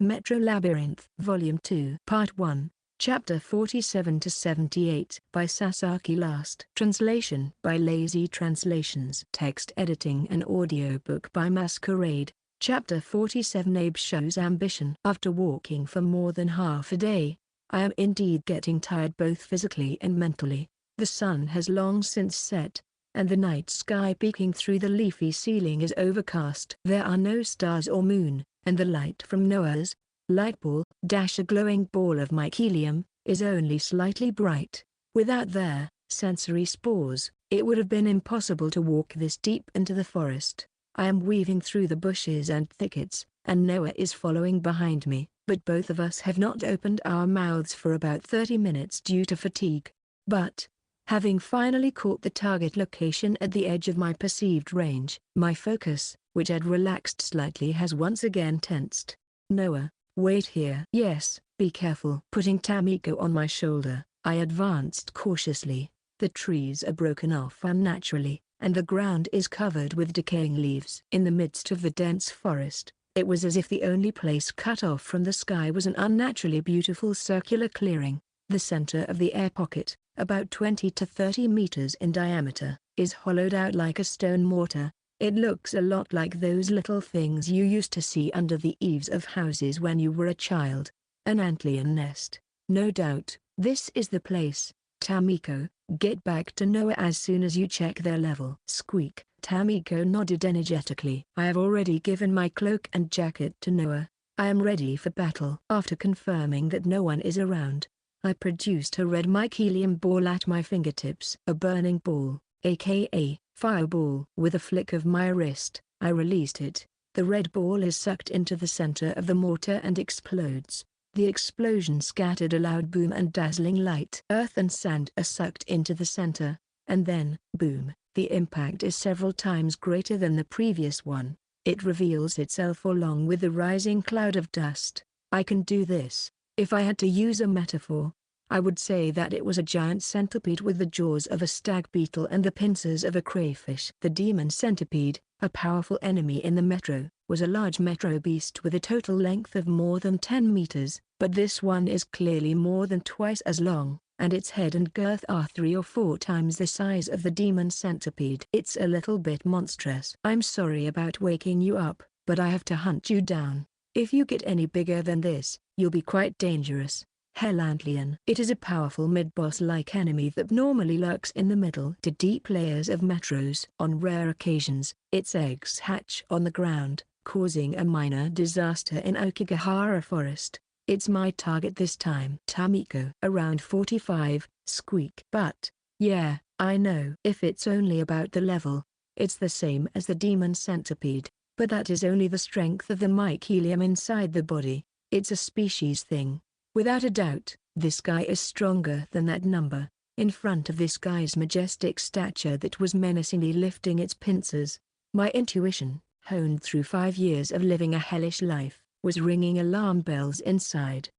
Metro Labyrinth, Volume 2, Part 1, Chapter 47 to 78 by Sasaki. Last translation by Lazy Translations. Text editing and audiobook by Masquerade. Chapter 47. Abe Shuu's ambition. After walking for more than half a day, I am indeed getting tired both physically and mentally. The sun has long since set, and the night sky peeking through the leafy ceiling is overcast. There are no stars or moon, and the light from Noah's light ball, a glowing ball of mycelium, is only slightly bright. Without their sensory spores, it would have been impossible to walk this deep into the forest. I am weaving through the bushes and thickets, and Noah is following behind me, but both of us have not opened our mouths for about 30 minutes due to fatigue. But, having finally caught the target location at the edge of my perceived range, my focus, which had relaxed slightly, has once again tensed. Noah, wait here. Yes, be careful. Putting Tamiko on my shoulder, I advanced cautiously. The trees are broken off unnaturally, and the ground is covered with decaying leaves. In the midst of the dense forest, it was as if the only place cut off from the sky was an unnaturally beautiful circular clearing. The center of the air pocket, about 20 to 30 meters in diameter, is hollowed out like a stone mortar. It looks a lot like those little things you used to see under the eaves of houses when you were a child. An anleon nest. No doubt, this is the place. Tamiko, get back to Noah as soon as you check their level. Squeak. Tamiko nodded energetically. I have already given my cloak and jacket to Noah. I am ready for battle. After confirming that no one is around, I produced a red mycelium ball at my fingertips. A burning ball, aka fireball. With a flick of my wrist, I released it. The red ball is sucked into the center of the mortar and explodes. The explosion scattered a loud boom and dazzling light. Earth and sand are sucked into the center, and then, boom, the impact is several times greater than the previous one. It reveals itself along with the rising cloud of dust. I can do this. If I had to use a metaphor, I would say that it was a giant centipede with the jaws of a stag beetle and the pincers of a crayfish. The demon centipede, a powerful enemy in the metro, was a large metro beast with a total length of more than 10 meters, but this one is clearly more than twice as long, and its head and girth are 3 or 4 times the size of the demon centipede. It's a little bit monstrous. I'm sorry about waking you up, but I have to hunt you down. If you get any bigger than this, you'll be quite dangerous. Hell, anleon. It is a powerful mid-boss-like enemy that normally lurks in the middle to deep layers of metros. On rare occasions, its eggs hatch on the ground, causing a minor disaster in Okigahara Forest. It's my target this time. Tamiko. Around 45, squeak. But, yeah, I know. If it's only about the level, it's the same as the demon centipede, but that is only the strength of the mycelium inside the body. It's a species thing. Without a doubt, this guy is stronger than that number. In front of this guy's majestic stature that was menacingly lifting its pincers, my intuition, honed through 5 years of living a hellish life, was ringing alarm bells inside.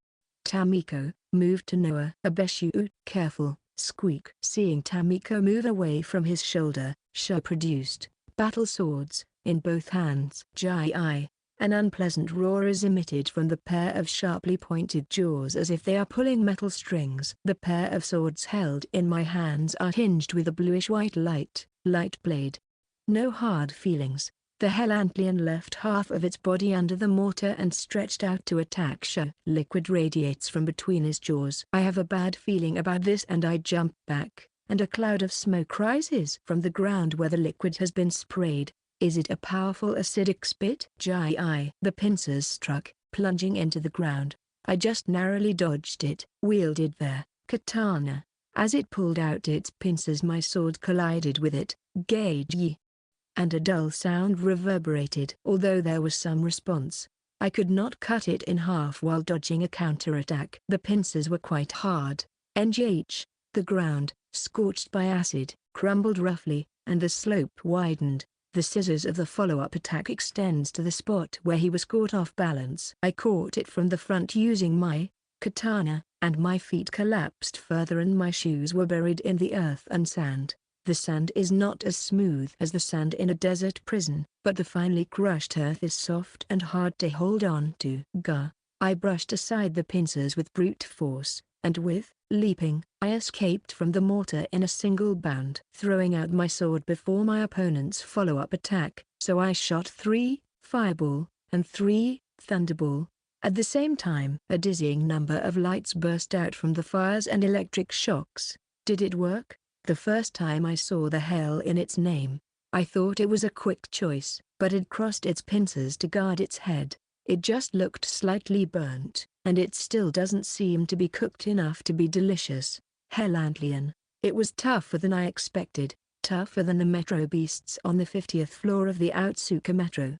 Tamiko, move to Noah. Abe Shuu. Careful, squeak. Seeing Tamiko move away from his shoulder, Shuu produced battle swords in both hands. Jai. An unpleasant roar is emitted from the pair of sharply pointed jaws as if they are pulling metal strings. The pair of swords held in my hands are tinged with a bluish-white light blade. No hard feelings. The hell anleon left half of its body under the mortar and stretched out to attack Shuu. Liquid radiates from between his jaws. I have a bad feeling about this and I jump back, and a cloud of smoke rises from the ground where the liquid has been sprayed. Is it a powerful acidic spit? Jai. The pincers struck, plunging into the ground. I just narrowly dodged it. Wielded their katana. As it pulled out its pincers, my sword collided with it. Gauge. And a dull sound reverberated. Although there was some response, I could not cut it in half while dodging a counterattack. The pincers were quite hard. NGH. The ground, scorched by acid, crumbled roughly, and the slope widened. The scissors of the follow-up attack extends to the spot where he was caught off balance. I caught it from the front using my katana, and my feet collapsed further and my shoes were buried in the earth and sand. The sand is not as smooth as the sand in a desert prison, but the finely crushed earth is soft and hard to hold on to. Gah! I brushed aside the pincers with brute force, and with, leaping, I escaped from the mortar in a single bound, throwing out my sword before my opponent's follow-up attack. So I shot 3 fireball, and 3 thunderball. At the same time, a dizzying number of lights burst out from the fires and electric shocks. Did it work? The first time I saw the hell in its name, I thought it was a quick choice, but it crossed its pincers to guard its head. It just looked slightly burnt, and it still doesn't seem to be cooked enough to be delicious. Hell anleon. It was tougher than I expected, tougher than the metro beasts on the 50th floor of the Ootsuka Metro.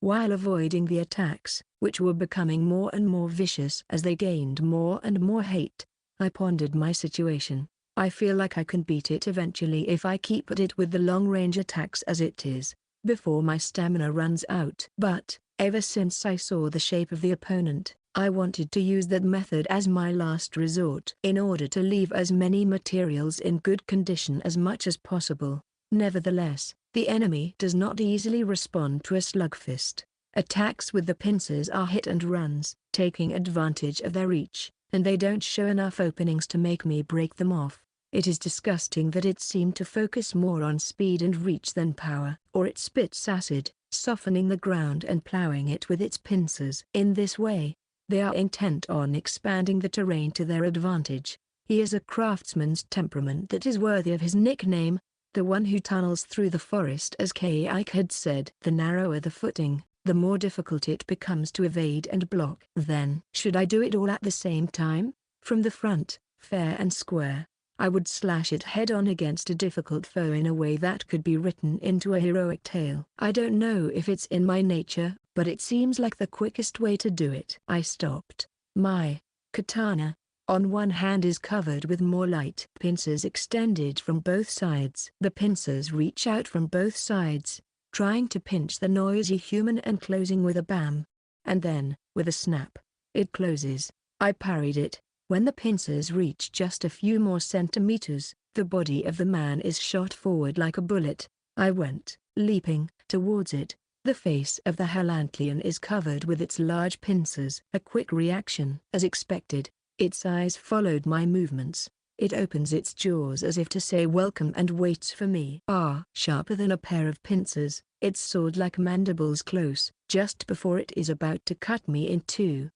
While avoiding the attacks, which were becoming more and more vicious as they gained more and more hate, I pondered my situation. I feel like I can beat it eventually if I keep at it with the long-range attacks as it is, before my stamina runs out. But, ever since I saw the shape of the opponent, I wanted to use that method as my last resort in order to leave as many materials in good condition as much as possible. Nevertheless, the enemy does not easily respond to a slugfist. Attacks with the pincers are hit and runs, taking advantage of their reach, and they don't show enough openings to make me break them off. It is disgusting that it seemed to focus more on speed and reach than power, or it spits acid, softening the ground and plowing it with its pincers. In this way, they are intent on expanding the terrain to their advantage. He is a craftsman's temperament that is worthy of his nickname, the one who tunnels through the forest. As Ike had said, the narrower the footing, the more difficult it becomes to evade and block. Then, should I do it all at the same time? From the front, fair and square, I would slash it head-on against a difficult foe in a way that could be written into a heroic tale. I don't know if it's in my nature, but it seems like the quickest way to do it. I stopped. My katana, on one hand, is covered with more light pincers extended from both sides. The pincers reach out from both sides, trying to pinch the noisy human and closing with a bam. And then, with a snap, it closes. I parried it. When the pincers reach just a few more centimeters, the body of the man is shot forward like a bullet. I went, leaping, towards it. The face of the hell anleon is covered with its large pincers. A quick reaction. As expected, its eyes followed my movements. It opens its jaws as if to say welcome and waits for me. Sharper than a pair of pincers, its sword-like mandibles close, just before it is about to cut me in two.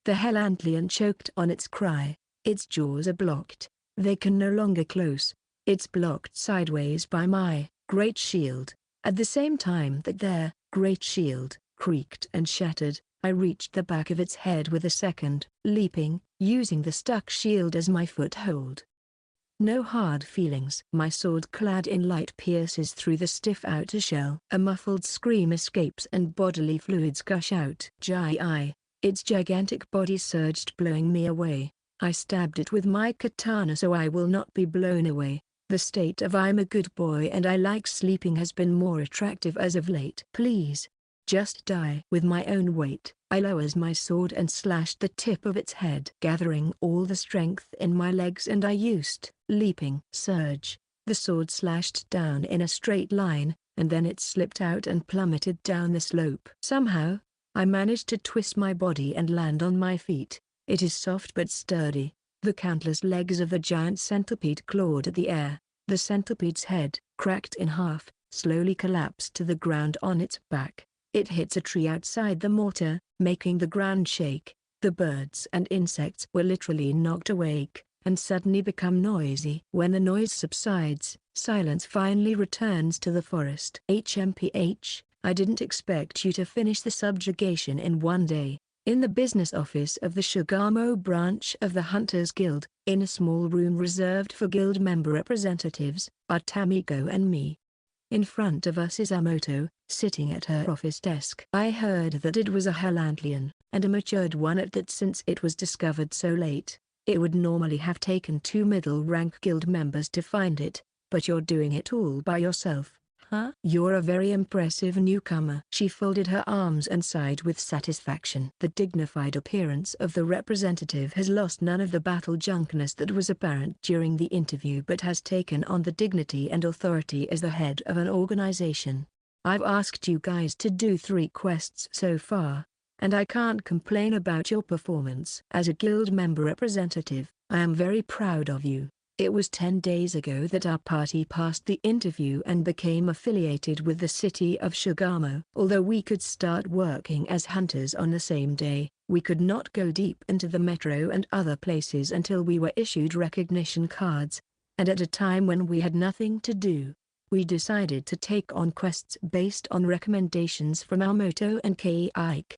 The hell anleon choked on its cry. Its jaws are blocked. They can no longer close. It's blocked sideways by my great shield. At the same time that their great shield creaked and shattered, I reached the back of its head with a second, leaping, using the stuck shield as my foothold. No hard feelings. My sword clad in light pierces through the stiff outer shell. A muffled scream escapes and bodily fluids gush out. Its gigantic body surged, blowing me away. I stabbed it with my katana so I will not be blown away. The state of I'm a good boy and I like sleeping has been more attractive as of late. Please, just die. With my own weight, I lowered my sword and slashed the tip of its head, gathering all the strength in my legs, and I used leaping surge. The sword slashed down in a straight line, and then it slipped out and plummeted down the slope. Somehow, I managed to twist my body and land on my feet. It is soft but sturdy. The countless legs of the giant centipede clawed at the air. The centipede's head, cracked in half, slowly collapsed to the ground on its back. It hits a tree outside the mortar, making the ground shake. The birds and insects were literally knocked awake, and suddenly become noisy. When the noise subsides, silence finally returns to the forest. I didn't expect you to finish the subjugation in one day. In the business office of the Shugamo branch of the Hunters Guild, in a small room reserved for guild member representatives, are Tamiko and me. In front of us is Amoto, sitting at her office desk. I heard that it was a hell anleon, and a matured one at that, since it was discovered so late. It would normally have taken 2 middle-rank guild members to find it, but you're doing it all by yourself. Huh? You're a very impressive newcomer. She folded her arms and sighed with satisfaction. The dignified appearance of the representative has lost none of the battle junkness that was apparent during the interview, but has taken on the dignity and authority as the head of an organization. I've asked you guys to do 3 quests so far. and I can't complain about your performance. As a guild member representative, I am very proud of you. It was 10 days ago that our party passed the interview and became affiliated with the city of Shugamo. Although we could start working as hunters on the same day, we could not go deep into the metro and other places until we were issued recognition cards. And at a time when we had nothing to do, we decided to take on quests based on recommendations from Amoto and Ike.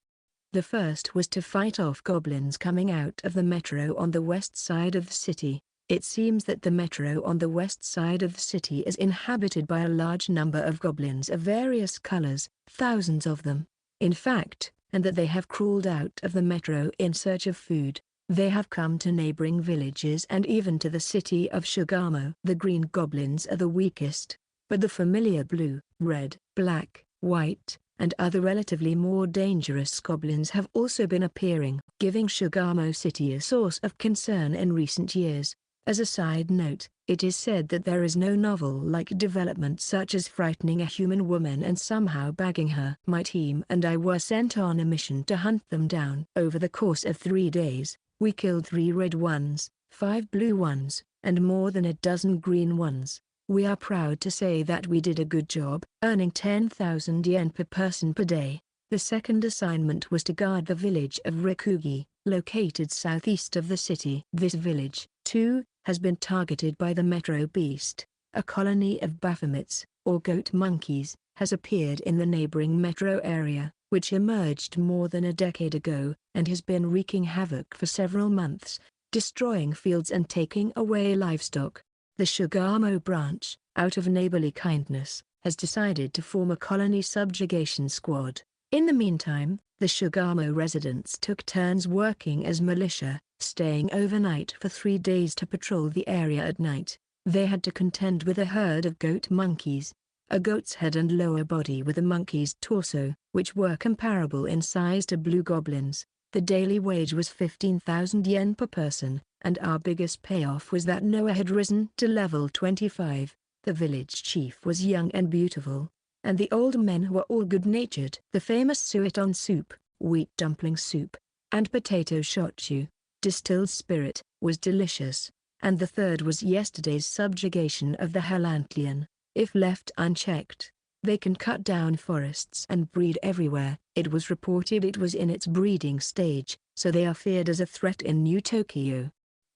The first was to fight off goblins coming out of the metro on the west side of the city. It seems that the metro on the west side of the city is inhabited by a large number of goblins of various colors, thousands of them, in fact, and that they have crawled out of the metro in search of food. They have come to neighboring villages and even to the city of Shugamo. The green goblins are the weakest, but the familiar blue, red, black, white, and other relatively more dangerous goblins have also been appearing, giving Shugamo City a source of concern in recent years. As a side note, it is said that there is no novel-like development such as frightening a human woman and somehow bagging her. My team and I were sent on a mission to hunt them down. Over the course of 3 days, we killed 3 red ones, 5 blue ones, and more than a dozen green ones. We are proud to say that we did a good job, earning 10,000 yen per person per day. The second assignment was to guard the village of Rikugi, located southeast of the city. This village, too, has been targeted by the Metro Beast. A colony of Baphomets, or goat monkeys, has appeared in the neighboring metro area, which emerged more than a decade ago, and has been wreaking havoc for several months, destroying fields and taking away livestock. The Shugamo branch, out of neighborly kindness, has decided to form a colony subjugation squad. In the meantime, the Shugamo residents took turns working as militia, staying overnight for 3 days to patrol the area at night. They had to contend with a herd of goat monkeys, a goat's head and lower body with a monkey's torso, which were comparable in size to blue goblins. The daily wage was 15,000 yen per person, and our biggest payoff was that Noah had risen to level 25. The village chief was young and beautiful, and the older men were all good-natured. The famous sueton soup, wheat dumpling soup, and potato shochu, distilled spirit, was delicious, and the third was yesterday's subjugation of the anleon. If left unchecked, they can cut down forests and breed everywhere. It was reported it was in its breeding stage, so they are feared as a threat in New Tokyo.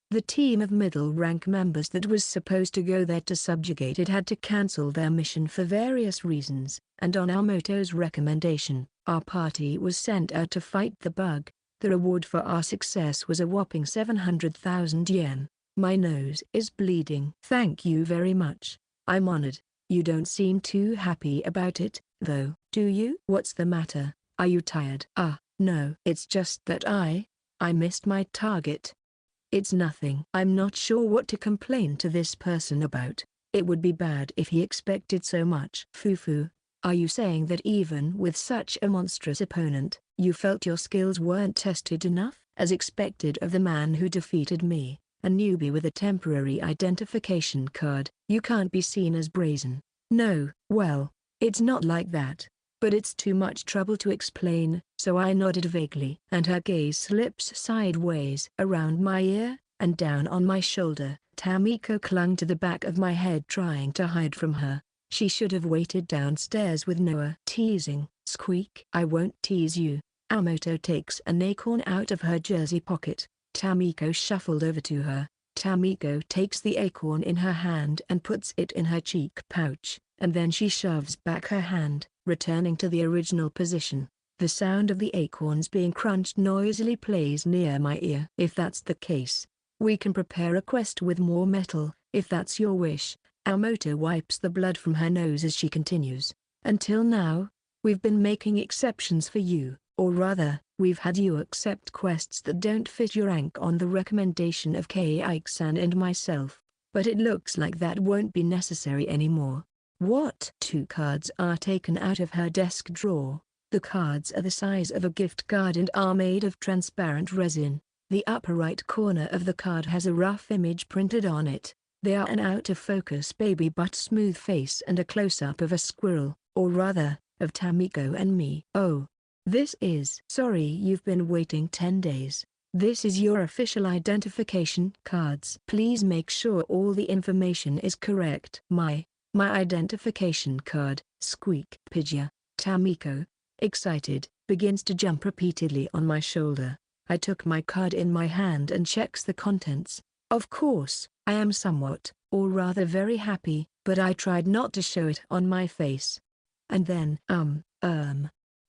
The team of middle-rank members that was supposed to go there to subjugate it had to cancel their mission for various reasons, and on Amoto's recommendation, our party was sent out to fight the bug. The reward for our success was a whopping 700,000 yen. My nose is bleeding. Thank you very much. I'm honored. You don't seem too happy about it, though, do you? What's the matter? Are you tired? No. It's just that I missed my target. It's nothing. I'm not sure what to complain to this person about. It would be bad if he expected so much. Fufu, are you saying that even with such a monstrous opponent, you felt your skills weren't tested enough? As expected of the man who defeated me, a newbie with a temporary identification card, you can't be seen as brazen. No, well, it's not like that. But it's too much trouble to explain, so I nodded vaguely. And her gaze slips sideways around my ear, and down on my shoulder. Tamiko clung to the back of my head trying to hide from her. She should have waited downstairs with Noah. Teasing, squeak. I won't tease you. Amoto takes an acorn out of her jersey pocket. Tamiko shuffled over to her. Tamiko takes the acorn in her hand and puts it in her cheek pouch, and then she shoves back her hand, returning to the original position. The sound of the acorns being crunched noisily plays near my ear. If that's the case, we can prepare a quest with more metal, if that's your wish. Amoto wipes the blood from her nose as she continues. Until now, we've been making exceptions for you, or rather, we've had you accept quests that don't fit your rank on the recommendation of Ike-san and myself, but it looks like that won't be necessary anymore. What? 2 cards are taken out of her desk drawer. The cards are the size of a gift card and are made of transparent resin. The upper right corner of the card has a rough image printed on it. They are an out-of-focus baby butt smooth face and a close-up of a squirrel, or rather, of Tamiko and me. Oh, This is. Sorry you've been waiting 10 days. This is your official identification cards. Please make sure all the information is correct. My identification card. Squeak. Pidgeot. Tamiko, excited, begins to jump repeatedly on my shoulder. I took my card in my hand and checks the contents. Of course, I am somewhat, or rather very happy, but I tried not to show it on my face. And then,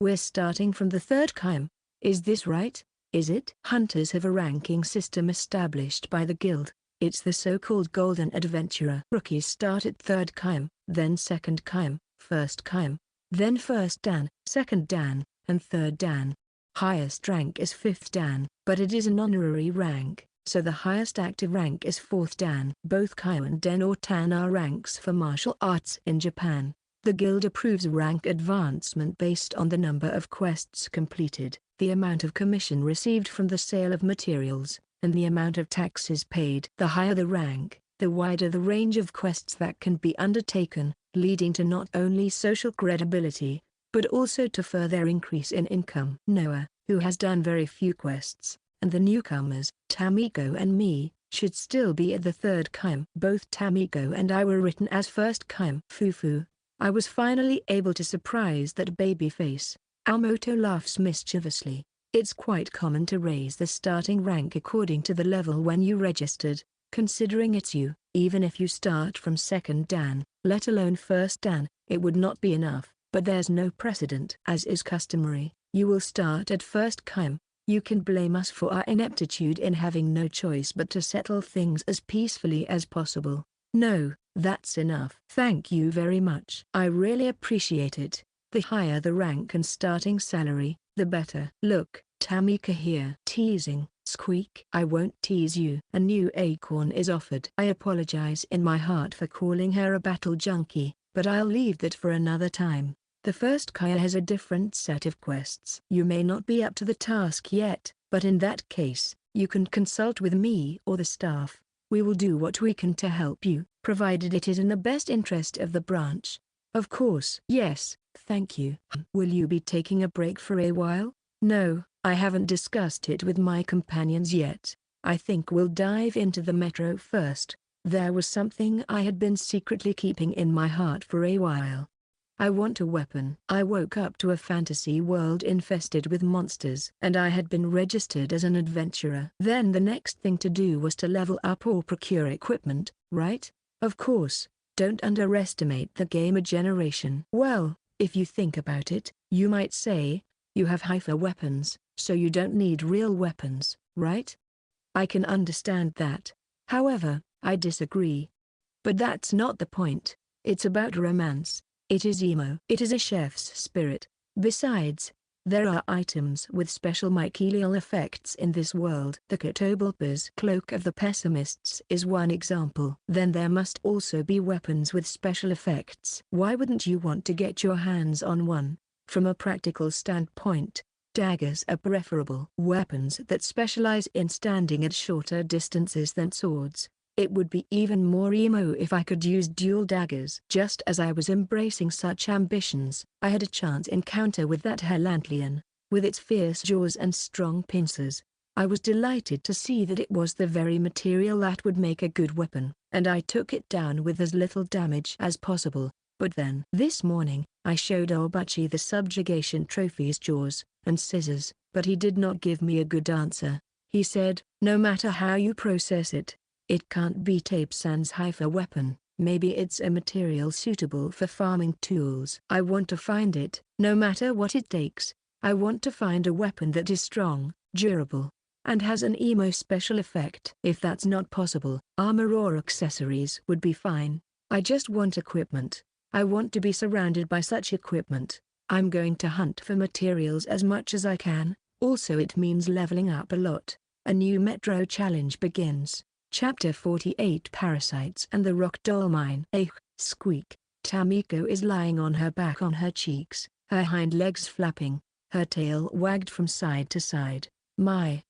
we're starting from the third Kaim. Is this right? Is it? Hunters have a ranking system established by the guild. It's the so-called Golden Adventurer. Rookies start at third Kaim, then second Kaim, first Kaim, then first Dan, second Dan, and third Dan. Highest rank is fifth Dan, but it is an honorary rank, so the highest active rank is fourth Dan. Both Kaim and Den or Tan are ranks for martial arts in Japan. The guild approves rank advancement based on the number of quests completed, the amount of commission received from the sale of materials, and the amount of taxes paid. The higher the rank, the wider the range of quests that can be undertaken, leading to not only social credibility, but also to further increase in income. Noah, who has done very few quests, and the newcomers, Tamiko and me, should still be at the third Kaim. Both Tamiko and I were written as first Kaim. Fufu. I was finally able to surprise that baby face. Aomoto laughs mischievously. It's quite common to raise the starting rank according to the level when you registered, considering it's you. Even if you start from second Dan, let alone first Dan, it would not be enough, but there's no precedent. As is customary, you will start at first Kaim. You can blame us for our ineptitude in having no choice but to settle things as peacefully as possible. No, that's enough. Thank you very much. I really appreciate it. The higher the rank and starting salary, the better. Look, Tamika here. Teasing. Squeak. I won't tease you. A new acorn is offered. I apologize in my heart for calling her a battle junkie, but I'll leave that for another time. The first Kaya has a different set of quests. You may not be up to the task yet, but in that case, you can consult with me or the staff. We will do what we can to help you, provided it is in the best interest of the branch. Of course. Yes, thank you. Will you be taking a break for a while? No, I haven't discussed it with my companions yet. I think we'll dive into the metro first. There was something I had been secretly keeping in my heart for a while. I want a weapon. I woke up to a fantasy world infested with monsters, and I had been registered as an adventurer. Then the next thing to do was to level up or procure equipment, right? Of course, don't underestimate the gamer generation. Well, if you think about it, you might say, you have hyper weapons, so you don't need real weapons, right? I can understand that. However, I disagree. But that's not the point. It's about romance. It is emo. It is a chef's spirit. Besides, there are items with special mycelial effects in this world. The Catobulba's Cloak of the Pessimists is one example. Then there must also be weapons with special effects. Why wouldn't you want to get your hands on one? From a practical standpoint, daggers are preferable. Weapons that specialize in standing at shorter distances than swords. It would be even more emo if I could use dual daggers. Just as I was embracing such ambitions, I had a chance encounter with that anleon, with its fierce jaws and strong pincers. I was delighted to see that it was the very material that would make a good weapon, and I took it down with as little damage as possible. But then, this morning, I showed Uchi the subjugation trophy's jaws and scissors, but he did not give me a good answer. He said, no matter how you process it, it can't beat Abe-san's hyper weapon. Maybe it's a material suitable for farming tools. I want to find it, no matter what it takes. I want to find a weapon that is strong, durable, and has an emo special effect. If that's not possible, armor or accessories would be fine. I just want equipment. I want to be surrounded by such equipment. I'm going to hunt for materials as much as I can. Also, it means leveling up a lot. A new metro challenge begins. Chapter 48 Parasites and the Rock Doll Mine. Squeak. Tamiko is lying on her back on her cheeks, her hind legs flapping, her tail wagged from side to side. I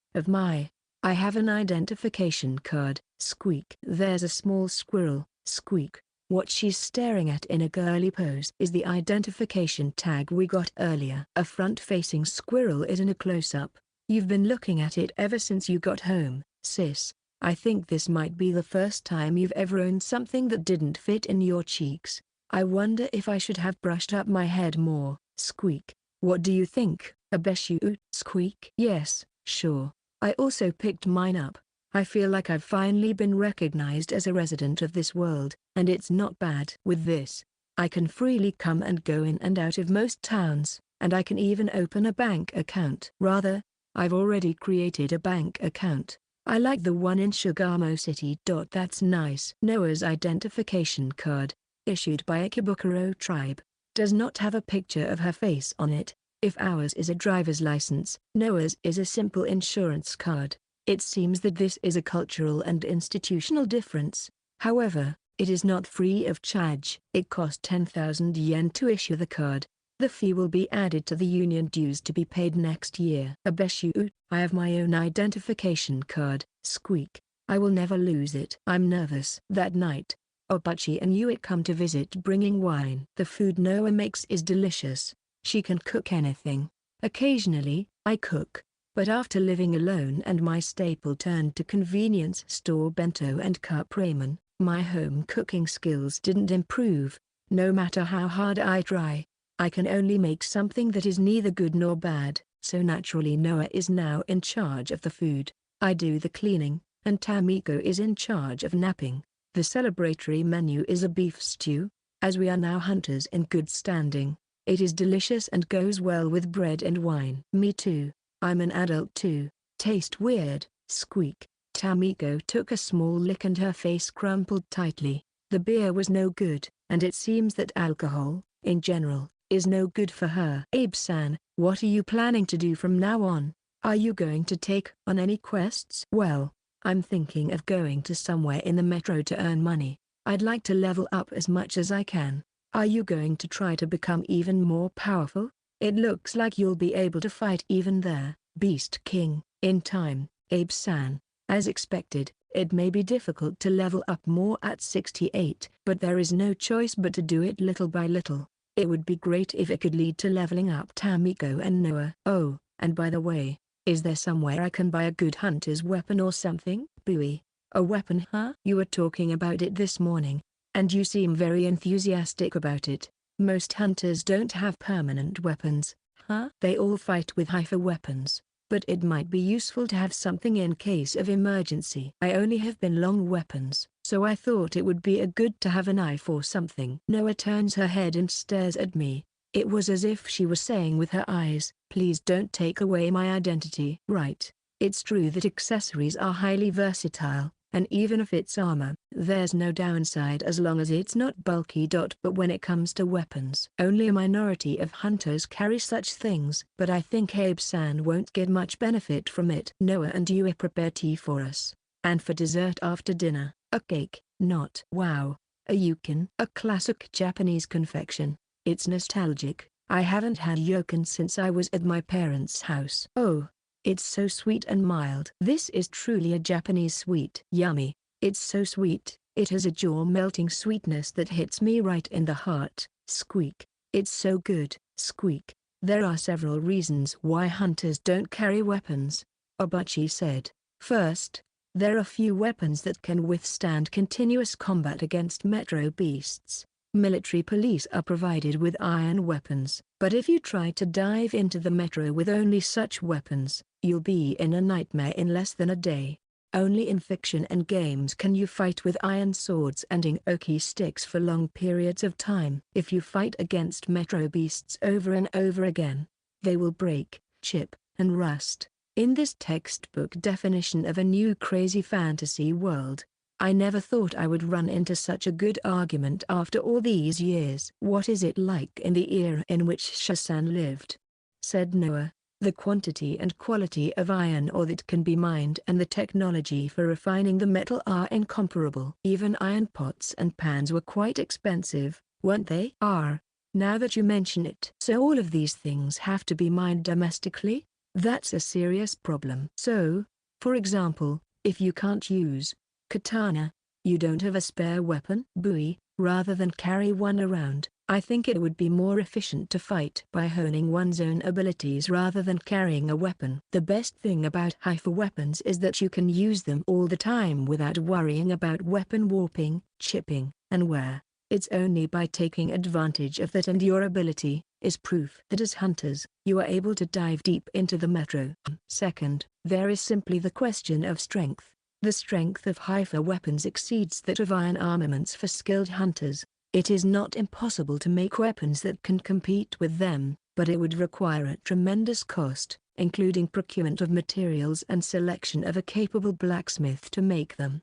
have an identification card. Squeak. There's a small squirrel. Squeak. What she's staring at in a girly pose is the identification tag we got earlier. A front-facing squirrel is in a close-up. You've been looking at it ever since you got home, sis. I think this might be the first time you've ever owned something that didn't fit in your cheeks. I wonder if I should have brushed up my head more. Squeak. What do you think, Abe Shuu? Squeak. Yes, sure. I also picked mine up. I feel like I've finally been recognized as a resident of this world, and it's not bad. With this, I can freely come and go in and out of most towns, and I can even open a bank account. Rather, I've already created a bank account. I like the one in Shugamo City. That's nice. Noah's identification card, issued by a Kibukuro tribe, does not have a picture of her face on it. If ours is a driver's license, Noah's is a simple insurance card. It seems that this is a cultural and institutional difference. However, it is not free of charge. It cost 10,000 yen to issue the card. The fee will be added to the union dues to be paid next year. Abe Shuu, I have my own identification card. Squeak. I will never lose it. I'm nervous. That night, Uchi and Uchi come to visit bringing wine. The food Noah makes is delicious. She can cook anything. Occasionally, I cook. But after living alone and my staple turned to convenience store bento and cup ramen, my home cooking skills didn't improve. No matter how hard I try, I can only make something that is neither good nor bad, so naturally Noah is now in charge of the food. I do the cleaning, and Tamiko is in charge of napping. The celebratory menu is a beef stew. As we are now hunters in good standing, it is delicious and goes well with bread and wine. Me too. I'm an adult too. Taste weird. Squeak. Tamiko took a small lick and her face crumpled tightly. The beer was no good, and it seems that alcohol, in general, is no good for her. Abe-san, what are you planning to do from now on? Are you going to take on any quests? Well, I'm thinking of going to somewhere in the metro to earn money. I'd like to level up as much as I can. Are you going to try to become even more powerful? It looks like you'll be able to fight even there, Beast King, in time, Abe-san. As expected, it may be difficult to level up more at 68, but there is no choice but to do it little by little. It would be great if it could lead to leveling up Tamiko and Noah. Oh, and by the way, is there somewhere I can buy a good hunter's weapon or something? Booey. A weapon, huh? You were talking about it this morning, and you seem very enthusiastic about it. Most hunters don't have permanent weapons, huh? They all fight with hyper weapons, but it might be useful to have something in case of emergency. I only have been long weapons, so I thought it would be a good to have a knife or something. Noah turns her head and stares at me. It was as if she was saying with her eyes, please don't take away my identity. Right. It's true that accessories are highly versatile, and even if it's armor, there's no downside as long as it's not bulky. But when it comes to weapons, only a minority of hunters carry such things. But I think Abe-san won't get much benefit from it. Noah and you prepare tea for us. And for dessert after dinner, a cake. Not. Wow. A yukin. A classic Japanese confection. It's nostalgic. I haven't had yukin since I was at my parents' house. Oh. It's so sweet and mild. This is truly a Japanese sweet. Yummy. It's so sweet. It has a jaw-melting sweetness that hits me right in the heart. Squeak. It's so good. Squeak. There are several reasons why hunters don't carry weapons, Uchi said. First, there are few weapons that can withstand continuous combat against metro beasts. Military police are provided with iron weapons, but if you try to dive into the metro with only such weapons, you'll be in a nightmare in less than a day. Only in fiction and games can you fight with iron swords and inoki sticks for long periods of time. If you fight against metro beasts over and over again, they will break, chip, and rust. In this textbook definition of a new crazy fantasy world, I never thought I would run into such a good argument after all these years. What is it like in the era in which Shasan lived? Said Noah. The quantity and quality of iron ore that can be mined and the technology for refining the metal are incomparable. Even iron pots and pans were quite expensive, weren't they? Now that you mention it. So all of these things have to be mined domestically? That's a serious problem. So, for example, if you can't use katana, you don't have a spare weapon? Booey, Rather than carry one around, I think it would be more efficient to fight by honing one's own abilities rather than carrying a weapon. The best thing about hyper weapons is that you can use them all the time without worrying about weapon warping, chipping, and wear. It's only by taking advantage of that and your ability is proof that as hunters, you are able to dive deep into the metro. Second, there is simply the question of strength. The strength of hyper weapons exceeds that of iron armaments for skilled hunters. It is not impossible to make weapons that can compete with them, but it would require a tremendous cost, including procurement of materials and selection of a capable blacksmith to make them.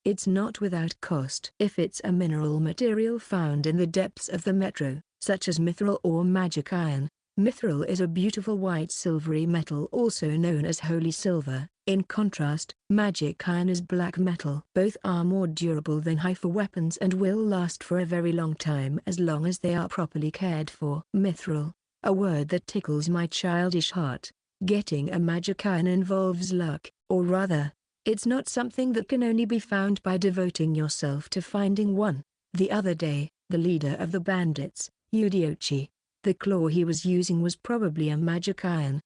It's not without cost. If it's a mineral material found in the depths of the metro, such as mithril or magic iron. Mithril is a beautiful white silvery metal also known as holy silver. In contrast, magic iron is black metal. Both are more durable than hyper weapons and will last for a very long as they are properly cared for. Mithril, a word that tickles my childish heart. Getting a magic iron involves luck, or rather, it's not something that can only be found by devoting yourself to finding one. The other day, the leader of the bandits, Uchi, the claw he was using was probably a magic iron.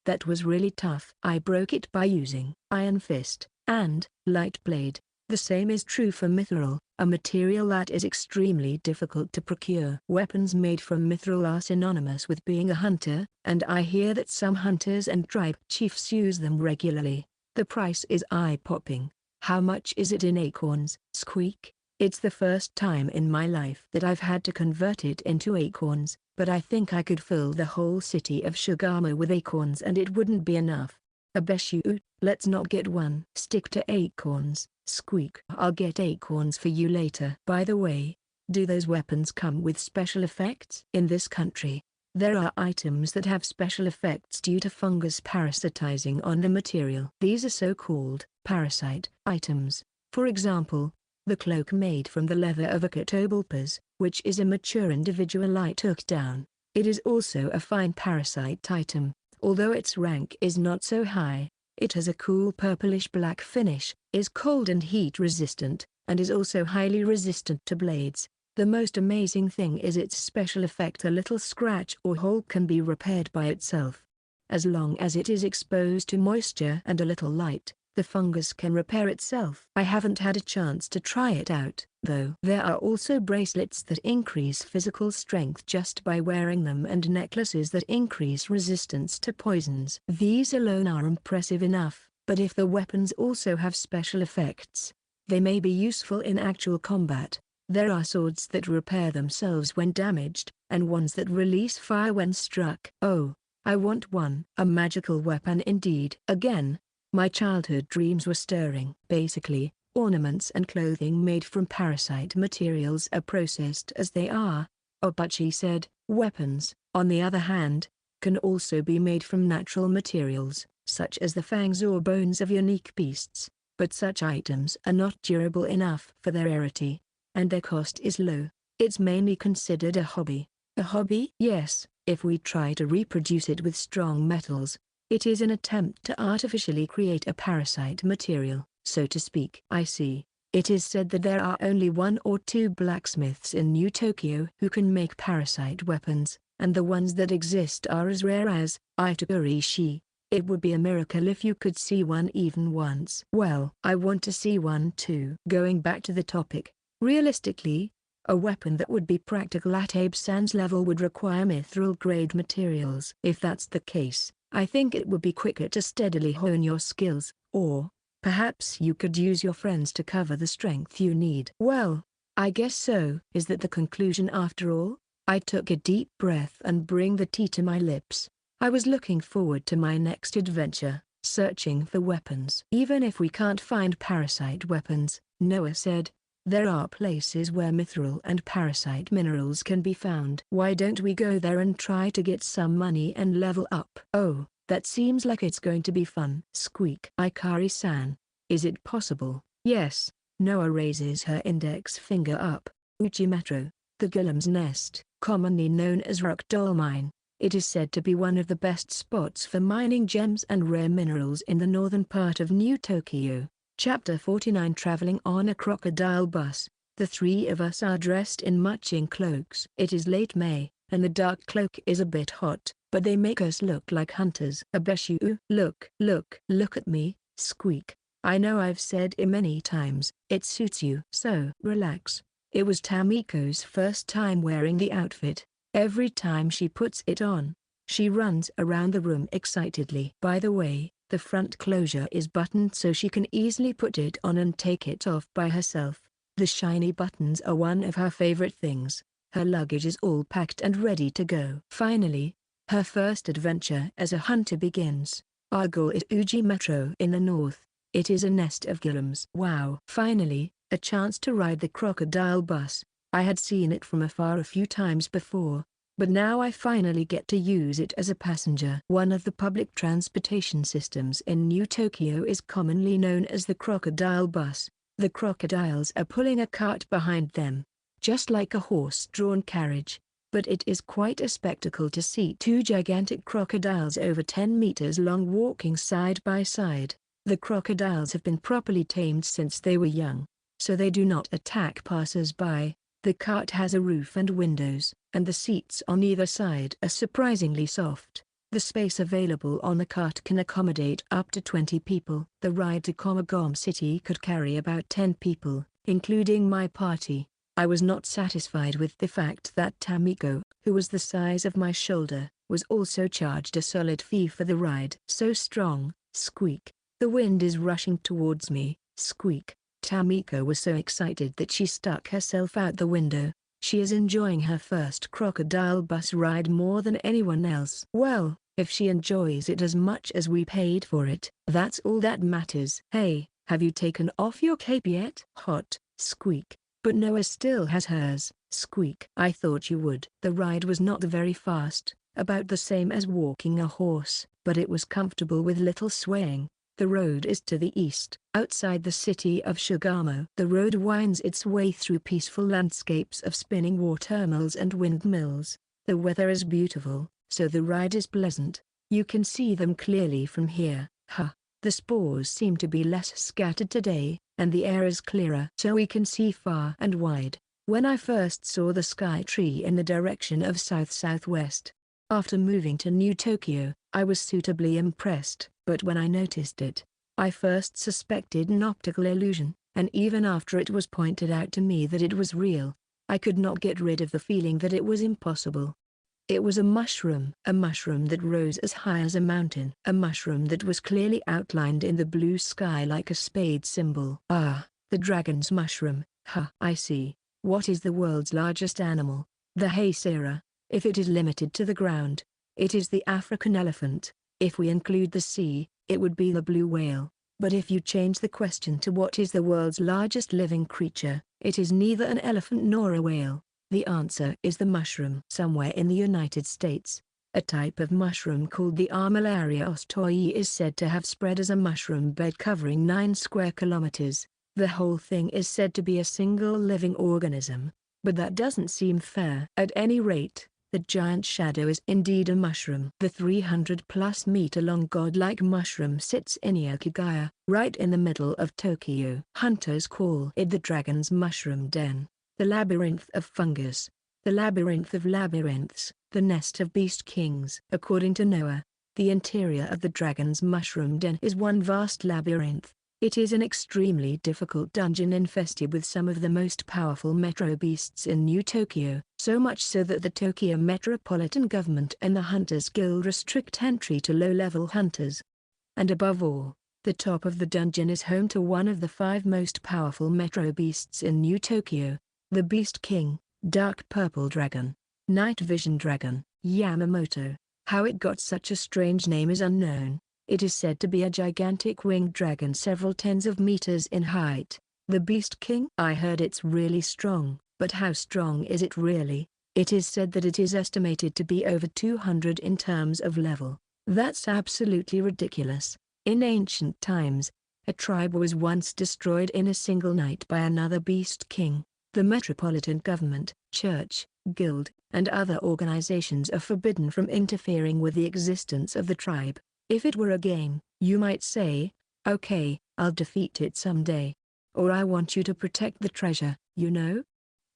That was really tough. I broke it by using Iron Fist and Light Blade. The same is true for mithril, a material that is extremely difficult to procure. Weapons made from mithril are synonymous with being a hunter, and I hear that some hunters and tribe chiefs use them regularly. The price is eye-popping. How much is it in acorns? Squeak. It's the first time in my life that I've had to convert it into acorns, but I think I could fill the whole city of Shugama with acorns and it wouldn't be enough. Abe Shuu, let's not get one. Stick to acorns, Squeak. I'll get acorns for you later. By the way, do those weapons come with special effects? In this country, there are items that have special effects due to fungus parasitizing on the material. These are so-called parasite items. For example, the cloak made from the leather of a catobulpas, which is a mature individual I took down. It is also a fine parasite item, although its rank is not so high. It has a cool purplish-black finish, is cold and heat resistant, and is also highly resistant to blades. The most amazing thing is its special effect: a little scratch or hole can be repaired by itself. As long as it is exposed to moisture and a little light, the fungus can repair itself. I haven't had a chance to try it out, though. There are also bracelets that increase physical strength just by wearing them and necklaces that increase resistance to poisons. These alone are impressive enough, but if the weapons also have special effects, they may be useful in actual combat. There are swords that repair themselves when damaged, and ones that release fire when struck. Oh, I want one. A magical weapon indeed. Again, my childhood dreams were stirring. Basically, ornaments and clothing made from parasite materials are processed as they are. Uchi said. Weapons, on the other hand, can also be made from natural materials, such as the fangs or bones of unique beasts, but such items are not durable enough for their rarity, and their cost is low. It's mainly considered a hobby. A hobby? Yes, if we try to reproduce it with strong metals. It is an attempt to artificially create a parasite material, so to speak. I see. It is said that there are only 1 or 2 blacksmiths in New Tokyo who can make parasite weapons, and the ones that exist are as rare as Itagurishi. It would be a miracle if you could see one even once. Well, I want to see one too. Going back to the topic, realistically, a weapon that would be practical at Abe-san's level would require mithril-grade materials. If that's the case, I think it would be quicker to steadily hone your skills, or perhaps you could use your friends to cover the strength you need. Well, I guess so. Is that the conclusion after all? I took a deep breath and bring the tea to my lips. I was looking forward to my next adventure, searching for weapons. Even if we can't find parasite weapons, Noah said, there are places where mithril and parasite minerals can be found. Why don't we go there and try to get some money and level up? Oh, that seems like it's going to be fun. Squeak. Ikari-san, is it possible? Yes. Noah raises her index finger up. Uchi Metro, the gillums nest, commonly known as rock doll mine. It is said to be one of the best spots for mining gems and rare minerals in the northern part of New Tokyo. Chapter 49. Traveling on a crocodile bus. The three of us are dressed in matching cloaks. It is late May, and the dark cloak is a bit hot, but they make us look like hunters. Abe Shuu, look at me, squeak. I know I've said it many times, it suits you. So relax. It was Tamiko's first time wearing the outfit. Every time she puts it on, she runs around the room excitedly. By the way, the front closure is buttoned so she can easily put it on and take it off by herself. The shiny buttons are one of her favorite things. Her luggage is all packed and ready to go. Finally, her first adventure as a hunter begins. Our goal is Uchi Metro in the north. It is a nest of gillums. Wow! Finally, a chance to ride the crocodile bus. I had seen it from afar a few times before, but now I finally get to use it as a passenger. One of the public transportation systems in New Tokyo is commonly known as the crocodile bus. The crocodiles are pulling a cart behind them, just like a horse-drawn carriage, but it is quite a spectacle to see two gigantic crocodiles over 10 meters long walking side by side. The crocodiles have been properly tamed since they were young, so they do not attack passers-by. The cart has a roof and windows, and the seats on either side are surprisingly soft. The space available on the cart can accommodate up to 20 people. The ride to Campground City could carry about 10 people, including my party. I was not satisfied with the fact that Tamiko, who was the size of my shoulder, was also charged a solid fee for the ride. So strong, squeak. The wind is rushing towards me, squeak. Tamiko was so excited that she stuck herself out the window. She is enjoying her first crocodile bus ride more than anyone else. Well, if she enjoys it as much as we paid for it, that's all that matters. Hey, have you taken off your cape yet? Hot, squeak. But Noah still has hers, squeak. I thought you would. The ride was not very fast, about the same as walking a horse, but it was comfortable with little swaying. The road is to the east. Outside the city of Shigamo, the road winds its way through peaceful landscapes of spinning watermills and windmills. The weather is beautiful, so the ride is pleasant. You can see them clearly from here. The spores seem to be less scattered today, and the air is clearer, so we can see far and wide. When I first saw the sky tree in the direction of south-southwest, after moving to New Tokyo, I was suitably impressed. But when I noticed it, I first suspected an optical illusion, and even after it was pointed out to me that it was real, I could not get rid of the feeling that it was impossible. It was a mushroom that rose as high as a mountain, a mushroom that was clearly outlined in the blue sky like a spade symbol. Ah, the dragon's mushroom. I see. What is the world's largest animal? The Haysera. If it is limited to the ground, it is the African elephant. If we include the sea, it would be the blue whale. But if you change the question to what is the world's largest living creature, it is neither an elephant nor a whale. The answer is the mushroom. Somewhere in the United States, a type of mushroom called the Armillaria ostoi is said to have spread as a mushroom bed covering 9 square kilometers. The whole thing is said to be a single living organism, but that doesn't seem fair. At any rate, the giant shadow is indeed a mushroom. The 300+ meter long godlike mushroom sits in Yakigaya, right in the middle of Tokyo. Hunters call it the dragon's mushroom den, the labyrinth of fungus, the labyrinth of labyrinths, the nest of beast kings. According to Noah, the interior of the dragon's mushroom den is one vast labyrinth. It is an extremely difficult dungeon infested with some of the most powerful metro beasts in New Tokyo, so much so that the Tokyo Metropolitan Government and the Hunters Guild restrict entry to low-level hunters. And above all, the top of the dungeon is home to one of the 5 most powerful metro beasts in New Tokyo, the Beast King, Dark Purple Dragon, Night Vision Dragon, Yamamoto. How it got such a strange name is unknown. It is said to be a gigantic winged dragon several tens of meters in height. The Beast King? I heard it's really strong, but how strong is it really? It is said that it is estimated to be over 200 in terms of level. That's absolutely ridiculous. In ancient times, a tribe was once destroyed in a single night by another Beast King. The Metropolitan Government, Church, Guild, and other organizations are forbidden from interfering with the existence of the tribe. If it were a game, you might say, okay, I'll defeat it someday. or I want you to protect the treasure, you know?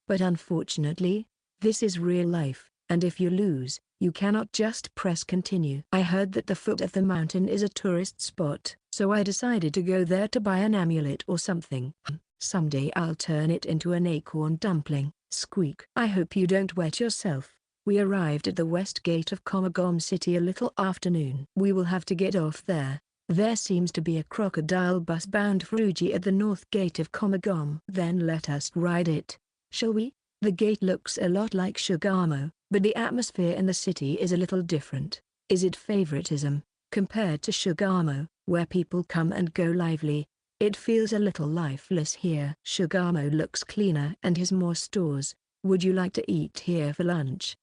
But unfortunately, this is real life, and if you lose, you cannot just press continue. I heard that the foot of the mountain is a tourist spot, so I decided to go there to buy an amulet or something. Someday I'll turn it into an acorn dumpling. Squeak. I hope you don't wet yourself. We arrived at the west gate of Campground City a little after noon. We will have to get off there. There seems to be a crocodile bus bound for Uchi at the north gate of Campground. Then let us ride it. Shall we? The gate looks a lot like Shugamo, but the atmosphere in the city is a little different. Is it favoritism? Compared to Shugamo, where people come and go lively, it feels a little lifeless here. Shugamo looks cleaner and has more stores. Would you like to eat here for lunch?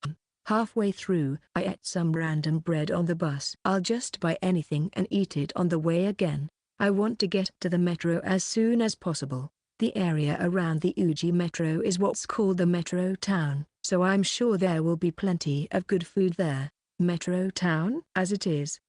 Halfway through, I ate some random bread on the bus. I'll just buy anything and eat it on the way again. I want to get to the metro as soon as possible. The area around the Uchi Metro is what's called the Metro Town, so I'm sure there will be plenty of good food there. Metro Town? As it is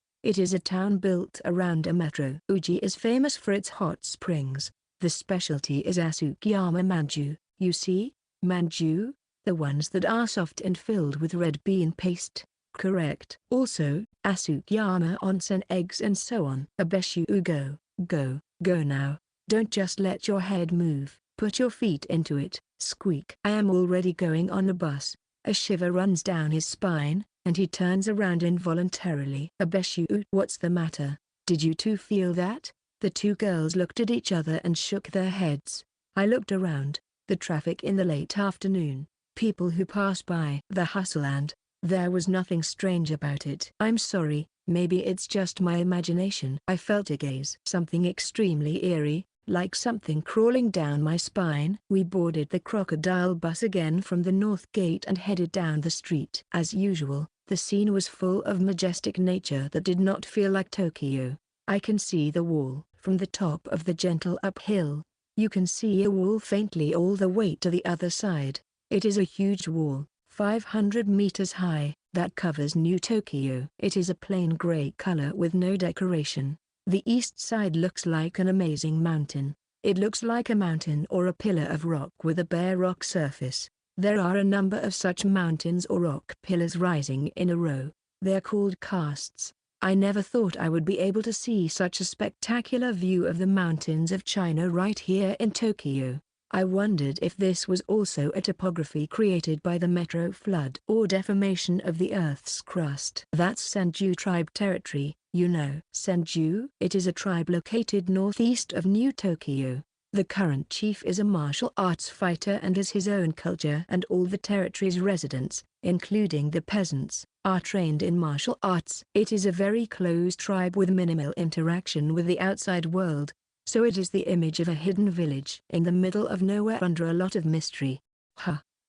a town built around a metro. Uchi is famous for its hot springs. The specialty is Asukiyama manju. You see? Manju? The ones that are soft and filled with red bean paste. Correct. Also, Asukiyama onsen eggs and so on. Abe Shuu. Go now. Don't just let your head move. Put your feet into it. Squeak. I am already going on the bus. A shiver runs down his spine, and he turns around involuntarily. Abe Shuu. What's the matter? Did you two feel that? The two girls looked at each other and shook their heads. I looked around. The traffic in the late afternoon. People who pass by. The hustle, and there was nothing strange about it. I'm sorry, maybe it's just my imagination. I felt a gaze. Something extremely eerie, like something crawling down my spine. We boarded the crocodile bus again from the north gate and headed down the street. As usual, the scene was full of majestic nature that did not feel like Tokyo. I can see the wall from the top of the gentle uphill. You can see a wall faintly all the way to the other side. It is a huge wall, 500 meters high, that covers New Tokyo. It is a plain gray color with no decoration. The east side looks like an amazing mountain. It looks like a mountain or a pillar of rock with a bare rock surface. There are a number of such mountains or rock pillars rising in a row. They are called karsts. I never thought I would be able to see such a spectacular view of the mountains of China right here in Tokyo. I wondered if this was also a topography created by the metro flood or deformation of the Earth's crust. That's Senju tribe territory, you know. Senju? It is a tribe located northeast of New Tokyo. The current chief is a martial arts fighter and has his own culture, and all the territory's residents, including the peasants, are trained in martial arts. It is a very closed tribe with minimal interaction with the outside world. So it is the image of a hidden village in the middle of nowhere under a lot of mystery.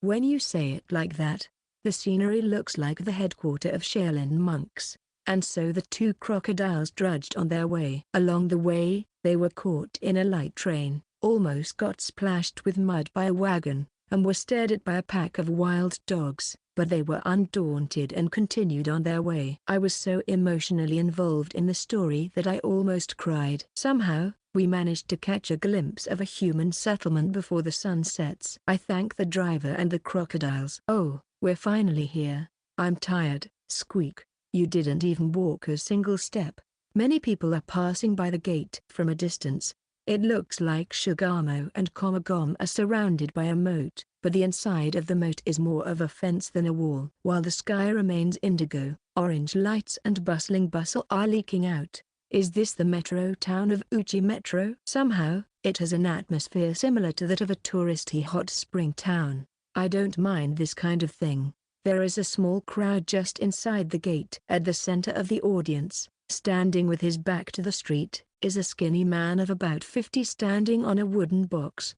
When you say it like that, the scenery looks like the headquarters of Shaolin monks. And so the two crocodiles trudged on their way. Along the way, they were caught in a light train, almost got splashed with mud by a wagon, and were stared at by a pack of wild dogs, but they were undaunted and continued on their way. I was so emotionally involved in the story that I almost cried. Somehow, we managed to catch a glimpse of a human settlement before the sun sets. I thank the driver and the crocodiles. Oh, we're finally here. I'm tired. Squeak. You didn't even walk a single step. Many people are passing by the gate from a distance. It looks like Shugamo and Campground are surrounded by a moat, but the inside of the moat is more of a fence than a wall. While the sky remains indigo, orange lights and bustling bustle are leaking out. Is this the metro town of Uchi Metro? Somehow, it has an atmosphere similar to that of a touristy hot spring town. I don't mind this kind of thing. There is a small crowd just inside the gate. At the center of the audience, standing with his back to the street, is a skinny man of about 50 standing on a wooden box.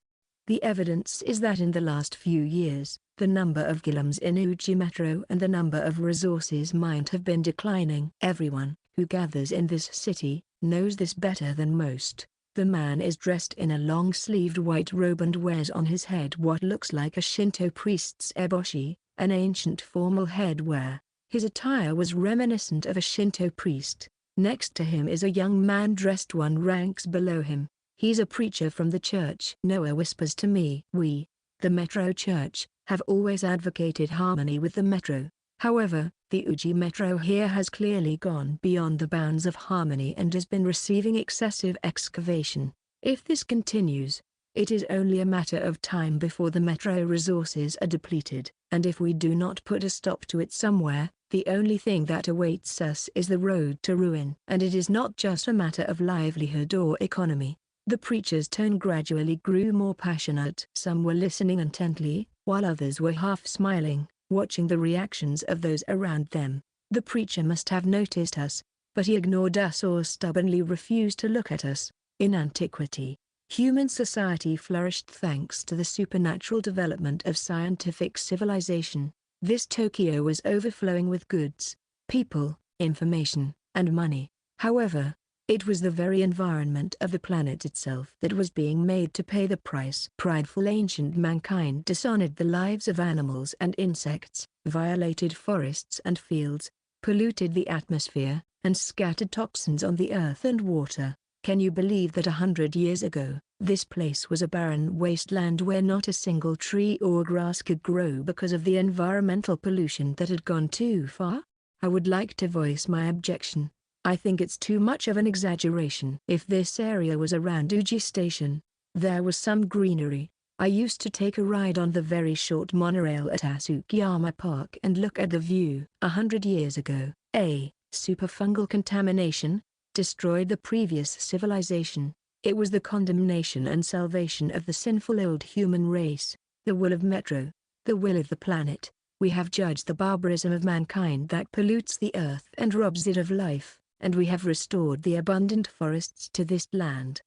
The evidence is that in the last few years, the number of gillums in Uchi Metro and the number of resources mined have been declining. Everyone who gathers in this city knows this better than most. The man is dressed in a long-sleeved white robe and wears on his head what looks like a Shinto priest's eboshi, an ancient formal headwear. His attire was reminiscent of a Shinto priest. Next to him is a young man dressed one ranks below him. He's a preacher from the church. Noah whispers to me. We, the Metro Church, have always advocated harmony with the Metro. However, the Uchi Metro here has clearly gone beyond the bounds of harmony and has been receiving excessive excavation. If this continues, it is only a matter of time before the Metro resources are depleted, and if we do not put a stop to it somewhere, the only thing that awaits us is the road to ruin. And it is not just a matter of livelihood or economy. The preacher's tone gradually grew more passionate. Some were listening intently, while others were half smiling, watching the reactions of those around them. The preacher must have noticed us, but he ignored us or stubbornly refused to look at us. In antiquity, human society flourished thanks to the supernatural development of scientific civilization. This Tokyo was overflowing with goods, people, information, and money. However, it was the very environment of the planet itself that was being made to pay the price. Prideful ancient mankind dishonored the lives of animals and insects, violated forests and fields, polluted the atmosphere, and scattered toxins on the earth and water. Can you believe that 100 years ago, this place was a barren wasteland where not a single tree or grass could grow because of the environmental pollution that had gone too far? I would like to voice my objection. I think it's too much of an exaggeration. If this area was around Uchi Station, there was some greenery. I used to take a ride on the very short monorail at Asukayama Park and look at the view. 100 years ago, a superfungal contamination destroyed the previous civilization. It was the condemnation and salvation of the sinful old human race, the will of Metro, the will of the planet. We have judged the barbarism of mankind that pollutes the earth and robs it of life, and we have restored the abundant forests to this land.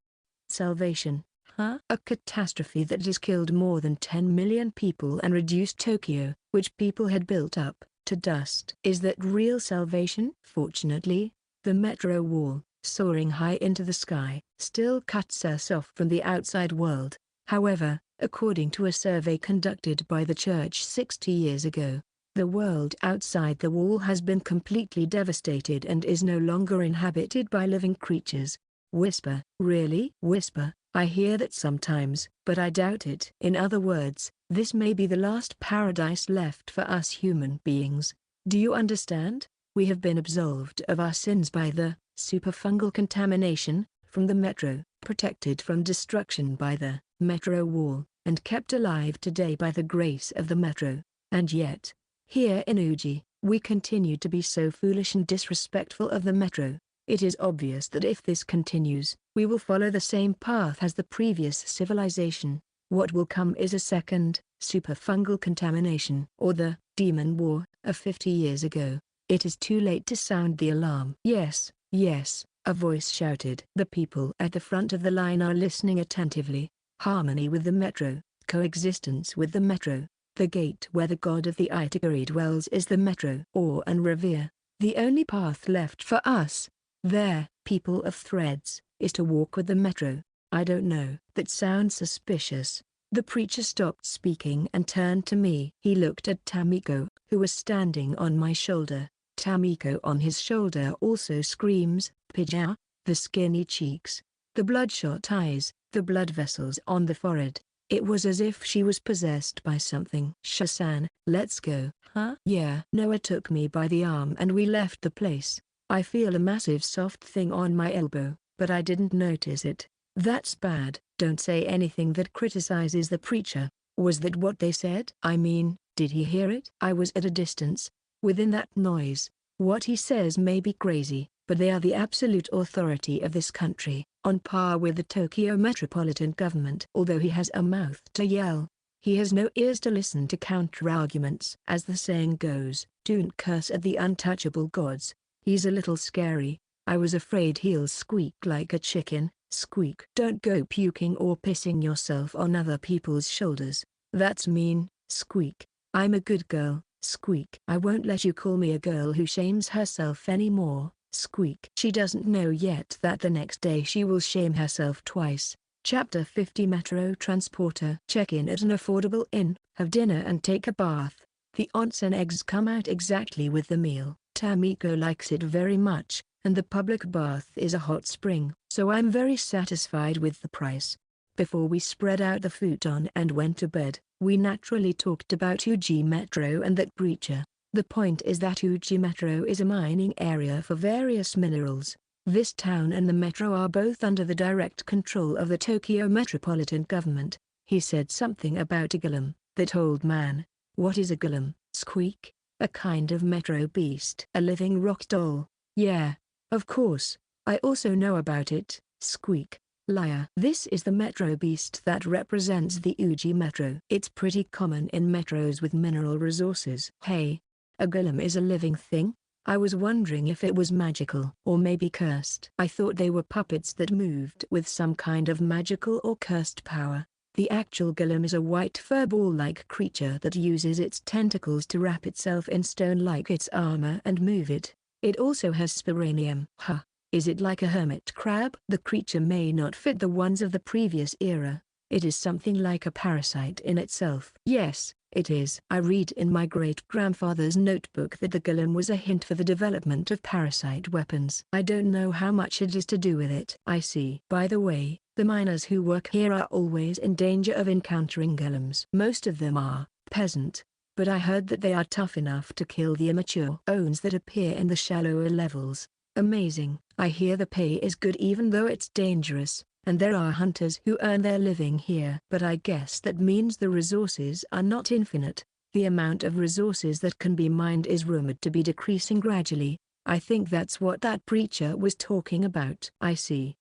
Salvation, huh? A catastrophe that has killed more than 10 million people and reduced Tokyo, which people had built up, to dust. Is that real salvation? Fortunately, the Metro wall, soaring high into the sky, still cuts us off from the outside world. However, according to a survey conducted by the church 60 years ago, the world outside the wall has been completely devastated and is no longer inhabited by living creatures. Whisper. Really? Whisper. I hear that sometimes, but I doubt it. In other words, this may be the last paradise left for us human beings. Do you understand? We have been absolved of our sins by the superfungal contamination from the Metro, protected from destruction by the Metro wall, and kept alive today by the grace of the Metro. And yet, here in Uchi, we continue to be so foolish and disrespectful of the Metro. It is obvious that if this continues, we will follow the same path as the previous civilization. What will come is a second, superfungal contamination, or the demon war of 50 years ago. It is too late to sound the alarm. Yes, yes, a voice shouted. The people at the front of the line are listening attentively. Harmony with the Metro, coexistence with the Metro. The gate where the god of the Itachi dwells is the Metro. Awe and revere. The only path left for us, there, people of threads, is to walk with the Metro. I don't know. That sounds suspicious. The preacher stopped speaking and turned to me. He looked at Tamiko, who was standing on my shoulder. Tamiko on his shoulder also screams, "Pija!" The skinny cheeks, the bloodshot eyes, the blood vessels on the forehead. It was as if she was possessed by something. "Shasan, let's go." "Huh?" "Yeah." Noah took me by the arm and we left the place. I feel a massive soft thing on my elbow, but I didn't notice it. That's bad. Don't say anything that criticizes the preacher. Was that what they said? I mean, did he hear it? I was at a distance. Within that noise, what he says may be crazy, but they are the absolute authority of this country, on par with the Tokyo Metropolitan Government. Although he has a mouth to yell, he has no ears to listen to counter-arguments. As the saying goes, don't curse at the untouchable gods. He's a little scary. I was afraid he'll squeak like a chicken. Squeak. Don't go puking or pissing yourself on other people's shoulders. That's mean. Squeak. I'm a good girl. Squeak. I won't let you call me a girl who shames herself anymore. Squeak. She doesn't know yet that the next day she will shame herself twice. Chapter 50 Metro Transporter. Check in at an affordable inn, have dinner and take a bath. The onsen eggs come out exactly with the meal. Tamiko likes it very much, and the public bath is a hot spring. So I'm very satisfied with the price. Before we spread out the futon and went to bed, we naturally talked about Uchi Metro and that preacher. The point is that Uchi Metro is a mining area for various minerals. This town and the metro are both under the direct control of the Tokyo Metropolitan Government. He said something about a gillum. That old man. What is a gillum? Squeak. A kind of metro beast. A living rock doll. Yeah. Of course. I also know about it. Squeak. Liar. This is the metro beast that represents the Uchi Metro. It's pretty common in metros with mineral resources. Hey. A gillum is a living thing? I was wondering if it was magical or maybe cursed. I thought they were puppets that moved with some kind of magical or cursed power. The actual gillum is a white furball-like creature that uses its tentacles to wrap itself in stone like its armor and move it. It also has Sporangium. Huh. Is it like a hermit crab? The creature may not fit the ones of the previous era. It is something like a parasite in itself. Yes, it is. I read in my great-grandfather's notebook that the gillum was a hint for the development of parasite weapons. I don't know how much it is to do with it. I see. By the way, the miners who work here are always in danger of encountering gillums. Most of them are peasant, but I heard that they are tough enough to kill the immature owns that appear in the shallower levels. Amazing. I hear the pay is good even though it's dangerous. And there are hunters who earn their living here. But I guess that means the resources are not infinite. The amount of resources that can be mined is rumored to be decreasing gradually. I think that's what that preacher was talking about. I see.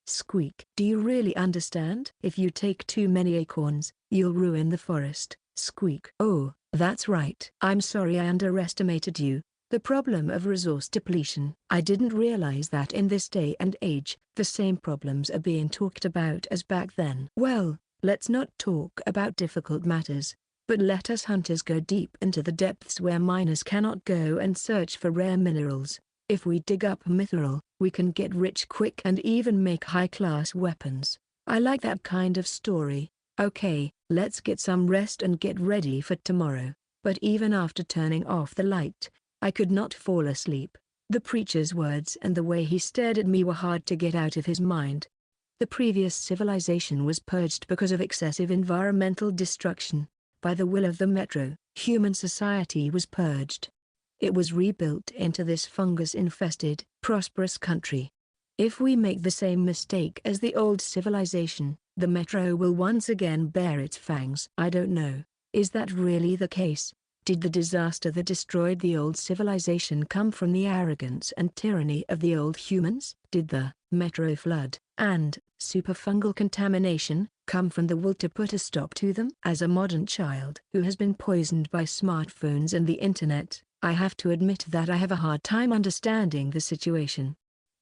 Squeak. Do you really understand? If you take too many acorns, you'll ruin the forest. Squeak. Oh, that's right. I'm sorry I underestimated you. The problem of resource depletion. I didn't realize that in this day and age, the same problems are being talked about as back then. Well, let's not talk about difficult matters, but let us hunters go deep into the depths where miners cannot go and search for rare minerals. If we dig up mithril, we can get rich quick and even make high-class weapons. I like that kind of story. Okay, let's get some rest and get ready for tomorrow. But even after turning off the light, I could not fall asleep. The preacher's words and the way he stared at me were hard to get out of his mind. The previous civilization was purged because of excessive environmental destruction. By the will of the Metro, human society was purged. It was rebuilt into this fungus-infested, prosperous country. If we make the same mistake as the old civilization, the Metro will once again bear its fangs. I don't know. Is that really the case? Did the disaster that destroyed the old civilization come from the arrogance and tyranny of the old humans? Did the metro flood and superfungal contamination come from the will to put a stop to them? As a modern child who has been poisoned by smartphones and the internet, I have to admit that I have a hard time understanding the situation.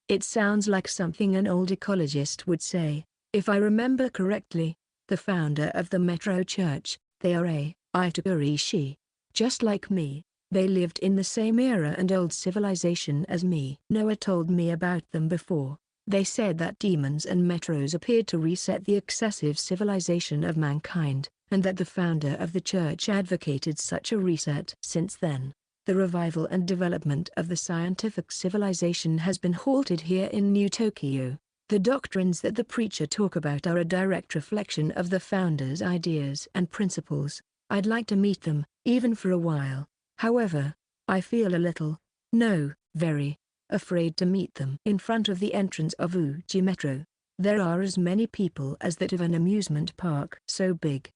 It sounds like something an old ecologist would say. If I remember correctly, the founder of the Metro Church, they are a Uchi. Just like me, they lived in the same era and old civilization as me. Noah told me about them before. They said that demons and metros appeared to reset the excessive civilization of mankind, and that the founder of the church advocated such a reset. Since then, the revival and development of the scientific civilization has been halted here in New Tokyo. The doctrines that the preacher talk about are a direct reflection of the founder's ideas and principles. I'd like to meet them, even for a while. However, I feel a little, no, very, afraid to meet them. In front of the entrance of Uchi Metro, there are as many people as that of an amusement park. So big,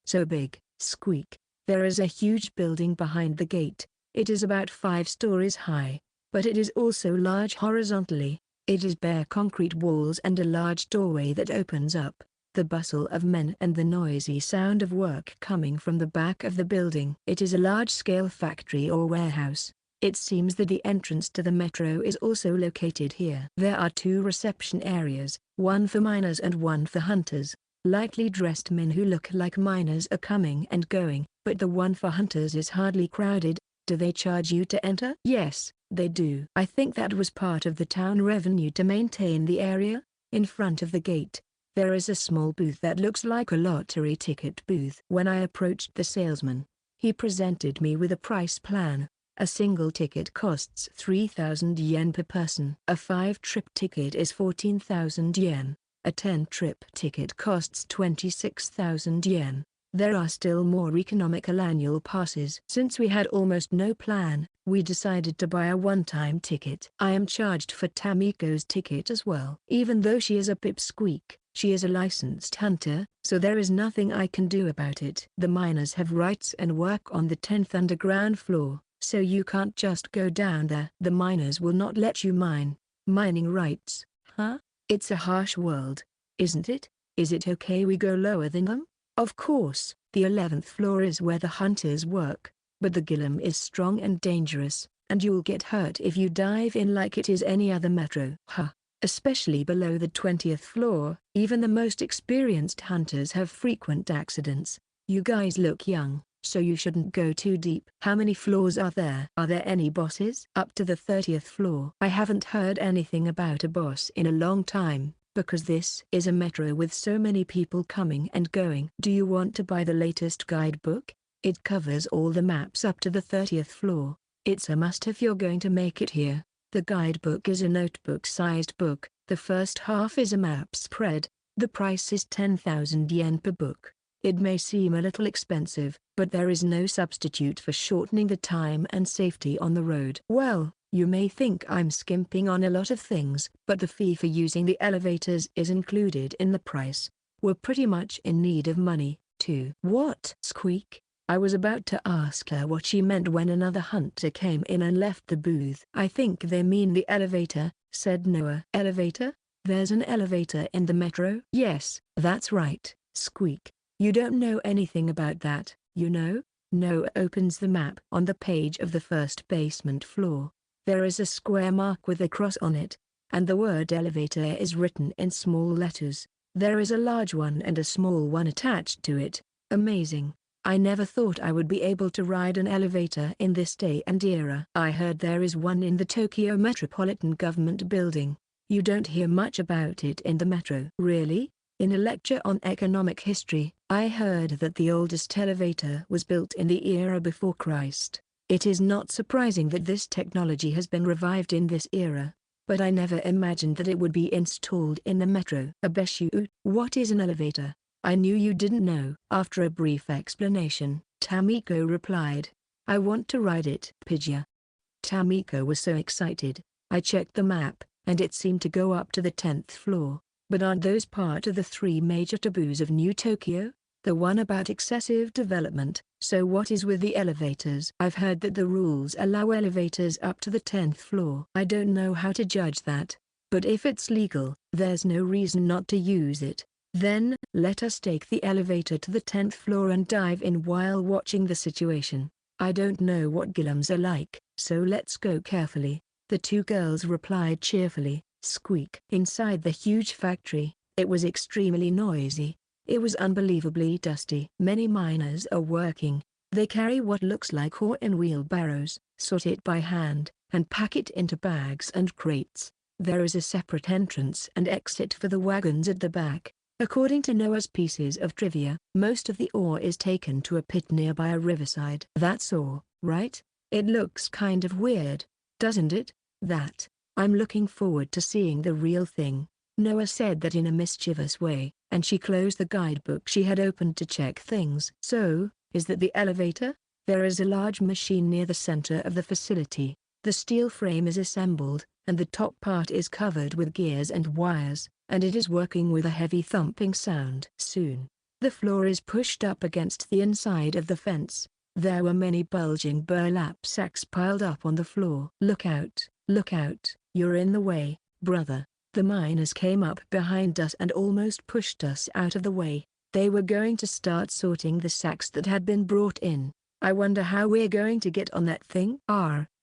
squeak. There is a huge building behind the gate. It is about 5 stories high, but it is also large horizontally. It is bare concrete walls and a large doorway that opens up. The bustle of men and the noisy sound of work coming from the back of the building. It is a large-scale factory or warehouse. It seems that the entrance to the metro is also located here. There are 2 reception areas, one for miners and one for hunters. Lightly dressed men who look like miners are coming and going, but the one for hunters is hardly crowded. Do they charge you to enter? Yes, they do. I think that was part of the town revenue to maintain the area. In front of the gate, there is a small booth that looks like a lottery ticket booth. When I approached the salesman, he presented me with a price plan. A single ticket costs 3,000 yen per person. A 5-trip ticket is 14,000 yen. A 10-trip ticket costs 26,000 yen. There are still more economical annual passes. Since we had almost no plan, we decided to buy a one-time ticket. I am charged for Tamiko's ticket as well. Even though she is a pipsqueak, she is a licensed hunter, so there is nothing I can do about it. The miners have rights and work on the 10th underground floor, so you can't just go down there. The miners will not let you mine. Mining rights, huh? It's a harsh world, isn't it? Is it okay we go lower than them? Of course, the 11th floor is where the hunters work, but the gillum is strong and dangerous, and you'll get hurt if you dive in like it is any other metro. Huh. Especially below the 20th floor, even the most experienced hunters have frequent accidents. You guys look young, so you shouldn't go too deep. How many floors are there? Are there any bosses? Up to the 30th floor. I haven't heard anything about a boss in a long time, because this is a metro with so many people coming and going. Do you want to buy the latest guidebook? It covers all the maps up to the 30th floor. It's a must if you're going to make it here. The guidebook is a notebook-sized book. The first half is a map spread. The price is 10,000 yen per book. It may seem a little expensive, but there is no substitute for shortening the time and safety on the road. Well, you may think I'm skimping on a lot of things, but the fee for using the elevators is included in the price. We're pretty much in need of money, too. What? Squeak. I was about to ask her what she meant when another hunter came in and left the booth. I think they mean the elevator, said Noah. Elevator? There's an elevator in the metro? Yes, that's right, Squeak. You don't know anything about that, you know? Noah opens the map. On the page of the first basement floor, there is a square mark with a cross on it, and the word elevator is written in small letters. There is a large one and a small one attached to it. Amazing. I never thought I would be able to ride an elevator in this day and era. I heard there is one in the Tokyo Metropolitan Government Building. You don't hear much about it in the metro. Really? In a lecture on economic history, I heard that the oldest elevator was built in the era before Christ. It is not surprising that this technology has been revived in this era, but I never imagined that it would be installed in the metro. Abe Shuu. What is an elevator? I knew you didn't know. After a brief explanation, Tamiko replied, I want to ride it. Pidgeot. Tamiko was so excited. I checked the map, and it seemed to go up to the 10th floor. But aren't those part of the 3 major taboos of New Tokyo? The one about excessive development. So what is with the elevators? I've heard that the rules allow elevators up to the 10th floor. I don't know how to judge that. But if it's legal, there's no reason not to use it. Then, let us take the elevator to the 10th floor and dive in while watching the situation. I don't know what gillums are like, so let's go carefully. The 2 girls replied cheerfully. Squeak. Inside the huge factory, it was extremely noisy. It was unbelievably dusty. Many miners are working. They carry what looks like ore in wheelbarrows, sort it by hand, and pack it into bags and crates. There is a separate entrance and exit for the wagons at the back. According to Noah's pieces of trivia, most of the ore is taken to a pit nearby a riverside. That's ore, right? It looks kind of weird, doesn't it? I'm looking forward to seeing the real thing. Noah said that in a mischievous way, and she closed the guidebook she had opened to check things. So, is that the elevator? There is a large machine near the center of the facility. The steel frame is assembled, and the top part is covered with gears and wires, and it is working with a heavy thumping sound. Soon, the floor is pushed up against the inside of the fence. There were many bulging burlap sacks piled up on the floor. Look out, you're in the way, brother. The miners came up behind us and almost pushed us out of the way. They were going to start sorting the sacks that had been brought in. I wonder how we're going to get on that thing.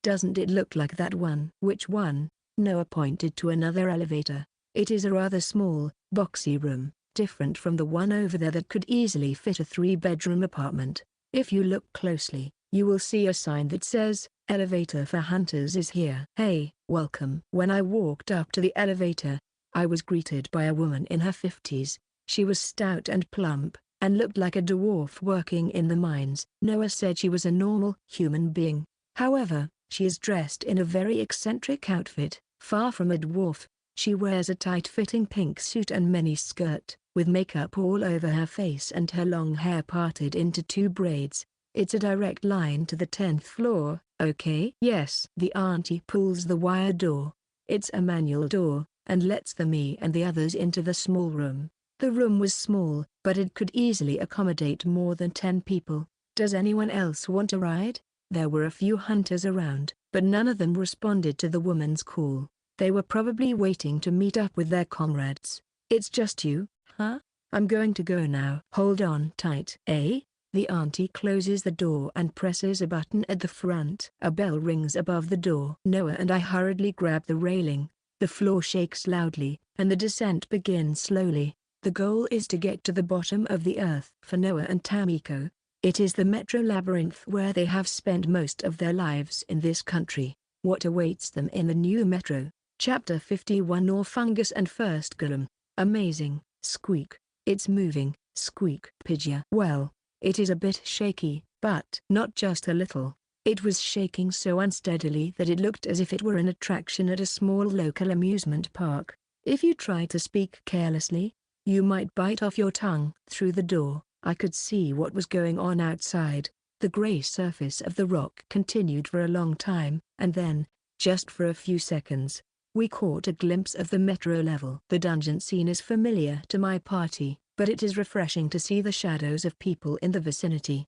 Doesn't it look like that one? Which one? Noah pointed to another elevator. It is a rather small, boxy room, different from the one over there that could easily fit a 3-bedroom apartment. If you look closely, you will see a sign that says, Elevator for Hunters is here. Hey, welcome. When I walked up to the elevator, I was greeted by a woman in her 50s. She was stout and plump, and looked like a dwarf working in the mines. Noah said she was a normal human being. However, she is dressed in a very eccentric outfit. Far from a dwarf, she wears a tight-fitting pink suit and mini-skirt, with makeup all over her face and her long hair parted into 2 braids. It's a direct line to the 10th floor, okay? Yes. The auntie pulls the wire door. It's a manual door, and lets me and the others into the small room. The room was small, but it could easily accommodate more than 10 people. Does anyone else want a ride? There were a few hunters around, but none of them responded to the woman's call. They were probably waiting to meet up with their comrades. It's just you, huh? I'm going to go now. Hold on tight. Eh? The auntie closes the door and presses a button at the front. A bell rings above the door. Noah and I hurriedly grab the railing. The floor shakes loudly, and the descent begins slowly. The goal is to get to the bottom of the earth. For Noah and Tamiko, it is the Metro Labyrinth where they have spent most of their lives in this country. What awaits them in the new Metro? Chapter 51 or Fungus and First Golem. Amazing. Squeak. It's moving. Squeak. Pidgeot. Well, it is a bit shaky, but not just a little. It was shaking so unsteadily that it looked as if it were an attraction at a small local amusement park. If you try to speak carelessly, you might bite off your tongue. Through the door, I could see what was going on outside. The grey surface of the rock continued for a long time, and then, just for a few seconds, we caught a glimpse of the metro level. The dungeon scene is familiar to my party, but it is refreshing to see the shadows of people in the vicinity.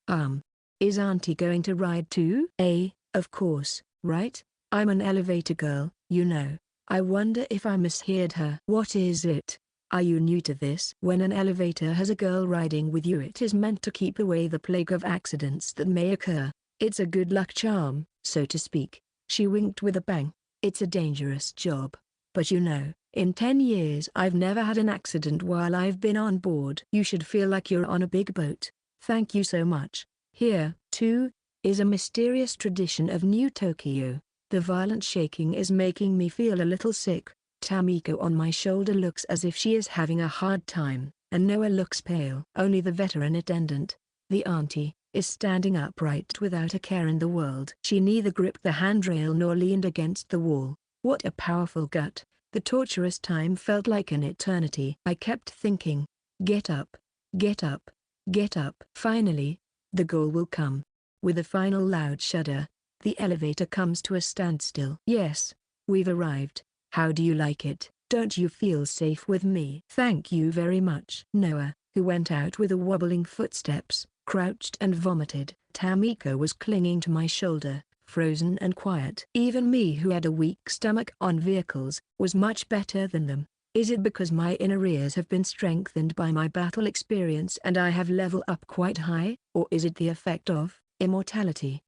Is Auntie going to ride too? Of course, right? I'm an elevator girl, you know. I wonder if I misheard her. What is it? Are you new to this? When an elevator has a girl riding with you, it is meant to keep away the plague of accidents that may occur. It's a good luck charm, so to speak. She winked with a bang. It's a dangerous job. But you know, in 10 years I've never had an accident while I've been on board. You should feel like you're on a big boat. Thank you so much. Here, too, is a mysterious tradition of New Tokyo. The violent shaking is making me feel a little sick. Tamiko on my shoulder looks as if she is having a hard time, and Noah looks pale. Only the veteran attendant, the auntie, is standing upright without a care in the world. She neither gripped the handrail nor leaned against the wall. What a powerful gut. The torturous time felt like an eternity. I kept thinking, get up, get up, get up. Finally, the goal will come. With a final loud shudder, the elevator comes to a standstill. Yes, we've arrived. How do you like it? Don't you feel safe with me? Thank you very much. Noah, who went out with a wobbling footsteps, crouched and vomited. Tamiko was clinging to my shoulder, frozen and quiet. Even me, who had a weak stomach on vehicles, was much better than them. Is it because my inner ears have been strengthened by my battle experience and I have leveled up quite high, or is it the effect of immortality?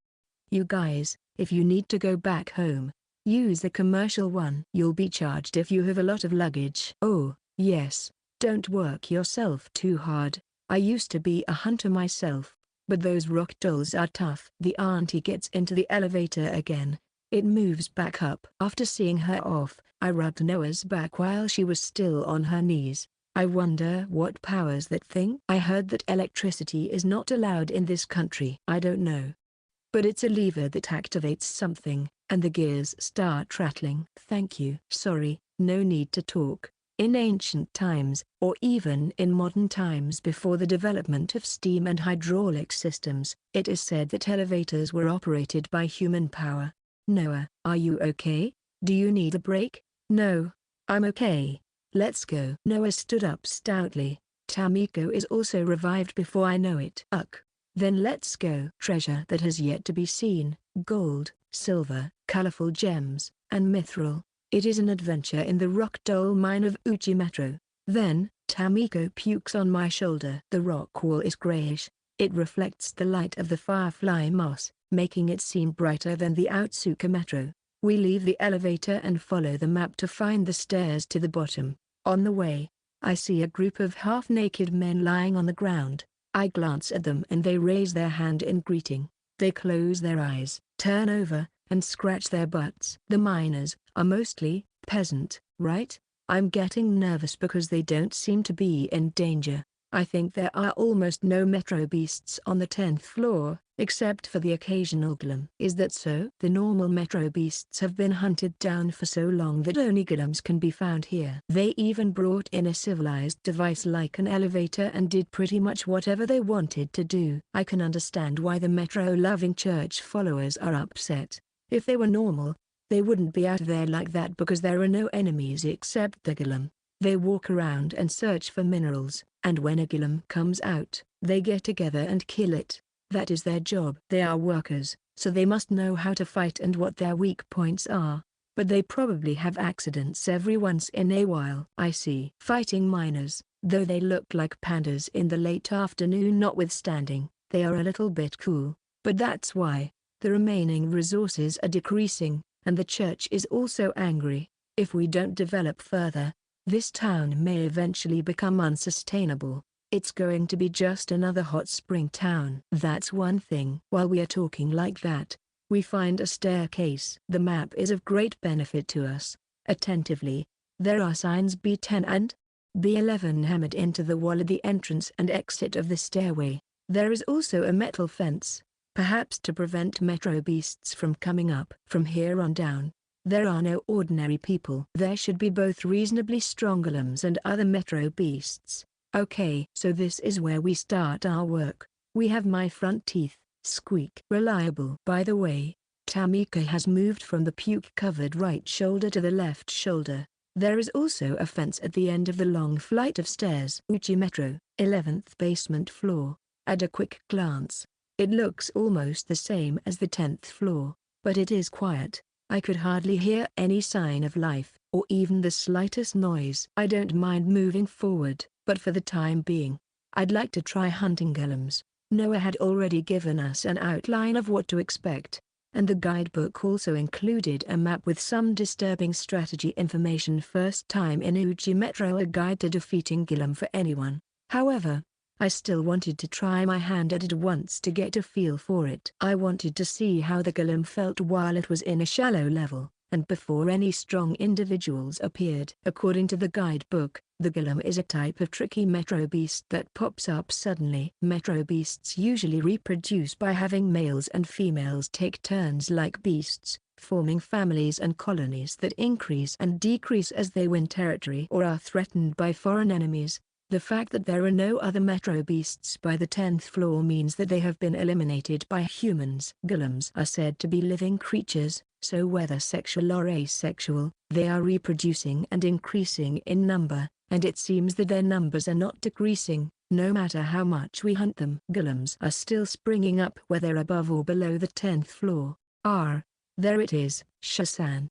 You guys, if you need to go back home, use the commercial one. You'll be charged if you have a lot of luggage. Oh, yes, don't work yourself too hard. I used to be a hunter myself, but those rock dolls are tough. The auntie gets into the elevator again. It moves back up. After seeing her off, I rubbed Noah's back while she was still on her knees. I wonder what powers that thing. I heard that electricity is not allowed in this country. I don't know. But it's a lever that activates something, and the gears start rattling. Thank you. Sorry, no need to talk. In ancient times, or even in modern times before the development of steam and hydraulic systems, it is said that elevators were operated by human power. Noah, are you okay? Do you need a break? No, I'm okay. Let's go. Noah stood up stoutly. Tamiko is also revived before I know it. Then let's go. Treasure that has yet to be seen, gold, silver, colorful gems, and mithril. It is an adventure in the rock doll mine of Uchi Metro. Then, Tamiko pukes on my shoulder. The rock wall is grayish. It reflects the light of the firefly moss, making it seem brighter than the Ootsuka Metro. We leave the elevator and follow the map to find the stairs to the bottom. On the way, I see a group of half-naked men lying on the ground. I glance at them and they raise their hand in greeting. They close their eyes, turn over, and scratch their butts. The miners are mostly peasant, right? I'm getting nervous because they don't seem to be in danger. I think there are almost no metro beasts on the 10th floor, except for the occasional gillum. Is that so? The normal metro beasts have been hunted down for so long that only gillums can be found here. They even brought in a civilized device like an elevator and did pretty much whatever they wanted to do. I can understand why the metro-loving church followers are upset. If they were normal, they wouldn't be out there like that because there are no enemies except the gillum. They walk around and search for minerals, and when a gillum comes out, they get together and kill it. That is their job. They are workers, so they must know how to fight and what their weak points are. But they probably have accidents every once in a while. I see. Fighting miners, though they look like pandas in the late afternoon notwithstanding, they are a little bit cool. But that's why. The remaining resources are decreasing, and the church is also angry. If we don't develop further, this town may eventually become unsustainable. It's going to be just another hot spring town. That's one thing. While we are talking like that, we find a staircase. The map is of great benefit to us. Attentively, there are signs B10 and B11 hammered into the wall at the entrance and exit of the stairway. There is also a metal fence, perhaps to prevent metro beasts from coming up. From here on down, there are no ordinary people. There should be both reasonably strong gillums and other metro beasts. Okay, so this is where we start our work. We have my front teeth, squeak. Reliable. By the way, Tamiko has moved from the puke-covered right shoulder to the left shoulder. There is also a fence at the end of the long flight of stairs. Uchi Metro, 11th basement floor. At a quick glance, it looks almost the same as the 10th floor, but it is quiet. I could hardly hear any sign of life, or even the slightest noise. I don't mind moving forward, but for the time being, I'd like to try hunting gillums. Noah had already given us an outline of what to expect, and the guidebook also included a map with some disturbing strategy information. First time in Uchi Metro, a guide to defeating gillum for anyone. However, I still wanted to try my hand at it once to get a feel for it. I wanted to see how the gillum felt while it was in a shallow level, and before any strong individuals appeared. According to the guidebook, the gillum is a type of tricky metro beast that pops up suddenly. Metro beasts usually reproduce by having males and females take turns like beasts, forming families and colonies that increase and decrease as they win territory or are threatened by foreign enemies. The fact that there are no other metro beasts by the 10th floor means that they have been eliminated by humans. Gillums are said to be living creatures, so whether sexual or asexual, they are reproducing and increasing in number, and it seems that their numbers are not decreasing, no matter how much we hunt them. Gillums are still springing up whether above or below the 10th floor. There it is, Shasan.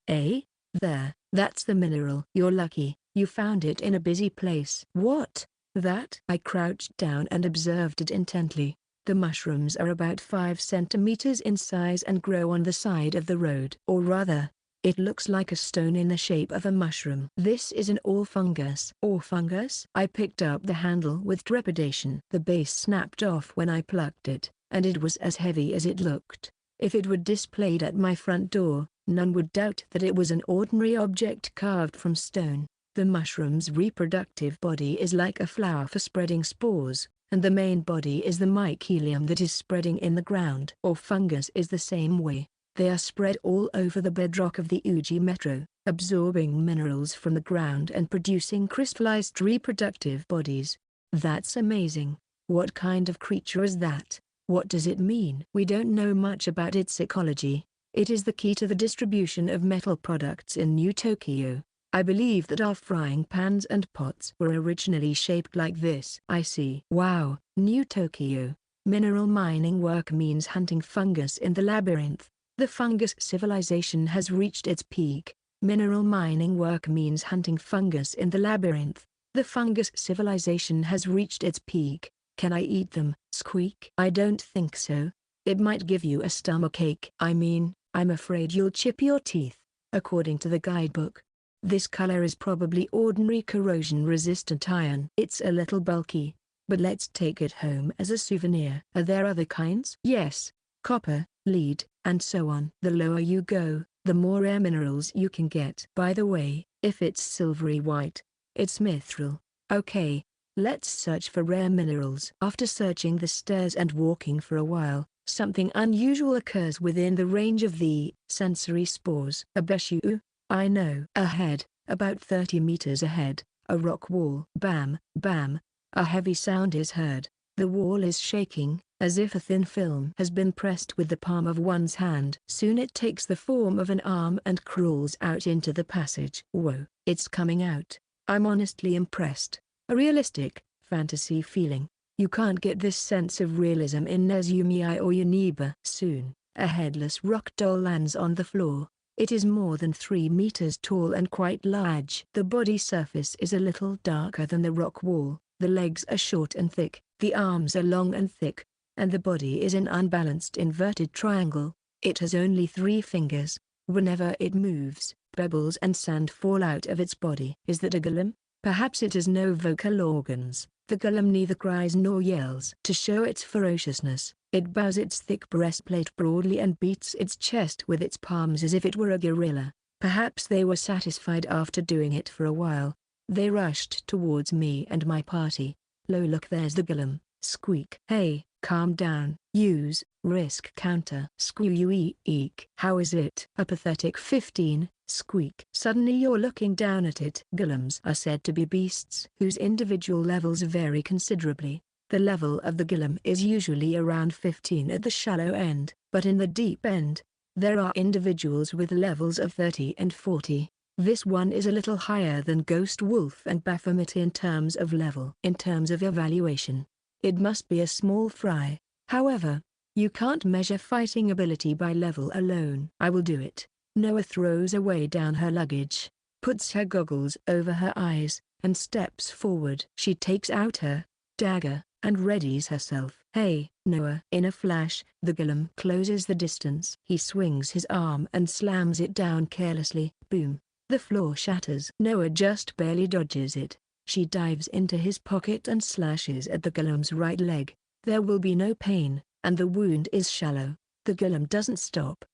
There, that's the mineral. You're lucky. You found it in a busy place. What? That? I crouched down and observed it intently. The mushrooms are about 5 centimeters in size and grow on the side of the road. Or rather, it looks like a stone in the shape of a mushroom. This is an all fungus. All fungus? I picked up the handle with trepidation. The base snapped off when I plucked it, and it was as heavy as it looked. If it were displayed at my front door, none would doubt that it was an ordinary object carved from stone. The mushroom's reproductive body is like a flower for spreading spores, and the main body is the mycelium that is spreading in the ground. Or fungus is the same way. They are spread all over the bedrock of the Uchi Metro, absorbing minerals from the ground and producing crystallized reproductive bodies. That's amazing. What kind of creature is that? What does it mean? We don't know much about its ecology. It is the key to the distribution of metal products in New Tokyo. I believe that our frying pans and pots were originally shaped like this. I see. Wow. New Tokyo. Mineral mining work means hunting fungus in the labyrinth. The fungus civilization has reached its peak. Mineral mining work means hunting fungus in the labyrinth. The fungus civilization has reached its peak. Can I eat them? Squeak. I don't think so. It might give you a stomachache. I mean, I'm afraid you'll chip your teeth. According to the guidebook, this color is probably ordinary corrosion-resistant iron. It's a little bulky, but let's take it home as a souvenir. Are there other kinds? Yes. Copper, lead, and so on. The lower you go, the more rare minerals you can get. By the way, if it's silvery white, it's mithril. Okay. Let's search for rare minerals. After searching the stairs and walking for a while, something unusual occurs within the range of the sensory spores. Abe Shuu, I know. Ahead, about 30 meters ahead, a rock wall. Bam, bam. A heavy sound is heard. The wall is shaking, as if a thin film has been pressed with the palm of one's hand. Soon it takes the form of an arm and crawls out into the passage. Whoa, it's coming out. I'm honestly impressed. A realistic, fantasy feeling. You can't get this sense of realism in Nezumi or Yaniba. Soon, a headless rock doll lands on the floor. It is more than 3 meters tall and quite large. The body surface is a little darker than the rock wall. The legs are short and thick, the arms are long and thick, and the body is an unbalanced inverted triangle. It has only 3 fingers. Whenever it moves, pebbles and sand fall out of its body. Is that a golem? Perhaps it has no vocal organs. The golem neither cries nor yells. To show its ferociousness, it bows its thick breastplate broadly and beats its chest with its palms as if it were a gorilla. Perhaps they were satisfied after doing it for a while. They rushed towards me and my party. Look, there's the golem. Squeak. Hey, calm down. Use risk counter. Squeak. How is it? A pathetic 15. Squeak. Suddenly you're looking down at it. Golems are said to be beasts whose individual levels vary considerably. The level of the golem is usually around 15 at the shallow end, but in the deep end, there are individuals with levels of 30 and 40. This one is a little higher than Ghost Wolf and Baphomet in terms of level. In terms of evaluation, it must be a small fry. However, you can't measure fighting ability by level alone. I will do it. Noah throws away down her luggage, puts her goggles over her eyes, and steps forward. She takes out her dagger, and readies herself. Hey, Noah. In a flash, the golem closes the distance. He swings his arm and slams it down carelessly. Boom. The floor shatters. Noah just barely dodges it. She dives into his pocket and slashes at the golem's right leg. There will be no pain, and the wound is shallow. The golem doesn't stop.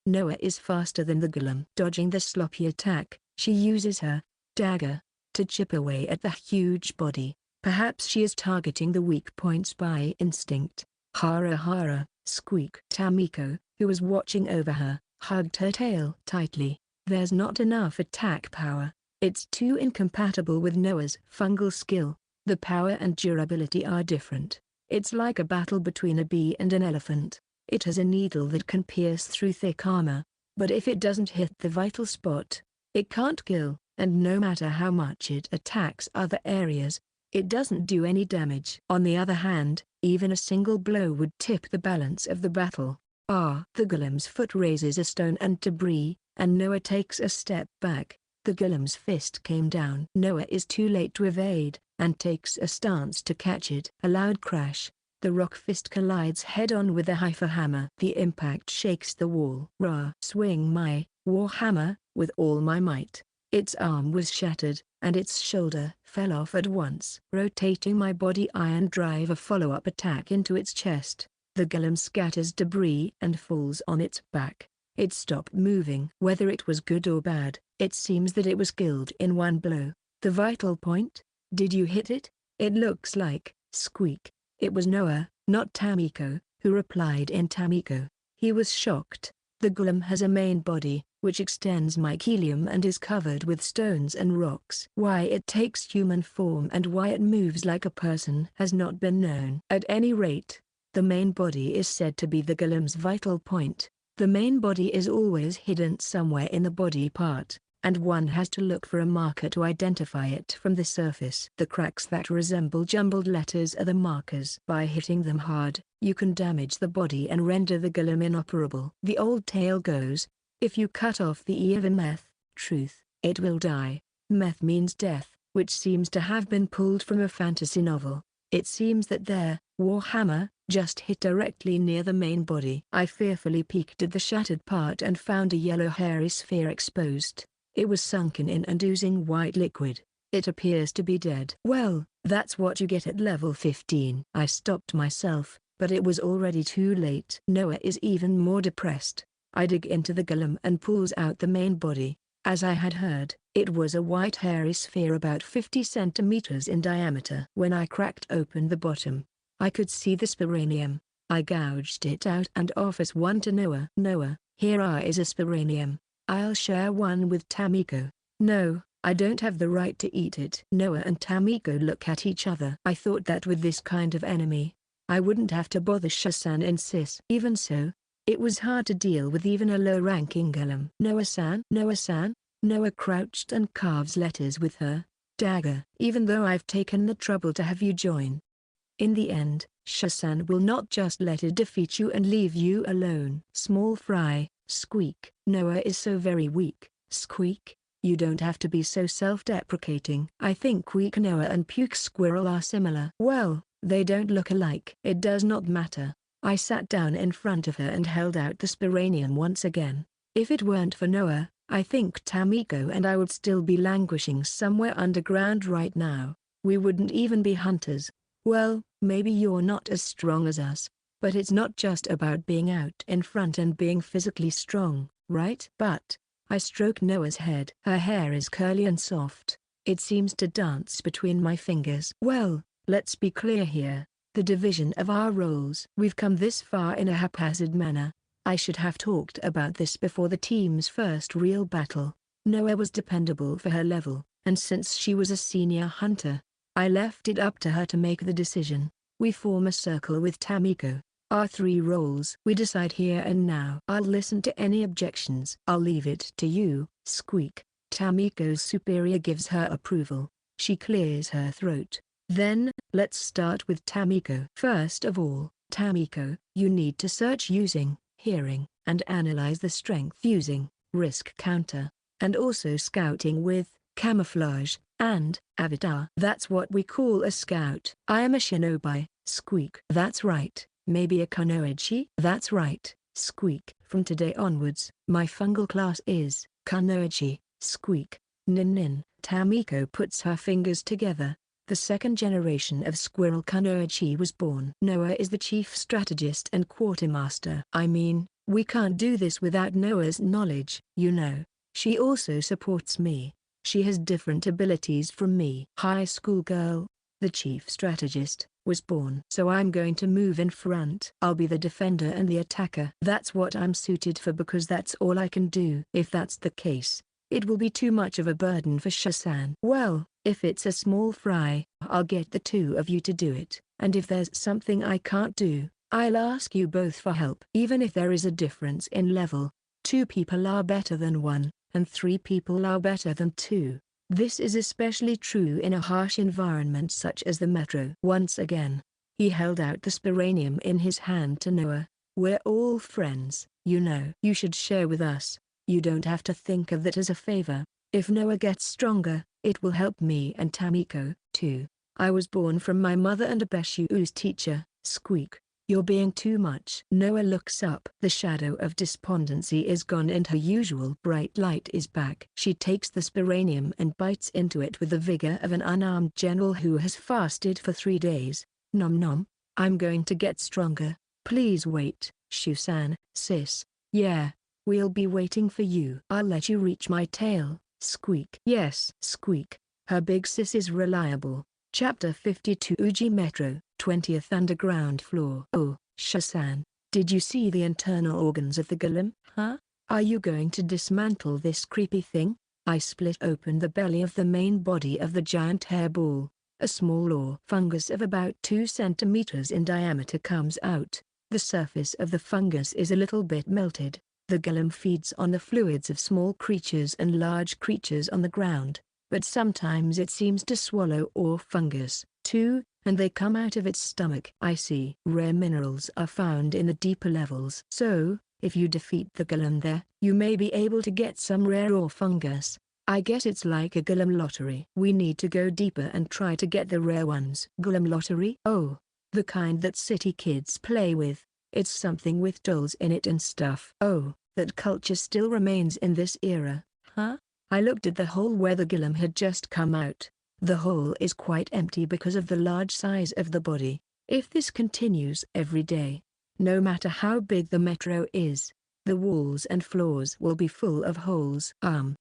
Noah is faster than the golem. Dodging the sloppy attack, she uses her dagger to chip away at the huge body. Perhaps she is targeting the weak points by instinct. Hara. Squeak. Tamiko, who was watching over her, hugged her tail tightly. There's not enough attack power. It's too incompatible with Noah's fungal skill. The power and durability are different. It's like a battle between a bee and an elephant. It has a needle that can pierce through thick armor, but if it doesn't hit the vital spot, it can't kill, and no matter how much it attacks other areas, it doesn't do any damage. On the other hand, even a single blow would tip the balance of the battle. The golem's foot raises a stone and debris, and Noah takes a step back. The golem's fist came down. Noah is too late to evade, and takes a stance to catch it. A loud crash. The rock fist collides head-on with the Haifa hammer. The impact shakes the wall. Swing my war hammer with all my might. Its arm was shattered, and its shoulder fell off at once. Rotating my body iron drive a follow-up attack into its chest. The golem scatters debris and falls on its back. It stopped moving. Whether it was good or bad, it seems that it was killed in one blow. The vital point? Did you hit it? It looks like. Squeak. It was Noah, not Tamiko, who replied in Tamiko. He was shocked. The golem has a main body, which extends mycelium and is covered with stones and rocks. Why it takes human form and why it moves like a person has not been known. At any rate, the main body is said to be the golem's vital point. The main body is always hidden somewhere in the body part, and one has to look for a marker to identify it from the surface. The cracks that resemble jumbled letters are the markers. By hitting them hard, you can damage the body and render the golem inoperable. The old tale goes, if you cut off the ear of a meth, truth, it will die. Meth means death, which seems to have been pulled from a fantasy novel. It seems that their warhammer just hit directly near the main body. I fearfully peeked at the shattered part and found a yellow hairy sphere exposed. It was sunken in and oozing white liquid. It appears to be dead. Well, that's what you get at level 15. I stopped myself, but it was already too late. Noah is even more depressed. I dig into the golem and pulls out the main body. As I had heard, it was a white hairy sphere about 50 centimeters in diameter. When I cracked open the bottom, I could see the Sporangium. I gouged it out and offers one to Noah. Noah, here is a Sporangium. I'll share one with Tamiko. No, I don't have the right to eat it. Noah and Tamiko look at each other. I thought that with this kind of enemy, I wouldn't have to bother. Shah-san insists. Even so, it was hard to deal with even a low-ranking gillum. Noah-san? Noah-san? Noah crouched and carves letters with her dagger. Even though I've taken the trouble to have you join, in the end, Shah-san will not just let it defeat you and leave you alone. Small fry, squeak. Noah is so very weak, squeak. You don't have to be so self-deprecating. I think weak Noah and Puke Squirrel are similar. Well, they don't look alike. It does not matter. I sat down in front of her and held out the Sporangium once again. If it weren't for Noah, I think Tamiko and I would still be languishing somewhere underground right now. We wouldn't even be hunters. Well, maybe you're not as strong as us, but it's not just about being out in front and being physically strong, right? But I stroke Noah's head. Her hair is curly and soft. It seems to dance between my fingers. Well, let's be clear here. The division of our roles. We've come this far in a haphazard manner. I should have talked about this before the team's first real battle. Noah was dependable for her level, and since she was a senior hunter, I left it up to her to make the decision. We form a circle with Tamiko. Our 3 roles. We decide here and now. I'll listen to any objections. I'll leave it to you, squeak. Tamiko's superior gives her approval. She clears her throat. Then, let's start with Tamiko. First of all, Tamiko, you need to search using hearing, and analyze the strength using risk counter, and also scouting with camouflage and avatar. That's what we call a scout. I am a shinobi, squeak. That's right. Maybe a kunoichi? That's right, squeak. From today onwards, my fungal class is kunoichi, squeak. Nin nin. Tamiko puts her fingers together. The second generation of Squirrel Kunoichi was born. Noah is the chief strategist and quartermaster. I mean, we can't do this without Noah's knowledge. You know, she also supports me. She has different abilities from me. High school girl, the chief strategist, was born. So I'm going to move in front. I'll be the defender and the attacker. That's what I'm suited for because that's all I can do. If that's the case, it will be too much of a burden for Shah-san. Well, if it's a small fry, I'll get the 2 of you to do it. And if there's something I can't do, I'll ask you both for help. Even if there is a difference in level, 2 people are better than 1, and 3 people are better than 2. This is especially true in a harsh environment such as the metro. Once again, he held out the Sporangium in his hand to Noah. We're all friends, you know. You should share with us. You don't have to think of that as a favor. If Noah gets stronger, it will help me and Tamiko, too. I was born from my mother and Abe Shuu's teacher, squeak. You're being too much. Noah looks up. The shadow of despondency is gone and her usual bright light is back. She takes the Sporangium and bites into it with the vigor of an unarmed general who has fasted for 3 days. Nom nom. I'm going to get stronger. Please wait, Shuu-san. Sis. Yeah. We'll be waiting for you. I'll let you reach my tail, squeak. Yes, squeak. Her big sis is reliable. Chapter 52 Uchi Metro, 20th underground floor. Oh, Shah-san, did you see the internal organs of the golem? Huh? Are you going to dismantle this creepy thing? I split open the belly of the main body of the giant hairball. A small ore fungus of about 2 centimeters in diameter comes out. The surface of the fungus is a little bit melted. The golem feeds on the fluids of small creatures and large creatures on the ground, but sometimes it seems to swallow ore fungus, too, and they come out of its stomach. I see. Rare minerals are found in the deeper levels. So, if you defeat the golem there, you may be able to get some rare ore fungus. I guess it's like a golem lottery. We need to go deeper and try to get the rare ones. Golem lottery? Oh, the kind that city kids play with. It's something with dolls in it and stuff. Oh, that culture still remains in this era, huh? I looked at the hole where the golem had just come out. The hole is quite empty because of the large size of the body. If this continues every day, no matter how big the metro is, The walls and floors will be full of holes.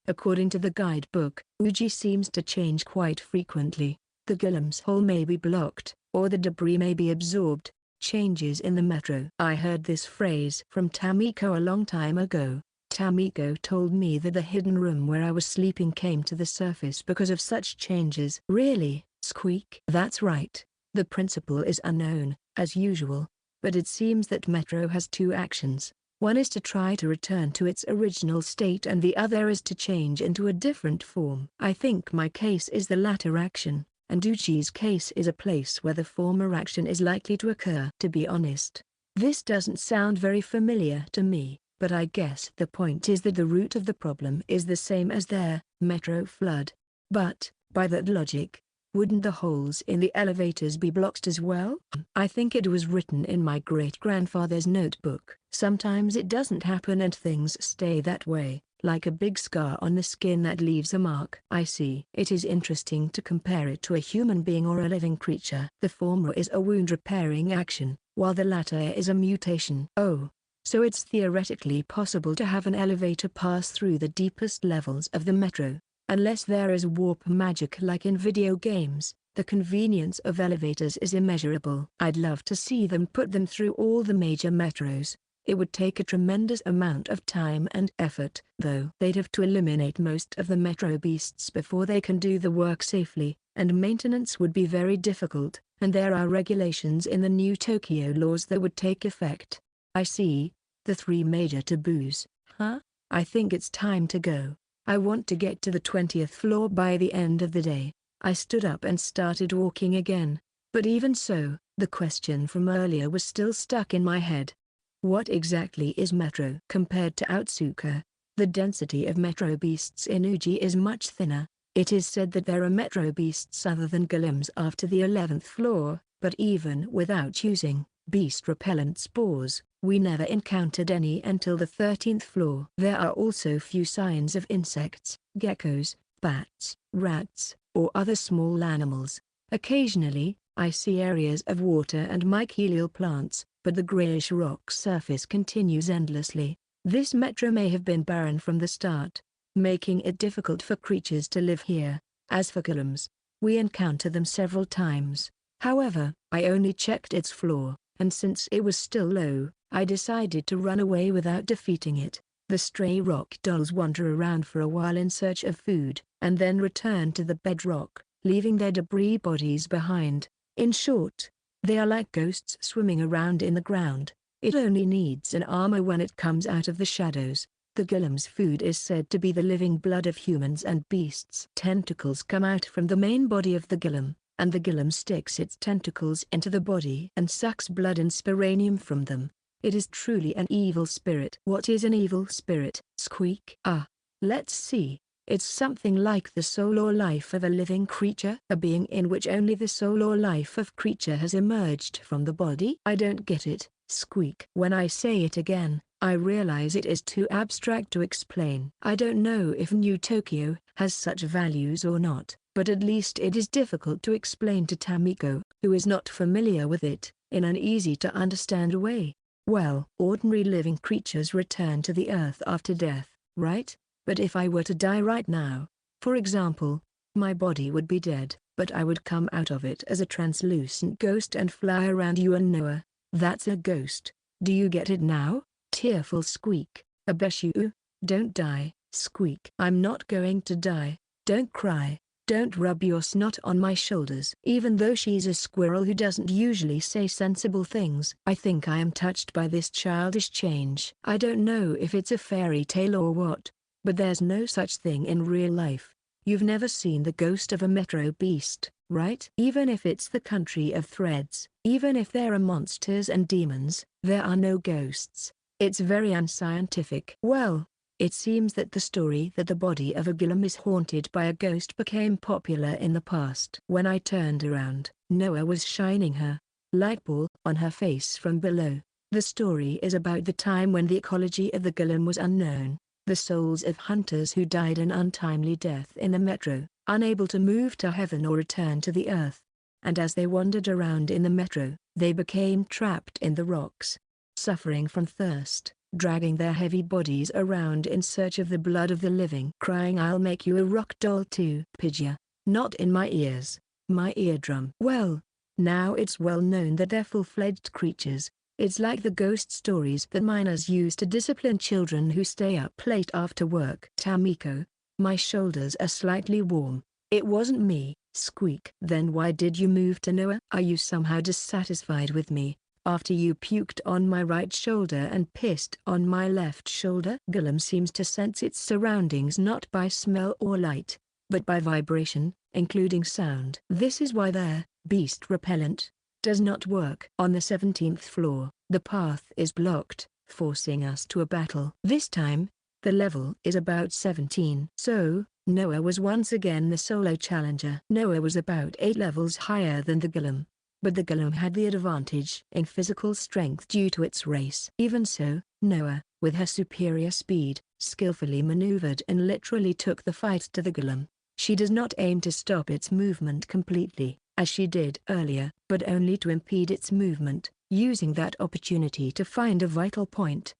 According to the guidebook, Uchi seems to change quite frequently. The gillums hole may be blocked, or the debris may be absorbed. Changes in the metro. I heard this phrase from Tamiko a long time ago. Tamiko told me that the hidden room where I was sleeping came to the surface because of such changes. Really, Squeak? That's right. The principle is unknown, as usual. But it seems that Metro has two actions. One is to try to return to its original state and the other is to change into a different form. I think my case is the latter action, and Uchi's case is a place where the former action is likely to occur. To be honest, this doesn't sound very familiar to me, but I guess the point is that the root of the problem is the same as their Metro flood. But, by that logic, wouldn't the holes in the elevators be blocked as well? I think it was written in my great-grandfather's notebook. Sometimes it doesn't happen and things stay that way, like a big scar on the skin that leaves a mark. I see. It is interesting to compare it to a human being or a living creature. The former is a wound-repairing action, while the latter is a mutation. Oh. So it's theoretically possible to have an elevator pass through the deepest levels of the metro. Unless there is warp magic like in video games, the convenience of elevators is immeasurable. I'd love to see them put them through all the major metros. It would take a tremendous amount of time and effort, though. They'd have to eliminate most of the metro beasts before they can do the work safely, and maintenance would be very difficult, and there are regulations in the new Tokyo laws that would take effect. I see. The 3 major taboos, huh? I think it's time to go. I want to get to the 20th floor by the end of the day. I stood up and started walking again. But even so, the question from earlier was still stuck in my head. What exactly is Metro? Compared to Ootsuka, the density of Metro beasts in Uchi is much thinner. It is said that there are Metro beasts other than gillums after the 11th floor, but even without using beast repellent spores, we never encountered any until the 13th floor. There are also few signs of insects, geckos, bats, rats, or other small animals. Occasionally, I see areas of water and mycelial plants, but the grayish rock surface continues endlessly. This metro may have been barren from the start, making it difficult for creatures to live here. As for gillums, we encounter them several times. However, I only checked its floor, and since it was still low, I decided to run away without defeating it. The stray rock dolls wander around for a while in search of food, and then return to the bedrock, leaving their debris bodies behind. In short, they are like ghosts swimming around in the ground. It only needs an armor when it comes out of the shadows. The gillum's food is said to be the living blood of humans and beasts. Tentacles come out from the main body of the gillum, and the gillum sticks its tentacles into the body and sucks blood and sporangium from them. It is truly an evil spirit. What is an evil spirit? Squeak. Let's see. It's something like the soul or life of a living creature. A being in which only the soul or life of creature has emerged from the body. I don't get it, Squeak. When I say it again, I realize it is too abstract to explain. I don't know if New Tokyo has such values or not, but at least it is difficult to explain to Tamiko, who is not familiar with it, in an easy-to-understand way. Well, ordinary living creatures return to the earth after death, right? But if I were to die right now, for example, my body would be dead, but I would come out of it as a translucent ghost and fly around you and Noah. That's a ghost. Do you get it now? Tearful Squeak. Abe Shuu, don't die, Squeak. I'm not going to die. Don't cry. Don't rub your snot on my shoulders. Even though she's a squirrel who doesn't usually say sensible things, I think I am touched by this childish change. I don't know if it's a fairy tale or what, but there's no such thing in real life. You've never seen the ghost of a metro beast, right? Even if it's the country of threads, even if there are monsters and demons, there are no ghosts. It's very unscientific. Well, it seems that the story that the body of a gillum is haunted by a ghost became popular in the past. When I turned around, Noah was shining her light ball on her face from below. The story is about the time when the ecology of the gillum was unknown. The souls of hunters who died an untimely death in the metro, unable to move to heaven or return to the earth. And as they wandered around in the metro, they became trapped in the rocks, suffering from thirst, dragging their heavy bodies around in search of the blood of the living, crying, "I'll make you a rock doll too." Pidgeot, not in my ears, my eardrum. Well, now it's well known that they're full-fledged creatures. It's like the ghost stories that miners use to discipline children who stay up late after work. Tamiko, my shoulders are slightly warm. It wasn't me. Squeak. Then why did you move to Noah? Are you somehow dissatisfied with me, after you puked on my right shoulder and pissed on my left shoulder? Gillum seems to sense its surroundings not by smell or light, but by vibration, including sound. This is why their beast repellent does not work. On the 17th floor, the path is blocked, forcing us to a battle. This time, the level is about 17. So, Noah was once again the solo challenger. Noah was about 8 levels higher than the Gillum, but the Gillum had the advantage in physical strength due to its race. Even so, Noah, with her superior speed, skillfully maneuvered and literally took the fight to the Gillum. She does not aim to stop its movement completely, as she did earlier, but only to impede its movement, using that opportunity to find a vital point.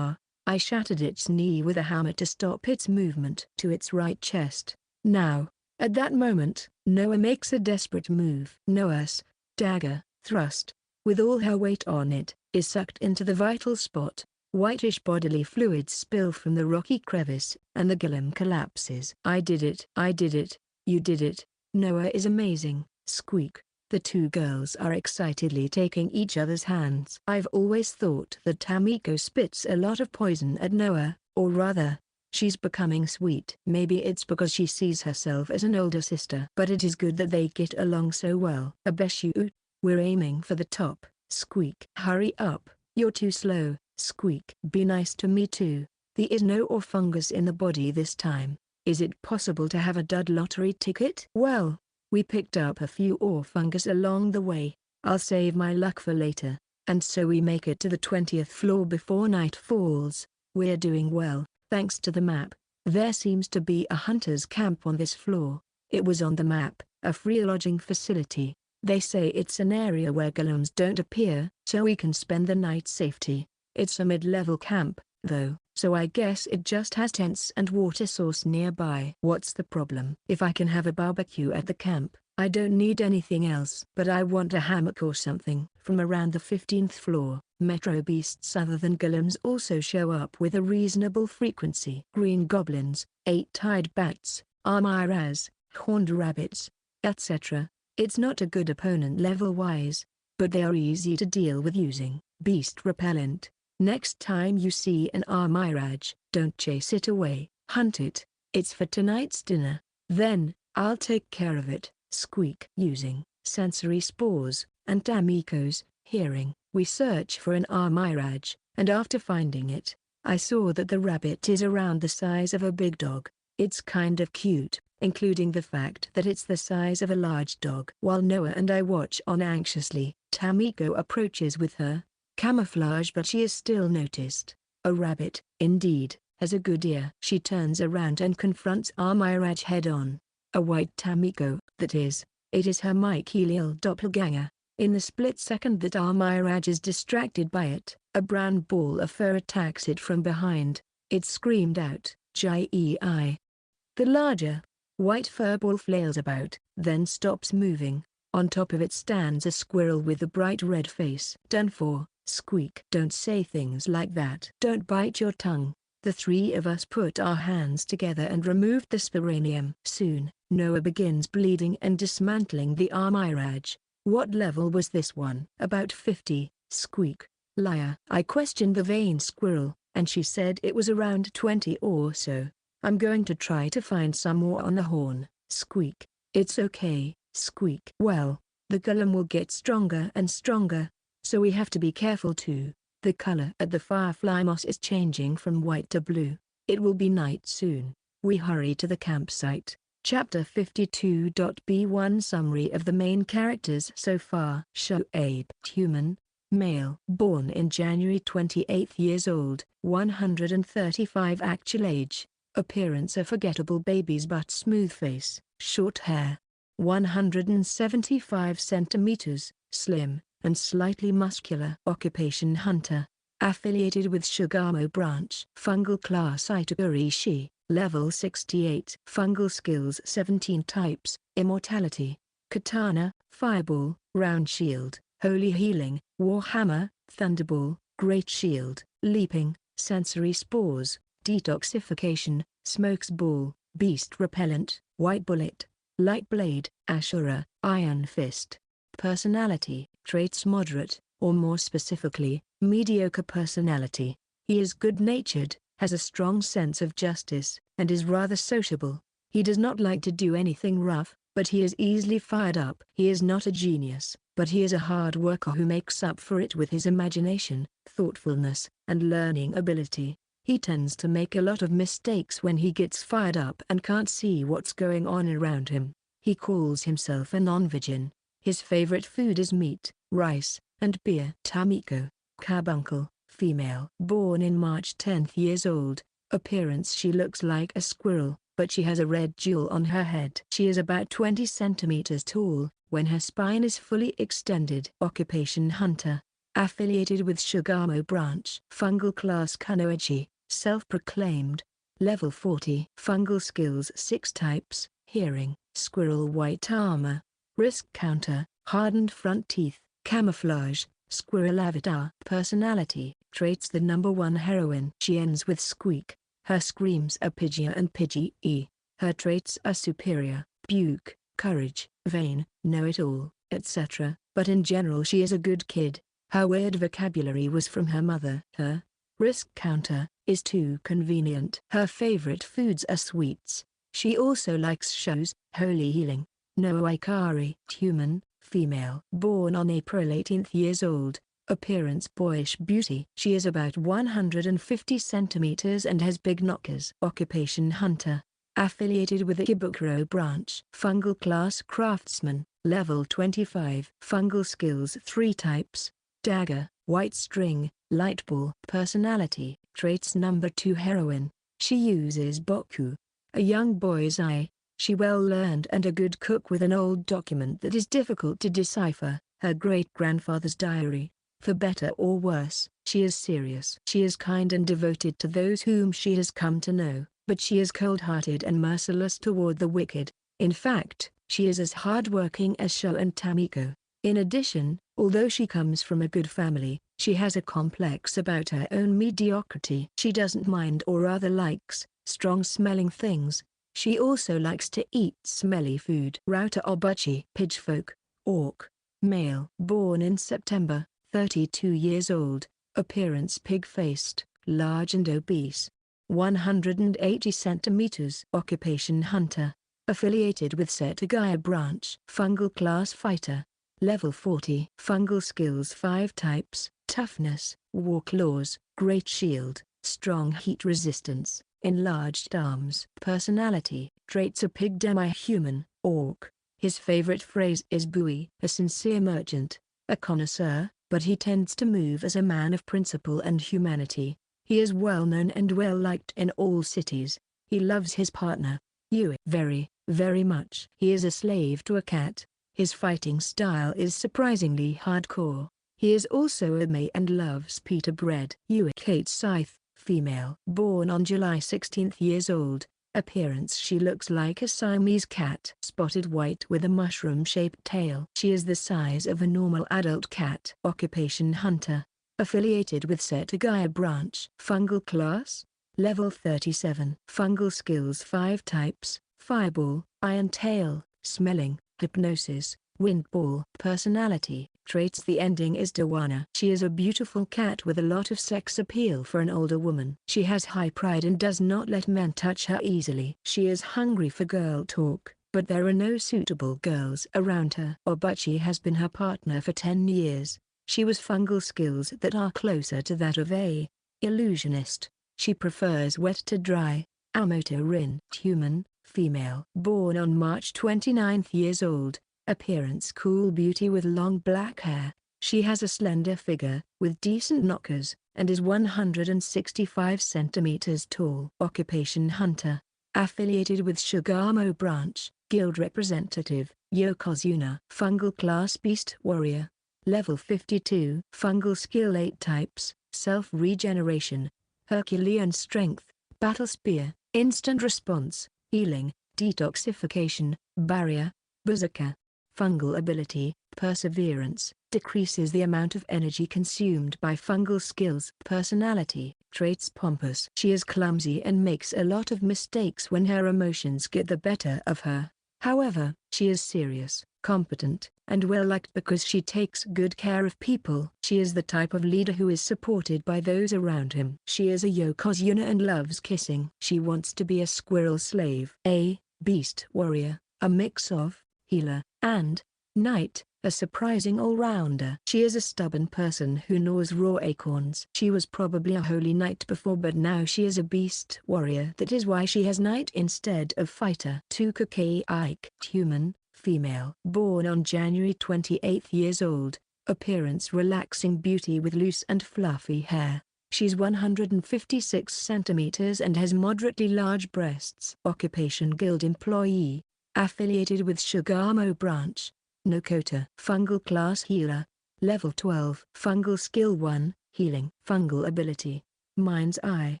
I shattered its knee with a hammer to stop its movement to its right chest. Now, at that moment, Noah makes a desperate move. Noah's dagger, thrust, with all her weight on it, is sucked into the vital spot. Whitish bodily fluids spill from the rocky crevice, and the Gillum collapses. I did it. I did it. You did it. Noah is amazing. Squeak. The two girls are excitedly taking each other's hands. I've always thought that Tamiko spits a lot of poison at Noah, or rather, she's becoming sweet. Maybe it's because she sees herself as an older sister. But it is good that they get along so well. Abe Shuu, we're aiming for the top. Squeak. Hurry up, you're too slow. Squeak. Be nice to me too. There is no or fungus in the body this time. Is it possible to have a dud lottery ticket? Well, we picked up a few ore fungus along the way. I'll save my luck for later. And so we make it to the 20th floor before night falls. We're doing well, thanks to the map. There seems to be a hunter's camp on this floor. It was on the map, a free lodging facility. They say it's an area where gillums don't appear, so we can spend the night safely. It's a mid-level camp, though, so I guess it just has tents and water source nearby. What's the problem? If I can have a barbecue at the camp, I don't need anything else. But I want a hammock or something. From around the 15th floor, metro beasts other than gillums also show up with a reasonable frequency. Green goblins, 8-eyed bats, armiras, horned rabbits, etc. It's not a good opponent level-wise, but they are easy to deal with using beast repellent. Next time you see an armirage, don't chase it away, hunt it. It's for tonight's dinner. Then, I'll take care of it. Squeak. Using sensory spores and Tamiko's hearing, we search for an armirage, and after finding it, I saw that the rabbit is around the size of a big dog. It's kind of cute, including the fact that it's the size of a large dog. While Noah and I watch on anxiously, Tamiko approaches with her camouflage, but she is still noticed. A rabbit, indeed, has a good ear. She turns around and confronts Armirage head-on. A white Tamiko, that is. It is her mycelial doppelganger. In the split second that Armirage is distracted by it, a brown ball of fur attacks it from behind. It screamed out, "Jai!" The larger, white fur ball flails about, then stops moving. On top of it stands a squirrel with a bright red face. Done for. Squeak. Don't say things like that. Don't bite your tongue. The three of us put our hands together and removed the Sporangium. Soon, Noah begins bleeding and dismantling the armirage. What level was this one? About 50. Squeak. Liar. I questioned the vain squirrel, and she said it was around 20 or so. I'm going to try to find some more on the horn. Squeak. It's okay. Squeak. Well, the golem will get stronger and stronger, so we have to be careful too. The color at the firefly moss is changing from white to blue. It will be night soon. We hurry to the campsite. Chapter 52.B1 Summary of the main characters so far. Show Abe. Human, male. Born in January 28 years old, 135 actual age. Appearance a forgettable baby's butt, smooth face, short hair. 175 centimeters, slim, and slightly muscular. Occupation hunter. Affiliated with Shugamo branch. Fungal class Itagurishi, level 68. Fungal skills 17 types, immortality, katana, fireball, round shield, holy healing, warhammer, thunderball, great shield, leaping, sensory spores, detoxification, smoke's ball, beast repellent, white bullet, light blade, ashura, iron fist. Personality, traits moderate, or more specifically, mediocre personality. He is good-natured, has a strong sense of justice, and is rather sociable. He does not like to do anything rough, but he is easily fired up. He is not a genius, but he is a hard worker who makes up for it with his imagination, thoughtfulness, and learning ability. He tends to make a lot of mistakes when he gets fired up and can't see what's going on around him. He calls himself a non-vegan. His favorite food is meat, rice, and beer. Tamiko, Carbuncle, female. Born in March 10 years old. Appearance: she looks like a squirrel, but she has a red jewel on her head. She is about 20 centimeters tall, when her spine is fully extended. Occupation: hunter. Affiliated with Shugamo branch. Fungal class Kunoichi, self-proclaimed. Level 40. Fungal skills 6 types, hearing, squirrel white armor, risk counter, hardened front teeth, camouflage, squirrel avatar. Personality, traits: the number 1 heroine. She ends with squeak. Her screams are Pidgey and Pidgey. Her traits are superior, buke, courage, vain, know-it-all, etc. But in general she is a good kid. Her weird vocabulary was from her mother. Her risk counter is too convenient. Her favorite foods are sweets. She also likes shows, holy healing, no Ikari. Human, female. Born on April 18 years old. Appearance: boyish beauty. She is about 150 centimeters and has big knockers. Occupation: hunter. Affiliated with the Kibukuro branch. Fungal class craftsman, level 25. Fungal skills 3 types, dagger, white string, light ball. Personality, traits: number 2 heroine. She uses boku, a young boy's eye. She well-learned and a good cook with an old document that is difficult to decipher, her great-grandfather's diary. For better or worse, she is serious. She is kind and devoted to those whom she has come to know, but she is cold-hearted and merciless toward the wicked. In fact, she is as hard-working as Shou and Tamiko. In addition, although she comes from a good family, she has a complex about her own mediocrity. She doesn't mind, or rather likes, strong-smelling things. She also likes to eat smelly food. Router Obuchi. Pidgefolk, orc, male. Born in September, 32 years old. Appearance: pig-faced, large and obese. 180 centimeters. Occupation: hunter. Affiliated with Setagaya branch. Fungal class fighter. Level 40. Fungal skills 5 types, toughness, war claws, great shield, strong heat resistance, enlarged arms. Personality, traits: a pig demi-human, orc. His favorite phrase is buoy. A sincere merchant, a connoisseur, but he tends to move as a man of principle and humanity. He is well known and well liked in all cities. He loves his partner, Yui, very, very much. He is a slave to a cat. His fighting style is surprisingly hardcore. He is also a May and loves pita bread. Yui. Kate Scythe, female. Born on July 16 years old. Appearance: she looks like a Siamese cat. Spotted white with a mushroom-shaped tail. She is the size of a normal adult cat. Occupation: hunter. Affiliated with Setagaya branch. Fungal class, level 37. Fungal skills 5 types, fireball, iron tail, smelling, hypnosis, wind ball. Personality, traits: the ending is Dawana. She is a beautiful cat with a lot of sex appeal for an older woman. She has high pride and does not let men touch her easily. She is hungry for girl talk, but there are no suitable girls around her. Obuchi has been her partner for 10 years. She was fungal skills that are closer to that of a illusionist. She prefers wet to dry. Amoto Rin. Human, female. Born on March 29 years old. Appearance: cool beauty with long black hair. She has a slender figure, with decent knockers, and is 165 centimeters tall. Occupation: hunter. Affiliated with Shugamo branch. Guild representative, Yokozuna. Fungal class beast warrior. Level 52. Fungal skill 8 types, self-regeneration, Herculean strength, battle spear, instant response, healing, detoxification, barrier, berserker. Fungal ability, perseverance, decreases the amount of energy consumed by fungal skills. Personality, traits pompous. She is clumsy and makes a lot of mistakes when her emotions get the better of her. However, she is serious, competent, and well-liked because she takes good care of people. She is the type of leader who is supported by those around him. She is a yokozuna and loves kissing. She wants to be a squirrel slave. A beast warrior, a mix of healer and knight, a surprising all-rounder. She is a stubborn person who gnaws raw acorns. She was probably a holy knight before, but now she is a beast warrior. That is why she has knight instead of fighter. Uchi Ike, human, female. Born on January 28, years old. Appearance relaxing beauty with loose and fluffy hair. She's 156 centimeters and has moderately large breasts. Occupation guild employee. Affiliated with Shugamo branch. No quota. Fungal class healer. Level 12. Fungal skill 1, healing. Fungal ability. Mind's eye.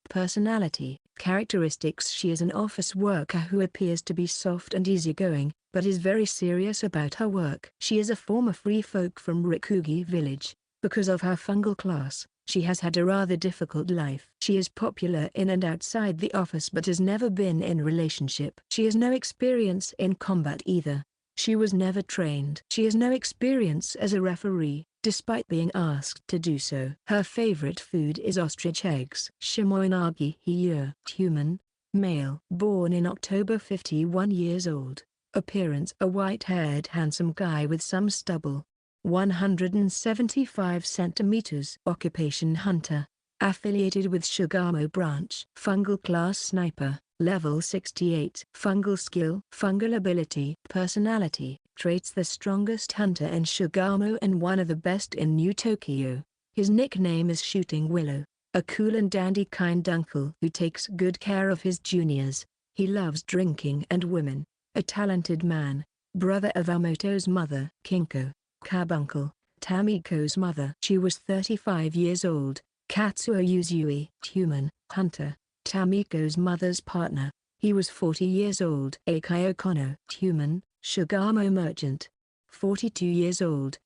Personality. Characteristics: she is an office worker who appears to be soft and easygoing, but is very serious about her work. She is a former free folk from Rikugi village. Because of her fungal class, she has had a rather difficult life. She is popular in and outside the office but has never been in a relationship. She has no experience in combat either. She was never trained. She has no experience as a referee, despite being asked to do so. Her favorite food is ostrich eggs. Shimoinagi Hiyo, human, male. Born in October, 51 years old. Appearance: a white-haired handsome guy with some stubble. 175 centimeters. Occupation hunter. Affiliated with Shugamo branch. Fungal class sniper. Level 68. Fungal skill. Fungal ability. Personality. Traits: the strongest hunter in Shugamo and one of the best in New Tokyo. His nickname is Shooting Willow, a cool and dandy kind uncle who takes good care of his juniors. He loves drinking and women. A talented man. Brother of Amoto's mother, Kinko. Carbuncle, Tamiko's mother. She was 35 years old. Katsuo Yuzui, human, hunter. Tamiko's mother's partner. He was 40 years old. Akio Kono, human, Shugamo merchant. 42 years old, ?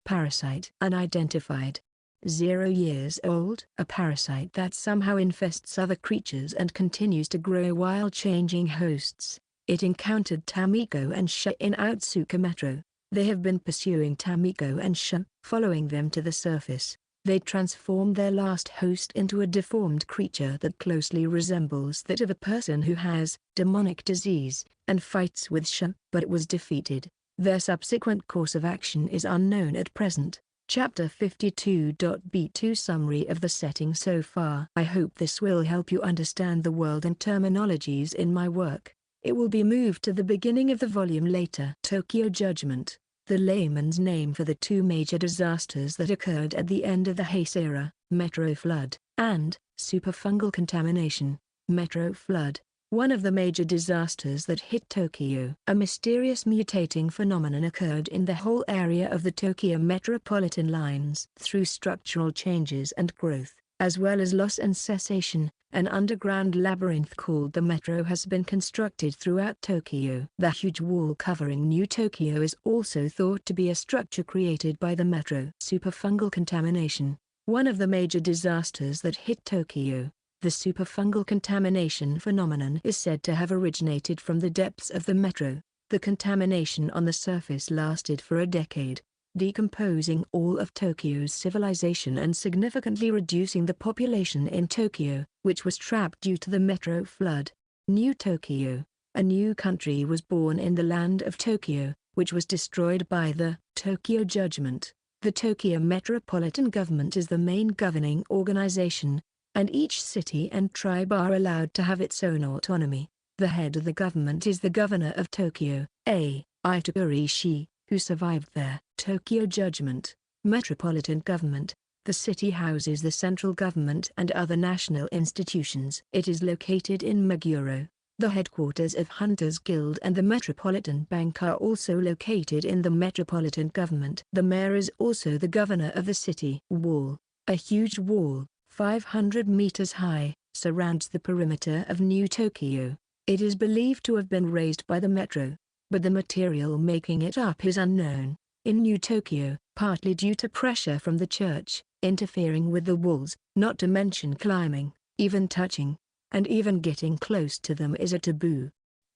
Parasite. Unidentified. 0 years old. A parasite that somehow infests other creatures and continues to grow while changing hosts. It encountered Tamiko and Sha in Ootsuka Metro. They have been pursuing Tamiko and Sha, following them to the surface. They transformed their last host into a deformed creature that closely resembles that of a person who has demonic disease, and fights with Sha, but it was defeated. Their subsequent course of action is unknown at present. Chapter 52.B2 Summary of the setting so far. I hope this will help you understand the world and terminologies in my work. It will be moved to the beginning of the volume later. Tokyo Judgment, the layman's name for the two major disasters that occurred at the end of the Heisei era, Metro Flood, and superfungal contamination, Metro Flood. One of the major disasters that hit Tokyo. A mysterious mutating phenomenon occurred in the whole area of the Tokyo metropolitan lines. Through structural changes and growth, as well as loss and cessation, an underground labyrinth called the Metro has been constructed throughout Tokyo. The huge wall covering New Tokyo is also thought to be a structure created by the Metro. Superfungal contamination. One of the major disasters that hit Tokyo. The superfungal contamination phenomenon is said to have originated from the depths of the Metro. The contamination on the surface lasted for a decade, decomposing all of Tokyo's civilization and significantly reducing the population in Tokyo, which was trapped due to the Metro flood. New Tokyo, a new country, was born in the land of Tokyo, which was destroyed by the Tokyo Judgment. The Tokyo Metropolitan Government is the main governing organization, and each city and tribe are allowed to have its own autonomy. The head of the government is the governor of Tokyo, Itagurishi, who survived there. Tokyo Judgment, Metropolitan Government. The city houses the central government and other national institutions. It is located in Meguro. The headquarters of Hunters Guild and the Metropolitan Bank are also located in the Metropolitan Government. The mayor is also the governor of the city. Wall. A huge wall, 500 meters high, surrounds the perimeter of New Tokyo. It is believed to have been raised by the metro, but the material making it up is unknown. In New Tokyo, partly due to pressure from the church, interfering with the walls, not to mention climbing, even touching, and even getting close to them is a taboo.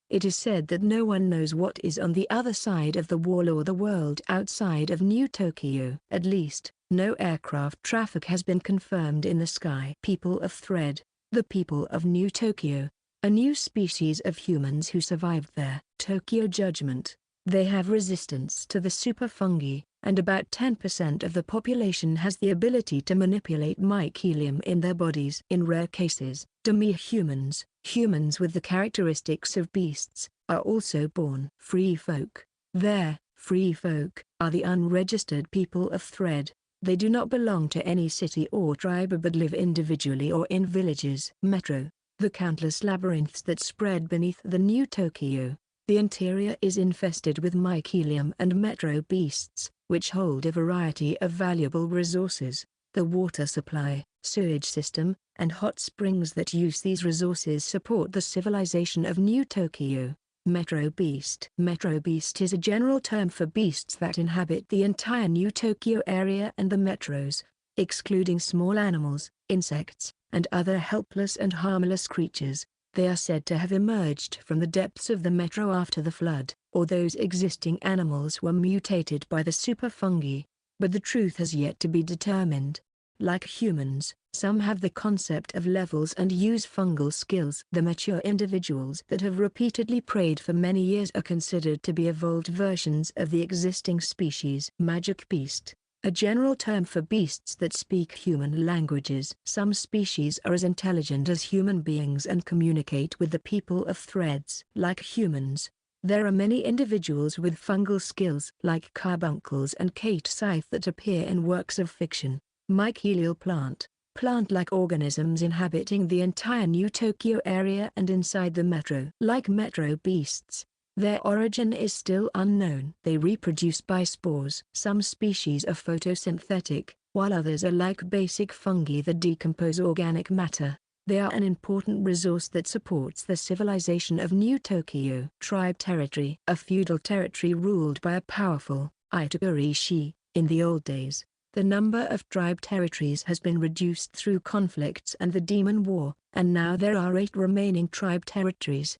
It is said that no one knows what is on the other side of the wall or the world outside of New Tokyo. At least, no aircraft traffic has been confirmed in the sky. People of Thread, the people of New Tokyo, a new species of humans who survived their Tokyo judgment. They have resistance to the super fungi, and about 10% of the population has the ability to manipulate mycelium in their bodies. In rare cases, demi-humans, humans with the characteristics of beasts, are also born. Free folk. Free folk are the unregistered people of Thread. They do not belong to any city or tribe but live individually or in villages. Metro. The countless labyrinths that spread beneath the New Tokyo. The interior is infested with mycelium and metro beasts, which hold a variety of valuable resources. The water supply, sewage system, and hot springs that use these resources support the civilization of New Tokyo. Metro beast. Metro beast is a general term for beasts that inhabit the entire New Tokyo area and the metros, excluding small animals, insects, and other helpless and harmless creatures. They are said to have emerged from the depths of the metro after the flood, or those existing animals were mutated by the super fungi, but the truth has yet to be determined. Like humans, some have the concept of levels and use fungal skills. The mature individuals that have repeatedly preyed for many years are considered to be evolved versions of the existing species. Magic beast. A general term for beasts that speak human languages. Some species are as intelligent as human beings and communicate with the people of Threads. Like humans, there are many individuals with fungal skills like carbuncles and Decisive that appear in works of fiction. Mycelial plant. Plant-like organisms inhabiting the entire New Tokyo area and inside the metro. Like metro beasts, their origin is still unknown. They reproduce by spores. Some species are photosynthetic, while others are like basic fungi that decompose organic matter. They are an important resource that supports the civilization of New Tokyo. Tribe territory. A feudal territory ruled by a powerful Itagurishi. In the old days, the number of tribe territories has been reduced through conflicts and the Demon War, and now there are 8 remaining tribe territories.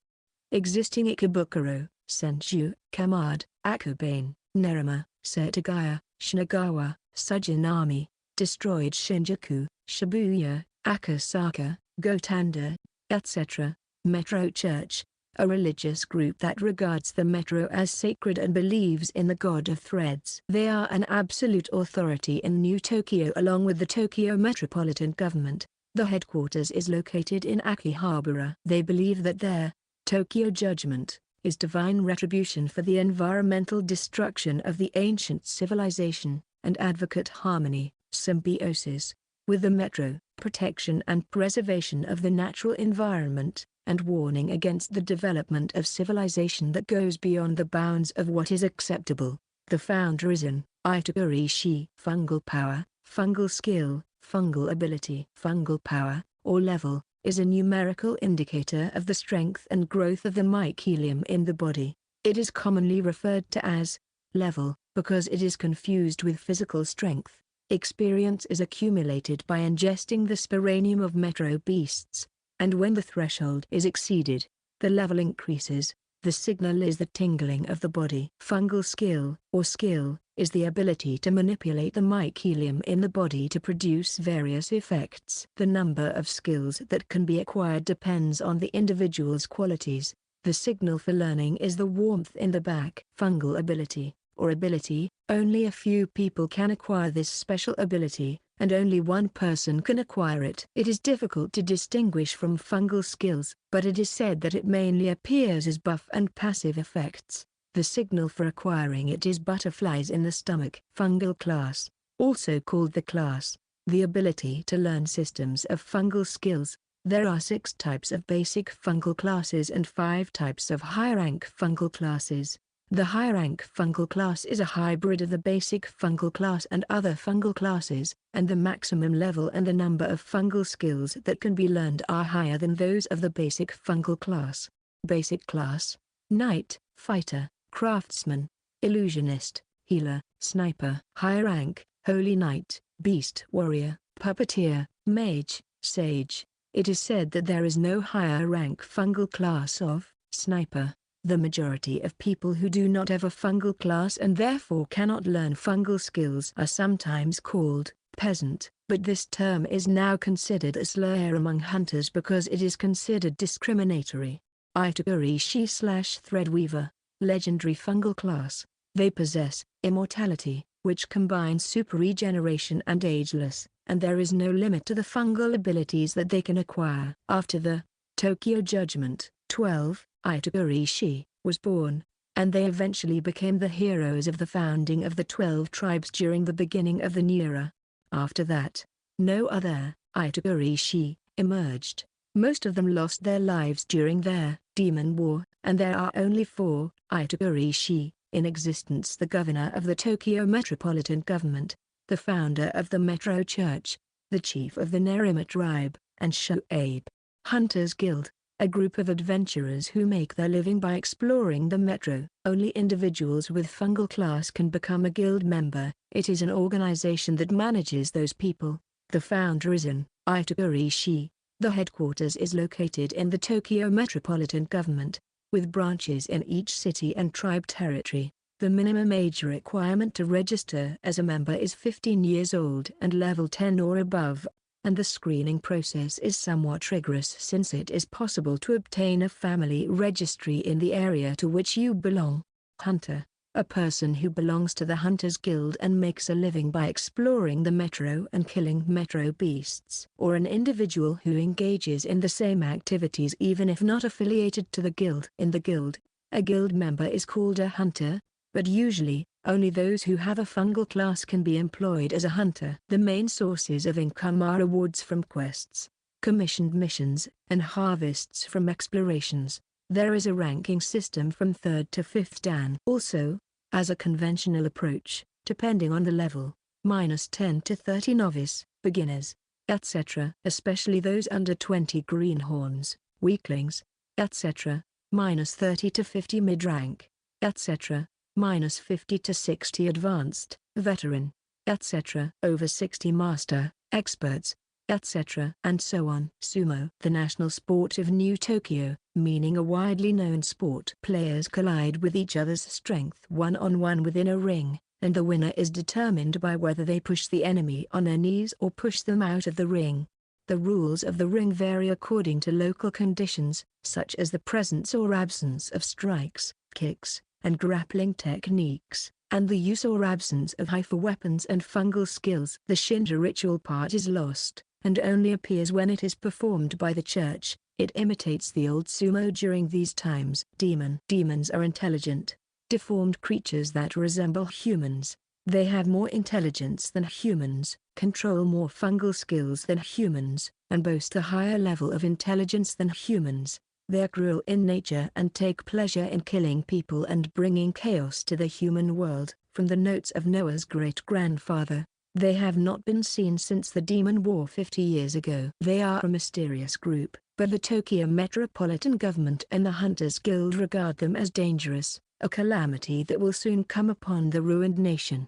Existing Ikebukuro, Senju, Kamad, Akubane, Nerima, Setagaya, Shinagawa, Sujinami, destroyed Shinjuku, Shibuya, Akasaka, Gotanda, etc. Metro Church, a religious group that regards the metro as sacred and believes in the god of Threads. They are an absolute authority in New Tokyo along with the Tokyo Metropolitan Government. The headquarters is located in Akihabara. They believe that their Tokyo judgment is divine retribution for the environmental destruction of the ancient civilization, and advocate harmony, symbiosis, with the metro, protection and preservation of the natural environment, and warning against the development of civilization that goes beyond the bounds of what is acceptable. The founder is an Itagurishi. Fungal power, fungal skill, fungal ability. Fungal power, or level, is a numerical indicator of the strength and growth of the mycelium in the body. It is commonly referred to as level, because it is confused with physical strength. Experience is accumulated by ingesting the sporangium of metro beasts, and when the threshold is exceeded, the level increases. The signal is the tingling of the body. Fungal skill, or skill, is the ability to manipulate the mycelium in the body to produce various effects. The number of skills that can be acquired depends on the individual's qualities. The signal for learning is the warmth in the back. Fungal ability, or ability, only a few people can acquire this special ability, and only one person can acquire it. It is difficult to distinguish from fungal skills, but it is said that it mainly appears as buff and passive effects. The signal for acquiring it is butterflies in the stomach. Fungal class, also called the class, the ability to learn systems of fungal skills. There are 6 types of basic fungal classes and 5 types of high-rank fungal classes. The high-rank fungal class is a hybrid of the basic fungal class and other fungal classes, and the maximum level and the number of fungal skills that can be learned are higher than those of the basic fungal class. Basic class: Knight, Fighter, Craftsman, Illusionist, Healer, Sniper. High rank: Holy Knight, Beast Warrior, Puppeteer, Mage, Sage. It is said that there is no higher rank fungal class of Sniper. The majority of people who do not have a fungal class and therefore cannot learn fungal skills are sometimes called peasant, but this term is now considered a slur among hunters because it is considered discriminatory. Itagurishi/Threadweaver, legendary fungal class. They possess immortality, which combines super regeneration and ageless, and there is no limit to the fungal abilities that they can acquire. After the Tokyo Judgment, 12 Itagurishi was born, and they eventually became the heroes of the founding of the 12 tribes during the beginning of the new era. After that, no other Itagurishi emerged. Most of them lost their lives during their Demon War, and there are only 4 Itagurishi in existence: the governor of the Tokyo Metropolitan Government, the founder of the Metro Church, the chief of the Nerima tribe, and Abe. Hunters Guild, a group of adventurers who make their living by exploring the metro. Only individuals with fungal class can become a guild member. It is an organization that manages those people. The founder is in Itagurishi. The headquarters is located in the Tokyo Metropolitan Government, with branches in each city and tribe territory. The minimum age requirement to register as a member is 15 years old and level 10 or above, and the screening process is somewhat rigorous since it is possible to obtain a family registry in the area to which you belong. Hunter, a person who belongs to the Hunters Guild and makes a living by exploring the metro and killing metro beasts. Or an individual who engages in the same activities even if not affiliated to the guild. In the guild, a guild member is called a hunter, but usually, only those who have a fungal class can be employed as a hunter. The main sources of income are rewards from quests, commissioned missions, and harvests from explorations. There is a ranking system from 3rd to 5th dan. Also, as a conventional approach, depending on the level, -10 to 30 novice, beginners, etc., especially those under 20 greenhorns, weaklings, etc., -30 to 50 mid-rank, etc., -50 to 60 advanced, veteran, etc., over 60 master, experts, etc., and so on. Sumo, the national sport of New Tokyo, meaning a widely known sport. Players collide with each other's strength one-on-one within a ring, and the winner is determined by whether they push the enemy on their knees or push them out of the ring. The rules of the ring vary according to local conditions, such as the presence or absence of strikes, kicks, and grappling techniques, and the use or absence of haifu weapons and fungal skills. The Shinto ritual part is lost, and only appears when it is performed by the church. It imitates the old sumo during these times. Demons are intelligent, deformed creatures that resemble humans. They have more intelligence than humans, control more fungal skills than humans, and boast a higher level of intelligence than humans. They are cruel in nature and take pleasure in killing people and bringing chaos to the human world. From the notes of Noah's great-grandfather, they have not been seen since the Demon War 50 years ago. They are a mysterious group, but the Tokyo Metropolitan Government and the Hunters Guild regard them as dangerous, a calamity that will soon come upon the ruined nation.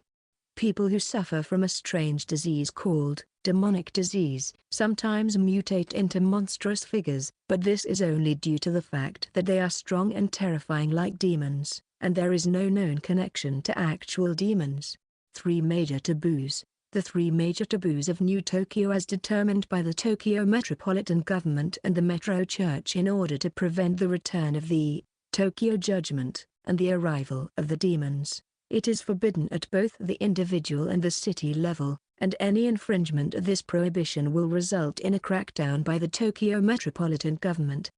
People who suffer from a strange disease called demonic disease sometimes mutate into monstrous figures, but this is only due to the fact that they are strong and terrifying like demons, and there is no known connection to actual demons. 3 major taboos. The 3 major taboos of New Tokyo as determined by the Tokyo Metropolitan Government and the Metro Church in order to prevent the return of the Tokyo Judgment and the arrival of the demons. It is forbidden at both the individual and the city level, and any infringement of this prohibition will result in a crackdown by the Tokyo Metropolitan Government.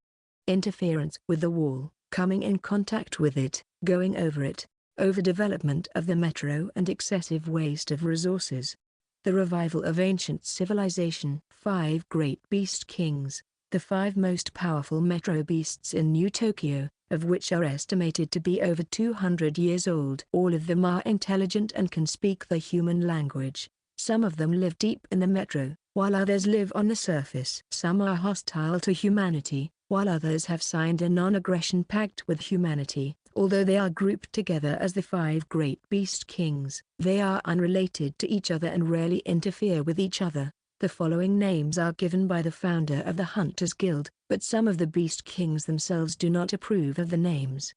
Interference with the wall, coming in contact with it, going over it, overdevelopment of the metro and excessive waste of resources. The revival of ancient civilization. 5 Great Beast Kings. The 5 most powerful metro beasts in New Tokyo, of which are estimated to be over 200 years old. All of them are intelligent and can speak the human language. Some of them live deep in the metro, while others live on the surface. Some are hostile to humanity, while others have signed a non-aggression pact with humanity. Although they are grouped together as the 5 Great Beast Kings, they are unrelated to each other and rarely interfere with each other. The following names are given by the founder of the Hunters Guild, but some of the Beast Kings themselves do not approve of the names.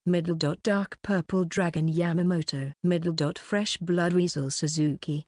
Dark Purple Dragon Yamamoto. Fresh Blood Weasel Suzuki.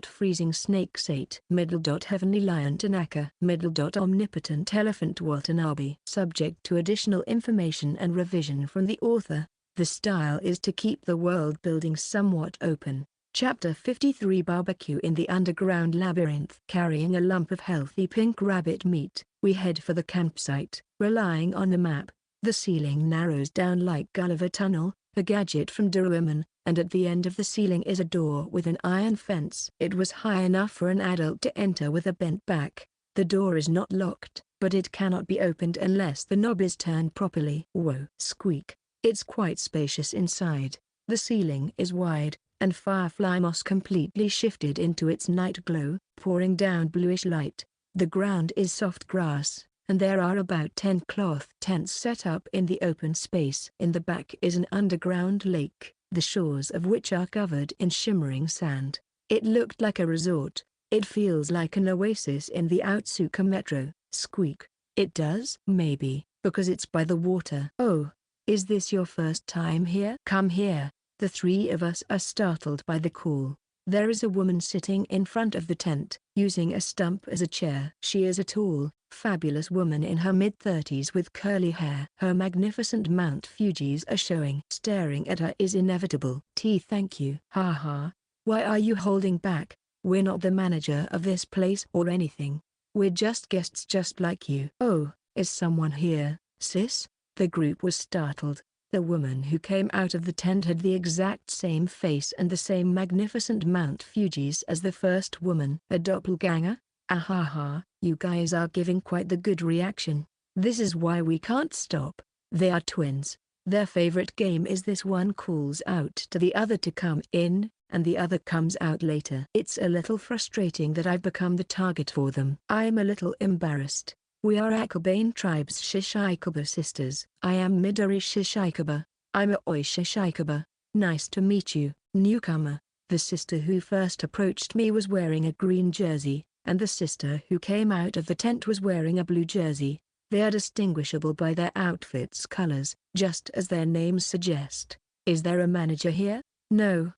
Freezing Snake Sate. Heavenly Lion Tanaka. Omnipotent Elephant Watanabe. Subject to additional information and revision from the author, the style is to keep the world building somewhat open. Chapter 53 Barbecue in the Underground Labyrinth. Carrying a lump of healthy pink rabbit meat, we head for the campsite, relying on the map. The ceiling narrows down like Gulliver Tunnel, a gadget from Doraemon, and at the end of the ceiling is a door with an iron fence. It was high enough for an adult to enter with a bent back. The door is not locked, but it cannot be opened unless the knob is turned properly. Whoa! Squeak. It's quite spacious inside. The ceiling is wide, and firefly moss completely shifted into its night glow, pouring down bluish light. The ground is soft grass, and there are about 10 cloth tents set up in the open space. In the back is an underground lake, the shores of which are covered in shimmering sand. It looked like a resort. It feels like an oasis in the Ootsuka Metro. Squeak. It does? Maybe, because it's by the water. Oh, is this your first time here? Come here. The 3 of us are startled by the call. There is a woman sitting in front of the tent, using a stump as a chair. She is a tall, fabulous woman in her mid-30s with curly hair. Her magnificent Mount Fuji's are showing. Staring at her is inevitable. Thank you. Ha. Why are you holding back? We're not the manager of this place or anything. We're just guests just like you. Oh, is someone here, sis? The group was startled. The woman who came out of the tent had the exact same face and the same magnificent Mount Fuji's as the first woman. A doppelganger? Ahaha, you guys are giving quite the good reaction. This is why we can't stop. They are twins. Their favorite game is this one calls out to the other to come in, and the other comes out later. It's a little frustrating that I've become the target for them. I'm a little embarrassed. We are Akabane Tribe's Shishikaba sisters. I am Midori Shishikaba. I'm Aoi Shishikaba. Nice to meet you, newcomer. The sister who first approached me was wearing a green jersey, and the sister who came out of the tent was wearing a blue jersey. They are distinguishable by their outfits' colors, just as their names suggest. Is there a manager here? No,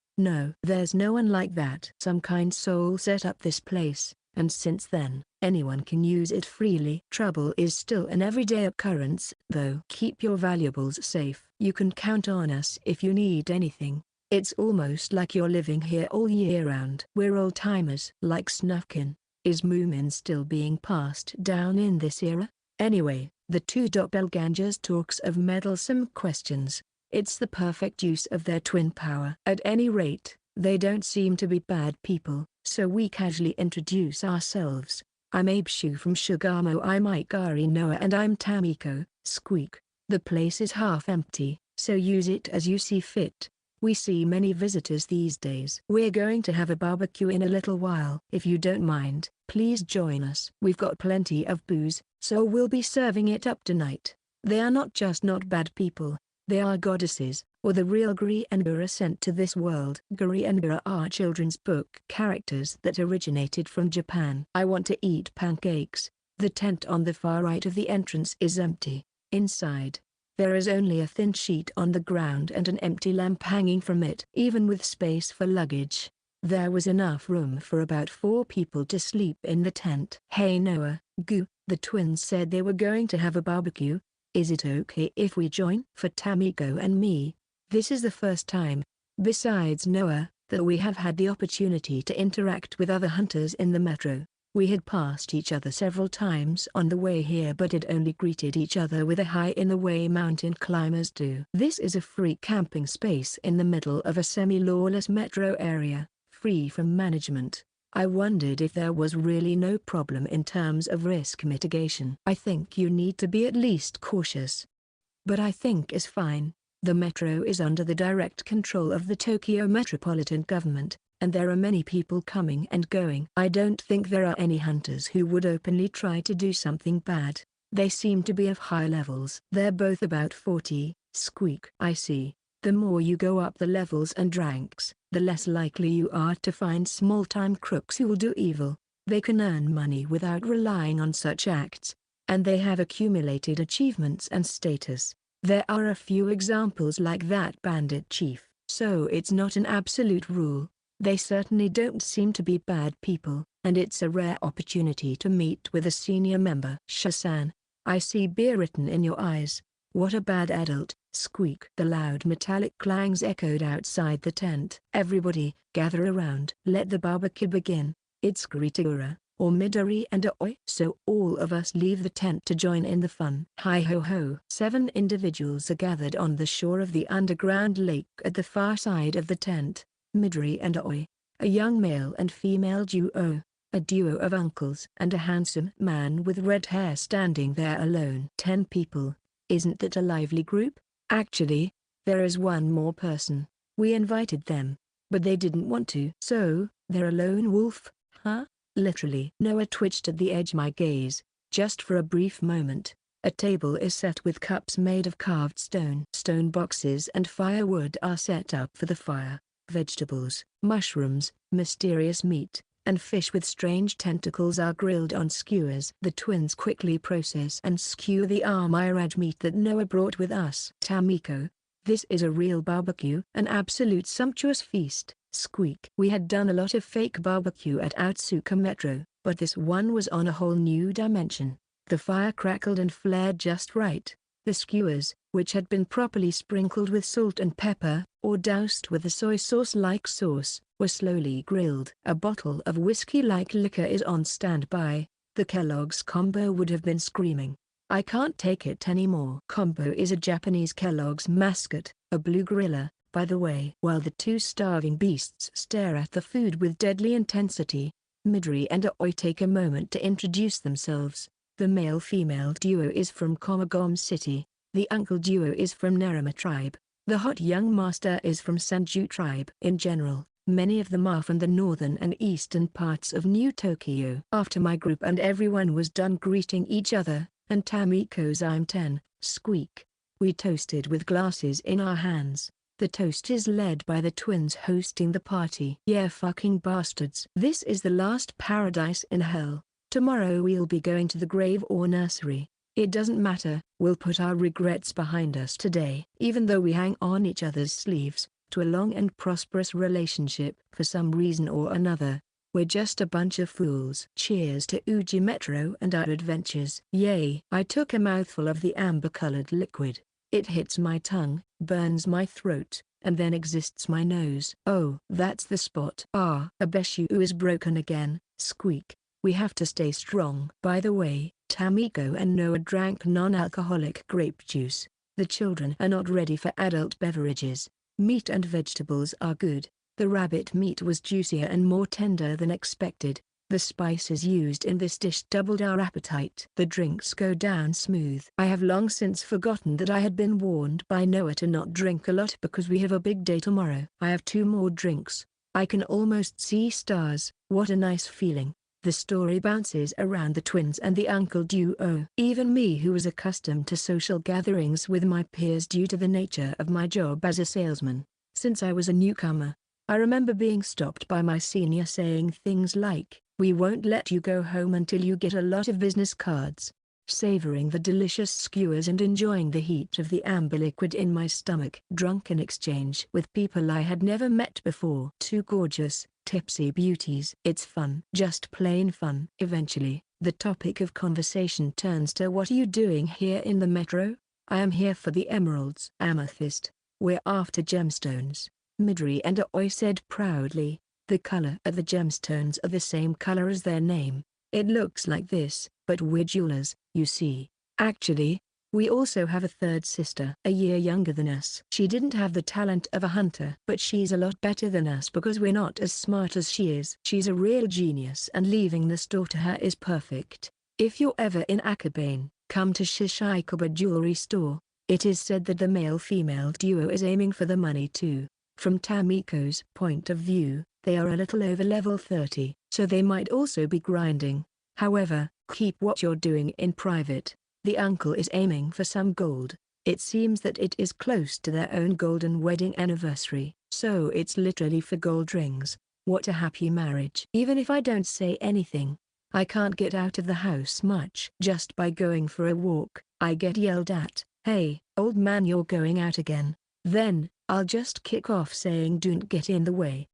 there's no one like that. Some kind soul set up this place, and since then, anyone can use it freely. Trouble is still an everyday occurrence, though. Keep your valuables safe. You can count on us if you need anything. It's almost like you're living here all year round. We're old-timers. Like Snufkin. Is Moomin still being passed down in this era? Anyway, the 2 doppelgangers talks of meddlesome questions. It's the perfect use of their twin power. At any rate, they don't seem to be bad people, so we casually introduce ourselves. I'm Abe Shuu from Shugamo. I'm Ikari Noah and I'm Tamiko. Squeak. The place is half empty, so use it as you see fit. We see many visitors these days. We're going to have a barbecue in a little while. If you don't mind, please join us. We've got plenty of booze, so we'll be serving it up tonight. They are not just not bad people, they are goddesses, or the real Griangura sent to this world. Griangura are children's book characters that originated from Japan. I want to eat pancakes. The tent on the far right of the entrance is empty. Inside, there is only a thin sheet on the ground and an empty lamp hanging from it. Even with space for luggage, there was enough room for about 4 people to sleep in the tent. Hey Noah, Goo, the twins said they were going to have a barbecue. Is it okay if we join? For Tamiko and me, this is the first time, besides Noah, that we have had the opportunity to interact with other hunters in the metro. We had passed each other several times on the way here but had only greeted each other with a hi in the way mountain climbers do. This is a free camping space in the middle of a semi-lawless metro area, free from management. I wondered if there was really no problem in terms of risk mitigation. I think you need to be at least cautious. but I think is fine. The metro is under the direct control of the Tokyo Metropolitan Government, and there are many people coming and going. I don't think there are any hunters who would openly try to do something bad. They seem to be of high levels. They're both about 40, squeak. I see. The more you go up the levels and ranks, the less likely you are to find small-time crooks who will do evil. They can earn money without relying on such acts, and they have accumulated achievements and status. There are a few examples like that bandit chief, so it's not an absolute rule. They certainly don't seem to be bad people, and it's a rare opportunity to meet with a senior member. Shasan, I see beer written in your eyes. What a bad adult, squeak. The loud metallic clangs echoed outside the tent. Everybody, gather around. Let the barbecue begin. It's Gritagura, or Midori and Aoi. So all of us leave the tent to join in the fun. Hi ho ho. 7 individuals are gathered on the shore of the underground lake at the far side of the tent. Midori and Aoi, a young male and female duo, a duo of uncles and a handsome man with red hair standing there alone. 10 people. Isn't that a lively group? Actually, there is one more person. We invited them, but they didn't want to. So, they're a lone wolf, huh? Literally. Noah twitched at the edge of my gaze, just for a brief moment. A table is set with cups made of carved stone. Stone boxes and firewood are set up for the fire. Vegetables, mushrooms, mysterious meat, and fish with strange tentacles are grilled on skewers. The twins quickly process and skew the armyraj meat that Noah brought with us. Tamiko, this is a real barbecue, an absolute sumptuous feast, squeak. We had done a lot of fake barbecue at Ootsuka Metro, but this one was on a whole new dimension. The fire crackled and flared just right. The skewers, which had been properly sprinkled with salt and pepper, or doused with a soy sauce-like sauce, were slowly grilled. A bottle of whiskey-like liquor is on standby. The Kellogg's combo would have been screaming, "I can't take it anymore." Combo is a Japanese Kellogg's mascot, a blue gorilla, by the way. While the 2 starving beasts stare at the food with deadly intensity, Midori and Aoi take a moment to introduce themselves. The male-female duo is from Komagom City. The uncle duo is from Nerima tribe. The hot young master is from Sanju tribe. In general, many of them are from the northern and eastern parts of New Tokyo. After my group and everyone was done greeting each other, and Tamiko's I'm 10, squeak, we toasted with glasses in our hands. The toast is led by the twins hosting the party. Yeah, fucking bastards. This is the last paradise in hell. Tomorrow we'll be going to the grave or nursery. It doesn't matter, we'll put our regrets behind us today. Even though we hang on each other's sleeves, to a long and prosperous relationship for some reason or another, we're just a bunch of fools. Cheers to Uchi Metro and our adventures. Yay! I took a mouthful of the amber-colored liquid. It hits my tongue, burns my throat, and then exits my nose. Oh, that's the spot. Ah, Abe Shuu is broken again, squeak. We have to stay strong. By the way, Tamiko and Noah drank non-alcoholic grape juice. The children are not ready for adult beverages. Meat and vegetables are good. The rabbit meat was juicier and more tender than expected. The spices used in this dish doubled our appetite. The drinks go down smooth. I have long since forgotten that I had been warned by Noah to not drink a lot because we have a big day tomorrow. I have 2 more drinks. I can almost see stars. What a nice feeling. The story bounces around the twins and the uncle duo. Even me, who was accustomed to social gatherings with my peers due to the nature of my job as a salesman, since I was a newcomer, I remember being stopped by my senior saying things like, "We won't let you go home until you get a lot of business cards." Savoring the delicious skewers and enjoying the heat of the amber liquid in my stomach. Drunk in exchange with people I had never met before. 2 gorgeous, tipsy beauties. It's fun. Just plain fun. Eventually, the topic of conversation turns to, "What are you doing here in the metro?" "I am here for the emeralds." "Amethyst. We're after gemstones," Midori and Aoi said proudly. The color of the gemstones are the same color as their name. It looks like this, but we're jewelers, you see. Actually, we also have a third sister, a year younger than us. She didn't have the talent of a hunter, but she's a lot better than us because we're not as smart as she is. She's a real genius, and leaving the store to her is perfect. If you're ever in Akabane, come to Shishikawa Jewelry Store. It is said that the male-female duo is aiming for the money too. From Tamiko's point of view, they are a little over level 30, so they might also be grinding. However, keep what you're doing in private. The uncle is aiming for some gold. It seems that it is close to their own golden wedding anniversary, so it's literally for gold rings. What a happy marriage. Even if I don't say anything, I can't get out of the house much. Just by going for a walk, I get yelled at. Hey, old man, you're going out again. Then, I'll just kick off saying don't get in the way.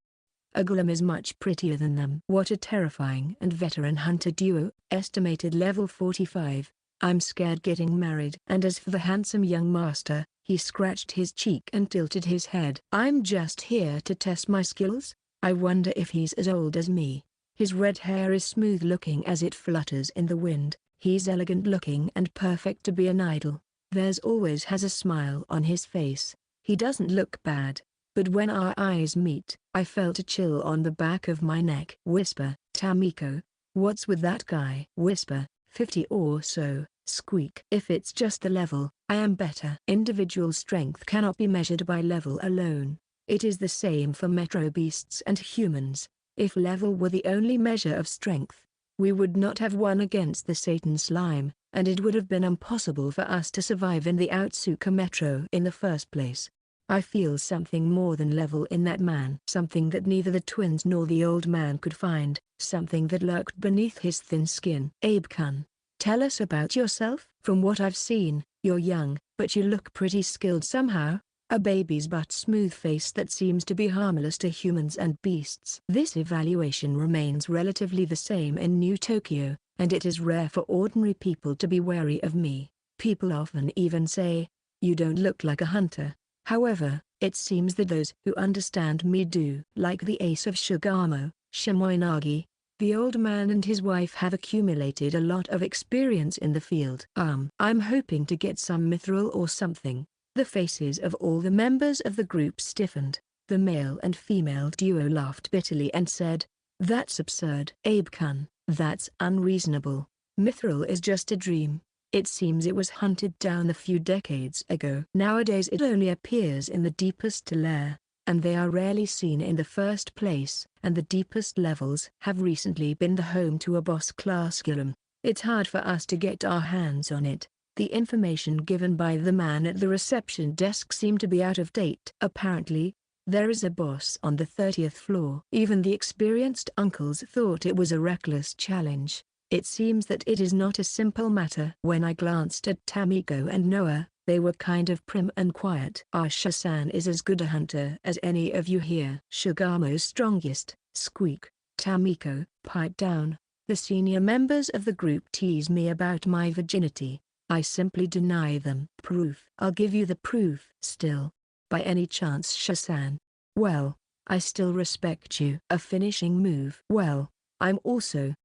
A gillum is much prettier than them. What a terrifying and veteran hunter duo, estimated level 45. I'm scared getting married. And as for the handsome young master, he scratched his cheek and tilted his head. I'm just here to test my skills. I wonder if he's as old as me. His red hair is smooth looking as it flutters in the wind. He's elegant looking and perfect to be an idol. There's always has a smile on his face. He doesn't look bad. But when our eyes meet, I felt a chill on the back of my neck. Whisper, Tamiko. What's with that guy? Whisper, 50 or so. Squeak. If it's just the level, I am better. Individual strength cannot be measured by level alone. It is the same for metro beasts and humans. If level were the only measure of strength, we would not have won against the Satan slime, and it would have been impossible for us to survive in the Ootsuka Metro in the first place. I feel something more than level in that man. Something that neither the twins nor the old man could find. Something that lurked beneath his thin skin. Abe-kun, tell us about yourself. From what I've seen, you're young, but you look pretty skilled somehow. A baby's but smooth face that seems to be harmless to humans and beasts. This evaluation remains relatively the same in New Tokyo, and it is rare for ordinary people to be wary of me. People often even say, you don't look like a hunter. However, it seems that those who understand me do. Like the ace of Shugamo, Shimoinagi, the old man and his wife have accumulated a lot of experience in the field. I'm hoping to get some mithril or something. The faces of all the members of the group stiffened. The male and female duo laughed bitterly and said, that's absurd. Abe-kun, that's unreasonable. Mithril is just a dream. It seems it was hunted down a few decades ago. Nowadays it only appears in the deepest lair, and they are rarely seen in the first place, and the deepest levels have recently been the home to a boss-class gillum. It's hard for us to get our hands on it. The information given by the man at the reception desk seemed to be out of date. Apparently, there is a boss on the 30th floor. Even the experienced uncles thought it was a reckless challenge. It seems that it is not a simple matter. When I glanced at Tamiko and Noah, they were kind of prim and quiet. Asha-san is as good a hunter as any of you here. Shugamo's strongest. Squeak. Tamiko, pipe down. The senior members of the group tease me about my virginity. I simply deny them. Proof. I'll give you the proof. Still. By any chance, Sha-san? Well, I still respect you. A finishing move. Well, I'm also.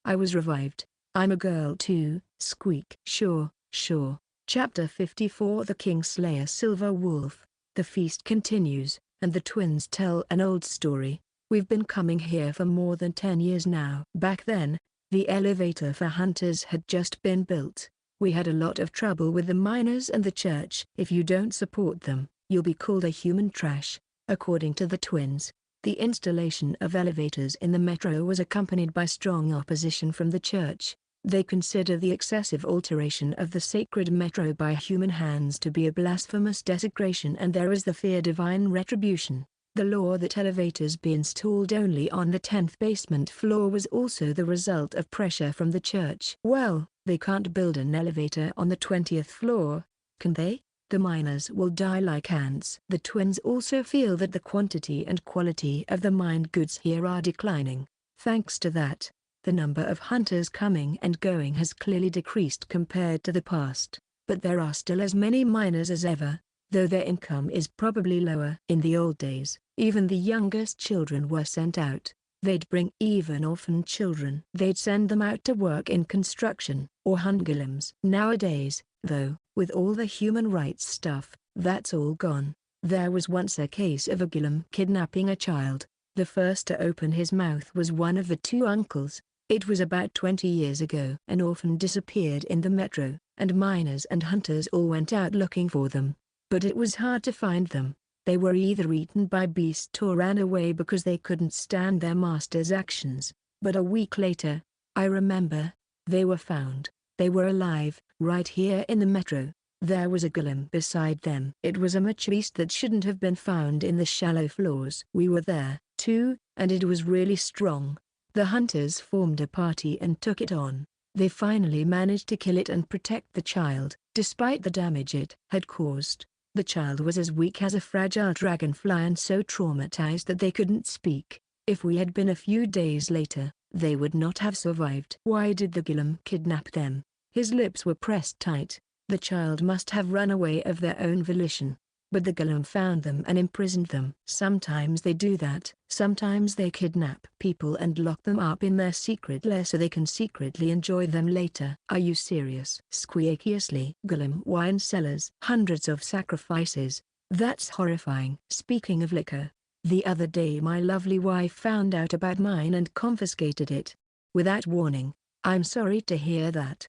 I was revived. I'm a girl too. Squeak. Sure, sure. Chapter 54. The Kingslayer Silver Wolf. The feast continues, and the twins tell an old story. We've been coming here for more than 10 years now. Back then, the elevator for hunters had just been built. We had a lot of trouble with the miners and the church. If you don't support them, you'll be called a human trash. According to the twins, the installation of elevators in the metro was accompanied by strong opposition from the church. They consider the excessive alteration of the sacred metro by human hands to be a blasphemous desecration, and there is the fear divine retribution. The law that elevators be installed only on the 10th basement floor was also the result of pressure from the church. Well, they can't build an elevator on the 20th floor, can they? The miners will die like ants. The twins also feel that the quantity and quality of the mined goods here are declining. Thanks to that, the number of hunters coming and going has clearly decreased compared to the past, but there are still as many miners as ever, though their income is probably lower. In the old days, even the youngest children were sent out. They'd bring even orphan children. They'd send them out to work in construction or hunt gillums. Nowadays, though, with all the human rights stuff, that's all gone. There was once a case of a gillum kidnapping a child. The first to open his mouth was one of the two uncles. It was about 20 years ago. An orphan disappeared in the metro. and miners and hunters all went out looking for them. But it was hard to find them. They were either eaten by beasts or ran away because they couldn't stand their master's actions. But a week later, I remember, they were found. They were alive, right here in the metro. There was a gillum beside them. It was a mature beast that shouldn't have been found in the shallow floors. We were there, too, and it was really strong. The hunters formed a party and took it on. They finally managed to kill it and protect the child, despite the damage it had caused. The child was as weak as a fragile dragonfly and so traumatized that they couldn't speak. If we had been a few days later, they would not have survived. Why did the gillum kidnap them? His lips were pressed tight. The child must have run away of their own volition. But the gillum found them and imprisoned them. Sometimes they do that. Sometimes they kidnap people and lock them up in their secret lair so they can secretly enjoy them later. Are you serious? Squeakiously. Gillum wine cellars. Hundreds of sacrifices. That's horrifying. Speaking of liquor, the other day my lovely wife found out about mine and confiscated it. Without warning. I'm sorry to hear that.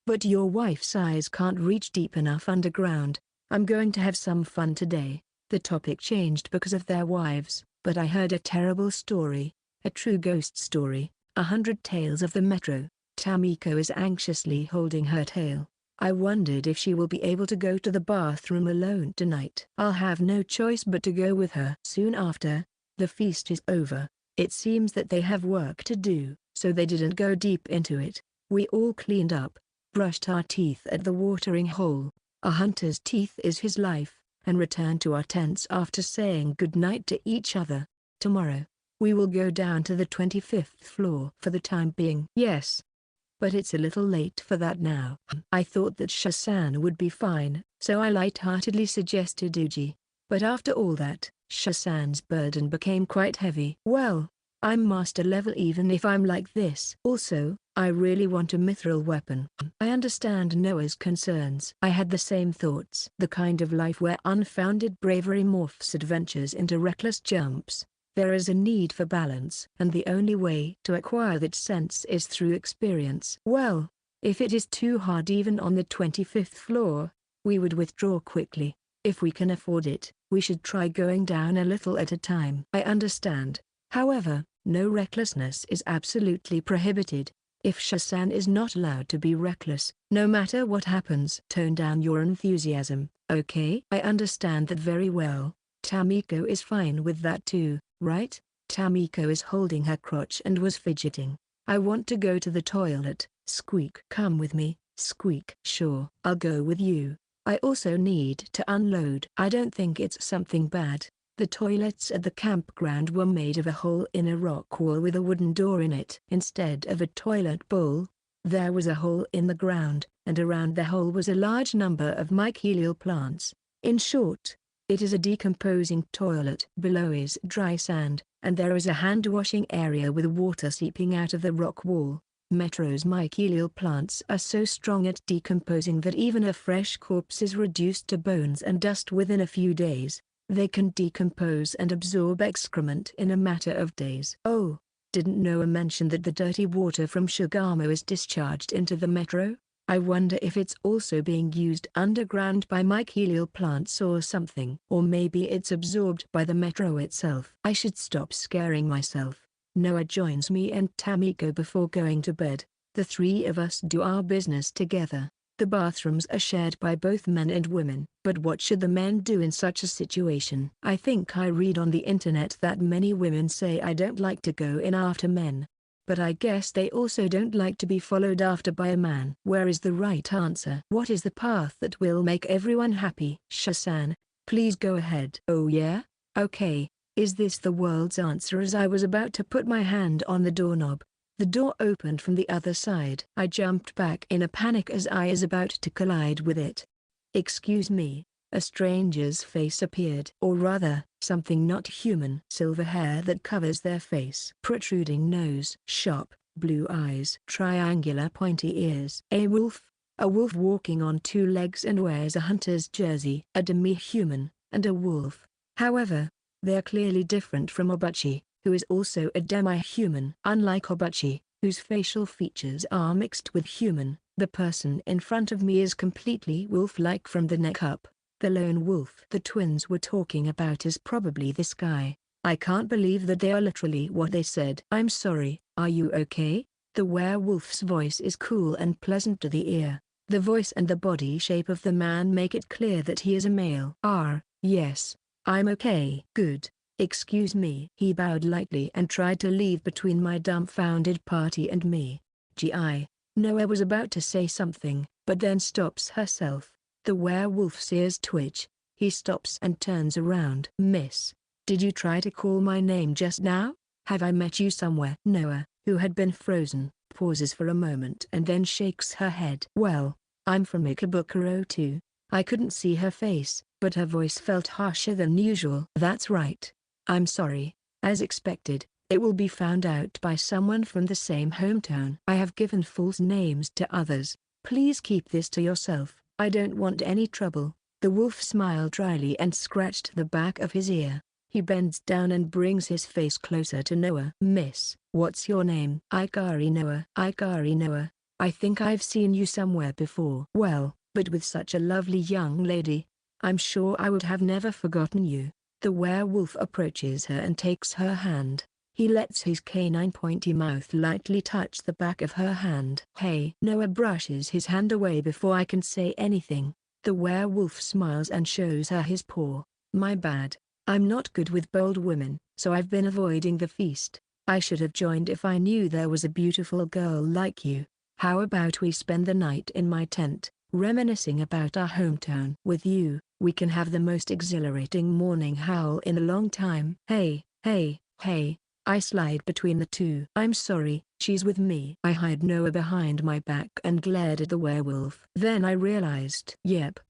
But your wife's eyes can't reach deep enough underground. I'm going to have some fun today. The topic changed because of their wives, but I heard a terrible story, a true ghost story, 100 Tales of the Metro. Tamiko is anxiously holding her tail. I wondered if she will be able to go to the bathroom alone tonight. I'll have no choice but to go with her. Soon after, the feast is over. It seems that they have work to do, so they didn't go deep into it. We all cleaned up, brushed our teeth at the watering hole. A hunter's teeth is his life, and returned to our tents after saying goodnight to each other. Tomorrow, we will go down to the 25th floor for the time being. Yes. But it's a little late for that now. I thought that Shasan would be fine, so I light-heartedly suggested Uchi. But after all that, Shasan's burden became quite heavy. Well, I'm master level even if I'm like this. Also, I really want a mithril weapon. I understand Noah's concerns. I had the same thoughts. The kind of life where unfounded bravery morphs adventures into reckless jumps. There is a need for balance, and the only way to acquire that sense is through experience. Well, if it is too hard even on the 25th floor, we would withdraw quickly. If we can afford it, we should try going down a little at a time. I understand. However, no recklessness is absolutely prohibited. If Shasan is not allowed to be reckless, no matter what happens. Tone down your enthusiasm, okay? I understand that very well. Tamiko is fine with that too, right? Tamiko is holding her crotch and was fidgeting. I want to go to the toilet. Squeak. Come with me, Squeak. Sure. I'll go with you. I also need to unload. I don't think it's something bad. The toilets at the campground were made of a hole in a rock wall with a wooden door in it. Instead of a toilet bowl, there was a hole in the ground, and around the hole was a large number of mycelial plants. In short, it is a decomposing toilet. Below is dry sand, and there is a hand-washing area with water seeping out of the rock wall. Metro's mycelial plants are so strong at decomposing that even a fresh corpse is reduced to bones and dust within a few days. They can decompose and absorb excrement in a matter of days. Oh, didn't Noah mention that the dirty water from Shugamo is discharged into the metro? I wonder if it's also being used underground by mycelial plants or something. Or maybe it's absorbed by the metro itself. I should stop scaring myself. Noah joins me and Tamiko before going to bed. The three of us do our business together. The bathrooms are shared by both men and women. But what should the men do in such a situation? I think I read on the internet that many women say I don't like to go in after men. But I guess they also don't like to be followed after by a man. Where is the right answer? What is the path that will make everyone happy? Shasan, please go ahead. Oh yeah? Okay. Is this the world's answer? As I was about to put my hand on the doorknob, the door opened from the other side. I jumped back in a panic as I was about to collide with it. Excuse me. A stranger's face appeared. Or rather, something not human. Silver hair that covers their face. Protruding nose. Sharp, blue eyes. Triangular pointy ears. A wolf walking on two legs and wears a hunter's jersey. A demi-human, and a wolf. However, they are clearly different from Obuchi, who is also a demi-human. Unlike Obuchi, whose facial features are mixed with human. The person in front of me is completely wolf-like from the neck up. The lone wolf the twins were talking about is probably this guy. I can't believe that they are literally what they said. I'm sorry, are you okay? The werewolf's voice is cool and pleasant to the ear. The voice and the body shape of the man make it clear that he is a male. Yes. I'm okay. Good. Excuse me. He bowed lightly and tried to leave between my dumbfounded party and me. Gee, Noah was about to say something, but then stops herself. The werewolf's ears twitch. He stops and turns around. Miss, did you try to call my name just now? Have I met you somewhere? Noah, who had been frozen, pauses for a moment and then shakes her head. Well, I'm from Ikebukuro too. I couldn't see her face, but her voice felt harsher than usual. That's right. I'm sorry. As expected, it will be found out by someone from the same hometown. I have given false names to others. Please keep this to yourself. I don't want any trouble. The wolf smiled dryly and scratched the back of his ear. He bends down and brings his face closer to Noah. Miss, what's your name? Ikari Noah. Ikari Noah. I think I've seen you somewhere before. Well, but with such a lovely young lady, I'm sure I would have never forgotten you. The werewolf approaches her and takes her hand. He lets his canine pointy mouth lightly touch the back of her hand. Hey. Noah brushes his hand away before I can say anything. The werewolf smiles and shows her his paw. My bad. I'm not good with bold women, so I've been avoiding the feast. I should have joined if I knew there was a beautiful girl like you. How about we spend the night in my tent, reminiscing about our hometown? With you, we can have the most exhilarating morning howl in a long time. Hey. I slide between the two. I'm sorry, she's with me. I hide Noah behind my back and glared at the werewolf. Then I realized, yep,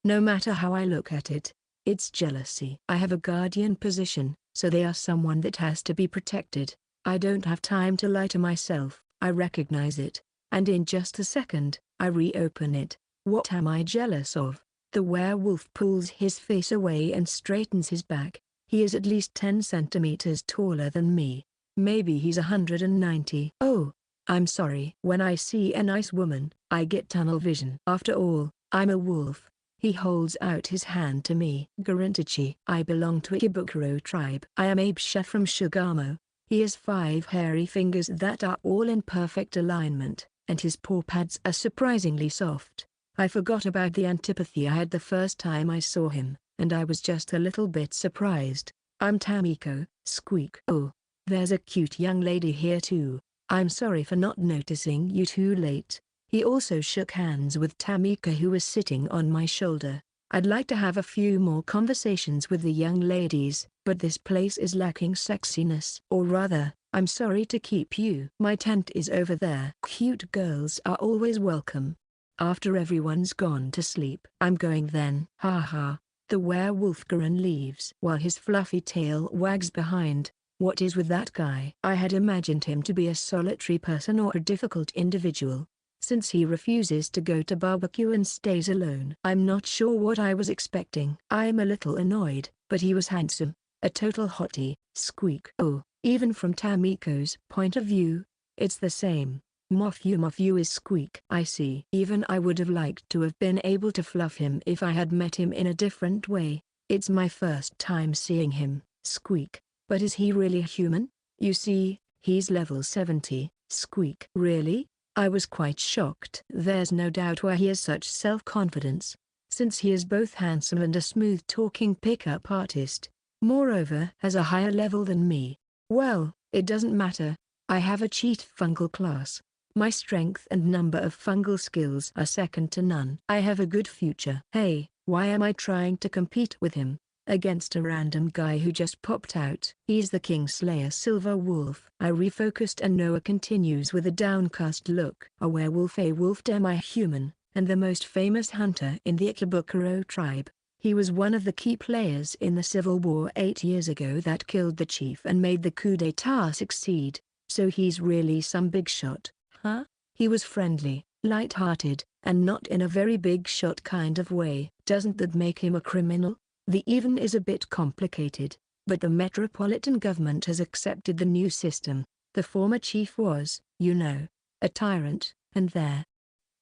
no matter how I look at it, it's jealousy. I have a guardian position, so they are someone that has to be protected. I don't have time to lie to myself. I recognize it, and in just a second, I reopen it. What am I jealous of? The werewolf pulls his face away and straightens his back. He is at least 10 centimeters taller than me. Maybe he's 190. Oh, I'm sorry. When I see a nice woman, I get tunnel vision. After all, I'm a wolf. He holds out his hand to me. Uchi. I belong to Ikebukuro tribe. I am Abe Shuu from Shugamo. He has 5 hairy fingers that are all in perfect alignment, and his paw pads are surprisingly soft. I forgot about the antipathy I had the first time I saw him, and I was just a little bit surprised. I'm Tamiko. Squeak. Oh, there's a cute young lady here too. I'm sorry for not noticing you too late. He also shook hands with Tamiko, who was sitting on my shoulder. I'd like to have a few more conversations with the young ladies, but this place is lacking sexiness. Or rather, I'm sorry to keep you. My tent is over there. Cute girls are always welcome. After everyone's gone to sleep. I'm going then. Ha. The werewolf Gurren leaves while his fluffy tail wags behind. What is with that guy? I had imagined him to be a solitary person or a difficult individual, since he refuses to go to barbecue and stays alone. I'm not sure what I was expecting. I'm a little annoyed, but he was handsome, a total hottie. Squeak. Oh, even from Tamiko's point of view, it's the same. Mofu is Squeak. I see. Even I would have liked to have been able to fluff him if I had met him in a different way. It's my first time seeing him. Squeak. But is he really human? You see, he's level 70. Squeak. Really? I was quite shocked. There's no doubt why he has such self-confidence, since he is both handsome and a smooth-talking pickup artist. Moreover, has a higher level than me. Well, it doesn't matter. I have a cheat fungal class. My strength and number of fungal skills are second to none. I have a good future. Hey, why am I trying to compete with him? Against a random guy who just popped out. He's the Kingslayer Silver Wolf. I refocused and Noah continues with a downcast look. A werewolf, a wolf demi-human, and the most famous hunter in the Ikebukuro tribe. He was one of the key players in the civil war 8 years ago that killed the chief and made the coup d'etat succeed. So he's really some big shot, huh? He was friendly, light-hearted, and not in a very big shot kind of way. Doesn't that make him a criminal? The even is a bit complicated, but the metropolitan government has accepted the new system. The former chief was, you know, a tyrant, and their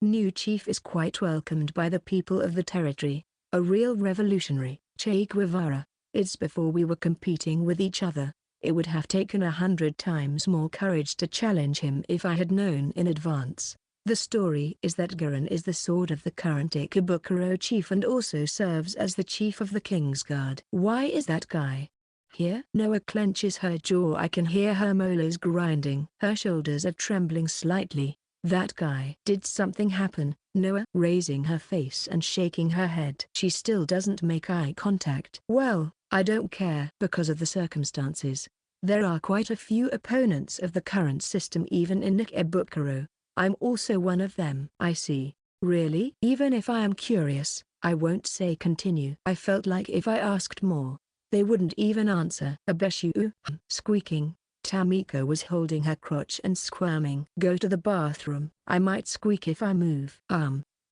new chief is quite welcomed by the people of the territory, a real revolutionary, Che Guevara. It's before we were competing with each other. It would have taken 100 times more courage to challenge him if I had known in advance. The story is that Garen is the sword of the current Ikebukuro chief and also serves as the chief of the King's Guard. Why is that guy here? Noah clenches her jaw. I can hear her molars grinding. Her shoulders are trembling slightly. That guy. Did something happen? Noah, raising her face and shaking her head. She still doesn't make eye contact. Well, I don't care. Because of the circumstances. There are quite a few opponents of the current system even in Ikebukuro. I'm also one of them. I see. Really? Even if I am curious, I won't say continue. I felt like if I asked more, they wouldn't even answer. Abe Shuu, squeaking. Tamiko was holding her crotch and squirming. Go to the bathroom. I might squeak if I move.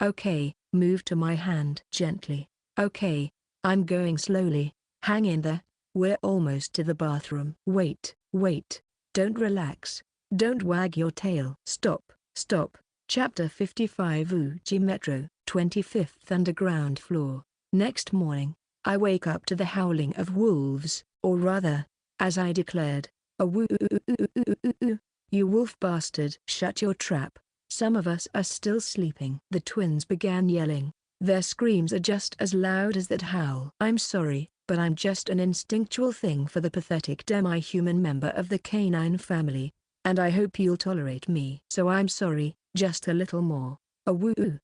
Okay, move to my hand gently. Okay, I'm going slowly. Hang in there. We're almost to the bathroom. Wait, don't relax. Don't wag your tail. Stop. Chapter 55 Uchi Metro, 25th Underground Floor. Next morning, I wake up to the howling of wolves, or rather, as I declared, a woo. You wolf bastard. Shut your trap. Some of us are still sleeping. The twins began yelling. Their screams are just as loud as that howl. I'm sorry, but I'm just an instinctual thing for the pathetic demi-human member of the canine family. And I hope you'll tolerate me. So I'm sorry, just a little more. A woo.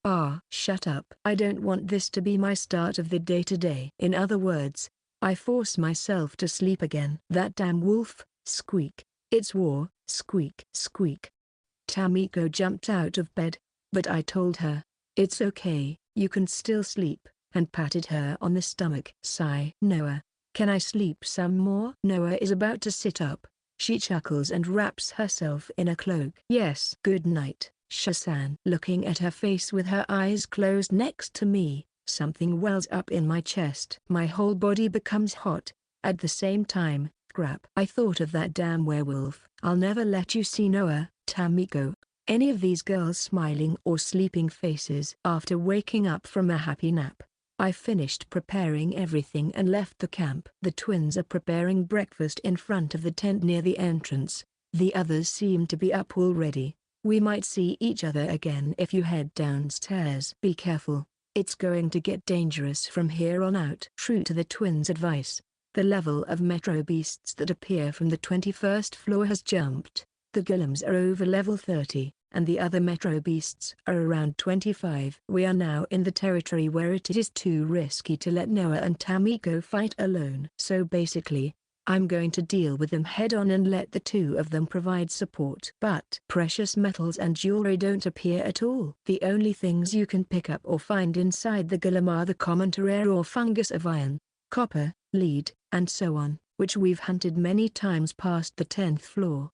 Shut up. I don't want this to be my start of the day today. In other words, I force myself to sleep again. That damn wolf, squeak. It's war, squeak. Tamiko jumped out of bed, but I told her, it's okay, you can still sleep, and patted her on the stomach. Sigh. Noah, can I sleep some more? Noah is about to sit up. She chuckles and wraps herself in a cloak. Yes. Good night, Shasan. Looking at her face with her eyes closed next to me, something wells up in my chest. My whole body becomes hot. At the same time, crap. I thought of that damn werewolf. I'll never let you see Noah, Tamiko, any of these girls' smiling or sleeping faces. After waking up from a happy nap, I finished preparing everything and left the camp. The twins are preparing breakfast in front of the tent near the entrance. The others seem to be up already. We might see each other again if you head downstairs. Be careful, it's going to get dangerous from here on out. True to the twins' advice, the level of metro beasts that appear from the 21st floor has jumped. The gillums are over level 30. And the other metro beasts are around 25. We are now in the territory where it is too risky to let Noah and Tamiko fight alone. So basically, I'm going to deal with them head on and let the two of them provide support. But precious metals and jewelry don't appear at all. The only things you can pick up or find inside the gillum are the common terrare or fungus of iron, copper, lead, and so on, which we've hunted many times past the 10th floor.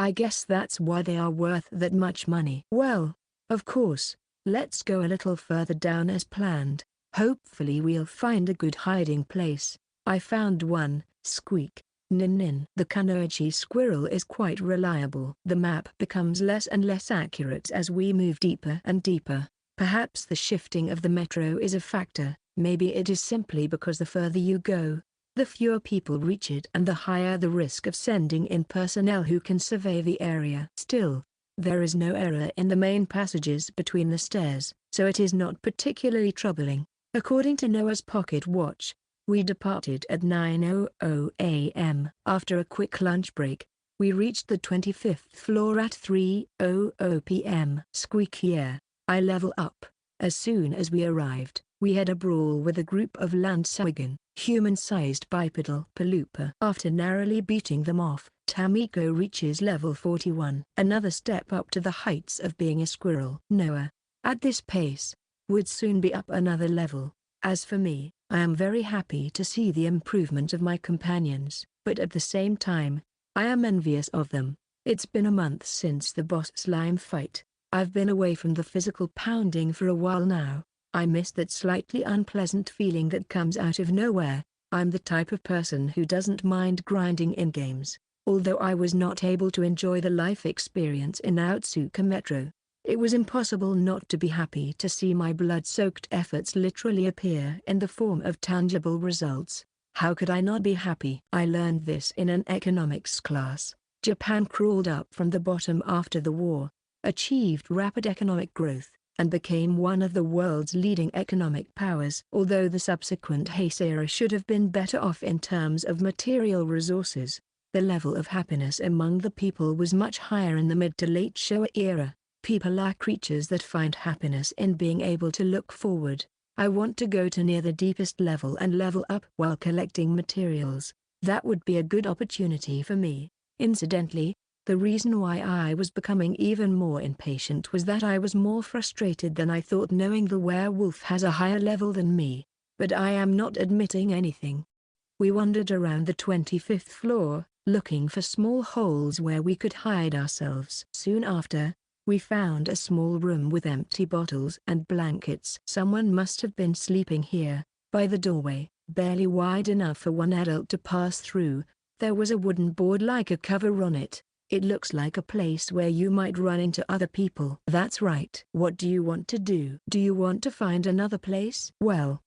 I guess that's why they are worth that much money. Well, of course, let's go a little further down as planned. Hopefully we'll find a good hiding place. I found one, squeak, nin. The Kunoichi squirrel is quite reliable. The map becomes less and less accurate as we move deeper and deeper. Perhaps the shifting of the metro is a factor. Maybe it is simply because the further you go, the fewer people reach it and the higher the risk of sending in personnel who can survey the area. Still, there is no error in the main passages between the stairs, so it is not particularly troubling. According to Noah's pocket watch, we departed at 9:00 a.m. After a quick lunch break, we reached the 25th floor at 3:00 p.m. Squeak. Yeah, I level up. As soon as we arrived, we had a brawl with a group of Landsaugen, human-sized bipedal paloopa. After narrowly beating them off, Tamiko reaches level 41. Another step up to the heights of being a squirrel. Noah, at this pace, would soon be up another level. As for me, I am very happy to see the improvement of my companions, but at the same time, I am envious of them. It's been a month since the boss slime fight. I've been away from the physical pounding for a while now. I miss that slightly unpleasant feeling that comes out of nowhere. I'm the type of person who doesn't mind grinding in games. Although I was not able to enjoy the life experience in Ootsuka Metro, it was impossible not to be happy to see my blood-soaked efforts literally appear in the form of tangible results. How could I not be happy? I learned this in an economics class. Japan crawled up from the bottom after the war, achieved rapid economic growth, and became one of the world's leading economic powers. Although the subsequent Heisei era should have been better off in terms of material resources, the level of happiness among the people was much higher in the mid to late Showa era. People are creatures that find happiness in being able to look forward. I want to go to near the deepest level and level up while collecting materials. That would be a good opportunity for me. Incidentally, the reason why I was becoming even more impatient was that I was more frustrated than I thought knowing the werewolf has a higher level than me. But I am not admitting anything. We wandered around the 25th floor, looking for small holes where we could hide ourselves. Soon after, we found a small room with empty bottles and blankets. Someone must have been sleeping here. By the doorway, barely wide enough for one adult to pass through, there was a wooden board like a cover on it. It looks like a place where you might run into other people. That's right. What do you want to do? Do you want to find another place? Well,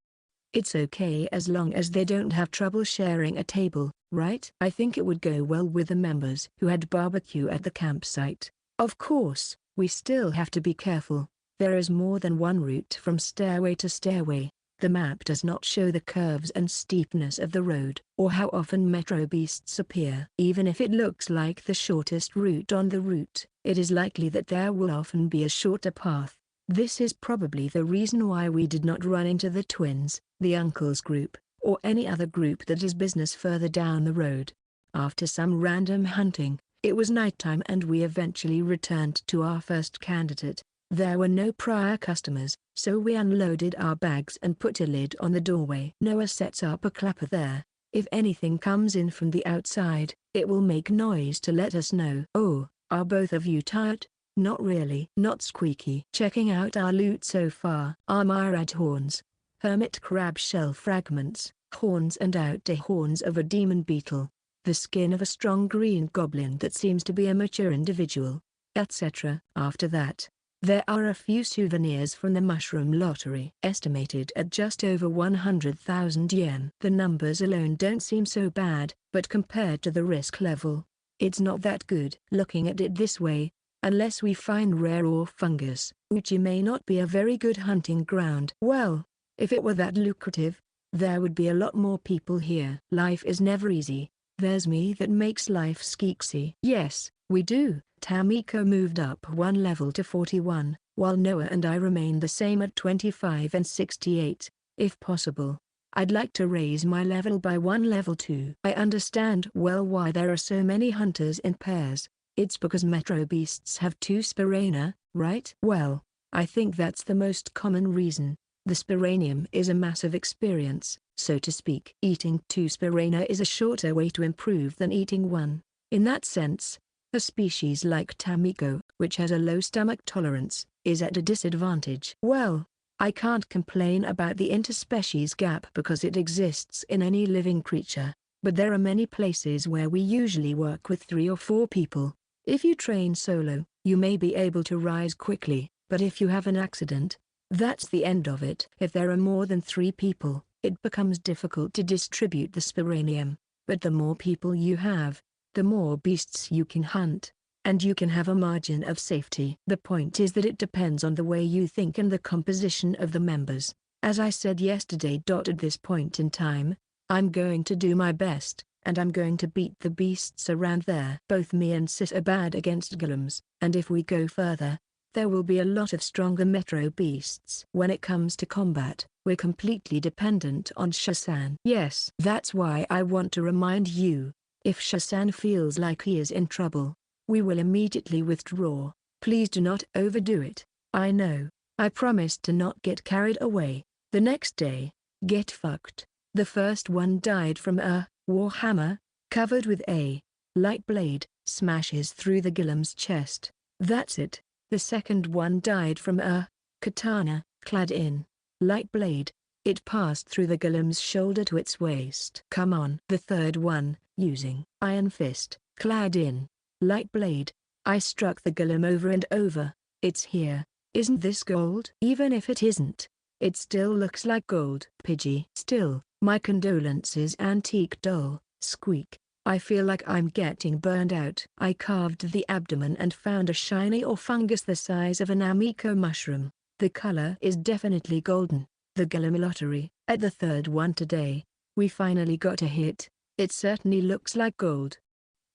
it's okay as long as they don't have trouble sharing a table, right? I think it would go well with the members who had barbecue at the campsite. Of course, we still have to be careful. There is more than one route from stairway to stairway. The map does not show the curves and steepness of the road, or how often metro beasts appear. Even if it looks like the shortest route on the route, it is likely that there will often be a shorter path. This is probably the reason why we did not run into the twins, the uncles group, or any other group that is business further down the road. After some random hunting, it was nighttime and we eventually returned to our first candidate. There were no prior customers, so we unloaded our bags and put a lid on the doorway. Noah sets up a clapper there. If anything comes in from the outside, it will make noise to let us know. Oh, are both of you tired? Not really. Not squeaky. Checking out our loot so far. Armorad horns, hermit crab shell fragments, horns and outer horns of a demon beetle, the skin of a strong green goblin that seems to be a mature individual, etc. After that, there are a few souvenirs from the mushroom lottery, estimated at just over 100,000 yen. The numbers alone don't seem so bad, but compared to the risk level, it's not that good. Looking at it this way, unless we find rare or fungus, Uchi may not be a very good hunting ground. Well, if it were that lucrative, there would be a lot more people here. Life is never easy. There's me that makes life skeeksy. Yes, we do. Tamiko moved up one level to 41, while Noah and I remain the same at 25 and 68. If possible, I'd like to raise my level by one level too. I understand well why there are so many hunters in pairs. It's because metro beasts have two sporana, right? Well, I think that's the most common reason. The Sporangium is a massive experience, so to speak. Eating two sporana is a shorter way to improve than eating one. In that sense, a species like Tamiko, which has a low stomach tolerance, is at a disadvantage. Well, I can't complain about the interspecies gap because it exists in any living creature, but there are many places where we usually work with 3 or 4 people. If you train solo, you may be able to rise quickly, but if you have an accident, that's the end of it. If there are more than 3 people, it becomes difficult to distribute the Sporangium, but the more people you have, the more beasts you can hunt, and you can have a margin of safety. The point is that it depends on the way you think and the composition of the members. As I said yesterday, at this point in time, I'm going to do my best, and I'm going to beat the beasts around there. Both me and Sis are bad against gillums, and if we go further, there will be a lot of stronger metro beasts. When it comes to combat, we're completely dependent on Shasan. Yes, that's why I want to remind you. If Shasan feels like he is in trouble, we will immediately withdraw. Please do not overdo it. I know. I promised to not get carried away. The next day, get fucked. The first one died from a warhammer, covered with a light blade, smashes through the gillum's chest. That's it. The second one died from a katana, clad in light blade. It passed through the gillum's shoulder to its waist. Come on. The third one, using iron fist, clad in light blade. I struck the gillum over and over. It's here. Isn't this gold? Even if it isn't, it still looks like gold. Pidgey. Still, my condolences, antique doll. Squeak. I feel like I'm getting burned out. I carved the abdomen and found a shiny or fungus the size of an Tamiko mushroom. The color is definitely golden. The gillum lottery. At the third one today, we finally got a hit. It certainly looks like gold.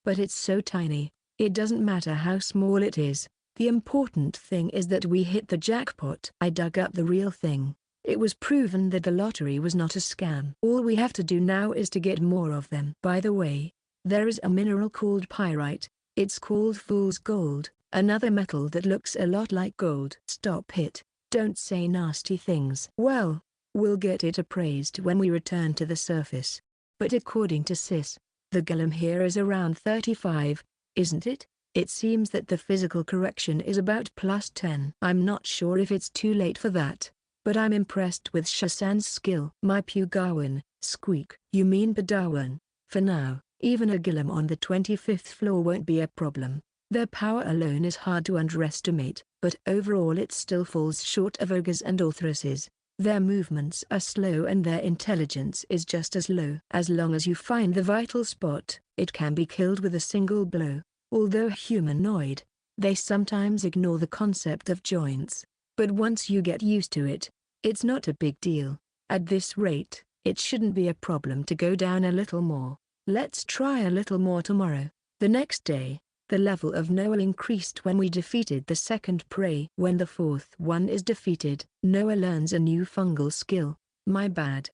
But it's so tiny, it doesn't matter how small it is. The important thing is that we hit the jackpot. I dug up the real thing. It was proven that the lottery was not a scam. All we have to do now is to get more of them. By the way, there is a mineral called pyrite. It's called fool's gold, another metal that looks a lot like gold. Stop it. Don't say nasty things. Well, we'll get it appraised when we return to the surface. But according to Sis, the gillum here is around 35, isn't it? It seems that the physical correction is about +10. I'm not sure if it's too late for that, but I'm impressed with Shasan's skill. My Pugawan. Squeak. You mean Padawan? For now, even a gillum on the 25th floor won't be a problem. Their power alone is hard to underestimate, but overall it still falls short of ogres and authresses. Their movements are slow and their intelligence is just as low. As long as you find the vital spot, it can be killed with a single blow. Although humanoid, they sometimes ignore the concept of joints. But once you get used to it, it's not a big deal. At this rate, it shouldn't be a problem to go down a little more. Let's try a little more tomorrow. The next day, the level of Noah increased when we defeated the second prey. When the fourth one is defeated, Noah learns a new fungal skill. My bad.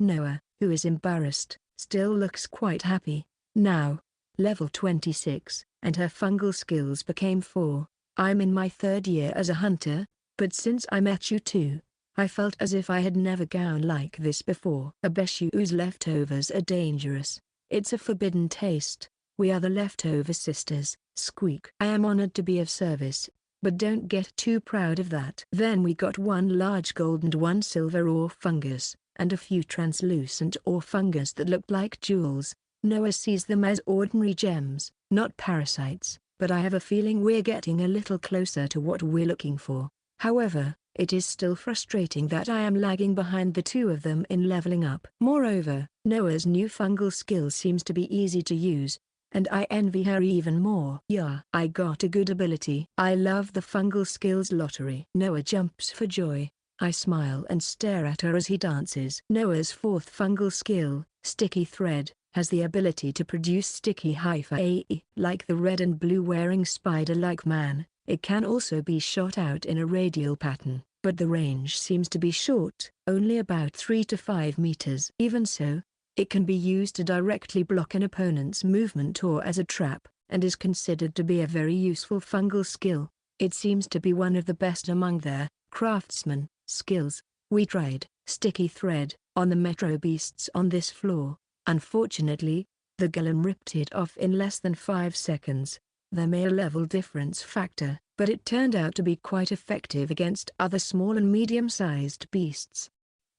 Noah, who is embarrassed, still looks quite happy. Now, level 26, and her fungal skills became 4. I'm in my 3rd year as a hunter, but since I met you two, I felt as if I had never gone like this before. Abe Shuu's leftovers are dangerous. It's a forbidden taste. We are the leftover sisters. Squeak. I am honored to be of service, but don't get too proud of that. Then we got 1 large gold and 1 silver ore fungus, and a few translucent ore fungus that looked like jewels. Noah sees them as ordinary gems, not parasites, but I have a feeling we're getting a little closer to what we're looking for. However, it is still frustrating that I am lagging behind the two of them in leveling up. Moreover, Noah's new fungal skill seems to be easy to use, and I envy her even more. Yeah, I got a good ability. I love the fungal skills lottery. Noah jumps for joy. I smile and stare at her as he dances. Noah's 4th fungal skill, Sticky Thread, has the ability to produce sticky hyphae. Like the red and blue wearing spider-like man, it can also be shot out in a radial pattern, but the range seems to be short, only about 3 to 5 meters. Even so, it can be used to directly block an opponent's movement or as a trap, and is considered to be a very useful fungal skill. It seems to be one of the best among their craftsman skills. We tried Sticky Thread on the Metro beasts on this floor. Unfortunately, the gillum ripped it off in less than 5 seconds. There may be a level difference factor, but it turned out to be quite effective against other small and medium-sized beasts.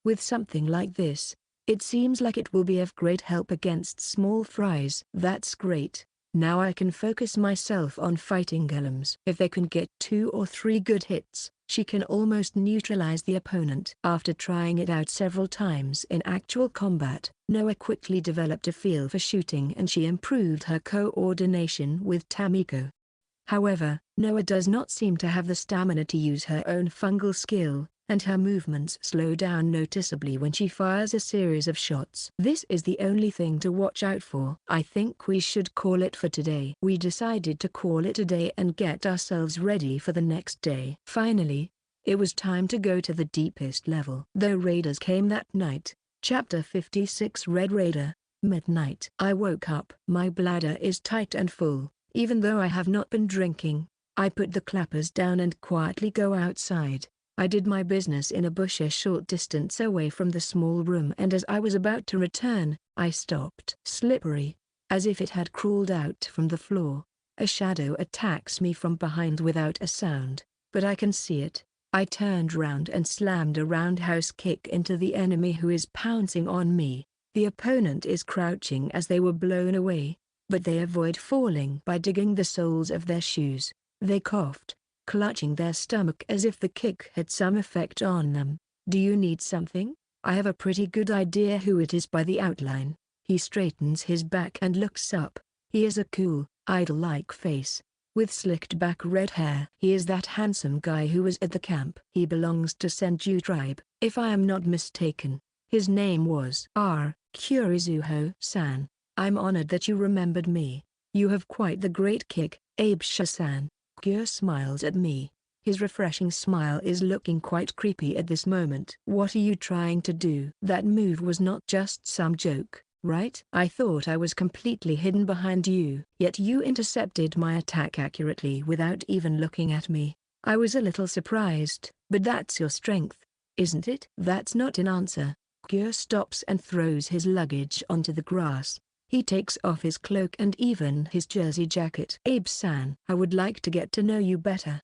With something like this, it seems like it will be of great help against small fries. That's great. Now I can focus myself on fighting gillums. If they can get 2 or 3 good hits, she can almost neutralize the opponent. After trying it out several times in actual combat, Noah quickly developed a feel for shooting and she improved her coordination with Tamiko. However, Noah does not seem to have the stamina to use her own fungal skill, and her movements slow down noticeably when she fires a series of shots. This is the only thing to watch out for. I think we should call it for today. We decided to call it a day and get ourselves ready for the next day. Finally, it was time to go to the deepest level. Though raiders came that night. Chapter 56 Red Raider, Midnight. I woke up. My bladder is tight and full, even though I have not been drinking. I put the clappers down and quietly go outside. I did my business in a bush a short distance away from the small room, and as I was about to return, I stopped. Slippery, as if it had crawled out from the floor. A shadow attacks me from behind without a sound, but I can see it. I turned round and slammed a roundhouse kick into the enemy who is pouncing on me. The opponent is crouching as they were blown away. but they avoid falling by digging the soles of their shoes. They coughed, clutching their stomach as if the kick had some effect on them. Do you need something? I have a pretty good idea who it is by the outline. He straightens his back and looks up. He has a cool, idol-like face, with slicked back red hair. He is that handsome guy who was at the camp. He belongs to Senju tribe, if I am not mistaken. His name was Kurizuho-san. I'm honored that you remembered me. You have quite the great kick, Abe Shuu-san. Kyo smiles at me. His refreshing smile is looking quite creepy at this moment. What are you trying to do? That move was not just some joke, right? I thought I was completely hidden behind you. Yet you intercepted my attack accurately without even looking at me. I was a little surprised, but that's your strength, isn't it? That's not an answer. Kyo stops and throws his luggage onto the grass. He takes off his cloak and even his jersey jacket. Abe-san, I would like to get to know you better.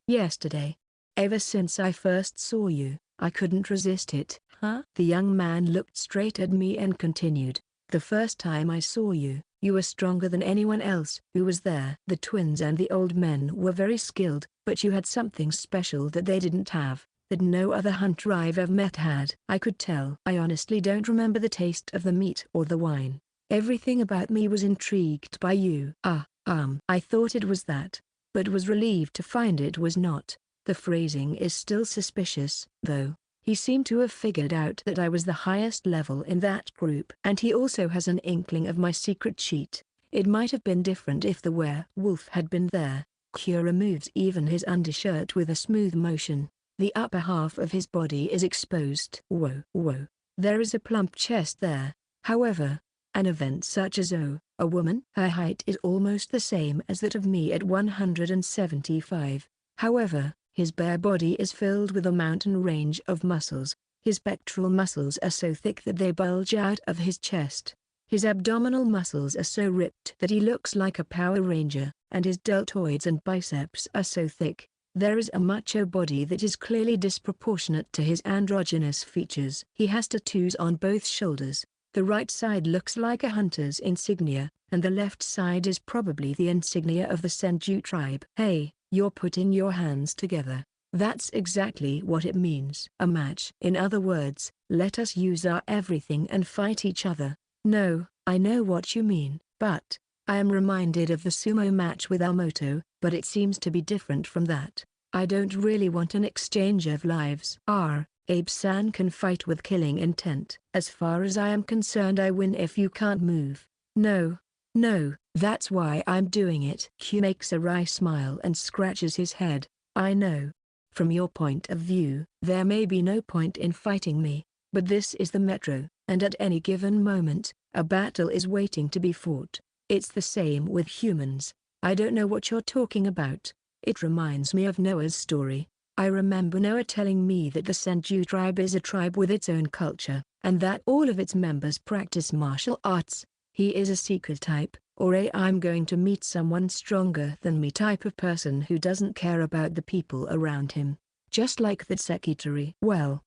Yesterday. Ever since I first saw you, I couldn't resist it. Huh? The young man looked straight at me and continued. The first time I saw you, you were stronger than anyone else who was there. The twins and the old men were very skilled, but you had something special that they didn't have, that no other hunter I've ever met had. I could tell. I honestly don't remember the taste of the meat or the wine. Everything about me was intrigued by you. I thought it was that, but was relieved to find it was not. The phrasing is still suspicious, though. He seemed to have figured out that I was the highest level in that group. And he also has an inkling of my secret cheat. It might have been different if the werewolf had been there. Kyo removes even his undershirt with a smooth motion. The upper half of his body is exposed. Whoa. There is a plump chest there. However, an event such as a woman, her height is almost the same as that of me at 175. However, his bare body is filled with a mountain range of muscles. His pectoral muscles are so thick that they bulge out of his chest. His abdominal muscles are so ripped that he looks like a Power Ranger, and his deltoids and biceps are so thick. There is a macho body that is clearly disproportionate to his androgynous features. He has tattoos on both shoulders. The right side looks like a hunter's insignia, and the left side is probably the insignia of the Senju tribe. Hey, you're putting your hands together. That's exactly what it means. A match. In other words, let us use our everything and fight each other. No, I know what you mean, but I am reminded of the sumo match with Amoto, but it seems to be different from that. I don't really want an exchange of lives. Abe-san can fight with killing intent. As far as I am concerned, I win if you can't move. No, that's why I'm doing it. Q makes a wry smile and scratches his head. I know. From your point of view, there may be no point in fighting me, but this is the Metro, and at any given moment, a battle is waiting to be fought. It's the same with humans. I don't know what you're talking about. It reminds me of Noah's story. I remember Noah telling me that the Senju tribe is a tribe with its own culture, and that all of its members practice martial arts. He is a seeker type, or a I'm going to meet someone stronger than me type of person who doesn't care about the people around him. Just like that secretary. Well,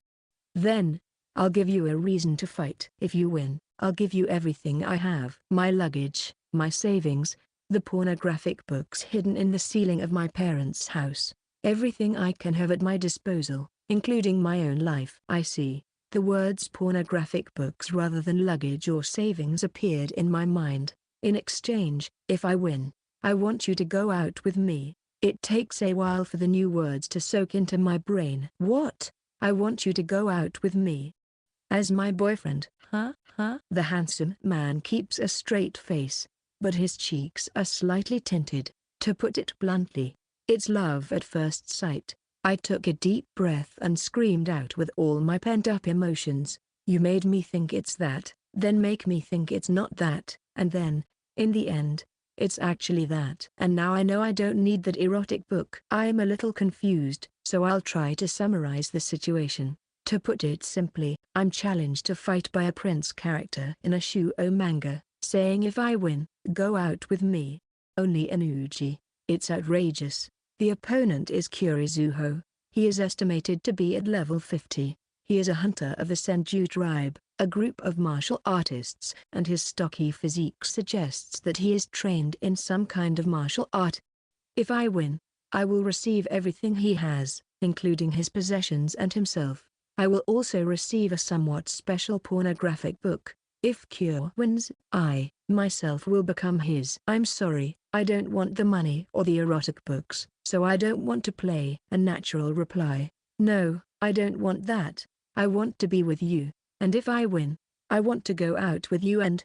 then, I'll give you a reason to fight. If you win, I'll give you everything I have. My luggage, my savings, the pornographic books hidden in the ceiling of my parents' house. Everything I can have at my disposal, including my own life. I see. The words pornographic books rather than luggage or savings appeared in my mind. In exchange, if I win, I want you to go out with me. It takes a while for the new words to soak into my brain. What? I want you to go out with me. As my boyfriend, huh? The handsome man keeps a straight face, but his cheeks are slightly tinted. To put it bluntly, it's love at first sight. I took a deep breath and screamed out with all my pent-up emotions. You made me think it's that, then make me think it's not that, and then, in the end, it's actually that. And now I know I don't need that erotic book. I'm a little confused, so I'll try to summarize the situation. To put it simply, I'm challenged to fight by a prince character in a Shuu manga, saying if I win, go out with me. Only an Uchi. It's outrageous. The opponent is Kurizuho. He is estimated to be at level 50. He is a hunter of the Senju tribe, a group of martial artists, and his stocky physique suggests that he is trained in some kind of martial art. If I win, I will receive everything he has, including his possessions and himself. I will also receive a somewhat special pornographic book. If Kyo wins, I, myself will become his. I'm sorry, I don't want the money or the erotic books, so I don't want to play. A natural reply. No, I don't want that. I want to be with you, and if I win, I want to go out with you and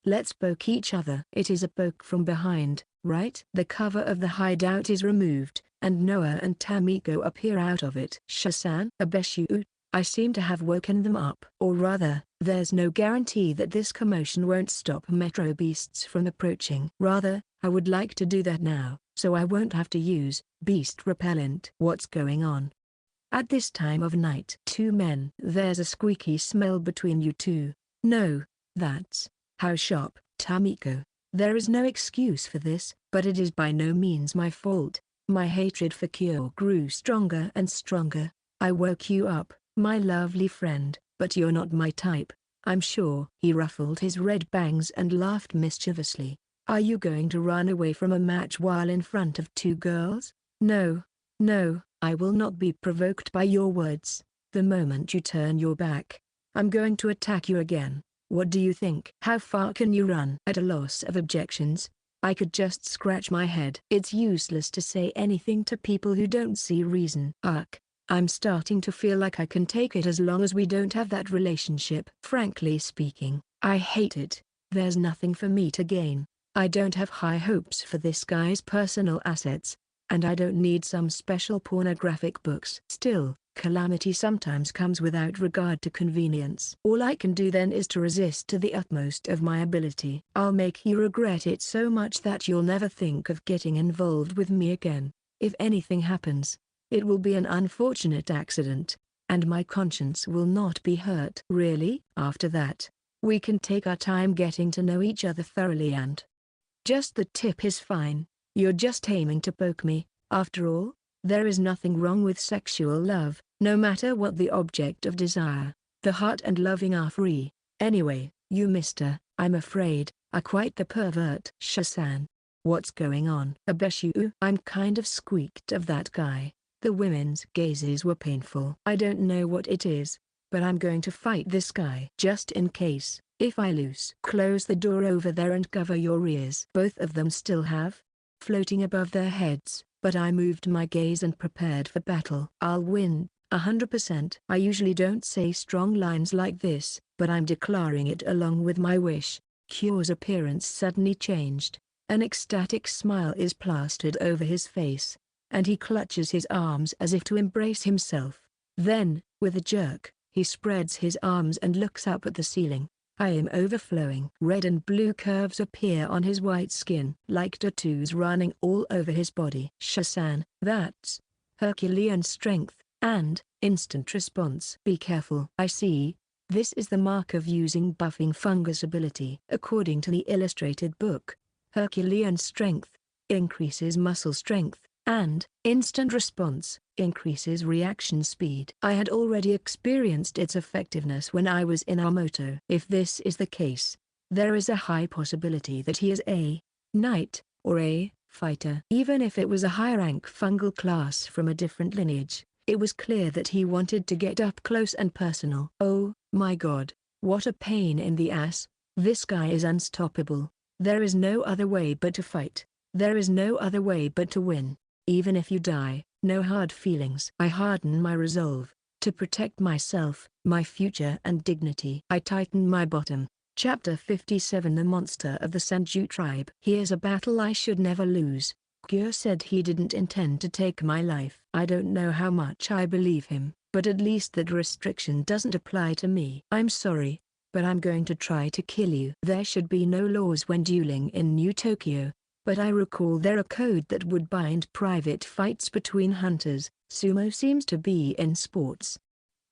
let's poke each other. It is a poke from behind, right? The cover of the hideout is removed, and Noah and Tamiko appear out of it. Shasan, Abe Shuu, I seem to have woken them up. Or rather, there's no guarantee that this commotion won't stop metro beasts from approaching. Rather, I would like to do that now, so I won't have to use beast repellent. What's going on? At this time of night, two men. There's a squeaky smell between you two. No, that's how sharp, Tamiko. There is no excuse for this, but it is by no means my fault. My hatred for Kyo grew stronger and stronger. I woke you up, my lovely friend, but you're not my type, I'm sure. He ruffled his red bangs and laughed mischievously. Are you going to run away from a match while in front of two girls? No, no, I will not be provoked by your words. The moment you turn your back, I'm going to attack you again. What do you think? How far can you run? At a loss of objections, I could just scratch my head. It's useless to say anything to people who don't see reason. Ugh. I'm starting to feel like I can take it as long as we don't have that relationship. Frankly speaking, I hate it. There's nothing for me to gain. I don't have high hopes for this guy's personal assets, and I don't need some special pornographic books. Still, calamity sometimes comes without regard to convenience. All I can do then is to resist to the utmost of my ability. I'll make you regret it so much that you'll never think of getting involved with me again. If anything happens, it will be an unfortunate accident, and my conscience will not be hurt. Really? After that, we can take our time getting to know each other thoroughly and just the tip is fine. You're just aiming to poke me. After all, there is nothing wrong with sexual love, no matter what the object of desire. The heart and loving are free. Anyway, you mister, I'm afraid, are quite the pervert. Shasan. What's going on? Abe Shuu. I'm kind of squeaked of that guy. The women's gazes were painful. I don't know what it is, but I'm going to fight this guy. Just in case, if I lose. Close the door over there and cover your ears. Both of them still have floating above their heads, but I moved my gaze and prepared for battle. I'll win, 100%. I usually don't say strong lines like this, but I'm declaring it along with my wish. Kyo's appearance suddenly changed. An ecstatic smile is plastered over his face, and he clutches his arms as if to embrace himself. Then, with a jerk, he spreads his arms and looks up at the ceiling. I am overflowing. Red and blue curves appear on his white skin like tattoos running all over his body. Shasan, that's Herculean strength, and instant response. Be careful. I see. This is the mark of using buffing fungus ability. According to the illustrated book, Herculean strength increases muscle strength, and instant response increases reaction speed. I had already experienced its effectiveness when I was in Amoto. If this is the case, there is a high possibility that he is a knight, or a fighter. Even if it was a high-rank fungal class from a different lineage, it was clear that he wanted to get up close and personal. Oh, my god, what a pain in the ass. This guy is unstoppable. There is no other way but to fight. There is no other way but to win. Even if you die, no hard feelings. I harden my resolve to protect myself, my future and dignity. I tighten my bottom. Chapter 57. The Monster of the Sanju Tribe. Here's a battle I should never lose. Kyo said he didn't intend to take my life. I don't know how much I believe him, but at least that restriction doesn't apply to me. I'm sorry, but I'm going to try to kill you. There should be no laws when dueling in New Tokyo, but I recall there a code that would bind private fights between hunters. Sumo seems to be in sports.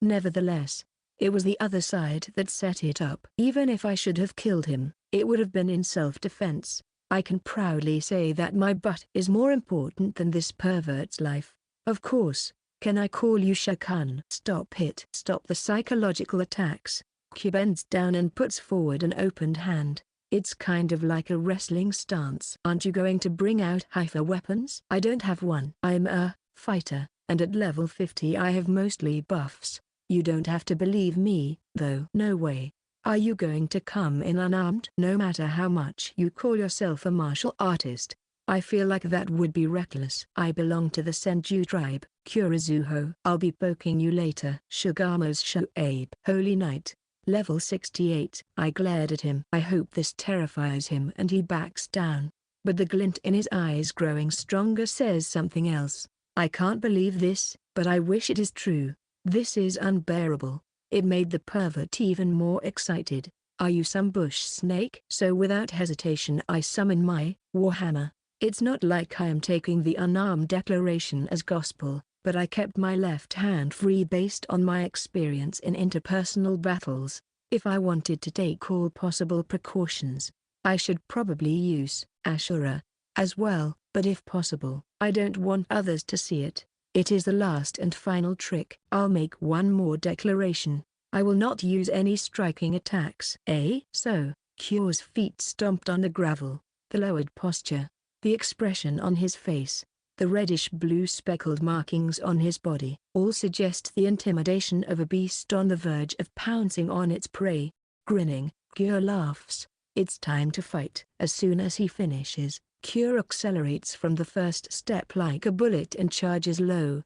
Nevertheless, it was the other side that set it up. Even if I should have killed him, it would have been in self-defense. I can proudly say that my butt is more important than this pervert's life. Of course, can I call you Shakan? Stop it. Stop the psychological attacks. Q bends down and puts forward an opened hand. It's kind of like a wrestling stance. Aren't you going to bring out Haifa weapons? I don't have one. I'm a fighter, and at level 50 I have mostly buffs. You don't have to believe me, though. No way. Are you going to come in unarmed? No matter how much you call yourself a martial artist, I feel like that would be reckless. I belong to the Senju tribe, Kurizuho. I'll be poking you later. Shugama's Shou Abe. Holy Knight. Level 68. I glared at him. I hope this terrifies him and he backs down. But the glint in his eyes growing stronger says something else. I can't believe this, but I wish it is true. This is unbearable. It made the pervert even more excited. Are you some bush snake? So without hesitation I summon my warhammer. It's not like I am taking the unarmed declaration as gospel, but I kept my left hand free based on my experience in interpersonal battles. If I wanted to take all possible precautions, I should probably use Ashura as well, but if possible, I don't want others to see it. It is the last and final trick. I'll make one more declaration. I will not use any striking attacks. So, Kyo's feet stomped on the gravel, the lowered posture, the expression on his face, the reddish-blue speckled markings on his body, all suggest the intimidation of a beast on the verge of pouncing on its prey. Grinning, Kyo laughs. It's time to fight. As soon as he finishes, Kyo accelerates from the first step like a bullet and charges lower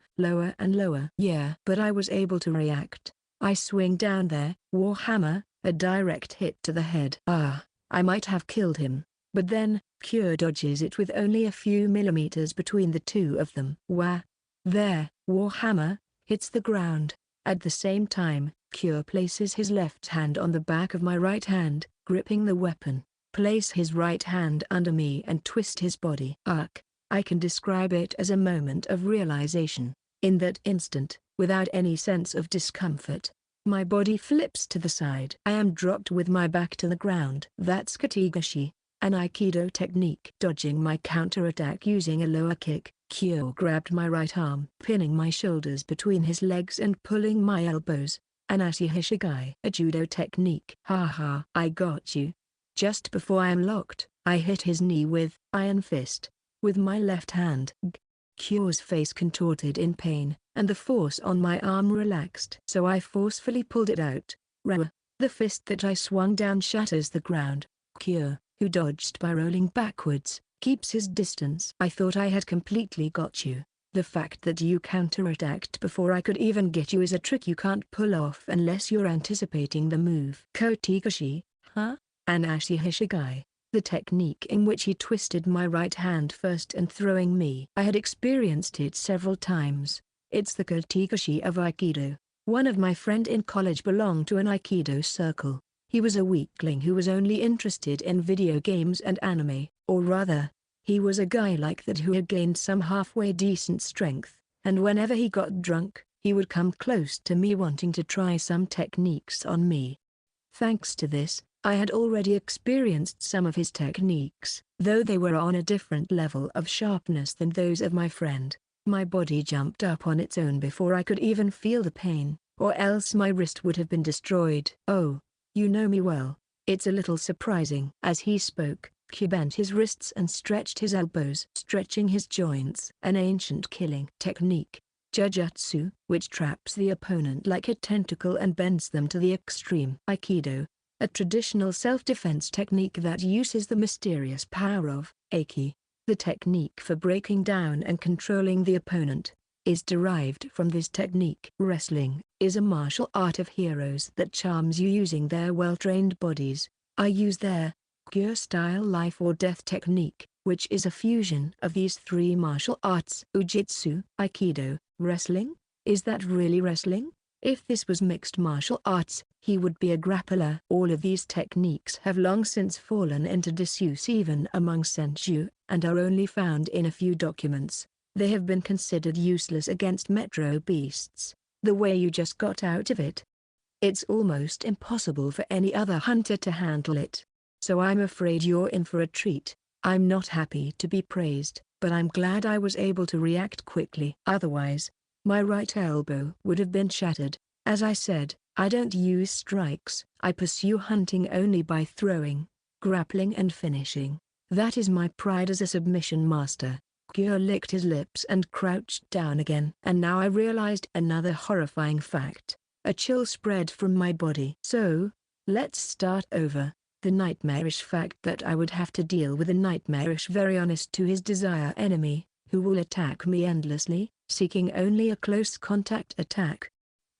and lower. Yeah, but I was able to react. I swing down there, warhammer, a direct hit to the head. I might have killed him. But then, Kyo dodges it with only a few millimeters between the two of them. Wah! There, warhammer, hits the ground. At the same time, Kyo places his left hand on the back of my right hand, gripping the weapon. Place his right hand under me and twist his body. I can describe it as a moment of realization. In that instant, without any sense of discomfort, my body flips to the side. I am dropped with my back to the ground. That's Katigashi, an Aikido technique. Dodging my counterattack using a lower kick, Kyo grabbed my right arm, pinning my shoulders between his legs and pulling my elbows. An Ashihishigai, a judo technique. Haha, I got you. Just before I am locked, I hit his knee with Iron Fist, with my left hand. Kyo's face contorted in pain, and the force on my arm relaxed. So I forcefully pulled it out. The fist that I swung down shatters the ground. Kyo, who dodged by rolling backwards, keeps his distance. I thought I had completely got you. The fact that you counterattacked before I could even get you is a trick you can't pull off unless you're anticipating the move. Kotigashi, huh? An Ashihishigai, the technique in which he twisted my right hand first and throwing me. I had experienced it several times. It's the Kotigashi of Aikido. One of my friend in college belonged to an Aikido circle. He was a weakling who was only interested in video games and anime, or rather, he was a guy like that who had gained some halfway decent strength, and whenever he got drunk, he would come close to me wanting to try some techniques on me. Thanks to this, I had already experienced some of his techniques, though they were on a different level of sharpness than those of my friend. My body jumped up on its own before I could even feel the pain, or else my wrist would have been destroyed. Oh, you know me well. It's a little surprising. As he spoke, Kyo bent his wrists and stretched his elbows, stretching his joints. An ancient killing technique, Jujutsu, which traps the opponent like a tentacle and bends them to the extreme. Aikido, a traditional self-defense technique that uses the mysterious power of Aiki, the technique for breaking down and controlling the opponent, is derived from this technique. Wrestling is a martial art of heroes that charms you using their well-trained bodies. I use their Kyo-style life or death technique, which is a fusion of these three martial arts. Ujitsu, Aikido, wrestling? Is that really wrestling? If this was mixed martial arts, he would be a grappler. All of these techniques have long since fallen into disuse even among Senju, and are only found in a few documents. They have been considered useless against metro beasts. The way you just got out of it. It's almost impossible for any other hunter to handle it. So I'm afraid you're in for a treat. I'm not happy to be praised, but I'm glad I was able to react quickly. Otherwise, my right elbow would have been shattered. As I said, I don't use strikes. I pursue hunting only by throwing, grappling and finishing. That is my pride as a submission master. Kyo licked his lips and crouched down again. And now I realized another horrifying fact. A chill spread from my body. So, let's start over. The nightmarish fact that I would have to deal with a nightmarish very honest to his desire enemy, who will attack me endlessly, seeking only a close contact attack.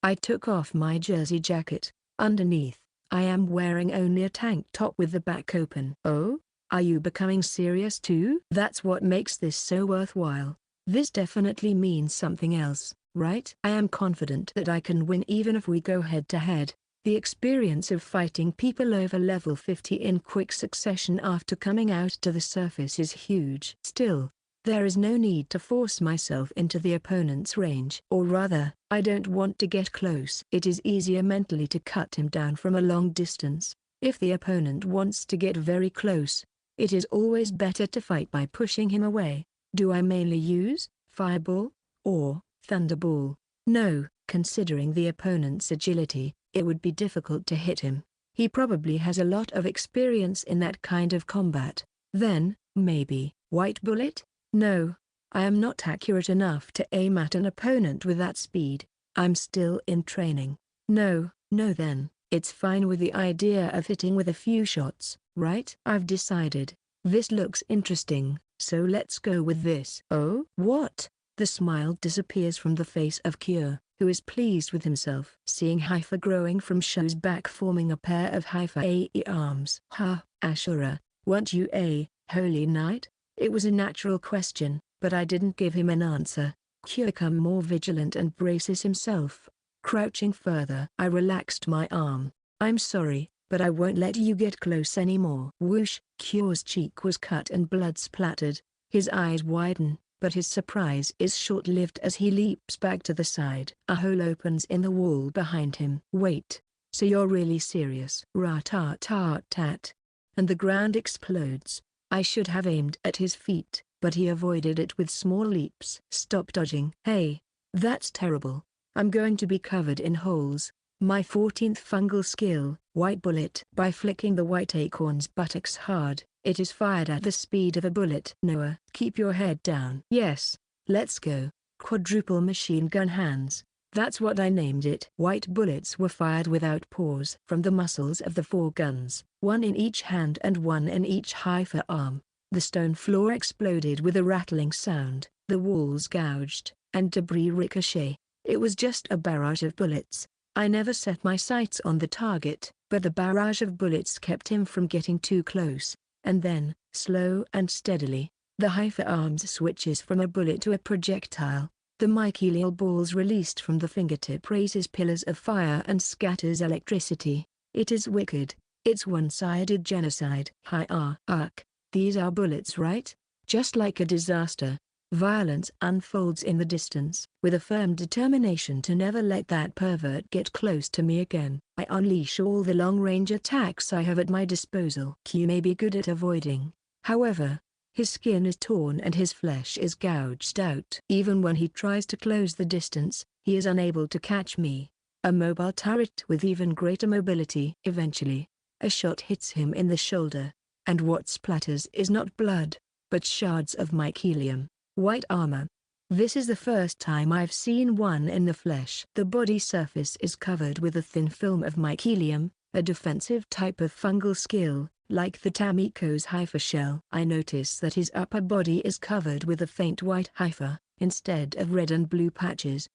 I took off my jersey jacket. Underneath, I am wearing only a tank top with the back open. Oh? Are you becoming serious too? That's what makes this so worthwhile. This definitely means something else, right? I am confident that I can win even if we go head to head. The experience of fighting people over level 50 in quick succession after coming out to the surface is huge. Still, there is no need to force myself into the opponent's range. Or rather, I don't want to get close. It is easier mentally to cut him down from a long distance. If the opponent wants to get very close, it is always better to fight by pushing him away. Do I mainly use Fireball or Thunderball? No, considering the opponent's agility, it would be difficult to hit him. He probably has a lot of experience in that kind of combat. Then, maybe, White Bullet? No, I am not accurate enough to aim at an opponent with that speed. I'm still in training. No then, it's fine with the idea of hitting with a few shots, right? I've decided. This looks interesting, so let's go with this. Oh? What? The smile disappears from the face of Kyo, who is pleased with himself. Seeing hypha growing from Shu's back forming a pair of hypha arms. Ha, Ashura, weren't you a holy knight? It was a natural question, but I didn't give him an answer. Kyo becomes more vigilant and braces himself. Crouching further, I relaxed my arm. I'm sorry, but I won't let you get close anymore. Whoosh! Kyo's cheek was cut and blood splattered. His eyes widen, but his surprise is short-lived as he leaps back to the side. A hole opens in the wall behind him. Wait, so you're really serious? Rat-tat-tat-tat. And the ground explodes. I should have aimed at his feet, but he avoided it with small leaps. Stop dodging. Hey, that's terrible. I'm going to be covered in holes. My 14th fungal skill, White Bullet. By flicking the white acorn's buttocks hard, it is fired at the speed of a bullet. Noah, keep your head down. Yes, let's go. Quadruple machine gun hands. That's what I named it. White bullets were fired without pause from the muscles of the 4 guns, one in each hand and one in each hypha arm. The stone floor exploded with a rattling sound, the walls gouged, and debris ricochet. It was just a barrage of bullets. I never set my sights on the target, but the barrage of bullets kept him from getting too close. And then, slow and steadily, the hypha arms switches from a bullet to a projectile. The mycelial balls released from the fingertip raises pillars of fire and scatters electricity. It is wicked. It's one-sided genocide. Hi-ark. These are bullets, right? Just like a disaster. Violence unfolds in the distance. With a firm determination to never let that pervert get close to me again, I unleash all the long-range attacks I have at my disposal. Q may be good at avoiding. However, his skin is torn and his flesh is gouged out. Even when he tries to close the distance, he is unable to catch me. A mobile turret with even greater mobility. Eventually, a shot hits him in the shoulder, and what splatters is not blood, but shards of mycelium. White armor. This is the first time I've seen one in the flesh. The body surface is covered with a thin film of mycelium, a defensive type of fungal skill, like the Tamiko's hypha shell. I notice that his upper body is covered with a faint white hypha, instead of red and blue patches.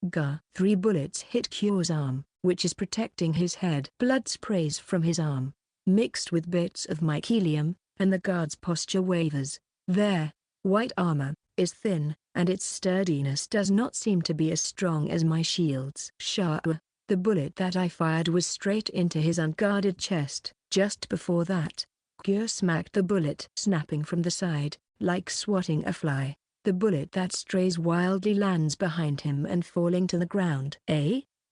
3 bullets hit Kyo's arm, which is protecting his head. Blood sprays from his arm, mixed with bits of mycelium, and the guard's posture wavers. Their white armor is thin, and its sturdiness does not seem to be as strong as my shield's. The bullet that I fired was straight into his unguarded chest. Just before that, Kyo smacked the bullet, snapping from the side, like swatting a fly. The bullet that strays wildly lands behind him and falling to the ground.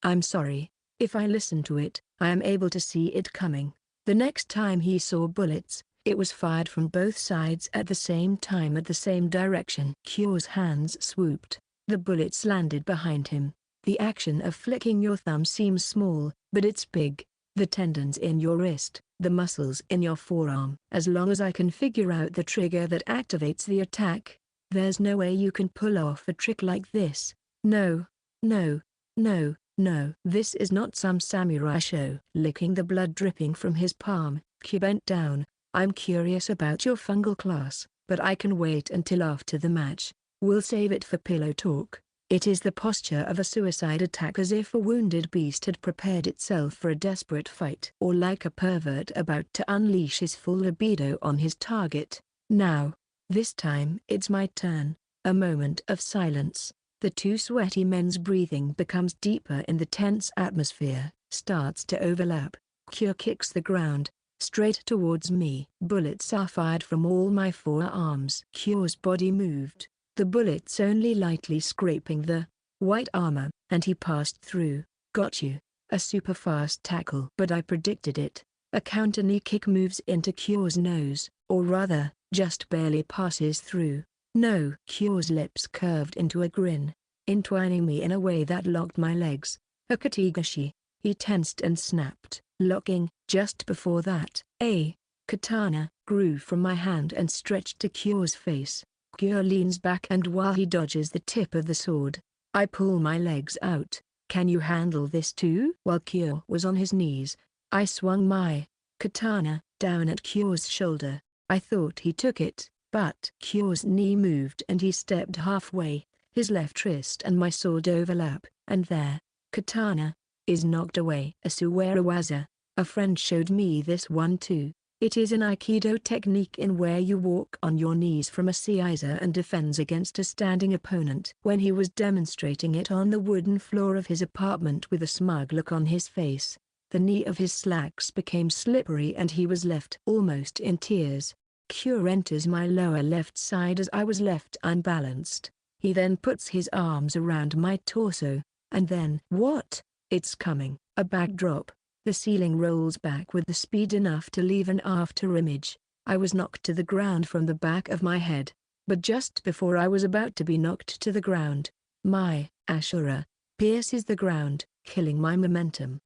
I'm sorry. If I listen to it, I am able to see it coming. The next time he saw bullets, it was fired from both sides at the same time at the same direction. Kyo's hands swooped. The bullets landed behind him. The action of flicking your thumb seems small, But it's big. The tendons in your wrist, the muscles in your forearm. As long as I can figure out the trigger that activates the attack, there's no way you can pull off a trick like this. No, no, no, no. This is not some samurai show. Licking the blood dripping from his palm, Q bent down. I'm curious about your fungal class, but I can wait until after the match. We'll save it for pillow talk. It is the posture of a suicide attack, as if a wounded beast had prepared itself for a desperate fight, or like a pervert about to unleash his full libido on his target. Now, this time it's my turn. A moment of silence. The two sweaty men's breathing becomes deeper in the tense atmosphere, starts to overlap. Q kicks the ground, straight towards me. Bullets are fired from all my forearms. Q's body moved, the bullets only lightly scraping the white armor, and he passed through. Got you. A super fast tackle. But I predicted it. A counter knee kick moves into Q's nose, or rather, just barely passes through. No. Q's lips curved into a grin, entwining me in a way that locked my legs. A katigashi. He tensed and snapped, locking. Just before that, a katana grew from my hand and stretched to Q's face. Q leans back, and while he dodges the tip of the sword, I pull my legs out. Can you handle this too? While Q was on his knees, I swung my katana down at Q's shoulder. I thought he took it, but Q's knee moved and he stepped halfway. His left wrist and my sword overlap, and there, katana is knocked away. A suwarawaza. A friend showed me this one too. It is an aikido technique in where you walk on your knees from a seiza and defends against a standing opponent. When he was demonstrating it on the wooden floor of his apartment with a smug look on his face, the knee of his slacks became slippery and he was left almost in tears. Q enters my lower left side as I was left unbalanced. He then puts his arms around my torso, and then what? It's coming. A backdrop. The ceiling rolls back with the speed enough to leave an after image. I was knocked to the ground from the back of my head, but just before I was about to be knocked to the ground, my Ashura pierces the ground, killing my momentum.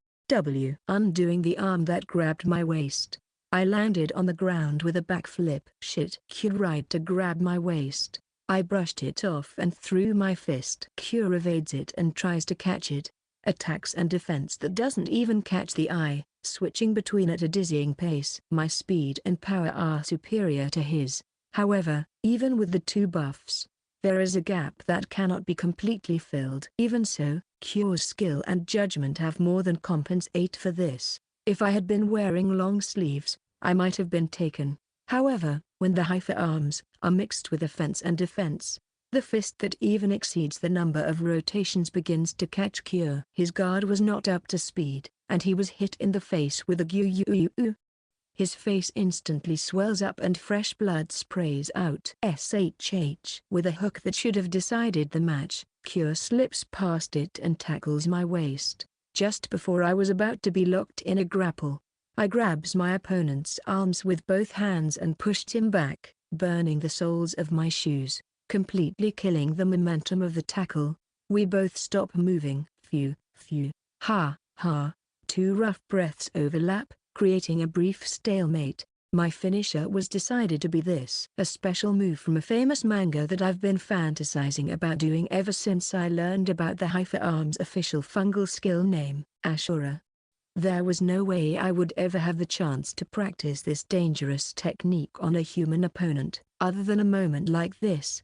Undoing the arm that grabbed my waist, I landed on the ground with a backflip. Shit. Q tried to grab my waist. I brushed it off and threw my fist. Q evades it and tries to catch it. Attacks and defense that doesn't even catch the eye, switching between at a dizzying pace. My speed and power are superior to his. However, even with the two buffs, there is a gap that cannot be completely filled. Even so, Q's skill and judgment have more than compensate for this. If I had been wearing long sleeves, I might have been taken. However, when the hypha arms are mixed with offense and defense, the fist that even exceeds the number of rotations begins to catch Q. His guard was not up to speed, and he was hit in the face with a gyuu. His face instantly swells up and fresh blood sprays out. SHH. With a hook that should have decided the match, Q slips past it and tackles my waist. Just before I was about to be locked in a grapple, I grabs my opponent's arms with both hands and pushed him back, burning the soles of my shoes, completely killing the momentum of the tackle. We both stop moving. Phew, phew, ha, ha. Two rough breaths overlap, creating a brief stalemate. My finisher was decided to be this. A special move from a famous manga that I've been fantasizing about doing ever since I learned about the hypha arm's official fungal skill name, Ashura. There was no way I would ever have the chance to practice this dangerous technique on a human opponent, other than a moment like this.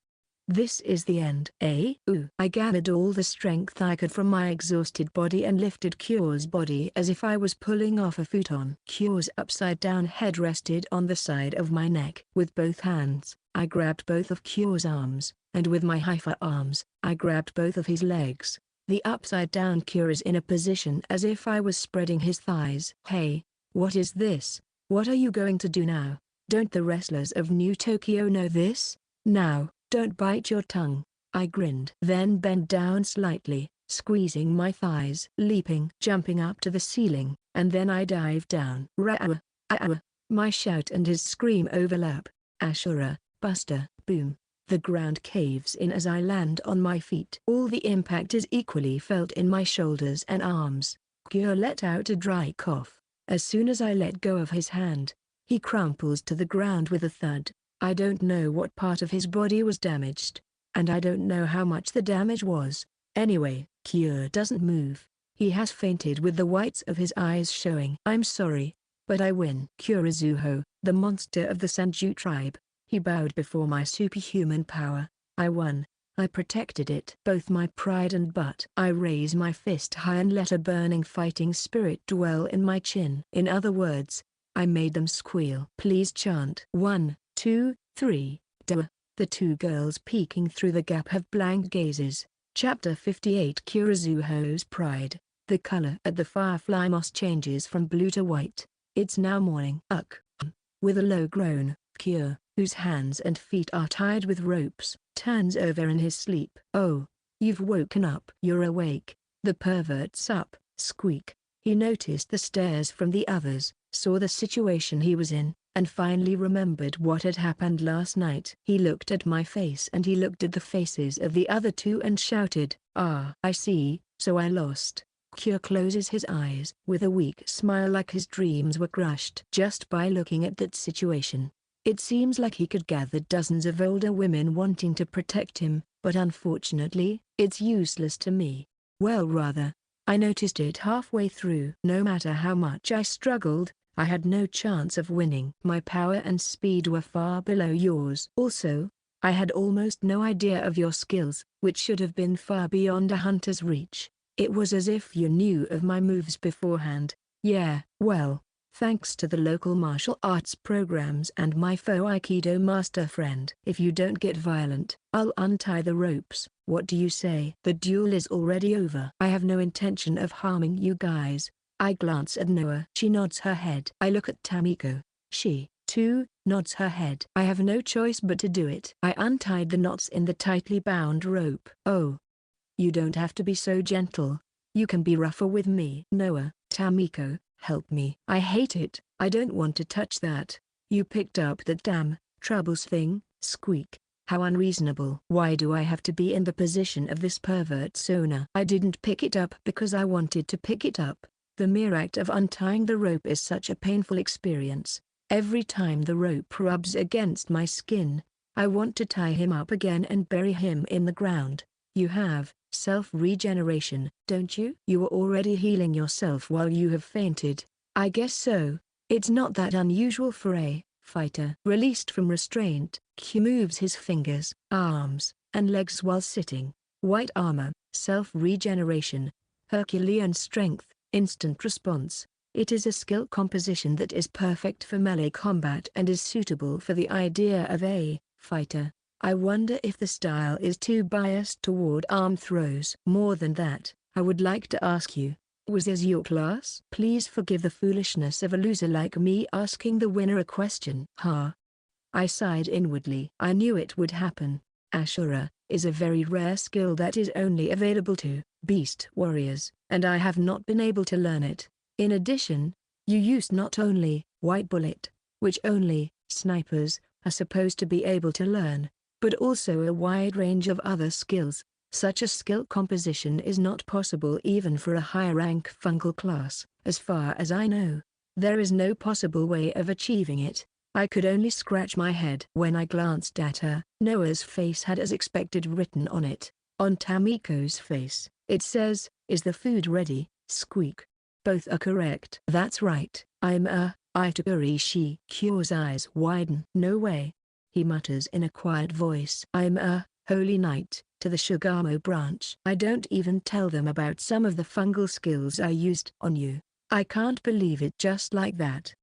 This is the end. I gathered all the strength I could from my exhausted body and lifted Q's body as if I was pulling off a futon. Q's upside-down head rested on the side of my neck. With both hands, I grabbed both of Q's arms, and with my hypha arms, I grabbed both of his legs. The upside-down Q is in a position as if I was spreading his thighs. Hey, what is this? What are you going to do now? Don't the wrestlers of New Tokyo know this? Now, don't bite your tongue. I grinned. Then bent down slightly, squeezing my thighs. Leaping, jumping up to the ceiling, and then I dived down. Rah! My shout and his scream overlap. Ashura, Buster, boom. The ground caves in as I land on my feet. All the impact is equally felt in my shoulders and arms. Kyo let out a dry cough. As soon as I let go of his hand, he crumples to the ground with a thud. I don't know what part of his body was damaged, and I don't know how much the damage was. Anyway, Kyo doesn't move. He has fainted with the whites of his eyes showing. I'm sorry, but I win. Kurizuho, the monster of the Sanju tribe. He bowed before my superhuman power. I won. I protected it. Both my pride and butt. I raise my fist high and let a burning fighting spirit dwell in my chin. In other words, I made them squeal. Please chant. 1, 2, 3, duh. The two girls peeking through the gap have blank gazes. Chapter 58 Kurizuho's Pride. The color at the firefly moss changes from blue to white. It's now morning. With a low groan, Kyo, whose hands and feet are tied with ropes, turns over in his sleep. Oh, you've woken up. You're awake. The pervert's up. Squeak. He noticed the stares from the others, saw the situation he was in, and finally remembered what had happened last night. He looked at my face and he looked at the faces of the other two and shouted, "Ah, I see, so I lost." Kyo closes his eyes with a weak smile like his dreams were crushed. Just by looking at that situation, it seems like he could gather dozens of older women wanting to protect him, but unfortunately, it's useless to me. Well, rather, I noticed it halfway through. No matter how much I struggled, I had no chance of winning. My power and speed were far below yours. Also, I had almost no idea of your skills, which should have been far beyond a hunter's reach. It was as if you knew of my moves beforehand. Yeah, well, thanks to the local martial arts programs and my faux Aikido master friend. If you don't get violent, I'll untie the ropes. What do you say? The duel is already over. I have no intention of harming you guys. I glance at Noah. She nods her head. I look at Tamiko. She, too, nods her head. I have no choice but to do it. I untied the knots in the tightly bound rope. Oh. You don't have to be so gentle. You can be rougher with me. Noah, Tamiko, help me. I hate it. I don't want to touch that. You picked up that damn troubles thing. Squeak. How unreasonable. Why do I have to be in the position of this pervert Sona? I didn't pick it up because I wanted to pick it up. The mere act of untying the rope is such a painful experience. Every time the rope rubs against my skin, I want to tie him up again and bury him in the ground. You have self-regeneration, don't you? You were already healing yourself while you have fainted. I guess so. It's not that unusual for a fighter. Released from restraint, Q moves his fingers, arms, and legs while sitting. White armor, self-regeneration, Herculean strength, instant response. It is a skill composition that is perfect for melee combat and is suitable for the idea of a fighter. I wonder if the style is too biased toward arm throws. More than that, I would like to ask you, was this your class? Please forgive the foolishness of a loser like me asking the winner a question. I sighed inwardly. I knew it would happen. Ashura is a very rare skill that is only available to beast warriors, and I have not been able to learn it. In addition, you used not only White Bullet, which only snipers are supposed to be able to learn, but also a wide range of other skills. Such a skill composition is not possible even for a high-rank fungal class. As far as I know, there is no possible way of achieving it. I could only scratch my head. When I glanced at her, Noah's face had as expected written on it. On Tamiko's face, it says, "Is the food ready?" Squeak. Both are correct. That's right. I'm Itakurishi. Kyo's eyes widen. No way. He mutters in a quiet voice. I'm a holy knight to the Shugamo branch. I don't even tell them about some of the fungal skills I used on you. I can't believe it just like that.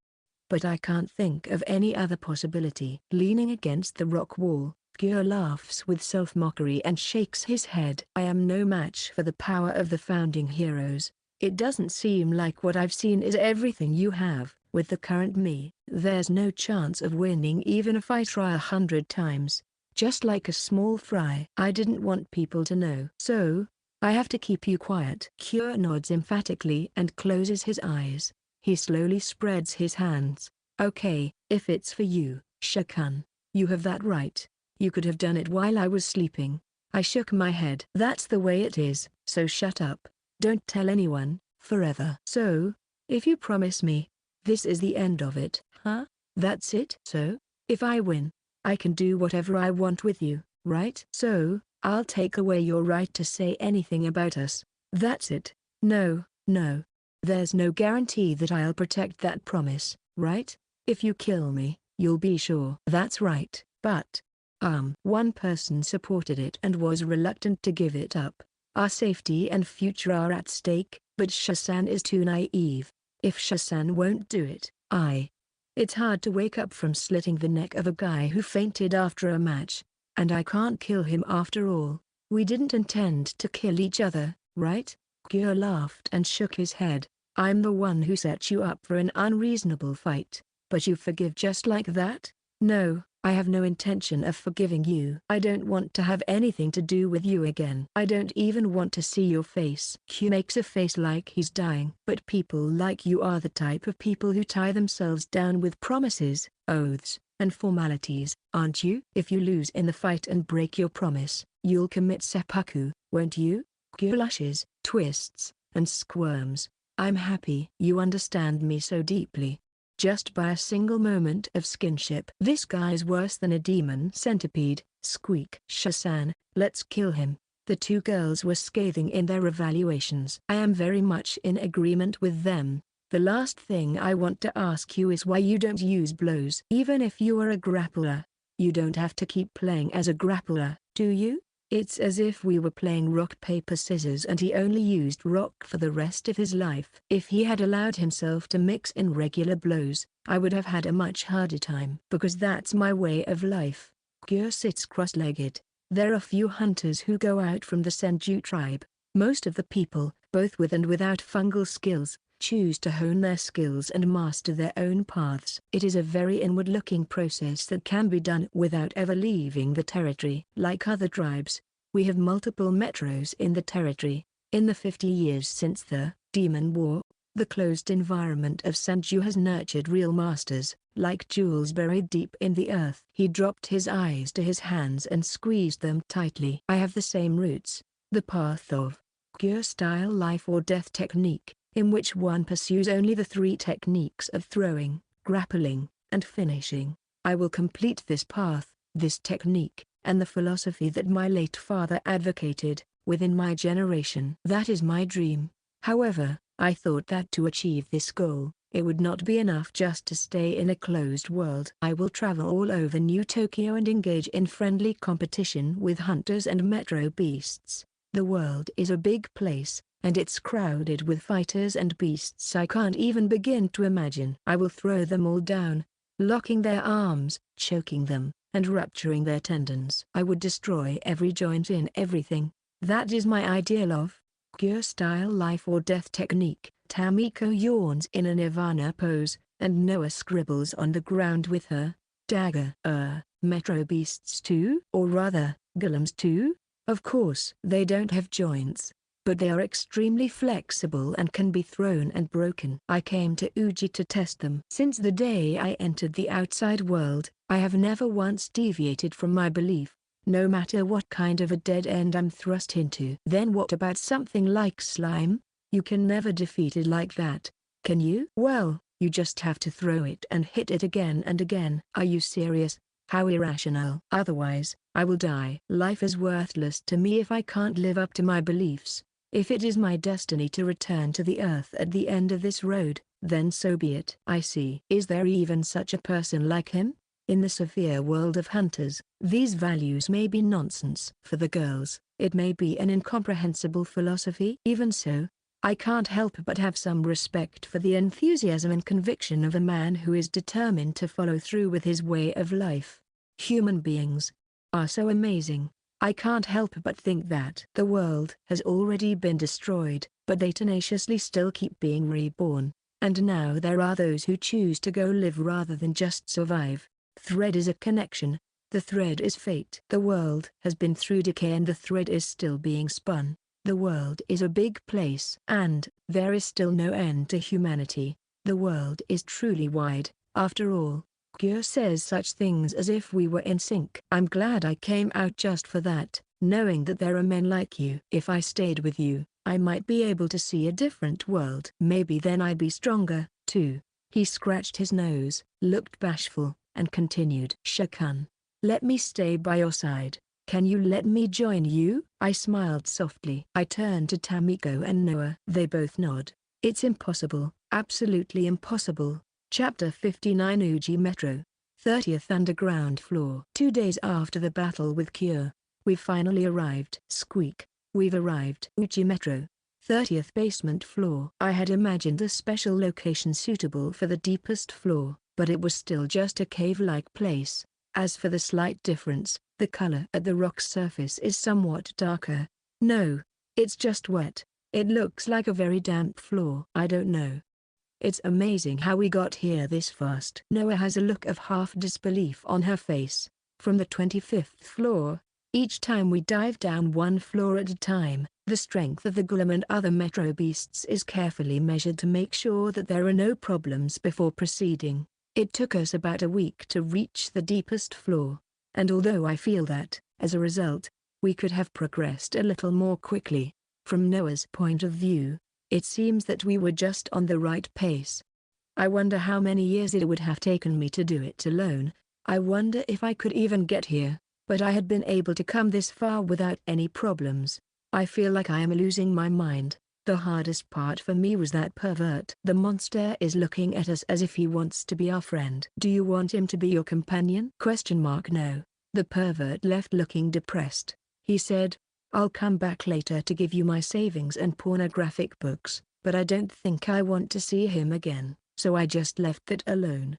But I can't think of any other possibility. Leaning against the rock wall, Kyo laughs with self-mockery and shakes his head. I am no match for the power of the founding heroes. It doesn't seem like what I've seen is everything you have. With the current me, there's no chance of winning even if I try 100 times. Just like a small fry. I didn't want people to know. So, I have to keep you quiet. Kyo nods emphatically and closes his eyes. He slowly spreads his hands. Okay, if it's for you, Shakan, you have that right. You could have done it while I was sleeping. I shook my head. That's the way it is, so shut up. Don't tell anyone. forever. So, if you promise me, this is the end of it, huh? That's it? So, if I win, I can do whatever I want with you, right? So, I'll take away your right to say anything about us. That's it. No, no. There's no guarantee that I'll protect that promise, right? If you kill me, you'll be sure. That's right. But, one person supported it and was reluctant to give it up. Our safety and future are at stake, but Shasan is too naive. If Shasan won't do it, It's hard to wake up from slitting the neck of a guy who fainted after a match. And I can't kill him after all. We didn't intend to kill each other, right? Gyo laughed and shook his head. I'm the one who set you up for an unreasonable fight. But you forgive just like that? No, I have no intention of forgiving you. I don't want to have anything to do with you again. I don't even want to see your face. Q makes a face like he's dying. But people like you are the type of people who tie themselves down with promises, oaths, and formalities, aren't you? If you lose in the fight and break your promise, you'll commit seppuku, won't you? Q blushes, twists, and squirms. I'm happy you understand me so deeply. Just by a single moment of skinship. This guy's worse than a demon centipede, squeak. Shasan, let's kill him. The two girls were scathing in their evaluations. I am very much in agreement with them. The last thing I want to ask you is why you don't use blows. Even if you are a grappler, you don't have to keep playing as a grappler, do you? It's as if we were playing rock paper scissors and he only used rock for the rest of his life. If he had allowed himself to mix in regular blows, I would have had a much harder time. Because that's my way of life. Gyo sits cross-legged. There are few hunters who go out from the Senju tribe. Most of the people, both with and without fungal skills, choose to hone their skills and master their own paths. It is a very inward-looking process that can be done without ever leaving the territory. Like other tribes, we have multiple metros in the territory. In the 50 years since the Demon War, the closed environment of Senju has nurtured real masters, like jewels buried deep in the earth. He dropped his eyes to his hands and squeezed them tightly. I have the same roots, the path of Gyo-style life or death technique, in which one pursues only the three techniques of throwing, grappling, and finishing. I will complete this path, this technique, and the philosophy that my late father advocated, within my generation. That is my dream. However, I thought that to achieve this goal, it would not be enough just to stay in a closed world. I will travel all over New Tokyo and engage in friendly competition with hunters and metro beasts. The world is a big place, and it's crowded with fighters and beasts I can't even begin to imagine. I will throw them all down, locking their arms, choking them, and rupturing their tendons. I would destroy every joint in everything. That is my ideal of Gyo-style life or death technique. Tamiko yawns in a nirvana pose, and Noah scribbles on the ground with her dagger. Metro beasts too? Or rather, gillums too? Of course. They don't have joints, but they are extremely flexible and can be thrown and broken. I came to Uchi to test them. Since the day I entered the outside world, I have never once deviated from my belief, no matter what kind of a dead end I'm thrust into. Then what about something like slime? You can never defeat it like that, can you? Well, you just have to throw it and hit it again and again. Are you serious? How irrational. Otherwise, I will die. Life is worthless to me if I can't live up to my beliefs. If it is my destiny to return to the earth at the end of this road, then so be it. I see. Is there even such a person like him? In the severe world of hunters, these values may be nonsense. For the girls, it may be an incomprehensible philosophy. Even so, I can't help but have some respect for the enthusiasm and conviction of a man who is determined to follow through with his way of life. Human beings are so amazing. I can't help but think that the world has already been destroyed, but they tenaciously still keep being reborn. And now there are those who choose to go live rather than just survive. Thread is a connection. The thread is fate. The world has been through decay and the thread is still being spun. The world is a big place. And there is still no end to humanity. The world is truly wide, after all. Gyo says such things as if we were in sync. I'm glad I came out just for that, knowing that there are men like you. If I stayed with you, I might be able to see a different world. Maybe then I'd be stronger, too. He scratched his nose, looked bashful, and continued. Shakun. Let me stay by your side. Can you let me join you? I smiled softly. I turned to Tamiko and Noah. They both nod. It's impossible, absolutely impossible. Chapter 59 Uchi Metro. 30th Underground Floor. 2 days after the battle with Cure, we've finally arrived. Squeak. We've arrived. Uchi Metro. 30th basement floor. I had imagined a special location suitable for the deepest floor, but it was still just a cave-like place. As for the slight difference, the color at the rock surface is somewhat darker. No, it's just wet. It looks like a very damp floor. I don't know. It's amazing how we got here this fast. Noah has a look of half disbelief on her face. From the 25th floor, each time we dive down one floor at a time, the strength of the golem and other metro beasts is carefully measured to make sure that there are no problems before proceeding. It took us about a week to reach the deepest floor, and although I feel that, as a result, we could have progressed a little more quickly, from Noah's point of view, it seems that we were just on the right pace. I wonder how many years it would have taken me to do it alone. I wonder if I could even get here, but I had been able to come this far without any problems. I feel like I am losing my mind. The hardest part for me was that pervert. The monster is looking at us as if he wants to be our friend. Do you want him to be your companion? No. The pervert left looking depressed. He said, I'll come back later to give you my savings and pornographic books, but I don't think I want to see him again, so I just left that alone.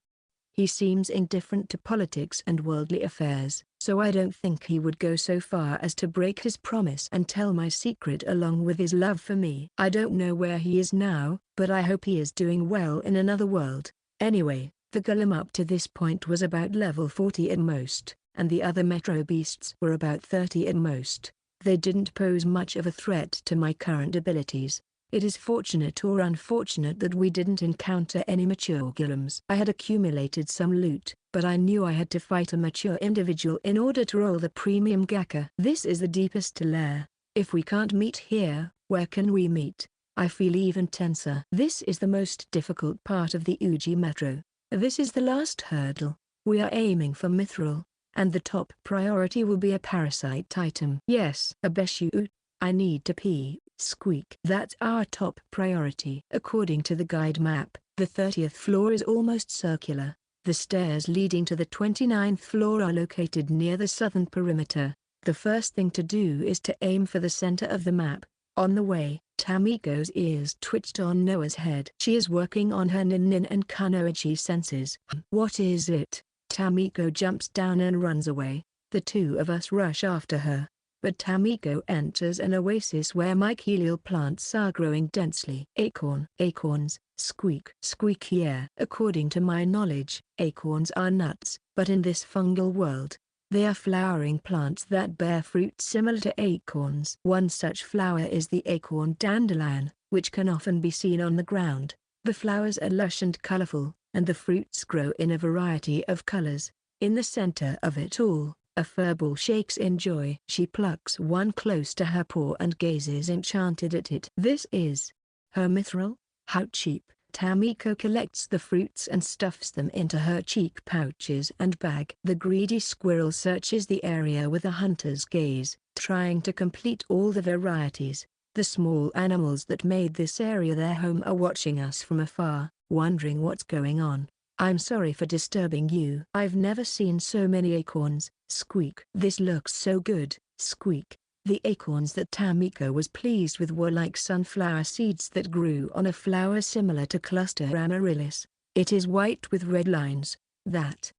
He seems indifferent to politics and worldly affairs, so I don't think he would go so far as to break his promise and tell my secret along with his love for me. I don't know where he is now, but I hope he is doing well in another world. Anyway, the golem up to this point was about level 40 at most, and the other metro beasts were about 30 at most. They didn't pose much of a threat to my current abilities. It is fortunate or unfortunate that we didn't encounter any mature gillums. I had accumulated some loot, but I knew I had to fight a mature individual in order to roll the premium gacha. This is the deepest lair. If we can't meet here, where can we meet? I feel even tenser. This is the most difficult part of the Uchi Metro. This is the last hurdle. We are aiming for mithril, and the top priority will be a parasite item. Yes, Abe Shuu. I need to pee. Squeak. That's our top priority. According to the guide map, the 30th floor is almost circular. The stairs leading to the 29th floor are located near the southern perimeter. The first thing to do is to aim for the center of the map. On the way, Tamiko's ears twitched on Noah's head. She is working on her nin and kunoichi senses. What is it? Tamiko jumps down and runs away. The two of us rush after her. But Tamiko enters an oasis where mycelial plants are growing densely. Acorns, squeak. Squeak. Yeah. According to my knowledge, acorns are nuts, but in this fungal world, they are flowering plants that bear fruit similar to acorns. One such flower is the acorn dandelion, which can often be seen on the ground. The flowers are lush and colorful, and the fruits grow in a variety of colors. In the center of it all, a furball shakes in joy. She plucks one close to her paw and gazes enchanted at it. This is her mithril? How cheap. Tamiko collects the fruits and stuffs them into her cheek pouches and bag. The greedy squirrel searches the area with a hunter's gaze, trying to complete all the varieties. The small animals that made this area their home are watching us from afar, wondering what's going on. I'm sorry for disturbing you. I've never seen so many acorns. Squeak. This looks so good. Squeak. The acorns that Tamiko was pleased with were like sunflower seeds that grew on a flower similar to Cluster amaryllis. It is white with red lines. That.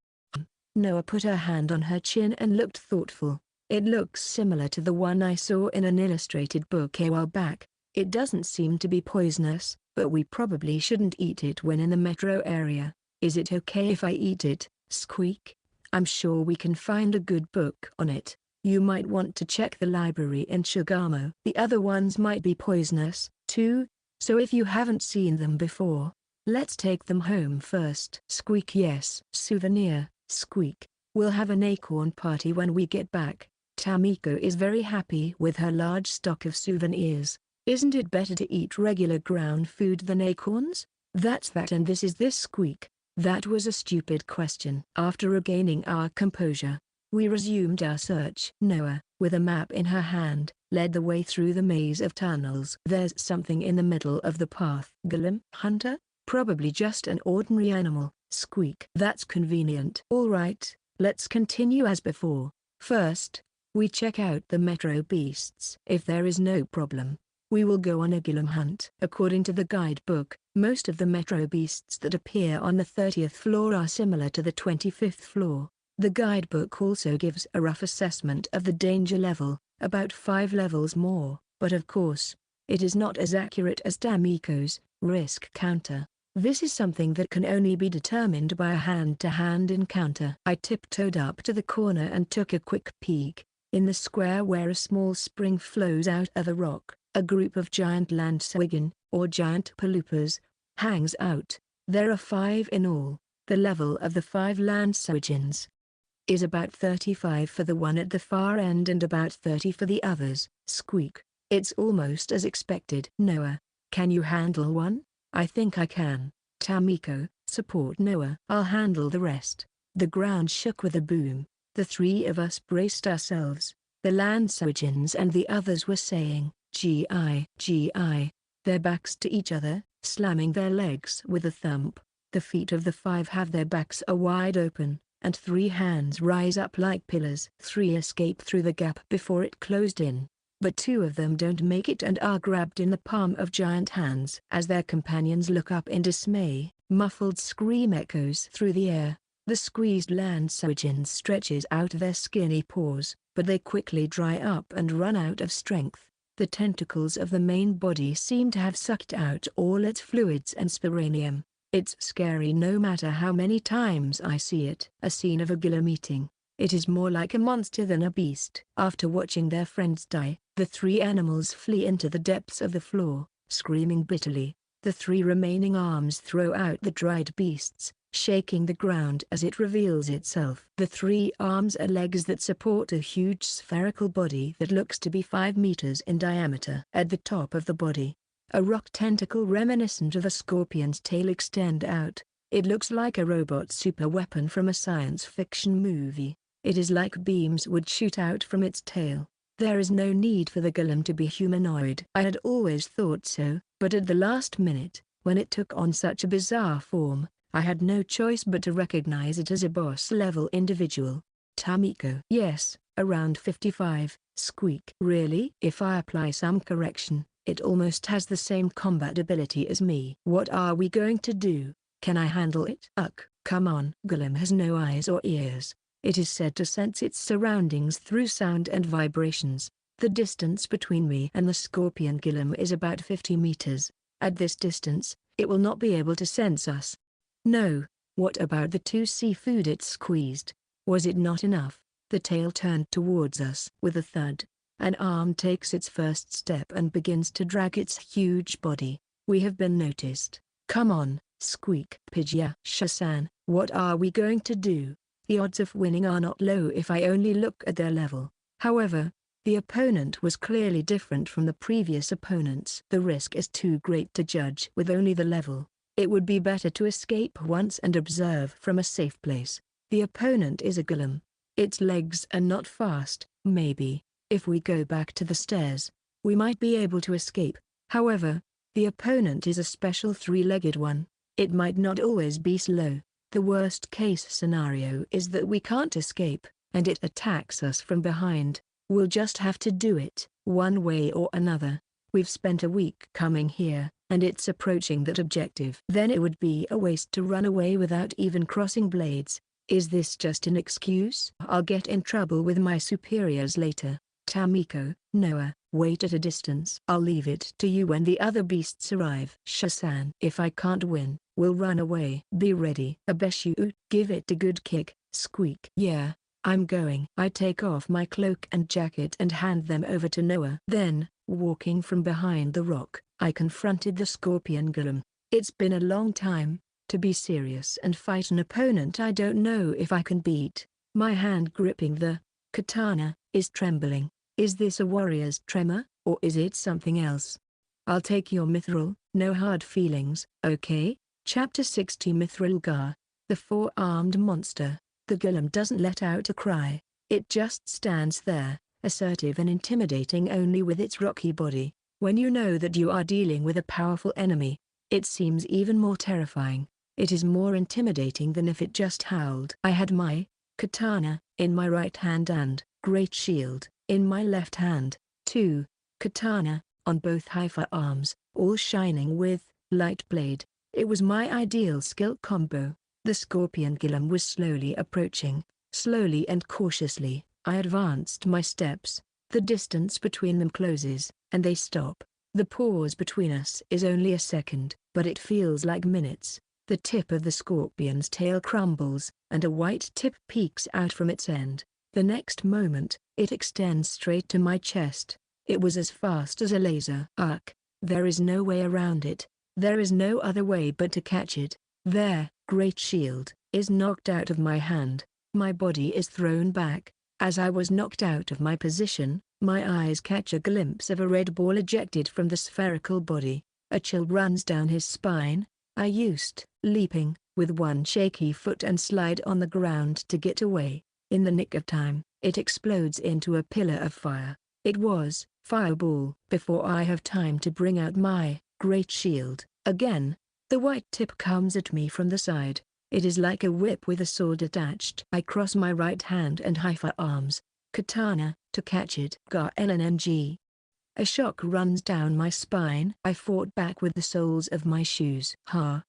Noah put her hand on her chin and looked thoughtful. It looks similar to the one I saw in an illustrated book a while back. It doesn't seem to be poisonous, but we probably shouldn't eat it when in the metro area. Is it okay if I eat it? Squeak. I'm sure we can find a good book on it. You might want to check the library in Shigamo. The other ones might be poisonous, too, so if you haven't seen them before, let's take them home first. Squeak. Yes. Souvenir. Squeak. We'll have an acorn party when we get back. Tamiko is very happy with her large stock of souvenirs. Isn't it better to eat regular ground food than acorns? That's that, and this is this. Squeak. That was a stupid question. After regaining our composure, we resumed our search. Noah, with a map in her hand, led the way through the maze of tunnels. There's something in the middle of the path. Gillum? Hunter? Probably just an ordinary animal. Squeak. That's convenient. All right, let's continue as before. First, we check out the metro beasts. If there is no problem, we will go on a gillum hunt. According to the guidebook, most of the metro beasts that appear on the 30th floor are similar to the 25th floor. The guidebook also gives a rough assessment of the danger level, about 5 levels more, but of course, it is not as accurate as Tamiko's risk counter. This is something that can only be determined by a hand-to-hand encounter. I tiptoed up to the corner and took a quick peek. In the square where a small spring flows out of a rock, a group of giant landswigen, or giant paloopas, hangs out. There are 5 in all. The level of the 5 landswigens is about 35 for the one at the far end and about 30 for the others. Squeak. It's almost as expected. Noah, can you handle one? I think I can. Tamiko, support Noah. I'll handle the rest. The ground shook with a boom. The 3 of us braced ourselves. The landswigens and the others were saying, "Gi, Gi," their backs to each other, slamming their legs with a thump. The feet of the 5 have their backs wide open, and 3 hands rise up like pillars. 3 escape through the gap before it closed in, but 2 of them don't make it and are grabbed in the palm of giant hands. As their companions look up in dismay, muffled scream echoes through the air. The squeezed landswigens stretches out their skinny paws, but they quickly dry up and run out of strength. The tentacles of the main body seem to have sucked out all its fluids and sporangium. It's scary no matter how many times I see it. A scene of a gillum eating. It is more like a monster than a beast. After watching their friends die, the 3 animals flee into the depths of the floor, screaming bitterly. The 3 remaining arms throw out the dried beasts, shaking the ground as it reveals itself. The 3 arms are legs that support a huge spherical body that looks to be 5 meters in diameter. At the top of the body, a rock tentacle reminiscent of a scorpion's tail extend out. It looks like a robot super weapon from a science fiction movie. It is like beams would shoot out from its tail. There is no need for the gillum to be humanoid. I had always thought so, but at the last minute, when it took on such a bizarre form, I had no choice but to recognize it as a boss-level individual. Tamiko. Yes, around 55, Squeak. Really? If I apply some correction, it almost has the same combat ability as me. What are we going to do? Can I handle it? Come on. Gillum has no eyes or ears. It is said to sense its surroundings through sound and vibrations. The distance between me and the scorpion gillum is about 50 meters. At this distance, it will not be able to sense us. No. What about the 2 seafood it squeezed? Was it not enough? The tail turned towards us. With a thud, an arm takes its first step and begins to drag its huge body. We have been noticed. Come on, Squeak. Pidgeot. Shasan, what are we going to do? The odds of winning are not low if I only look at their level. However, the opponent was clearly different from the previous opponents. The risk is too great to judge with only the level. It would be better to escape once and observe from a safe place. The opponent is a gillum. Its legs are not fast. Maybe, if we go back to the stairs, we might be able to escape. However, the opponent is a special 3-legged one. It might not always be slow. The worst-case scenario is that we can't escape, and it attacks us from behind. We'll just have to do it, one way or another. We've spent a week coming here, and it's approaching that objective. Then it would be a waste to run away without even crossing blades. Is this just an excuse? I'll get in trouble with my superiors later. Tamiko. Noah, wait at a distance. I'll leave it to you when the other beasts arrive. Shasan. If I can't win, we'll run away. Be ready. Abe Shuu. Give it a good kick. Squeak. Yeah, I'm going. I take off my cloak and jacket and hand them over to Noah. Then, walking from behind the rock, I confronted the scorpion gillum. It's been a long time, to be serious and fight an opponent I don't know if I can beat. My hand gripping the katana is trembling. Is this a warrior's tremor, or is it something else? I'll take your mithril, no hard feelings, okay? Chapter 60 Mithril Gar. The four-armed monster. The golem doesn't let out a cry. It just stands there, assertive and intimidating only with its rocky body. When you know that you are dealing with a powerful enemy, it seems even more terrifying. It is more intimidating than if it just howled. I had my katana in my right hand and great shield in my left hand. 2. Katana on both haifa arms, all shining with light blade. It was my ideal skill combo. The scorpion golem was slowly approaching. Slowly and cautiously, I advanced my steps. The distance between them closes, and they stop. The pause between us is only a second, but it feels like minutes. The tip of the scorpion's tail crumbles, and a white tip peeks out from its end. The next moment, it extends straight to my chest. It was as fast as a laser arc. There is no way around it. There is no other way but to catch it. There, great shield, is knocked out of my hand. My body is thrown back. As I was knocked out of my position, my eyes catch a glimpse of a red ball ejected from the spherical body. A chill runs down his spine. I used, leaping, with one shaky foot and slide on the ground to get away. In the nick of time, it explodes into a pillar of fire. It was fireball. Before I have time to bring out my great shield, again, the white tip comes at me from the side. It is like a whip with a sword attached. I cross my right hand and haifa arms, katana, to catch it. Gar-NNNG. A shock runs down my spine. I fought back with the soles of my shoes.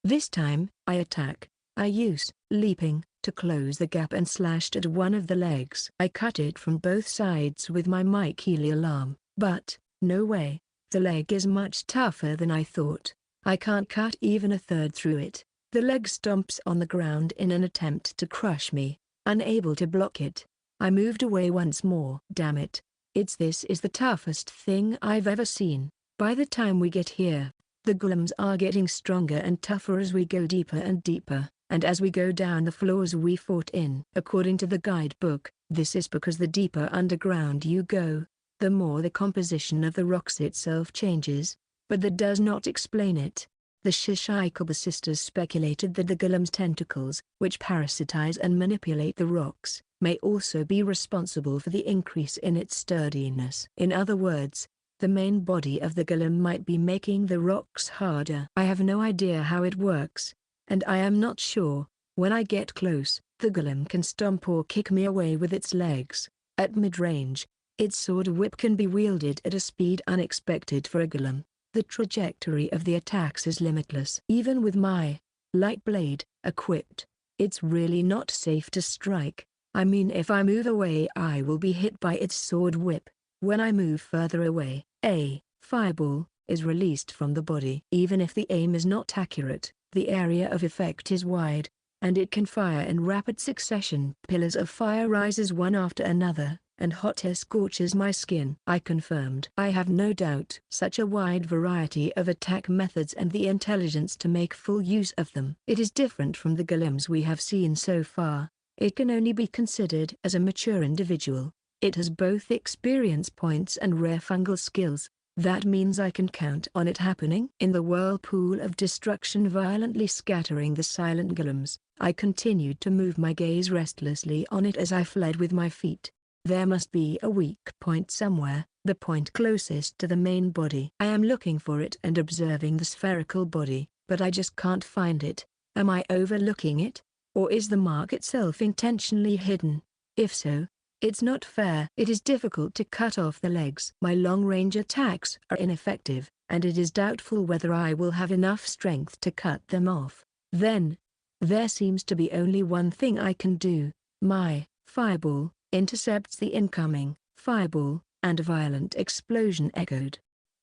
This time, I attack. I use, leaping, to close the gap and slashed at one of the legs. I cut it from both sides with my mycelial arm. But, no way. The leg is much tougher than I thought. I can't cut even a third through it. The leg stomps on the ground in an attempt to crush me. Unable to block it, I moved away once more. Damn it. This is the toughest thing I've ever seen. By the time we get here, the golems are getting stronger and tougher as we go deeper and deeper, and as we go down the floors we fought in. According to the guidebook, this is because the deeper underground you go, the more the composition of the rocks itself changes, but that does not explain it. The Shishikaba sisters speculated that the golem's tentacles, which parasitize and manipulate the rocks, may also be responsible for the increase in its sturdiness. In other words, the main body of the golem might be making the rocks harder. I have no idea how it works, and I am not sure. When I get close, the golem can stomp or kick me away with its legs. At mid-range, its sword whip can be wielded at a speed unexpected for a golem. The trajectory of the attacks is limitless. Even with my light blade equipped, it's really not safe to strike. I mean, if I move away I will be hit by its sword whip. When I move further away, a fireball is released from the body. Even if the aim is not accurate, the area of effect is wide, and it can fire in rapid succession. Pillars of fire rises one after another, and hot air scorches my skin. I confirmed. I have no doubt. Such a wide variety of attack methods and the intelligence to make full use of them. It is different from the golems we have seen so far. It can only be considered as a mature individual. It has both experience points and rare fungal skills. That means I can count on it happening. In the whirlpool of destruction violently scattering the silent golems, I continued to move my gaze restlessly on it as I fled with my feet. There must be a weak point somewhere, the point closest to the main body. I am looking for it and observing the spherical body, but I just can't find it. Am I overlooking it? Or is the mark itself intentionally hidden? If so, it's not fair. It is difficult to cut off the legs. My long-range attacks are ineffective, and it is doubtful whether I will have enough strength to cut them off. Then, there seems to be only one thing I can do. My fireball intercepts the incoming fireball, and a violent explosion echoed.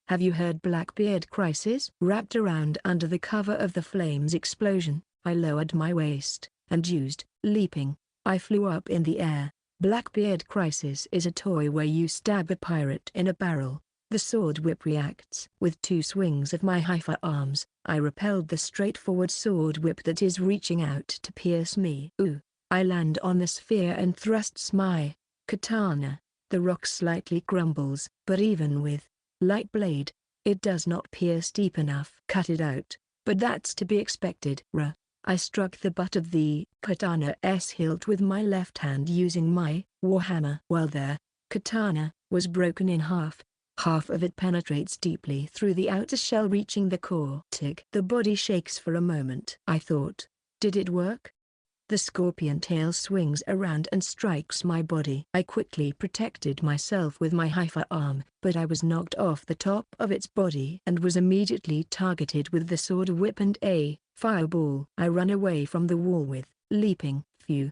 Have you heard Blackbeard crisis? Wrapped around under the cover of the flames explosion, I lowered my waist, and used, leaping, I flew up in the air. Blackbeard crisis is a toy where you stab a pirate in a barrel. The sword whip reacts. With 2 swings of my haifa arms, I repelled the straightforward sword whip that is reaching out to pierce me. I land on the sphere and thrusts my katana. The rock slightly crumbles, but even with light blade, It does not pierce deep enough. Cut it out. But that's to be expected. I struck the butt of the katana's hilt with my left hand using my warhammer. While the katana was broken in half, half of it penetrates deeply through the outer shell reaching the core. Tick. The body shakes for a moment. I thought, did it work? The scorpion tail swings around and strikes my body. I quickly protected myself with my haifa arm, but I was knocked off the top of its body and was immediately targeted with the sword whip and a fireball. I ran away from the wall with, leaping, phew,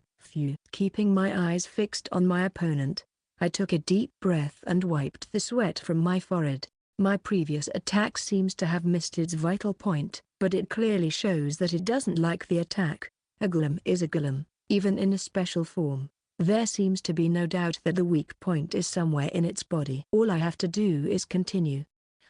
keeping my eyes fixed on my opponent. I took a deep breath and wiped the sweat from my forehead. My previous attack seems to have missed its vital point, but it clearly shows that it doesn't like the attack. A gillum is a gillum, even in a special form. There seems to be no doubt that the weak point is somewhere in its body. All I have to do is continue.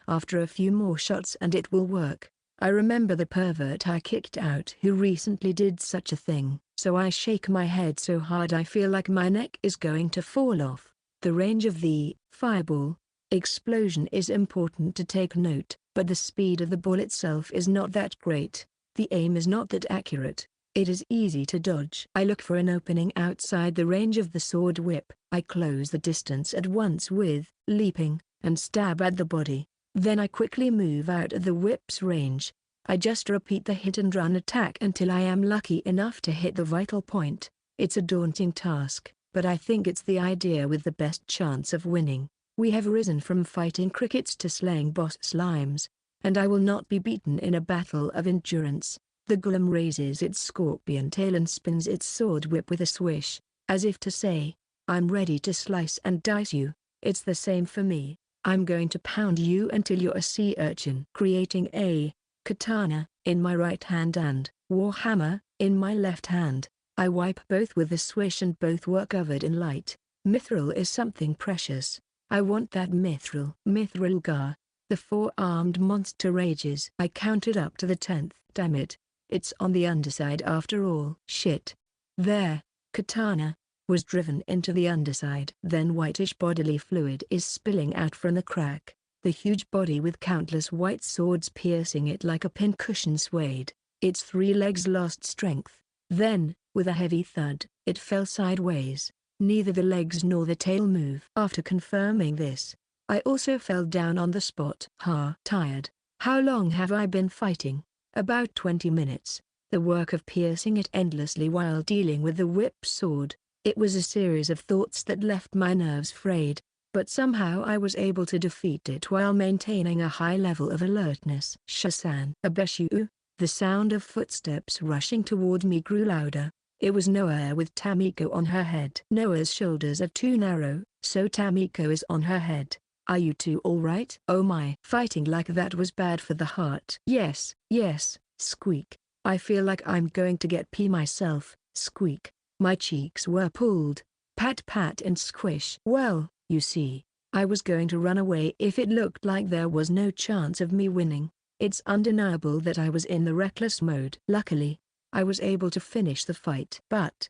After a few more shots and it will work. I remember the pervert I kicked out who recently did such a thing, so I shake my head so hard I feel like my neck is going to fall off. The range of the fireball explosion is important to take note, but the speed of the ball itself is not that great. The aim is not that accurate. It is easy to dodge. I look for an opening outside the range of the sword whip. I close the distance at once with leaping and stab at the body. Then I quickly move out of the whip's range. I just repeat the hit and run attack until I am lucky enough to hit the vital point. It's a daunting task, but I think it's the idea with the best chance of winning. We have risen from fighting crickets to slaying boss slimes, and I will not be beaten in a battle of endurance. The gillum raises its scorpion tail and spins its sword whip with a swish, as if to say, I'm ready to slice and dice you. It's the same for me. I'm going to pound you until you're a sea urchin. Creating a katana in my right hand and warhammer in my left hand, I wipe both with a swish and both were covered in light. Mithril is something precious. I want that mithril. Mithril gar. The four-armed monster rages. I counted up to the 10th. Damn it. It's on the underside after all. Shit. There, katana was driven into the underside. Then whitish bodily fluid is spilling out from the crack. The huge body with countless white swords piercing it like a pincushion swayed. Its 3 legs lost strength. Then, with a heavy thud, it fell sideways. Neither the legs nor the tail move. After confirming this, I also fell down on the spot. Tired. How long have I been fighting? About 20 minutes. The work of piercing it endlessly while dealing with the whip sword. It was a series of thoughts that left my nerves frayed, but somehow I was able to defeat it while maintaining a high level of alertness. Shasan. Abe Shuu. The sound of footsteps rushing toward me grew louder. It was Noah with Tamiko on her head. Noah's shoulders are too narrow, so Tamiko is on her head. Are you two all right? Oh my. Fighting like that was bad for the heart. Yes, squeak. I feel like I'm going to get pee myself, squeak. My cheeks were pulled. Pat and squish. Well, you see, I was going to run away if it looked like there was no chance of me winning. It's undeniable that I was in the reckless mode. Luckily, I was able to finish the fight. But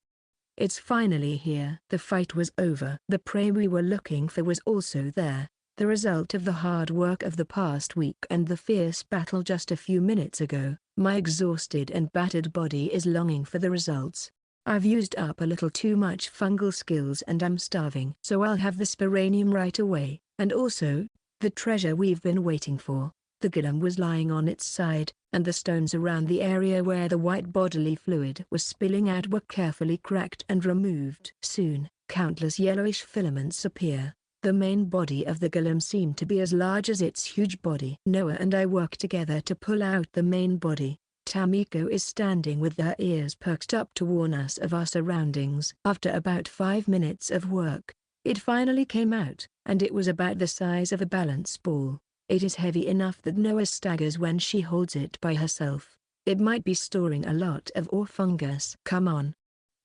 it's finally here. The fight was over. The prey we were looking for was also there. The result of the hard work of the past week and the fierce battle just a few minutes ago. My exhausted and battered body is longing for the results. I've used up a little too much fungal skills and I'm starving. So I'll have the Sporangium right away, and also, the treasure we've been waiting for. The gillum was lying on its side, and the stones around the area where the white bodily fluid was spilling out were carefully cracked and removed. Soon, countless yellowish filaments appear. The main body of the gillum seemed to be as large as its huge body. Noah and I work together to pull out the main body. Tamiko is standing with her ears perked up to warn us of our surroundings. After about 5 minutes of work, it finally came out, and it was about the size of a balance ball. It is heavy enough that Noah staggers when she holds it by herself. It might be storing a lot of ore fungus. Come on.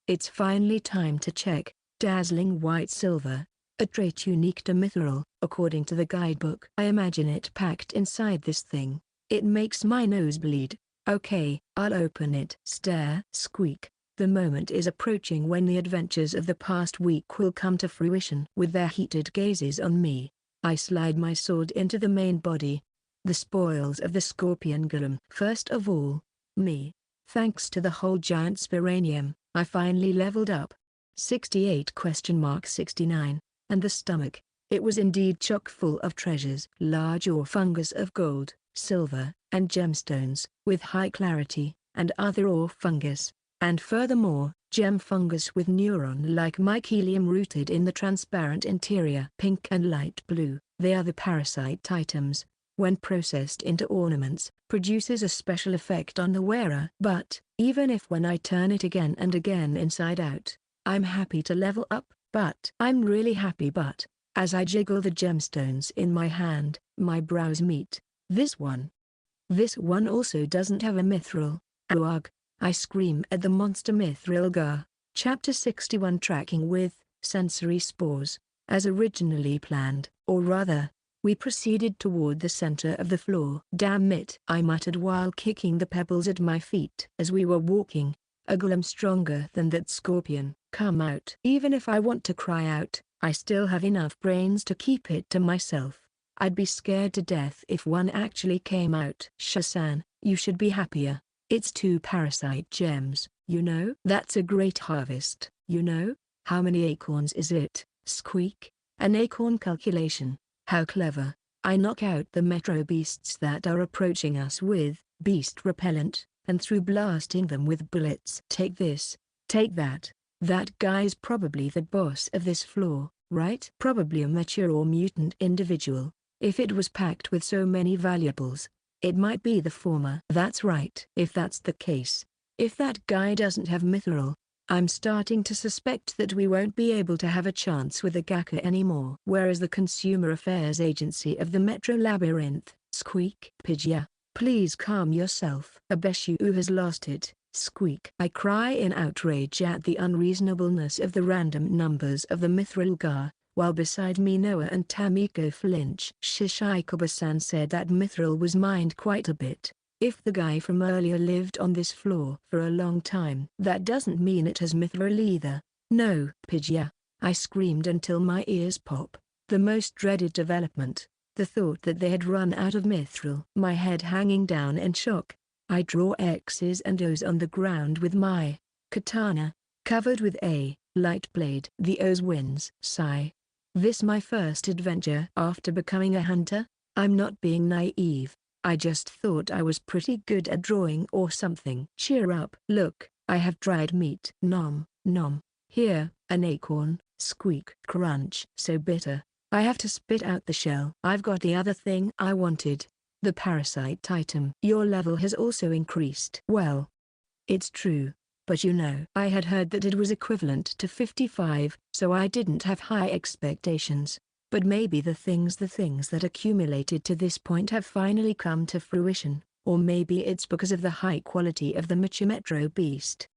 It's finally time to check. Dazzling white silver. A trait unique to mithril, according to the guidebook. I imagine it packed inside this thing. It makes my nose bleed. Okay, I'll open it. Stare. Squeak. The moment is approaching when the adventures of the past week will come to fruition. With their heated gazes on me, I slide my sword into the main body. The spoils of the scorpion gillum. First of all, me. Thanks to the whole giant Sporangium, I finally leveled up. 68?69. And the stomach. It was indeed chock full of treasures. Large ore fungus of gold, silver, and gemstones, with high clarity, and other ore fungus. And furthermore, gem fungus with neuron-like mycelium rooted in the transparent interior. Pink and light blue, they are the parasite items. When processed into ornaments, produces a special effect on the wearer. But, even if when I turn it again and again inside out, I'm happy to level up, but I'm really happy but, as I jiggle the gemstones in my hand, my brows meet. This one also doesn't have a mithril. Ugh, I scream at the monster mithril gar. Chapter 61 Tracking with sensory spores. As originally planned, or rather, we proceeded toward the center of the floor. Damn it, I muttered while kicking the pebbles at my feet. As we were walking, a golem stronger than that scorpion, come out. Even if I want to cry out, I still have enough brains to keep it to myself. I'd be scared to death if one actually came out. Shasan, you should be happier. It's 2 parasite gems, you know? That's a great harvest, you know? How many acorns is it? Squeak. An acorn calculation. How clever. I knock out the metro beasts that are approaching us with beast repellent, and through blasting them with bullets. Take this, take that. That guy's probably the boss of this floor, right? Probably a mature or mutant individual. If it was packed with so many valuables, it might be the former. That's right. If that's the case, if that guy doesn't have mithril, I'm starting to suspect that we won't be able to have a chance with the Gaka anymore. Whereas the Consumer Affairs Agency of the Metro Labyrinth, squeak. Pidgeot, please calm yourself. Abe Shuu has lost it, squeak. I cry in outrage at the unreasonableness of the random numbers of the mithril gar, while beside me Noah and Tamiko flinch. Shishikoba-san said that mithril was mined quite a bit. If the guy from earlier lived on this floor for a long time, that doesn't mean it has mithril either. No, Pidgeot, I screamed until my ears pop. The most dreaded development, the thought that they had run out of mithril. My head hanging down in shock, I draw X's and O's on the ground with my katana, covered with a light blade. The O's wins. Sigh. This my first adventure after becoming a hunter. I'm not being naive. I just thought I was pretty good at drawing or something. Cheer up. Look, I have dried meat. Nom, nom. Here, an acorn. Squeak. Crunch. So bitter. I have to spit out the shell. I've got the other thing I wanted. The parasite item. Your level has also increased. Well, it's true. But you know, I had heard that it was equivalent to 55, so I didn't have high expectations. But maybe the things that accumulated to this point have finally come to fruition, or maybe it's because of the high quality of the Uchi Metro beast.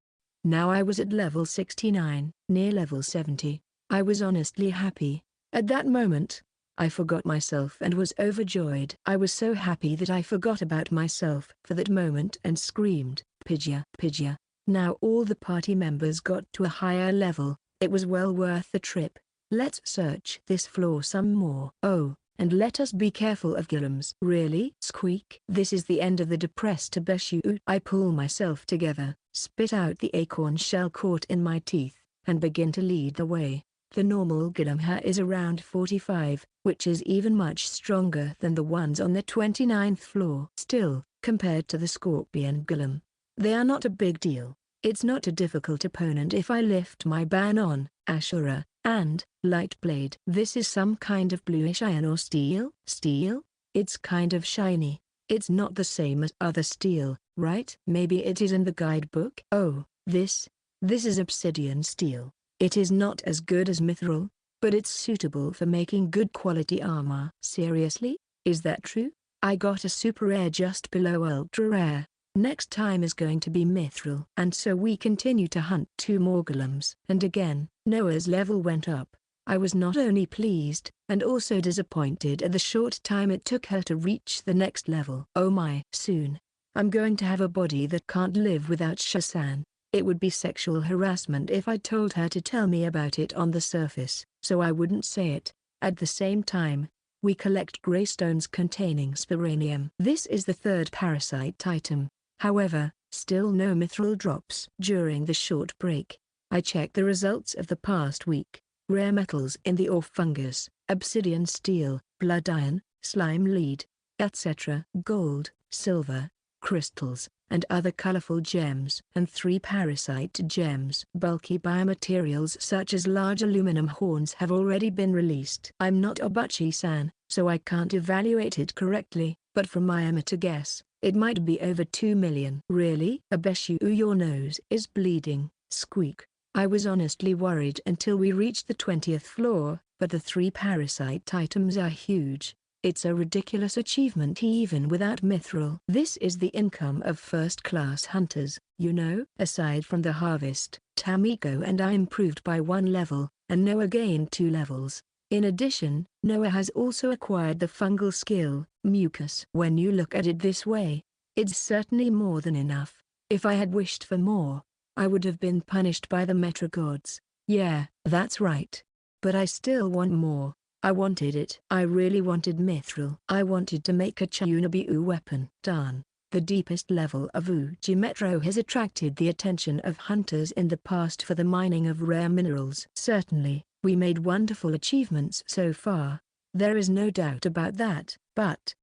Now I was at level 69, near level 70. I was honestly happy. At that moment, I forgot myself and was overjoyed. I was so happy that I forgot about myself for that moment and screamed, Pidgeot, Pidgeot. Now all the party members got to a higher level. It was well worth the trip. Let's search this floor some more. Oh, and let us be careful of gillums. Really? Squeak. This is the end of the depressed Abe Shuu. I pull myself together, spit out the acorn shell caught in my teeth, and begin to lead the way. The normal gillum hair is around 45, which is even much stronger than the ones on the 29th floor. Still, compared to the scorpion gillum, they are not a big deal. It's not a difficult opponent if I lift my ban on Ashura and light blade. This is some kind of bluish iron or steel. Steel? It's kind of shiny. It's not the same as other steel, right? Maybe it is in the guidebook. Oh, this is obsidian steel. It is not as good as mithril, but it's suitable for making good quality armor. Seriously? Is that true? I got a super rare just below ultra rare. Next time is going to be mithril. And so we continue to hunt 2 more gillums. And again, Noah's level went up. I was not only pleased, and also disappointed at the short time it took her to reach the next level. Oh my. Soon, I'm going to have a body that can't live without Shasan. It would be sexual harassment if I told her to tell me about it on the surface, so I wouldn't say it. At the same time, We collect grey stones containing Sporangium. This is the third parasite item. However, still no mithril drops. During the short break, I checked the results of the past week. Rare metals in the ore: fungus, obsidian steel, blood iron, slime lead, etc. Gold, silver, crystals, and other colorful gems. And 3 parasite gems. Bulky biomaterials such as large aluminum horns have already been released. I'm not Obuchi-san, so I can't evaluate it correctly, but from my amateur guess, it might be over 2 million. Really? Abe Shuu, your nose is bleeding. Squeak. I was honestly worried until we reached the 20th floor, but the 3 parasite items are huge. It's a ridiculous achievement even without mithril. This is the income of first-class hunters, you know. Aside from the harvest, Tamiko and I improved by 1 level, and Noah gained 2 levels. In addition, Noah has also acquired the fungal skill, mucus. When you look at it this way, it's certainly more than enough. If I had wished for more, I would have been punished by the Metro gods. Yeah, that's right. But I still want more. I wanted it. I really wanted mithril. I wanted to make a Chihuaha weapon. Darn. The deepest level of Uchi Metro has attracted the attention of hunters in the past for the mining of rare minerals. Certainly, we made wonderful achievements so far. There is no doubt about that. But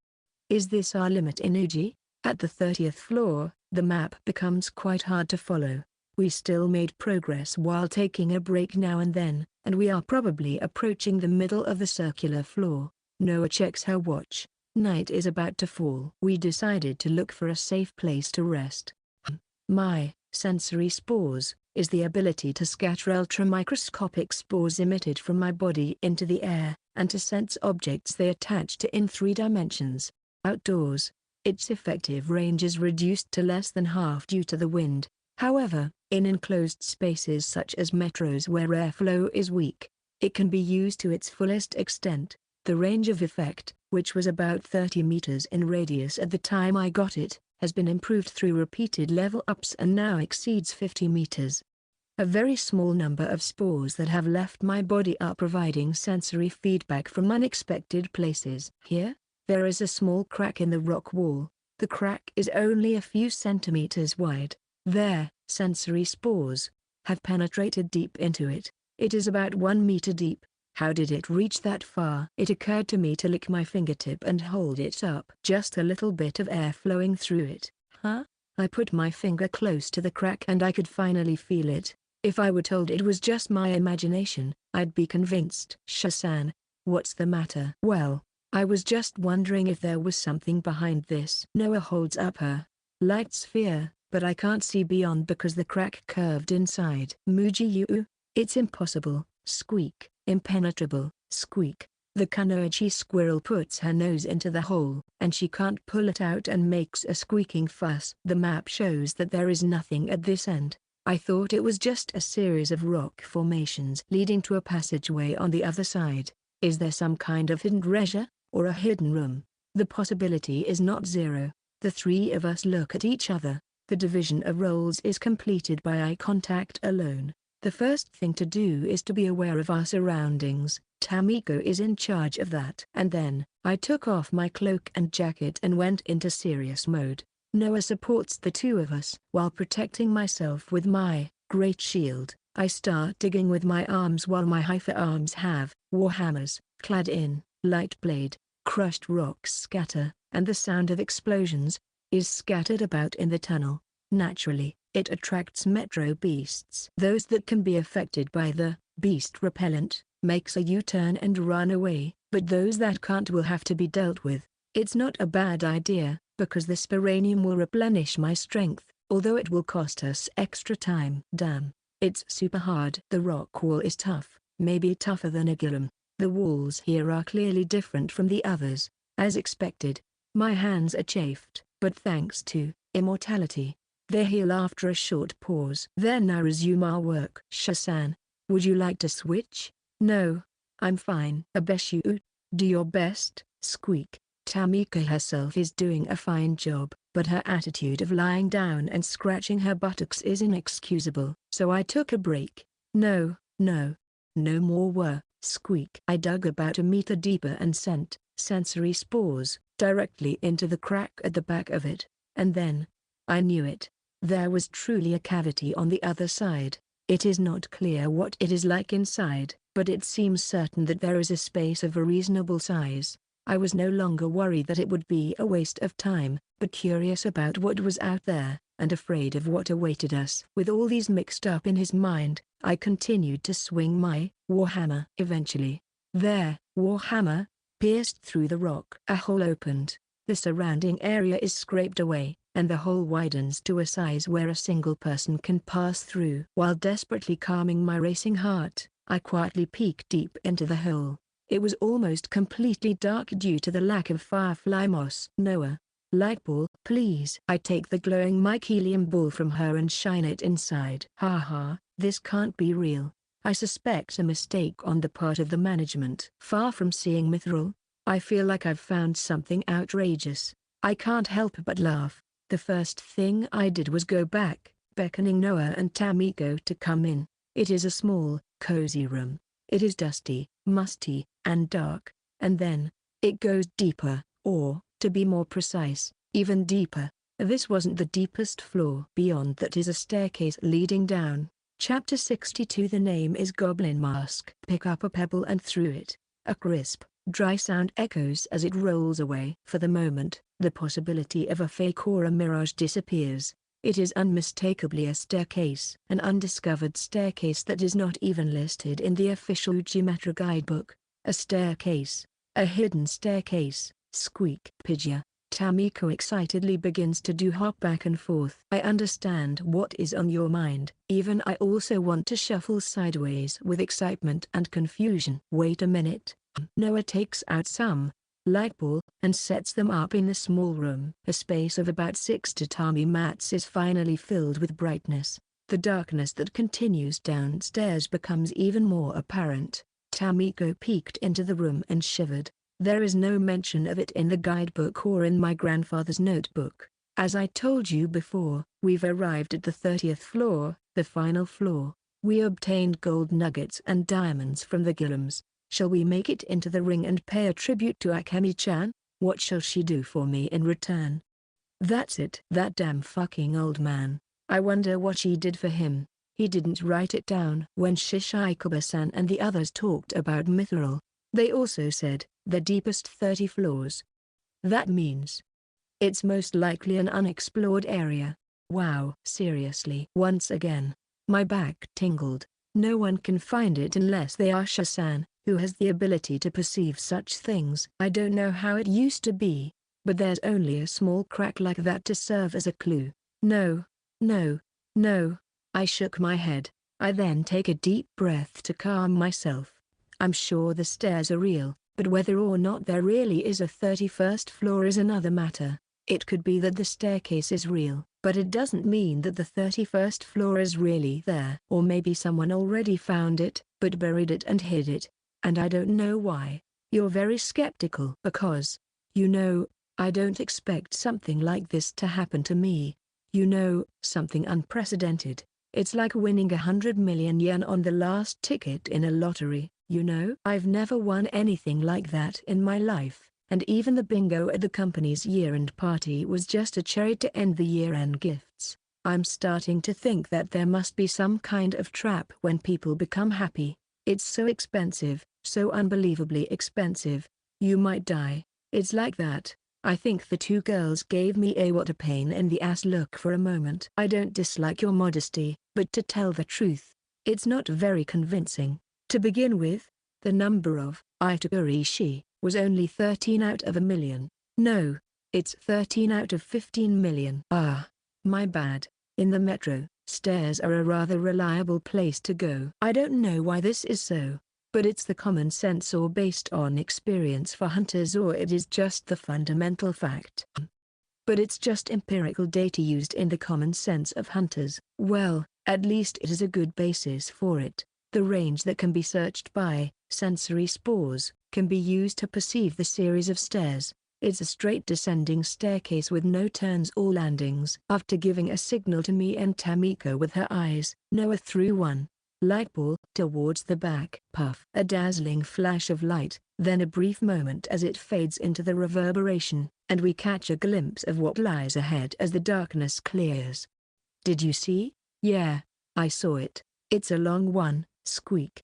is this our limit in Uchi? At the 30th floor, the map becomes quite hard to follow. We still made progress while taking a break now and then, and we are probably approaching the middle of the circular floor. Noah checks her watch. Night is about to fall. We decided to look for a safe place to rest. My sensory spores is the ability to scatter ultramicroscopic spores emitted from my body into the air, and to sense objects they attach to in 3 dimensions. Outdoors, its effective range is reduced to less than half due to the wind. However, in enclosed spaces such as metros where airflow is weak, it can be used to its fullest extent. The range of effect, which was about 30 meters in radius at the time I got it, has been improved through repeated level ups and now exceeds 50 meters. A very small number of spores that have left my body are providing sensory feedback from unexpected places. Here, there is a small crack in the rock wall. The crack is only a few centimeters wide. There, sensory spores have penetrated deep into it. It is about 1 meter deep. How did it reach that far? It occurred to me to lick my fingertip and hold it up. Just a little bit of air flowing through it. Huh? I put my finger close to the crack and I could finally feel it. If I were told it was just my imagination, I'd be convinced. Shasan, what's the matter? Well, I was just wondering if there was something behind this. Noah holds up her light sphere, but I can't see beyond because the crack curved inside. Muji, it's impossible. Squeak. Impenetrable. Squeak. The Kunoichi squirrel puts her nose into the hole, and she can't pull it out and makes a squeaking fuss. The map shows that there is nothing at this end. I thought it was just a series of rock formations leading to a passageway on the other side. Is there some kind of hidden treasure, or a hidden room? The possibility is not zero. The 3 of us look at each other. The division of roles is completed by eye contact alone. The first thing to do is to be aware of our surroundings. Tamiko is in charge of that. And then, I took off my cloak and jacket and went into serious mode. Noah supports the 2 of us. While protecting myself with my great shield, I start digging with my arms while my hypha arms have warhammers, clad in light blade. Crushed rocks scatter, and the sound of explosions is scattered about in the tunnel. Naturally, it attracts metro beasts. Those that can be affected by the beast repellent makes a U-turn and run away, but those that can't will have to be dealt with. It's not a bad idea, because the Sporangium will replenish my strength, although it will cost us extra time. Damn, it's super hard. The rock wall is tough, maybe tougher than a gillum. The walls here are clearly different from the others. As expected, my hands are chafed, but thanks to immortality, they heal after a short pause. Then I resume our work. Shasan, would you like to switch? No, I'm fine. Abe Shuu, do your best. Squeak. Tamiko herself is doing a fine job, but her attitude of lying down and scratching her buttocks is inexcusable. So I took a break. No more work. Squeak. I dug about a meter deeper and sent sensory spores, directly into the crack at the back of it. And then, I knew it. There was truly a cavity on the other side. It is not clear what it is like inside, but it seems certain that there is a space of a reasonable size. I was no longer worried that it would be a waste of time, but curious about what was out there, and afraid of what awaited us. With all these mixed up in his mind, I continued to swing my warhammer. Eventually, there, warhammer, pierced through the rock. A hole opened, the surrounding area is scraped away, and the hole widens to a size where a single person can pass through. While desperately calming my racing heart, I quietly peeked deep into the hole. It was almost completely dark due to the lack of firefly moss. Noah, light ball, please. I take the glowing mycelium ball from her and shine it inside. Haha, this can't be real. I suspect a mistake on the part of the management. Far from seeing mithril, I feel like I've found something outrageous. I can't help but laugh. The first thing I did was go back, beckoning Noah and Tamiko to come in. It is a small, cozy room. It is dusty, musty, and dark, and then, it goes deeper, or, to be more precise, even deeper. This wasn't the deepest floor. Beyond that is a staircase leading down. Chapter 62. The name is Goblin Mask. Pick up a pebble and threw it. A crisp, dry sound echoes as it rolls away. For the moment, the possibility of a fake or a mirage disappears. It is unmistakably a staircase. An undiscovered staircase that is not even listed in the official Uchi Metro guidebook. A staircase. A hidden staircase. Squeak. Pidgeot. Tamiko excitedly begins to do hop back and forth. I understand what is on your mind. Even I also want to shuffle sideways with excitement and confusion. Wait a minute. Noah takes out some light ball and sets them up in the small room. A space of about 6 tatami mats is finally filled with brightness. The darkness that continues downstairs becomes even more apparent. Tamiko peeked into the room and shivered. There is no mention of it in the guidebook or in my grandfather's notebook. As I told you before, we've arrived at the 30th floor, the final floor. We obtained gold nuggets and diamonds from the gillums. Shall we make it into the ring and pay a tribute to Akemi-chan? What shall she do for me in return? That's it. That damn fucking old man. I wonder what she did for him. He didn't write it down. When Shishikuba-san and the others talked about mithril, they also said, the deepest 30 floors. That means it's most likely an unexplored area. Wow. Seriously. Once again, my back tingled. No one can find it unless they are Shasan, who has the ability to perceive such things. I don't know how it used to be, but there's only a small crack like that to serve as a clue. No, no, no. I shook my head. I then take a deep breath to calm myself. I'm sure the stairs are real, but whether or not there really is a 31st floor is another matter. It could be that the staircase is real, but it doesn't mean that the 31st floor is really there. Or maybe someone already found it, but buried it and hid it. And I don't know why. You're very skeptical. Because, you know, I don't expect something like this to happen to me. You know, something unprecedented. It's like winning 100 million yen on the last ticket in a lottery. You know, I've never won anything like that in my life, and even the bingo at the company's year-end party was just a cherry to end the year-end gifts. I'm starting to think that there must be some kind of trap when people become happy. It's so expensive, so unbelievably expensive. You might die. It's like that. I think the two girls gave me a what a pain in the ass look for a moment. I don't dislike your modesty, but to tell the truth, it's not very convincing. To begin with, the number of Itagurishi was only 13 out of a million. No, it's 13 out of 15 million. Ah, my bad. In the metro, stairs are a rather reliable place to go. I don't know why this is so, but it's the common sense or based on experience for hunters, or it is just the fundamental fact. But it's just empirical data used in the common sense of hunters. Well, at least it is a good basis for it. The range that can be searched by sensory spores can be used to perceive the series of stairs. It's a straight descending staircase with no turns or landings. After giving a signal to me and Tamiko with her eyes, Noah threw one. Light ball towards the back. Puff. A dazzling flash of light, then a brief moment as it fades into the reverberation, and we catch a glimpse of what lies ahead as the darkness clears. Did you see? Yeah, I saw it. It's a long one, squeak.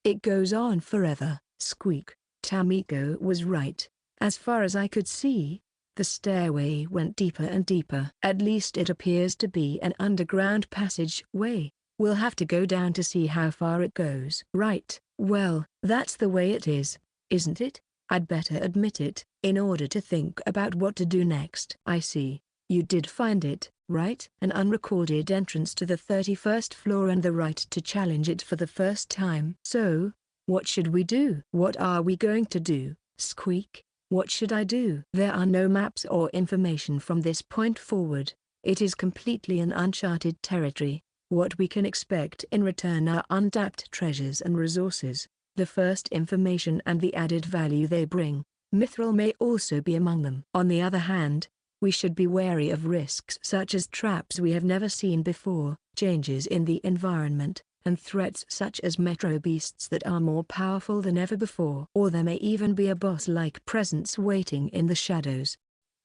It goes on forever, squeak. Tamiko was right. As far as I could see, the stairway went deeper and deeper. At least it appears to be an underground passageway. We'll have to go down to see how far it goes. Right, well, that's the way it is, isn't it? I'd better admit it, in order to think about what to do next. I see. You did find it, right? An unrecorded entrance to the 31st floor and the right to challenge it for the first time. So, what should we do? What are we going to do, squeak? What should I do? There are no maps or information from this point forward. It is completely an uncharted territory. What we can expect in return are untapped treasures and resources, the first information and the added value they bring. Mithril may also be among them. On the other hand, we should be wary of risks such as traps we have never seen before, changes in the environment, and threats such as metro beasts that are more powerful than ever before. Or there may even be a boss-like presence waiting in the shadows.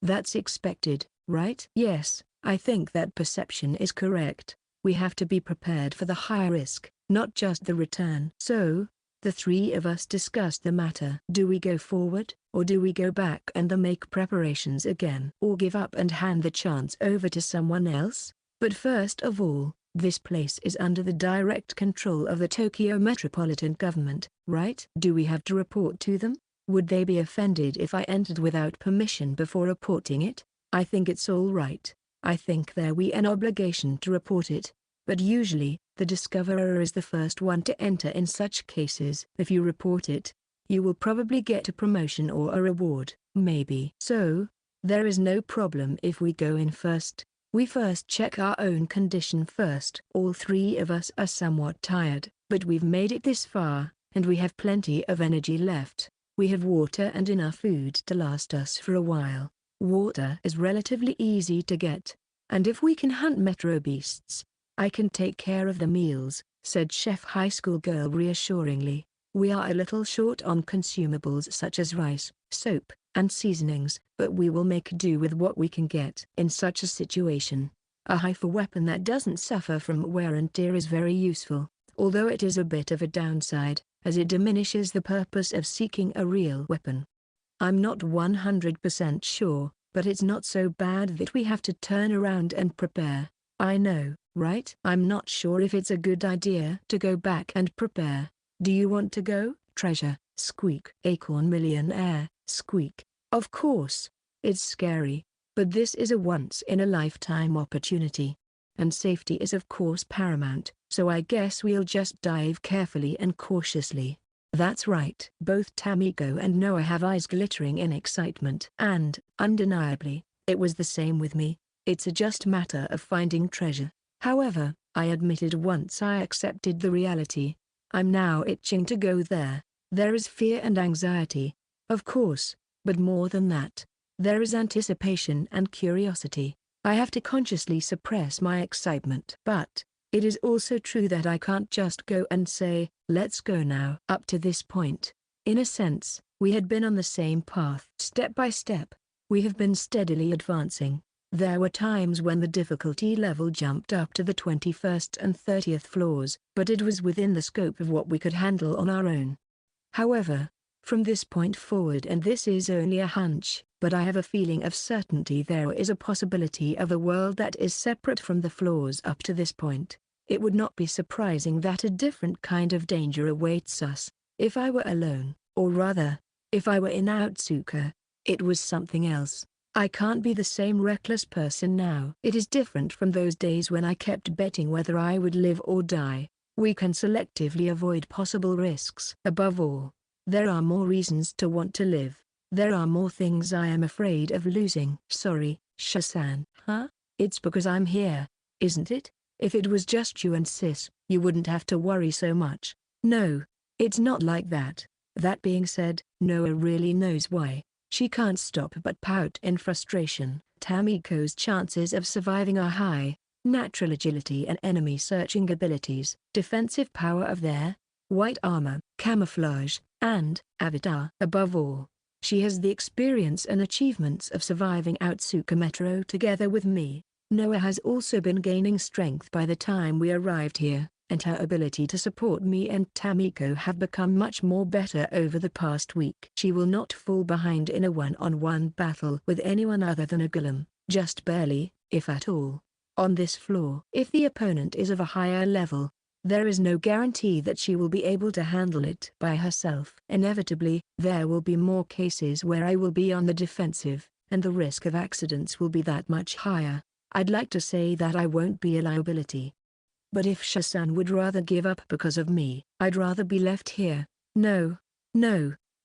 That's expected, right? Yes, I think that perception is correct. We have to be prepared for the high risk, not just the return. So, the three of us discussed the matter. Do we go forward, or do we go back and make preparations again? Or give up and hand the chance over to someone else? But first of all, this place is under the direct control of the Tokyo Metropolitan Government, right? Do we have to report to them? Would they be offended if I entered without permission before reporting it? I think it's all right. I think there we an obligation to report it, but usually, the discoverer is the first one to enter in such cases. If you report it, you will probably get a promotion or a reward, maybe. So, there is no problem if we go in first. We first check our own condition first. All three of us are somewhat tired, but we've made it this far, and we have plenty of energy left. We have water and enough food to last us for a while. Water is relatively easy to get, and if we can hunt metro beasts, I can take care of the meals, said Chef High School Girl reassuringly. We are a little short on consumables such as rice, soap, and seasonings, but we will make do with what we can get. In such a situation, a hyper weapon that doesn't suffer from wear and tear is very useful, although it is a bit of a downside, as it diminishes the purpose of seeking a real weapon. I'm not 100% sure, but it's not so bad that we have to turn around and prepare. I know, right? I'm not sure if it's a good idea to go back and prepare. Do you want to go, treasure? Squeak. Acorn millionaire, squeak. Of course. It's scary, but this is a once-in-a-lifetime opportunity. And safety is of course paramount, so I guess we'll just dive carefully and cautiously. That's right. Both Tamiko and Noah have eyes glittering in excitement. And, undeniably, it was the same with me. It's a just matter of finding treasure. However, I admitted once I accepted the reality. I'm now itching to go there. There is fear and anxiety, of course, but more than that, there is anticipation and curiosity. I have to consciously suppress my excitement. But, it is also true that I can't just go and say, let's go now. Up to this point, in a sense, we had been on the same path. Step by step, we have been steadily advancing. There were times when the difficulty level jumped up to the 21st and 30th floors, but it was within the scope of what we could handle on our own. However, from this point forward, and this is only a hunch, but I have a feeling of certainty there is a possibility of a world that is separate from the floors up to this point. It would not be surprising that a different kind of danger awaits us. If I were alone, or rather, if I were in Ootsuka, it was something else. I can't be the same reckless person now. It is different from those days when I kept betting whether I would live or die. We can selectively avoid possible risks. Above all, there are more reasons to want to live. There are more things I am afraid of losing. Sorry, Shasan. Huh? It's because I'm here, isn't it? If it was just you and Sis, you wouldn't have to worry so much. No, it's not like that. That being said, Noah really knows why. She can't stop but pout in frustration. Tamiko's chances of surviving are high, natural agility and enemy searching abilities, defensive power of their white armor, camouflage, and avatar. Above all, she has the experience and achievements of surviving Ootsuka Metro together with me. Noah has also been gaining strength by the time we arrived here, and her ability to support me and Tamiko have become much more better over the past week. She will not fall behind in a one-on-one battle with anyone other than a gillum, just barely, if at all. On this floor, if the opponent is of a higher level, there is no guarantee that she will be able to handle it by herself. Inevitably, there will be more cases where I will be on the defensive, and the risk of accidents will be that much higher. I'd like to say that I won't be a liability. But if Shasun would rather give up because of me, I'd rather be left here. No.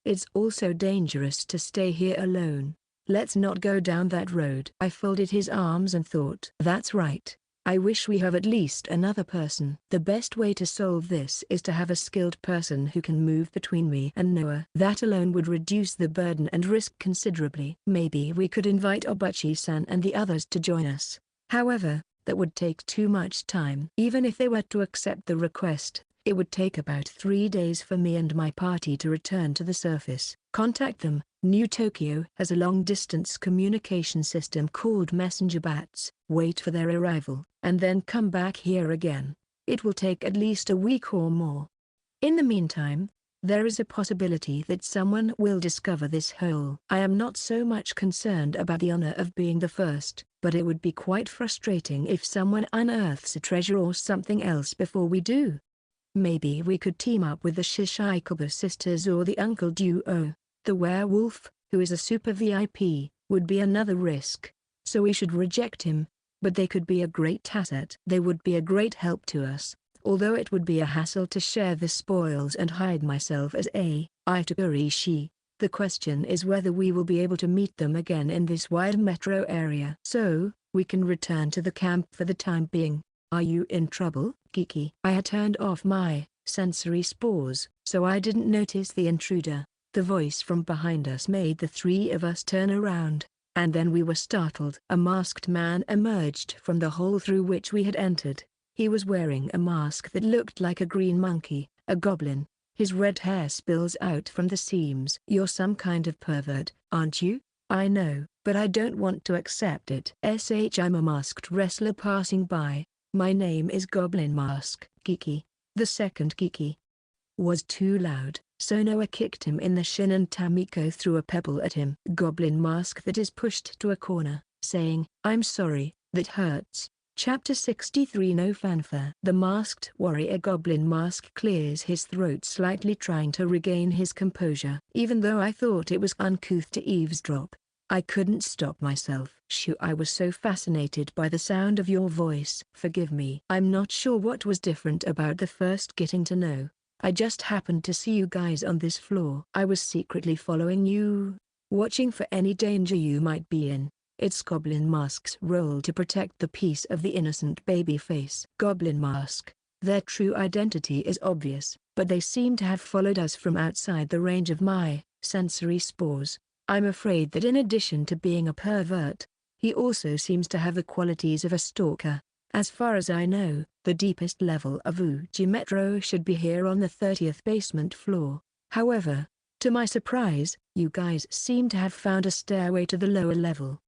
It's also dangerous to stay here alone. Let's not go down that road. I folded his arms and thought, that's right. I wish we have at least another person. The best way to solve this is to have a skilled person who can move between me and Noah. That alone would reduce the burden and risk considerably. Maybe we could invite Obuchi-san and the others to join us. However, that would take too much time. Even if they were to accept the request, it would take about 3 days for me and my party to return to the surface. Contact them. New Tokyo has a long-distance communication system called messenger bats. Wait for their arrival, and then come back here again. It will take at least a week or more. In the meantime, there is a possibility that someone will discover this hole. I am not so much concerned about the honor of being the first, but it would be quite frustrating if someone unearths a treasure or something else before we do. Maybe we could team up with the Shishikawa sisters or the uncle duo. The werewolf, who is a super VIP, would be another risk, so we should reject him, but they could be a great asset. They would be a great help to us, although it would be a hassle to share the spoils and hide myself as a Itagurishi. The question is whether we will be able to meet them again in this wide metro area. So, we can return to the camp for the time being. Are you in trouble, Kiki? I had turned off my sensory spores, so I didn't notice the intruder. The voice from behind us made the three of us turn around, and then we were startled. A masked man emerged from the hole through which we had entered. He was wearing a mask that looked like a green monkey, a goblin. His red hair spills out from the seams. You're some kind of pervert, aren't you? I know, but I don't want to accept it. I'm a masked wrestler passing by. My name is Goblin Mask. Kiki. The second Kiki was too loud, so Noah kicked him in the shin and Tamiko threw a pebble at him. Goblin Mask that is pushed to a corner, saying, I'm sorry, that hurts. Chapter 63 No Fanfare. The masked warrior Goblin Mask clears his throat slightly, trying to regain his composure. Even though I thought it was uncouth to eavesdrop, I couldn't stop myself. Shoo, I was so fascinated by the sound of your voice. Forgive me. I'm not sure what was different about the first getting to know. I just happened to see you guys on this floor. I was secretly following you, watching for any danger you might be in. It's Goblin Mask's role to protect the peace of the innocent baby face. Goblin Mask. Their true identity is obvious, but they seem to have followed us from outside the range of my sensory spores. I'm afraid that in addition to being a pervert, he also seems to have the qualities of a stalker. As far as I know, the deepest level of Uchi Metro should be here on the 30th basement floor. However, to my surprise, you guys seem to have found a stairway to the lower level,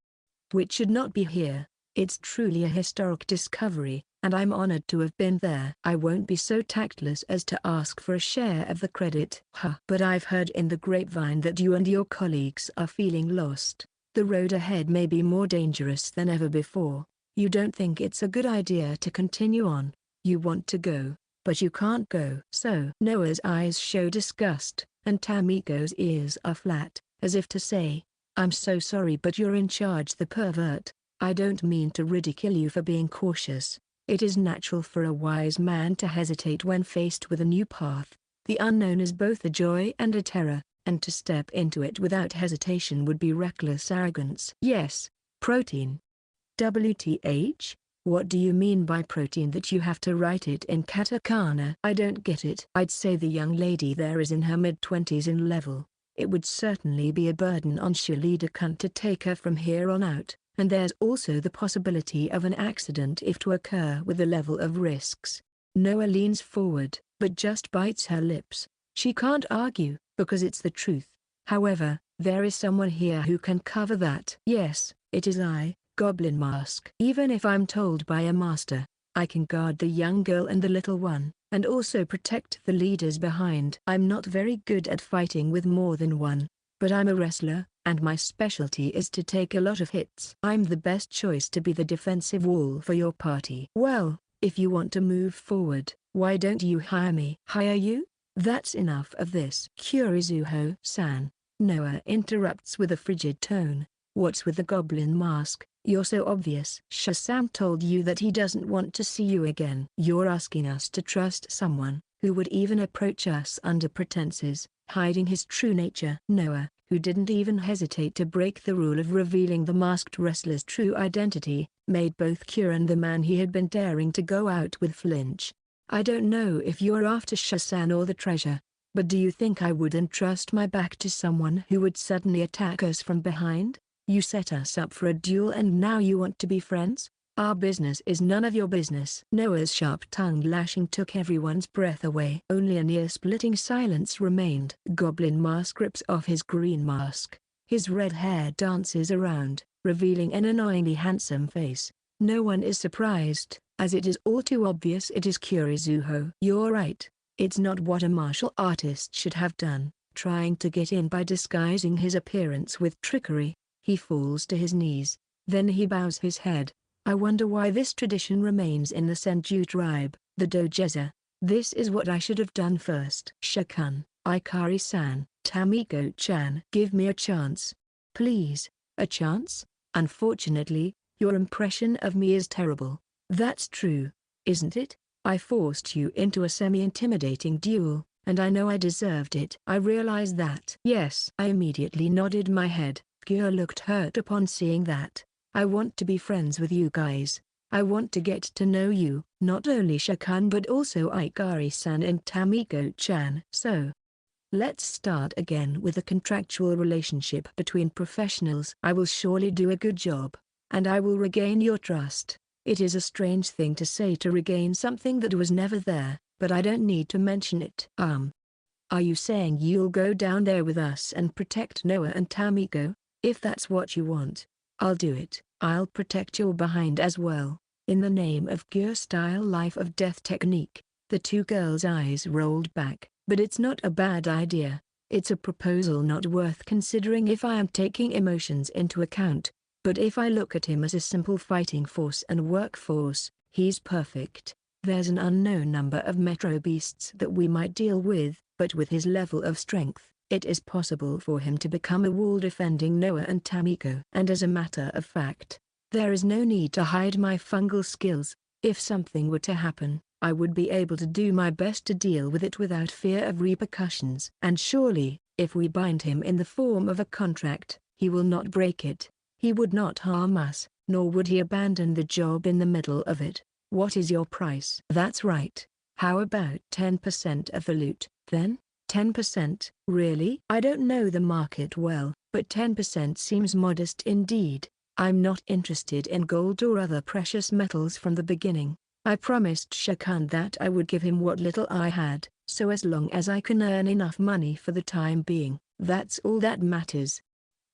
which should not be here. It's truly a historic discovery, and I'm honored to have been there. I won't be so tactless as to ask for a share of the credit. But I've heard in the grapevine that you and your colleagues are feeling lost. The road ahead may be more dangerous than ever before. You don't think it's a good idea to continue on. You want to go, but you can't go. So Noah's eyes show disgust, and Tamiko's ears are flat, as if to say, I'm so sorry, but you're in charge, the pervert. I don't mean to ridicule you for being cautious. It is natural for a wise man to hesitate when faced with a new path. The unknown is both a joy and a terror, and to step into it without hesitation would be reckless arrogance. Yes, protein. WTH? What do you mean by protein that you have to write it in katakana? I don't get it. I'd say the young lady there is in her mid-20s in level. It would certainly be a burden on Shalida Kunt to take her from here on out, and there's also the possibility of an accident if to occur with the level of risks. Noah leans forward, but just bites her lips. She can't argue, because it's the truth. However, there is someone here who can cover that. Yes, it is I, Goblin Mask. Even if I'm told by a master, I can guard the young girl and the little one, and also protect the leaders behind. I'm not very good at fighting with more than one, but I'm a wrestler, and my specialty is to take a lot of hits. I'm the best choice to be the defensive wall for your party. Well, if you want to move forward, why don't you hire me? Hire you? That's enough of this. Kurizuho-san. Noah interrupts with a frigid tone. What's with the Goblin Mask? You're so obvious. Shasam told you that he doesn't want to see you again. You're asking us to trust someone who would even approach us under pretenses, hiding his true nature. Noah, who didn't even hesitate to break the rule of revealing the masked wrestler's true identity, made both Kira and the man he had been daring to go out with flinch. I don't know if you're after Shasan or the treasure, but do you think I would entrust my back to someone who would suddenly attack us from behind? You set us up for a duel and now you want to be friends? Our business is none of your business. Noah's sharp-tongued lashing took everyone's breath away. Only an ear-splitting silence remained. Goblin Mask rips off his green mask. His red hair dances around, revealing an annoyingly handsome face. No one is surprised, as it is all too obvious it is Kurizuho. You're right. It's not what a martial artist should have done, trying to get in by disguising his appearance with trickery. He falls to his knees, then he bows his head. I wonder why this tradition remains in the Senju tribe, the Dojeza. This is what I should have done first. Shakun, Ikari-san, Tamiko-chan. Give me a chance. Please, a chance? Unfortunately, your impression of me is terrible. That's true, isn't it? I forced you into a semi-intimidating duel, and I know I deserved it. I realize that. Yes. I immediately nodded my head. Gyo looked hurt upon seeing that. I want to be friends with you guys. I want to get to know you, not only Shakun but also Ikari-san and Tamiko-chan. So, let's start again with a contractual relationship between professionals. I will surely do a good job, and I will regain your trust. It is a strange thing to say to regain something that was never there, but I don't need to mention it. Are you saying you'll go down there with us and protect Noah and Tamiko? If that's what you want, I'll do it. I'll protect your behind as well. In the name of Gyo-style life of death technique. The two girls' eyes rolled back. But it's not a bad idea. It's a proposal not worth considering if I am taking emotions into account. But if I look at him as a simple fighting force and workforce, he's perfect. There's an unknown number of metro beasts that we might deal with, but with his level of strength, it is possible for him to become a wall defending Noah and Tamiko. And as a matter of fact, there is no need to hide my fungal skills. If something were to happen, I would be able to do my best to deal with it without fear of repercussions. And surely, if we bind him in the form of a contract, he will not break it. He would not harm us, nor would he abandon the job in the middle of it. What is your price? That's right. How about 10% of the loot, then? 10%? Really? I don't know the market well, but 10% seems modest indeed. I'm not interested in gold or other precious metals from the beginning. I promised Shakun that I would give him what little I had, so as long as I can earn enough money for the time being, that's all that matters.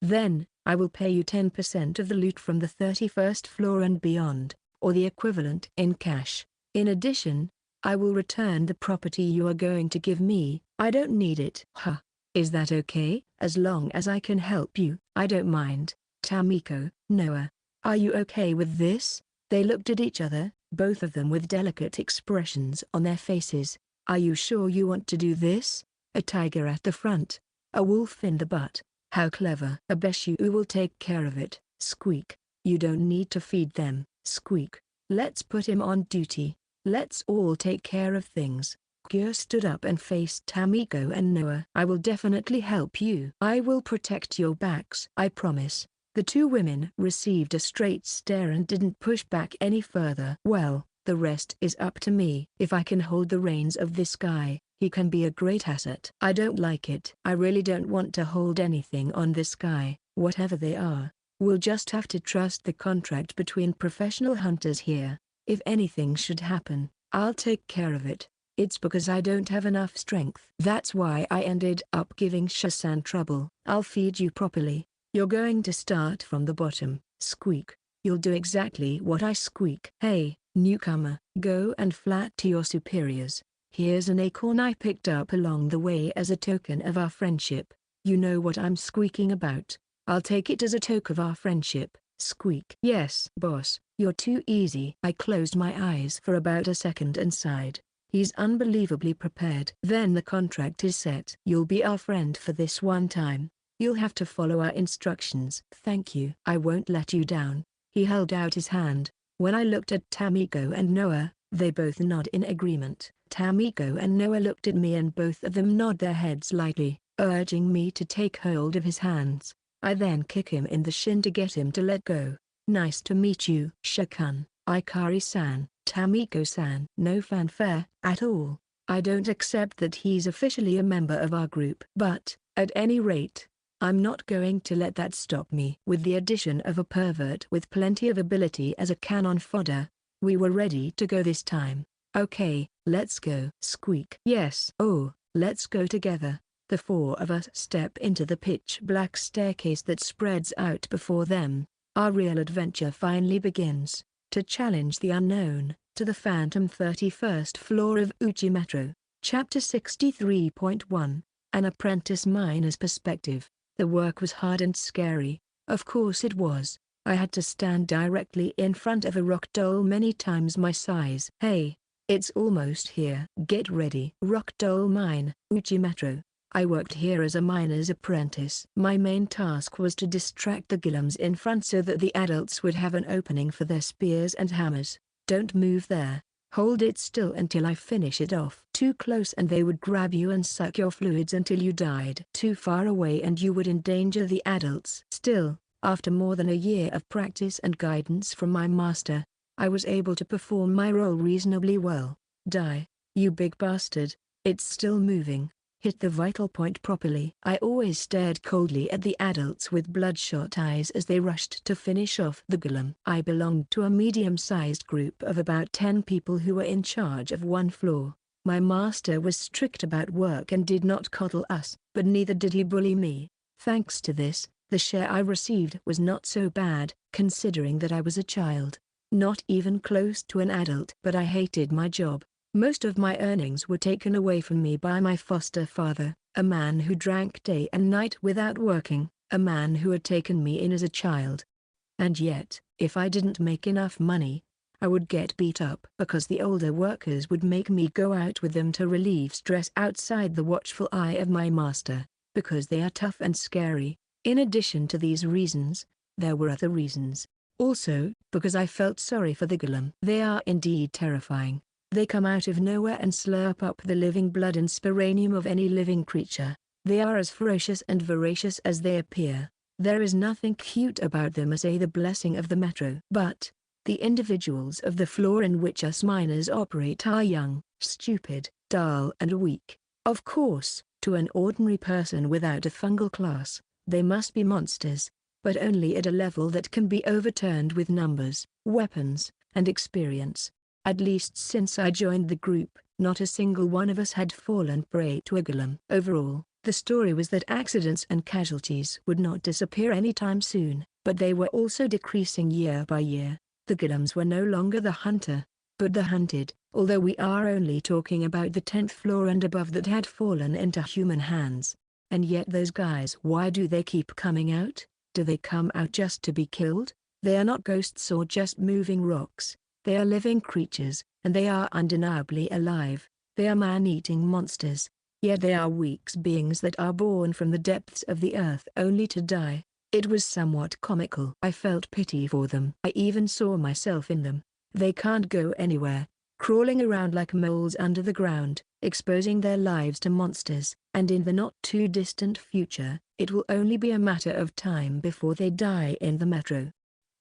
Then, I will pay you 10% of the loot from the 31st floor and beyond, or the equivalent in cash. In addition, I will return the property you are going to give me. I don't need it. Huh. Is that okay? As long as I can help you, I don't mind. Tamiko, Noah, are you okay with this? They looked at each other, both of them with delicate expressions on their faces. Are you sure you want to do this? A tiger at the front, a wolf in the butt. How clever. Abe Shuu will take care of it. Squeak. You don't need to feed them. Squeak. Let's put him on duty. Let's all take care of things. Gyo stood up and faced Tamiko and Noah. I will definitely help you. I will protect your backs. I promise. The two women received a straight stare and didn't push back any further. Well, the rest is up to me. If I can hold the reins of this guy, he can be a great asset. I don't like it. I really don't want to hold anything on this guy, whatever they are. We'll just have to trust the contract between professional hunters here. If anything should happen, I'll take care of it. It's because I don't have enough strength. That's why I ended up giving Shasan trouble. I'll feed you properly. You're going to start from the bottom. Squeak. You'll do exactly what I squeak. Hey, newcomer, go and flatter your superiors. Here's an acorn I picked up along the way as a token of our friendship. You know what I'm squeaking about. I'll take it as a token of our friendship. Squeak. Yes, boss, you're too easy. I closed my eyes for about a second and sighed. He's unbelievably prepared. Then the contract is set. You'll be our friend for this one time. You'll have to follow our instructions. Thank you. I won't let you down. He held out his hand. When I looked at Tamiko and Noah, they both nod in agreement. Tamiko and Noah looked at me and both of them nod their heads lightly, urging me to take hold of his hands. I then kick him in the shin to get him to let go. Nice to meet you, Shakan. Ikari-san, Tamiko-san. No fanfare at all. I don't accept that he's officially a member of our group. But, at any rate, I'm not going to let that stop me. With the addition of a pervert with plenty of ability as a cannon fodder, we were ready to go this time. Okay, let's go. Squeak. Yes. Oh, let's go together. The four of us step into the pitch-black staircase that spreads out before them. Our real adventure finally begins. To challenge the unknown, to the phantom 31st floor of Uchi Metro. Chapter 63.1. An Apprentice Miner's Perspective. The work was hard and scary. Of course it was. I had to stand directly in front of a rock doll many times my size. Hey, it's almost here. Get ready. Rock doll mine, Uchi Metro. I worked here as a miner's apprentice. My main task was to distract the gillums in front so that the adults would have an opening for their spears and hammers. Don't move there. Hold it still until I finish it off. Too close and they would grab you and suck your fluids until you died. Too far away and you would endanger the adults. Still, after more than a year of practice and guidance from my master, I was able to perform my role reasonably well. Die, you big bastard. It's still moving. Hit the vital point properly. I always stared coldly at the adults with bloodshot eyes as they rushed to finish off the gillum. I belonged to a medium-sized group of about 10 people who were in charge of one floor. My master was strict about work and did not coddle us, but neither did he bully me. Thanks to this, the share I received was not so bad, considering that I was a child. Not even close to an adult. But I hated my job. Most of my earnings were taken away from me by my foster father, a man who drank day and night without working, a man who had taken me in as a child. And yet, if I didn't make enough money, I would get beat up because the older workers would make me go out with them to relieve stress outside the watchful eye of my master, because they are tough and scary. In addition to these reasons, there were other reasons. Also, because I felt sorry for the gillum. They are indeed terrifying. They come out of nowhere and slurp up the living blood and sporanium of any living creature. They are as ferocious and voracious as they appear. There is nothing cute about them as the blessing of the metro. But, the individuals of the floor in which us miners operate are young, stupid, dull and weak. Of course, to an ordinary person without a fungal class, they must be monsters, but only at a level that can be overturned with numbers, weapons, and experience. At least since I joined the group, not a single one of us had fallen prey to a gillum. Overall, the story was that accidents and casualties would not disappear anytime soon, but they were also decreasing year by year. The gillums were no longer the hunter, but the hunted, although we are only talking about the 10th floor and above that had fallen into human hands. And yet those guys, why do they keep coming out? Do they come out just to be killed? They are not ghosts or just moving rocks. They are living creatures, and they are undeniably alive. They are man-eating monsters. Yet they are weak beings that are born from the depths of the earth only to die. It was somewhat comical. I felt pity for them. I even saw myself in them. They can't go anywhere, crawling around like moles under the ground, exposing their lives to monsters. And in the not-too-distant future, it will only be a matter of time before they die in the metro.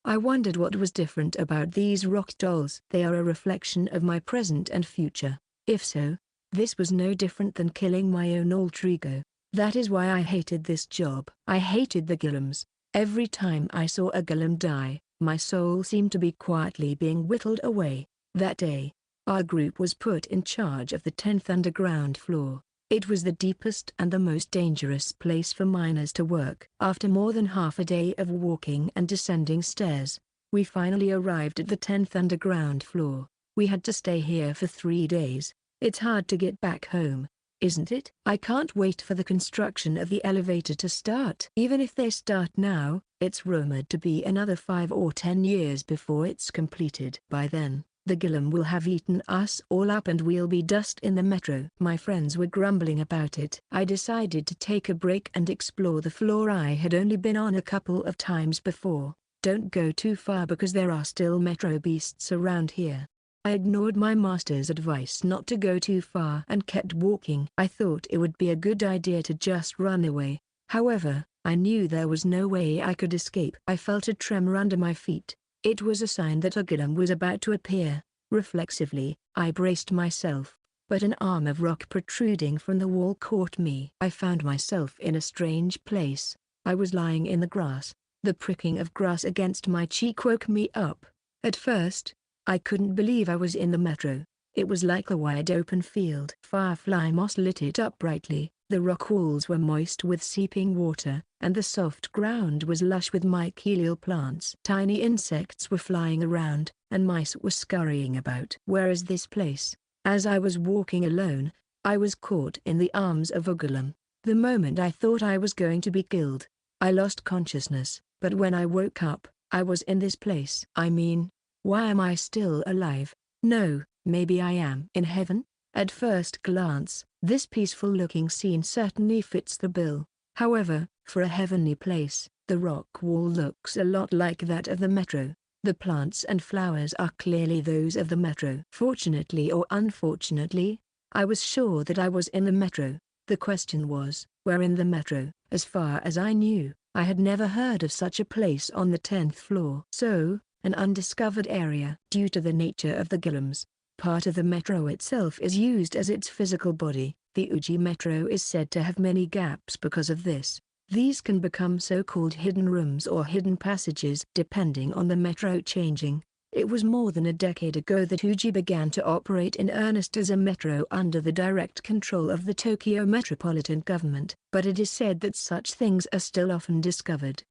I wondered what was different about these rock dolls. They are a reflection of my present and future. If so, this was no different than killing my own alter ego. That is why I hated this job. I hated the gillums. Every time I saw a gillum die, my soul seemed to be quietly being whittled away. That day, our group was put in charge of the 10th underground floor. It was the deepest and the most dangerous place for miners to work. After more than half a day of walking and descending stairs, we finally arrived at the 10th underground floor. We had to stay here for 3 days. It's hard to get back home, isn't it? I can't wait for the construction of the elevator to start. Even if they start now, it's rumored to be another 5 or 10 years before it's completed. By then, the gillum will have eaten us all up and we'll be dust in the metro. My friends were grumbling about it. I decided to take a break and explore the floor I had only been on a couple of times before. Don't go too far because there are still metro beasts around here. I ignored my master's advice not to go too far and kept walking. I thought it would be a good idea to just run away. However, I knew there was no way I could escape. I felt a tremor under my feet. It was a sign that a gillum was about to appear. Reflexively, I braced myself, but an arm of rock protruding from the wall caught me. I found myself in a strange place. I was lying in the grass. The pricking of grass against my cheek woke me up. At first, I couldn't believe I was in the metro. It was like a wide open field. Firefly moss lit it up brightly. The rock walls were moist with seeping water, and the soft ground was lush with mycelial plants. Tiny insects were flying around, and mice were scurrying about. Where is this place? As I was walking alone, I was caught in the arms of a gillum. The moment I thought I was going to be killed, I lost consciousness, but when I woke up, I was in this place. I mean, why am I still alive? No, maybe I am in heaven? At first glance, this peaceful-looking scene certainly fits the bill. However, for a heavenly place, the rock wall looks a lot like that of the metro. The plants and flowers are clearly those of the metro. Fortunately or unfortunately, I was sure that I was in the metro. The question was, where in the metro? As far as I knew, I had never heard of such a place on the 10th floor. So, an undiscovered area. Due to the nature of the gillums, part of the metro itself is used as its physical body. The Uchi Metro is said to have many gaps because of this. These can become so-called hidden rooms or hidden passages depending on the metro changing. It was more than a decade ago that Uchi began to operate in earnest as a metro under the direct control of the Tokyo metropolitan government, but it is said that such things are still often discovered.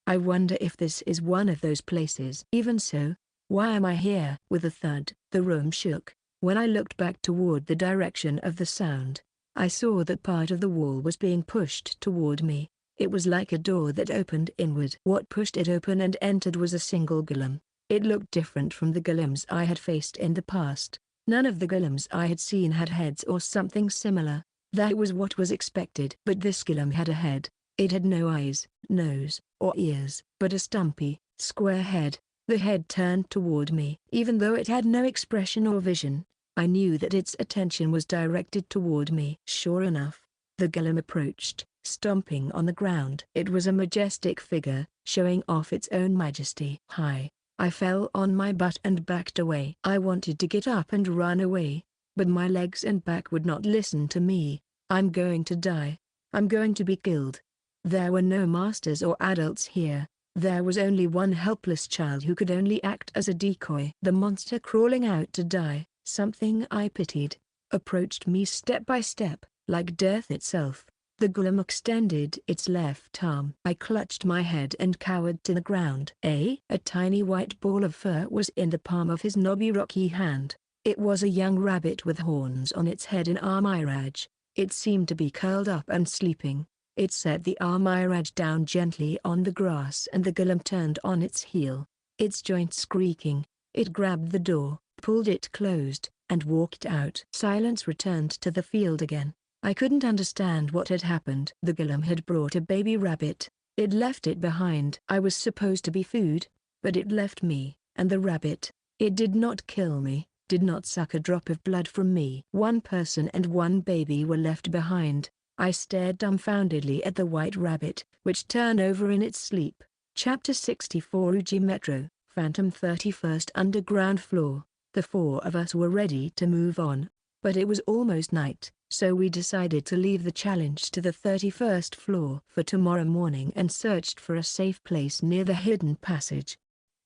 I wonder if this is one of those places. Even so, why am I here? With a thud, the room shook. When I looked back toward the direction of the sound, I saw that part of the wall was being pushed toward me. It was like a door that opened inward. What pushed it open and entered was a single gillum. It looked different from the gillums I had faced in the past. None of the gillums I had seen had heads or something similar. That was what was expected. But this gillum had a head. It had no eyes, nose, or ears, but a stumpy, square head. The head turned toward me. Even though it had no expression or vision, I knew that its attention was directed toward me. Sure enough, the gillum approached, stomping on the ground. It was a majestic figure, showing off its own majesty. Hi! I fell on my butt and backed away. I wanted to get up and run away, but my legs and back would not listen to me. I'm going to die. I'm going to be killed. There were no masters or adults here. There was only one helpless child who could only act as a decoy. The monster crawling out to die, something I pitied, approached me step by step, like death itself. The gillum extended its left arm. I clutched my head and cowered to the ground. A tiny white ball of fur was in the palm of his knobby rocky hand. It was a young rabbit with horns on its head in armirage. It seemed to be curled up and sleeping. It set the armirage down gently on the grass and the gillum turned on its heel. Its joints creaking, it grabbed the door, pulled it closed, and walked out. Silence returned to the field again. I couldn't understand what had happened. The gillum had brought a baby rabbit. It left it behind. I was supposed to be food, but it left me, and the rabbit. It did not kill me, did not suck a drop of blood from me. One person and one baby were left behind. I stared dumbfoundedly at the white rabbit, which turned over in its sleep. Chapter 64 Uchi Metro, Phantom 31st Underground Floor. The four of us were ready to move on, but it was almost night. So we decided to leave the challenge to the 31st floor for tomorrow morning and searched for a safe place near the hidden passage.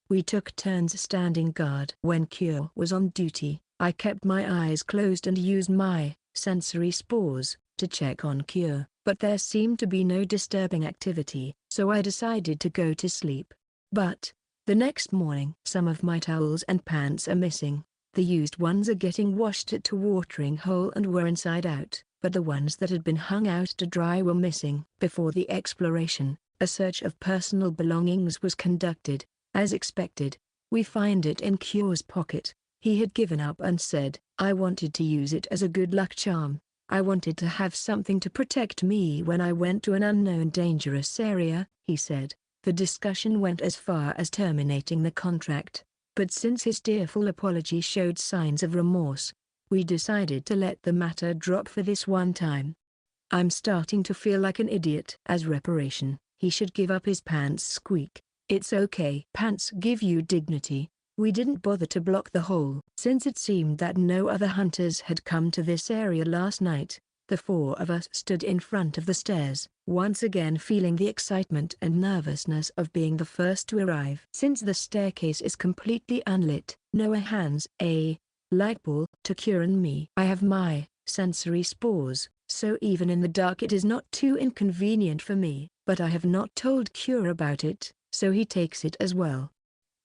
We took turns standing guard. When Cure was on duty, I kept my eyes closed and used my sensory spores to check on Cure, but there seemed to be no disturbing activity, so I decided to go to sleep. But the next morning, some of my towels and pants are missing. The used ones are getting washed at a watering hole and were inside out, but the ones that had been hung out to dry were missing. Before the exploration, a search of personal belongings was conducted. As expected, we find it in Cure's pocket. He had given up and said, "I wanted to use it as a good luck charm. I wanted to have something to protect me when I went to an unknown dangerous area," he said. The discussion went as far as terminating the contract. But since his tearful apology showed signs of remorse, we decided to let the matter drop for this one time. I'm starting to feel like an idiot. As reparation, he should give up his pants. Squeak. It's okay. Pants give you dignity. We didn't bother to block the hole. Since it seemed that no other hunters had come to this area last night, the four of us stood in front of the stairs, once again feeling the excitement and nervousness of being the first to arrive. Since the staircase is completely unlit, Noah hands a light ball to Cure and me. I have my sensory spores, so even in the dark it is not too inconvenient for me, but I have not told Cure about it, so he takes it as well.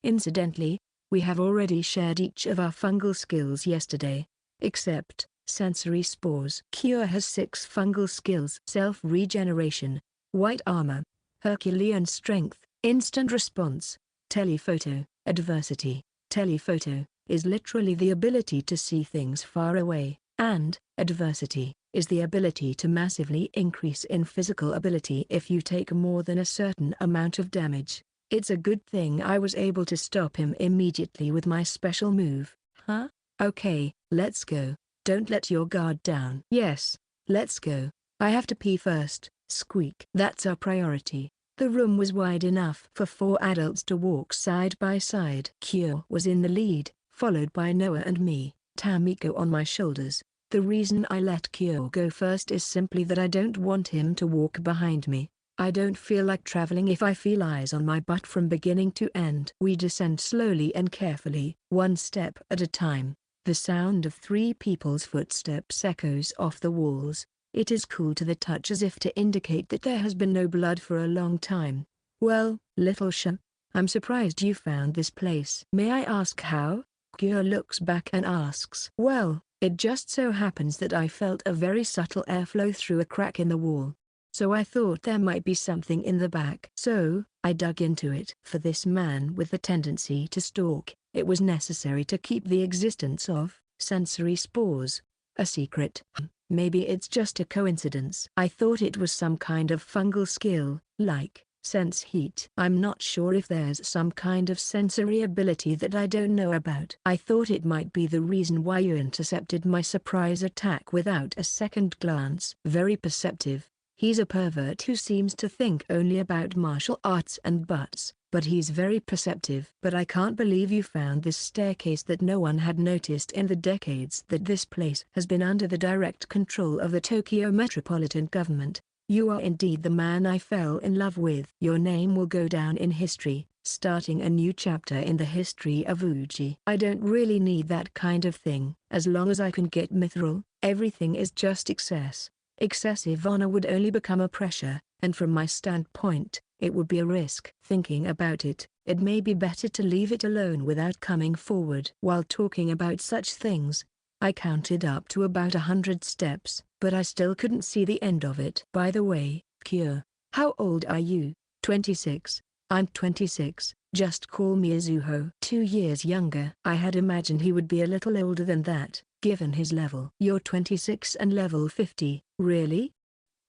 Incidentally, we have already shared each of our fungal skills yesterday, except sensory spores. Cure has 6 fungal skills: self-regeneration, white armor, Herculean strength, instant response, telephoto. Adversity. Telephoto is literally the ability to see things far away, and adversity is the ability to massively increase in physical ability if you take more than a certain amount of damage. It's a good thing I was able to stop him immediately with my special move. Huh? Okay, let's go. Don't let your guard down. Yes, let's go. I have to pee first. Squeak. That's our priority. The room was wide enough for 4 adults to walk side by side. Cure was in the lead, followed by Noah and me, Tamiko on my shoulders. The reason I let Cure go first is simply that I don't want him to walk behind me. I don't feel like traveling if I feel eyes on my butt from beginning to end. We descend slowly and carefully, one step at a time. The sound of 3 people's footsteps echoes off the walls. It is cool to the touch, as if to indicate that there has been no blood for a long time. Well, little Shum, I'm surprised you found this place. May I ask how? Cure looks back and asks. Well, it just so happens that I felt a very subtle airflow through a crack in the wall. So I thought there might be something in the back. So, I dug into it. For this man with the tendency to stalk, it was necessary to keep the existence of sensory spores a secret. Maybe it's just a coincidence. I thought it was some kind of fungal skill, like sense heat. I'm not sure if there's some kind of sensory ability that I don't know about. I thought it might be the reason why you intercepted my surprise attack without a second glance. Very perceptive. He's a pervert who seems to think only about martial arts and butts, but he's very perceptive. But I can't believe you found this staircase that no one had noticed in the decades that this place has been under the direct control of the Tokyo metropolitan government. You are indeed the man I fell in love with. Your name will go down in history, starting a new chapter in the history of Uchi. I don't really need that kind of thing. As long as I can get mithril, everything is just excess. Excessive honor would only become a pressure, and from my standpoint, it would be a risk. Thinking about it, it may be better to leave it alone without coming forward. While talking about such things, I counted up to about 100 steps, but I still couldn't see the end of it. By the way, Cure, how old are you? 26. I'm 26. Just call me Azuho. 2 years younger. I had imagined he would be a little older than that, given his level. You're 26 and level 50, really?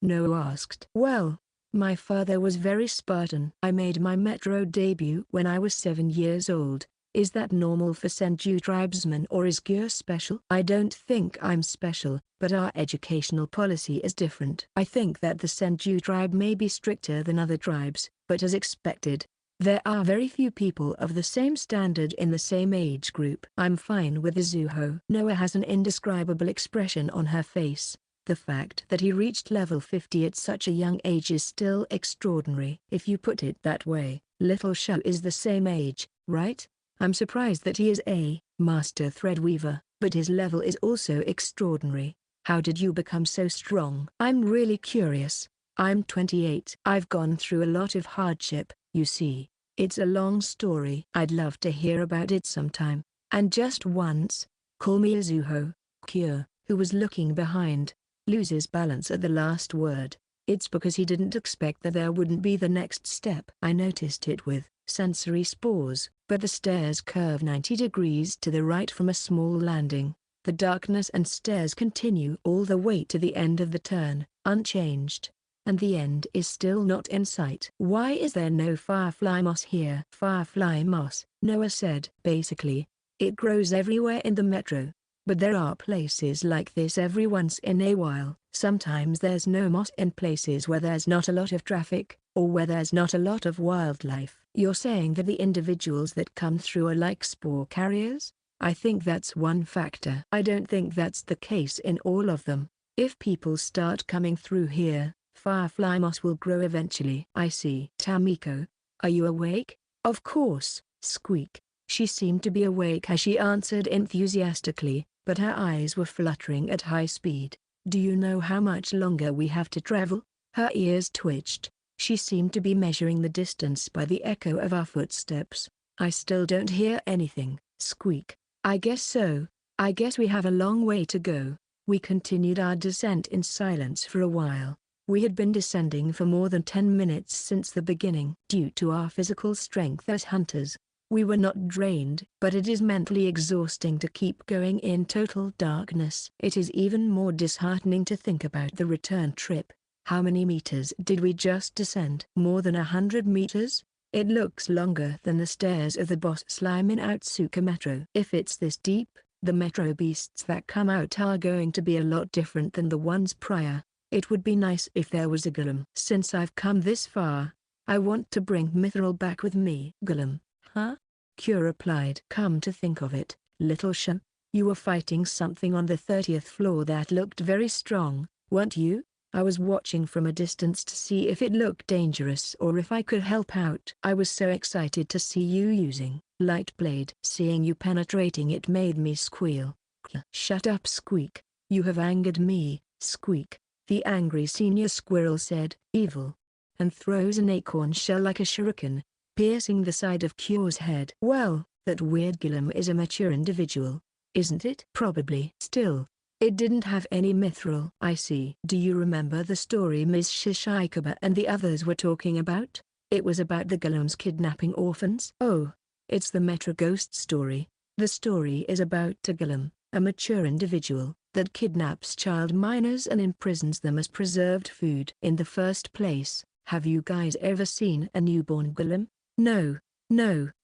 Noah asked. Well, my father was very Spartan. I made my Metro debut when I was 7 years old. Is that normal for Senju tribesmen, or is Cure special? I don't think I'm special, but our educational policy is different. I think that the Senju tribe may be stricter than other tribes, but as expected, there are very few people of the same standard in the same age group. I'm fine with Azuho. Noah has an indescribable expression on her face. The fact that he reached level 50 at such a young age is still extraordinary. If you put it that way, little Shuu is the same age, right? I'm surprised that he is a master threadweaver, but his level is also extraordinary. How did you become so strong? I'm really curious. I'm 28. I've gone through a lot of hardship, you see. It's a long story. I'd love to hear about it sometime. And just once, call me Azuho. Kyo, who was looking behind, loses balance at the last word. It's because he didn't expect that there wouldn't be the next step. I noticed it with sensory spores, but the stairs curve 90 degrees to the right from a small landing. The darkness and stairs continue all the way to the end of the turn, unchanged. And the end is still not in sight. Why is there no firefly moss here? Firefly moss, Noah said. Basically, it grows everywhere in the metro. But there are places like this every once in a while. Sometimes there's no moss in places where there's not a lot of traffic, or where there's not a lot of wildlife. You're saying that the individuals that come through are like spore carriers? I think that's one factor. I don't think that's the case in all of them. If people start coming through here, firefly moss will grow eventually. I see. Tamiko, are you awake? Of course, squeak. She seemed to be awake as she answered enthusiastically, but her eyes were fluttering at high speed. Do you know how much longer we have to travel? Her ears twitched. She seemed to be measuring the distance by the echo of our footsteps. I still don't hear anything. Squeak. I guess so. I guess we have a long way to go. We continued our descent in silence for a while. We had been descending for more than 10 minutes since the beginning. Due to our physical strength as hunters, we were not drained, but it is mentally exhausting to keep going in total darkness. It is even more disheartening to think about the return trip. How many meters did we just descend? More than 100 meters? It looks longer than the stairs of the boss slime in Ootsuka Metro. If it's this deep, the metro beasts that come out are going to be a lot different than the ones prior. It would be nice if there was a gillum. Since I've come this far, I want to bring Mithril back with me. Gillum, huh? Kyo replied. Come to think of it, little Shuu, you were fighting something on the 30th floor that looked very strong, weren't you? I was watching from a distance to see if it looked dangerous or if I could help out. I was so excited to see you using light blade. Seeing you penetrating it made me squeal. Shut up, Squeak. You have angered me, Squeak. The angry senior squirrel said, evil, and throws an acorn shell like a shuriken, piercing the side of Kyo's head. Well, that weird gillum is a mature individual, isn't it? Probably. Still, it didn't have any mithril. I see. Do you remember the story Ms. Shishikaba and the others were talking about? It was about the gillums kidnapping orphans. Oh, it's the Metro Ghost story. The story is about a gillum, a mature individual, that kidnaps child minors and imprisons them as preserved food. In the first place, have you guys ever seen a newborn gillum? No,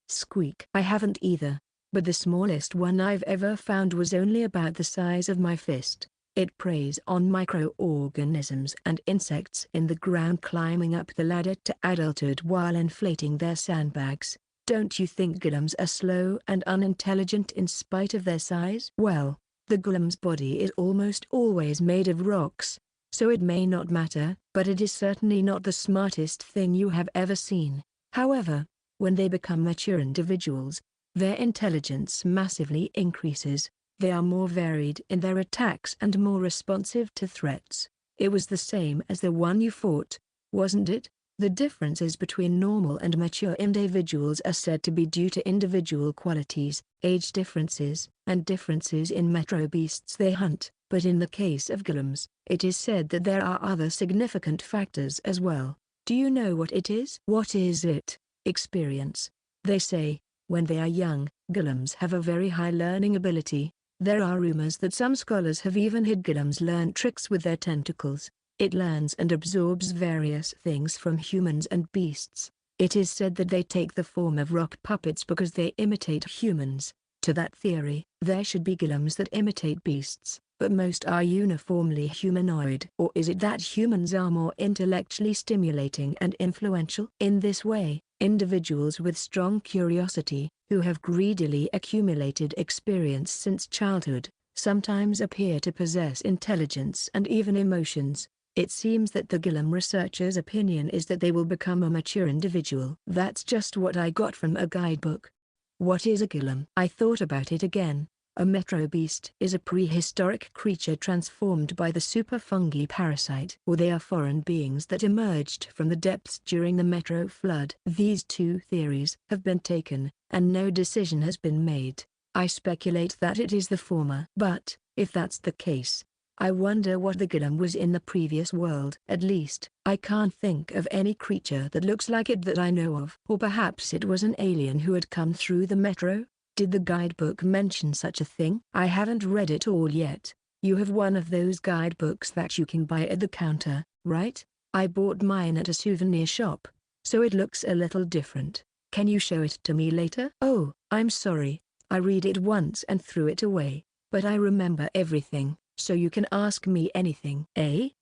Squeak. I haven't either, but the smallest one I've ever found was only about the size of my fist. It preys on microorganisms and insects in the ground, climbing up the ladder to adulthood while inflating their sandbags. Don't you think gillums are slow and unintelligent in spite of their size? Well, the gillum's body is almost always made of rocks, so it may not matter, but it is certainly not the smartest thing you have ever seen. However, when they become mature individuals, their intelligence massively increases. They are more varied in their attacks and more responsive to threats. It was the same as the one you fought, wasn't it? The differences between normal and mature individuals are said to be due to individual qualities, age differences, and differences in metro beasts they hunt. But in the case of gillums, it is said that there are other significant factors as well. Do you know what it is? What is it? Experience. They say, when they are young, gillums have a very high learning ability. There are rumors that some scholars have even had gillums learn tricks with their tentacles. It learns and absorbs various things from humans and beasts. It is said that they take the form of rock puppets because they imitate humans. To that theory, there should be gillums that imitate beasts, but most are uniformly humanoid. Or is it that humans are more intellectually stimulating and influential? In this way, individuals with strong curiosity, who have greedily accumulated experience since childhood, sometimes appear to possess intelligence and even emotions. It seems that the gillum researcher's opinion is that they will become a mature individual. That's just what I got from a guidebook. What is a gillum? I thought about it again. A metro beast is a prehistoric creature transformed by the super fungi parasite, or they are foreign beings that emerged from the depths during the metro flood. These two theories have been taken, and no decision has been made. I speculate that it is the former. But, if that's the case, I wonder what the gillum was in the previous world. At least, I can't think of any creature that looks like it that I know of. Or perhaps it was an alien who had come through the metro? Did the guidebook mention such a thing? I haven't read it all yet. You have one of those guidebooks that you can buy at the counter, right? I bought mine at a souvenir shop, so it looks a little different. Can you show it to me later? Oh, I'm sorry. I read it once and threw it away, but I remember everything, so you can ask me anything. A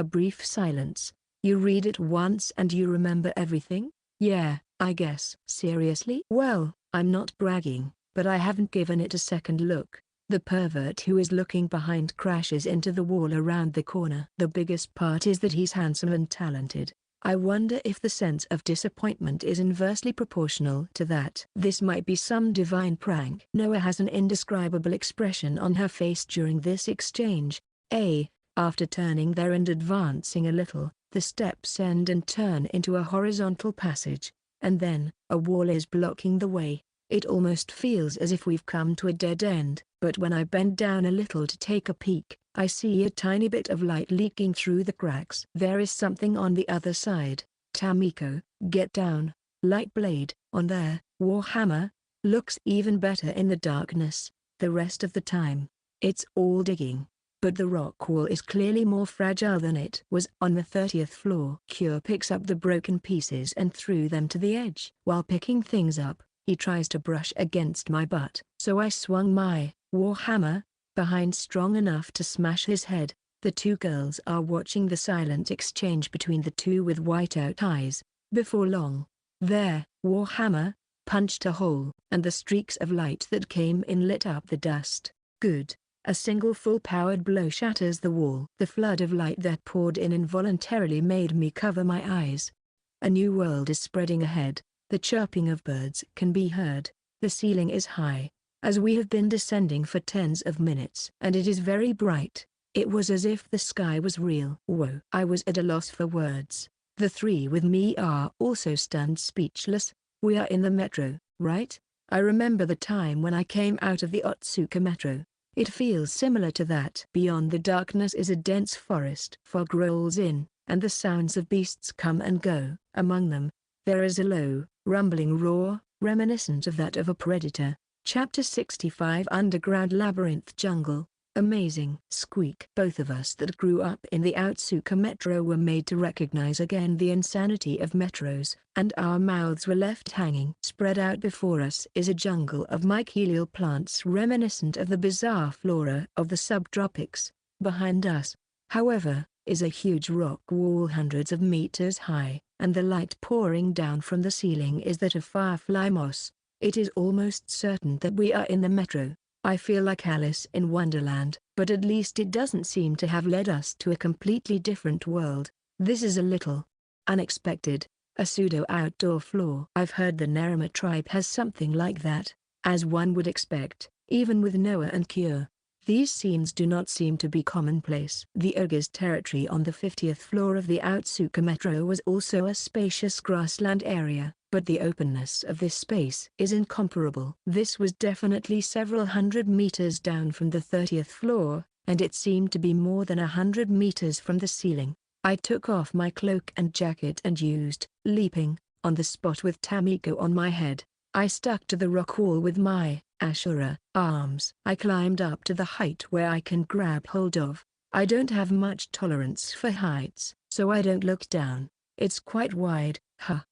brief silence. You read it once and you remember everything? Yeah, I guess. Seriously? Well, I'm not bragging, but I haven't given it a second look. The pervert who is looking behind crashes into the wall around the corner. The biggest part is that he's handsome and talented. I wonder if the sense of disappointment is inversely proportional to that. This might be some divine prank. Noah has an indescribable expression on her face during this exchange. After turning there and advancing a little, the steps end and turn into a horizontal passage, and then, a wall is blocking the way. It almost feels as if we've come to a dead end, but when I bend down a little to take a peek, I see a tiny bit of light leaking through the cracks. There is something on the other side. Tamiko, get down. Light blade, on there. Warhammer, looks even better in the darkness. The rest of the time, it's all digging. But the rock wall is clearly more fragile than it was on the 30th floor. Cure picks up the broken pieces and threw them to the edge. While picking things up, he tries to brush against my butt, so I swung my warhammer behind strong enough to smash his head. The two girls are watching the silent exchange between the two with white-out eyes. Before long, their warhammer punched a hole, and the streaks of light that came in lit up the dust. Good. A single full-powered blow shatters the wall. The flood of light that poured in involuntarily made me cover my eyes. A new world is spreading ahead. The chirping of birds can be heard. The ceiling is high, as we have been descending for tens of minutes. And it is very bright. It was as if the sky was real. Whoa! I was at a loss for words. The three with me are also stunned speechless. We are in the metro, right? I remember the time when I came out of the Ootsuka Metro. It feels similar to that. Beyond the darkness is a dense forest. Fog rolls in, and the sounds of beasts come and go. Among them, there is a low, rumbling roar, reminiscent of that of a predator. Chapter 65 Underground Labyrinth Jungle. Amazing. Squeak. Both of us that grew up in the Ootsuka Metro were made to recognize again the insanity of metros, and our mouths were left hanging. Spread out before us is a jungle of mycelial plants reminiscent of the bizarre flora of the subtropics. Behind us, however, is a huge rock wall hundreds of meters high, and the light pouring down from the ceiling is that of firefly moss. It is almost certain that we are in the metro. I feel like Alice in Wonderland, but at least it doesn't seem to have led us to a completely different world. This is a little unexpected, a pseudo-outdoor floor. I've heard the Nerima tribe has something like that, as one would expect, even with Noah and Cure. These scenes do not seem to be commonplace. The ogre's territory on the 50th floor of the Ootsuka Metro was also a spacious grassland area, but the openness of this space is incomparable. This was definitely several hundred meters down from the 30th floor, and it seemed to be more than 100 meters from the ceiling. I took off my cloak and jacket and used, leaping, on the spot with Tamiko on my head. I stuck to the rock wall with my Ashura arms. I climbed up to the height where I can grab hold of. I don't have much tolerance for heights, so I don't look down. It's quite wide.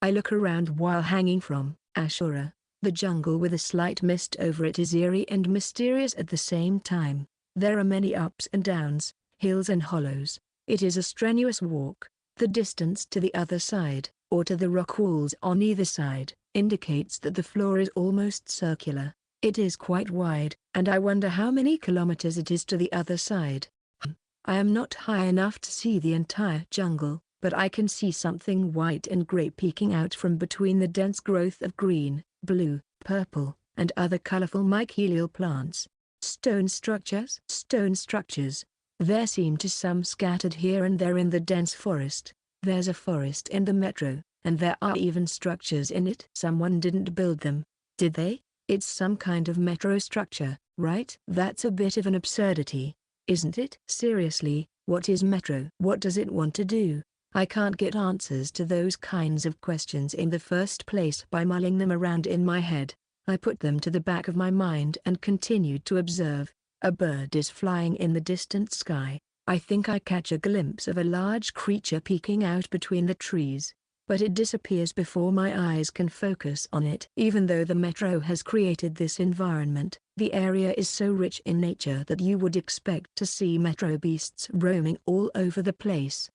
I look around while hanging from Ashura. The jungle with a slight mist over it is eerie and mysterious at the same time. There are many ups and downs, hills and hollows. It is a strenuous walk. The distance to the other side, or to the rock walls on either side, indicates that the floor is almost circular. It is quite wide, and I wonder how many kilometers it is to the other side. I am not high enough to see the entire jungle, but I can see something white and grey peeking out from between the dense growth of green, blue, purple, and other colorful mycelial plants. Stone structures. There seem to some scattered here and there in the dense forest. There's a forest in the metro, and there are even structures in it. Someone didn't build them, did they? It's some kind of metro structure, right? That's a bit of an absurdity, isn't it? Seriously, what is metro? What does it want to do? I can't get answers to those kinds of questions in the first place by mulling them around in my head. I put them to the back of my mind and continued to observe. A bird is flying in the distant sky. I think I catch a glimpse of a large creature peeking out between the trees, but it disappears before my eyes can focus on it. Even though the metro has created this environment, the area is so rich in nature that you would expect to see metro beasts roaming all over the place.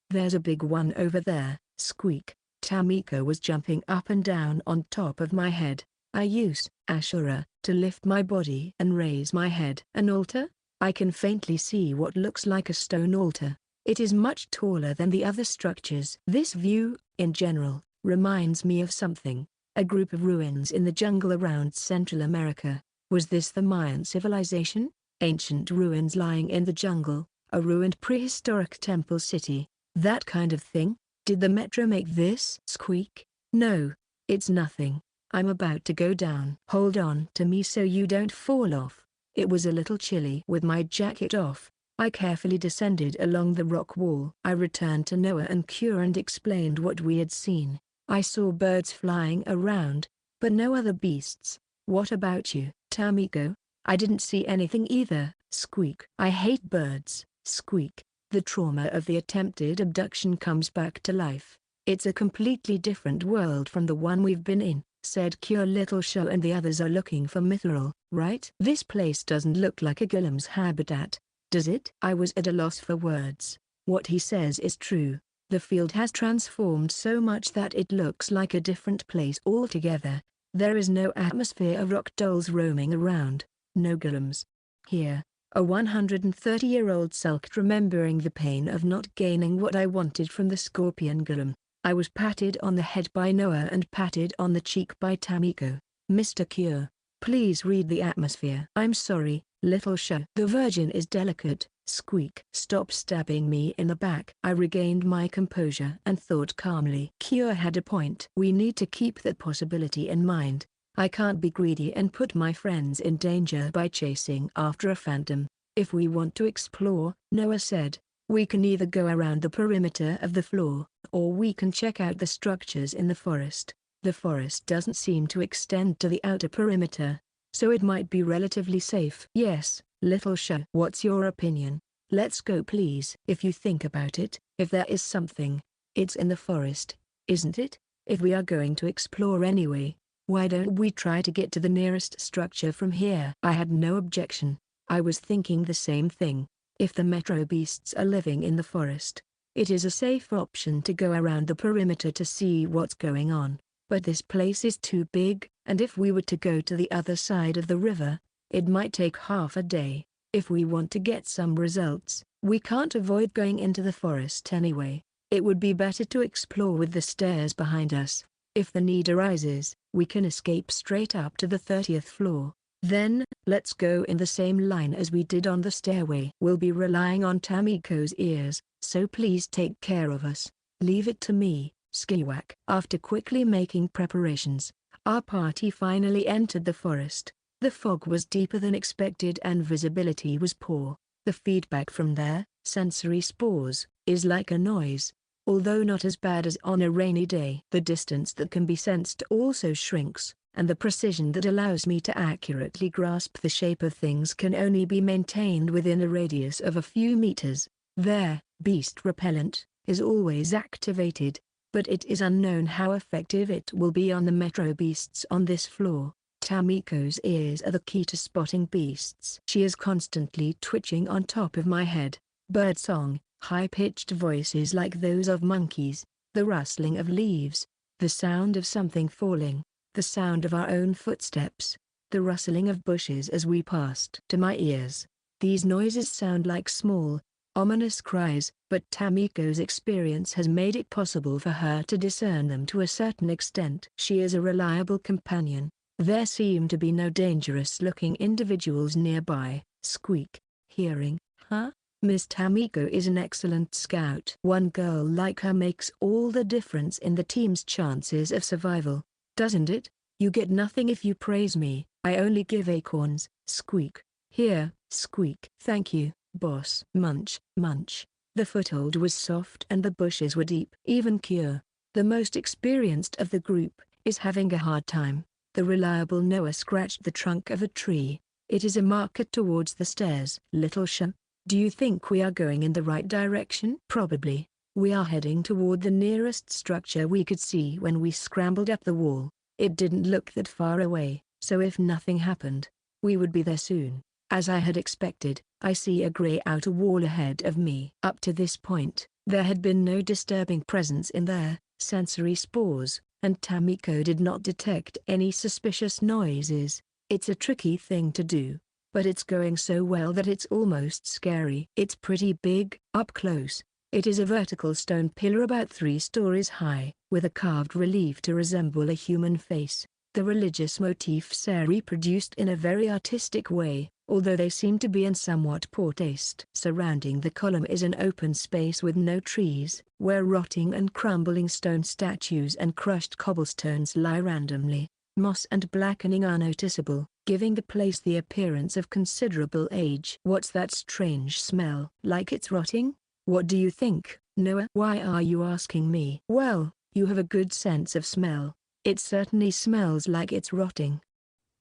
There's a big one over there, squeak. Tamiko was jumping up and down on top of my head. I use Ashura to lift my body and raise my head. An altar? I can faintly see what looks like a stone altar. It is much taller than the other structures. This view, in general, reminds me of something. A group of ruins in the jungle around Central America. Was this the Mayan civilization? Ancient ruins lying in the jungle, a ruined prehistoric temple city. That kind of thing? Did the metro make this? Squeak. No. It's nothing. I'm about to go down. Hold on to me so you don't fall off. It was a little chilly with my jacket off. I carefully descended along the rock wall. I returned to Noah and Cure and explained what we had seen. I saw birds flying around, but no other beasts. What about you, Tamiko? I didn't see anything either. Squeak. I hate birds. Squeak. The trauma of the attempted abduction comes back to life. It's a completely different world from the one we've been in, said Cure. Little Show and the others are looking for Mithril, right? This place doesn't look like a gillum's habitat, does it? I was at a loss for words. What he says is true. The field has transformed so much that it looks like a different place altogether. There is no atmosphere of rock dolls roaming around, no gillums. Here, a 130-year-old sulked, remembering the pain of not gaining what I wanted from the scorpion gillum. I was patted on the head by Noah and patted on the cheek by Tamiko. Mr. Cure, please read the atmosphere. I'm sorry, Little Show. The virgin is delicate. Squeak. Stop stabbing me in the back. I regained my composure and thought calmly. Cure had a point. We need to keep that possibility in mind. I can't be greedy and put my friends in danger by chasing after a phantom. If we want to explore, Noah said, we can either go around the perimeter of the floor, or we can check out the structures in the forest. The forest doesn't seem to extend to the outer perimeter, so it might be relatively safe. Yes, Little Show. What's your opinion? Let's go please. If you think about it, if there is something, it's in the forest, isn't it? If we are going to explore anyway, why don't we try to get to the nearest structure from here? I had no objection. I was thinking the same thing. If the metro beasts are living in the forest, it is a safe option to go around the perimeter to see what's going on. But this place is too big, and if we were to go to the other side of the river, it might take half a day. If we want to get some results, we can't avoid going into the forest anyway. It would be better to explore with the stairs behind us. If the need arises, we can escape straight up to the 30th floor. Then, let's go in the same line as we did on the stairway. We'll be relying on Tamiko's ears, so please take care of us. Leave it to me, Skiwak. After quickly making preparations, our party finally entered the forest. The fog was deeper than expected and visibility was poor. The feedback from their sensory spores is like a noise, although not as bad as on a rainy day. The distance that can be sensed also shrinks, and the precision that allows me to accurately grasp the shape of things can only be maintained within a radius of a few meters. Their beast repellent is always activated, but it is unknown how effective it will be on the metro beasts on this floor. Tamiko's ears are the key to spotting beasts. She is constantly twitching on top of my head. Birdsong, high-pitched voices like those of monkeys, the rustling of leaves, the sound of something falling, the sound of our own footsteps. the rustling of bushes as we passed. To my ears, these noises sound like small, ominous cries, but Tamiko's experience has made it possible for her to discern them to a certain extent. She is a reliable companion. There seem to be no dangerous-looking individuals nearby. Squeak. Hearing, huh? Miss Tamiko is an excellent scout. One girl like her makes all the difference in the team's chances of survival, doesn't it? You get nothing if you praise me. I only give acorns. Squeak. Here, Squeak. Thank you, boss. Munch, munch. The foothold was soft and the bushes were deep. Even Cure, the most experienced of the group, is having a hard time. The reliable Noah scratched the trunk of a tree. It is a marker towards the stairs. Little Shun, do you think we are going in the right direction? Probably. We are heading toward the nearest structure we could see when we scrambled up the wall. It didn't look that far away, so if nothing happened, we would be there soon. As I had expected, I see a gray outer wall ahead of me. Up to this point, there had been no disturbing presence in there, sensory spores, and Tamiko did not detect any suspicious noises. It's a tricky thing to do, but it's going so well that it's almost scary. It's pretty big. Up close, it is a vertical stone pillar about 3 stories high, with a carved relief to resemble a human face. The religious motifs are reproduced in a very artistic way, although they seem to be in somewhat poor taste. Surrounding the column is an open space with no trees, where rotting and crumbling stone statues and crushed cobblestones lie randomly. Moss and blackening are noticeable, giving the place the appearance of considerable age. What's that strange smell? Like it's rotting? What do you think, Noah? Why are you asking me? Well, you have a good sense of smell. It certainly smells like it's rotting.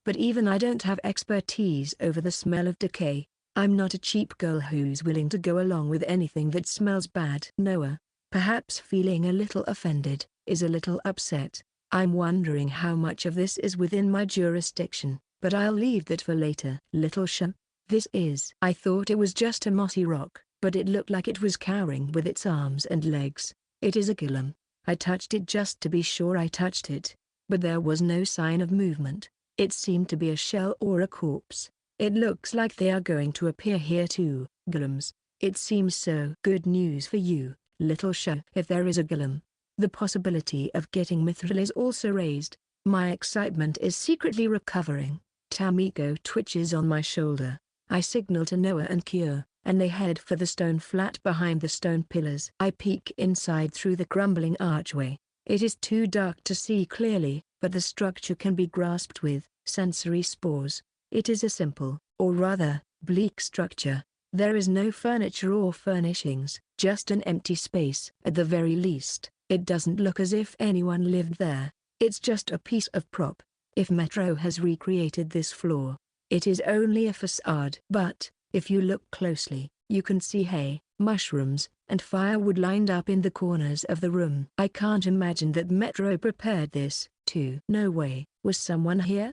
But even I don't have expertise over the smell of decay. I'm not a cheap girl who's willing to go along with anything that smells bad. Noah, perhaps feeling a little offended, is a little upset. I'm wondering how much of this is within my jurisdiction, but I'll leave that for later. Little Shun, this is. I thought it was just a mossy rock, but it looked like it was cowering with its arms and legs. It is a gillum. I touched it just to be sure I touched it, but there was no sign of movement. It seemed to be a shell or a corpse. It looks like they are going to appear here too. Gillums. It seems so. Good news for you, Little Shun. If there is a gillum, the possibility of getting mithril is also raised. My excitement is secretly recovering. Tamiko twitches on my shoulder. I signal to Noah and Cure, and they head for the stone flat behind the stone pillars. I peek inside through the crumbling archway. It is too dark to see clearly, but the structure can be grasped with sensory spores. It is a simple, or rather, bleak structure. There is no furniture or furnishings, just an empty space. At the very least, it doesn't look as if anyone lived there. It's just a piece of prop. If Metro has recreated this floor, it is only a facade. But, if you look closely, you can see hay, mushrooms, and firewood lined up in the corners of the room. I can't imagine that Metro prepared this, too. No way. Was someone here?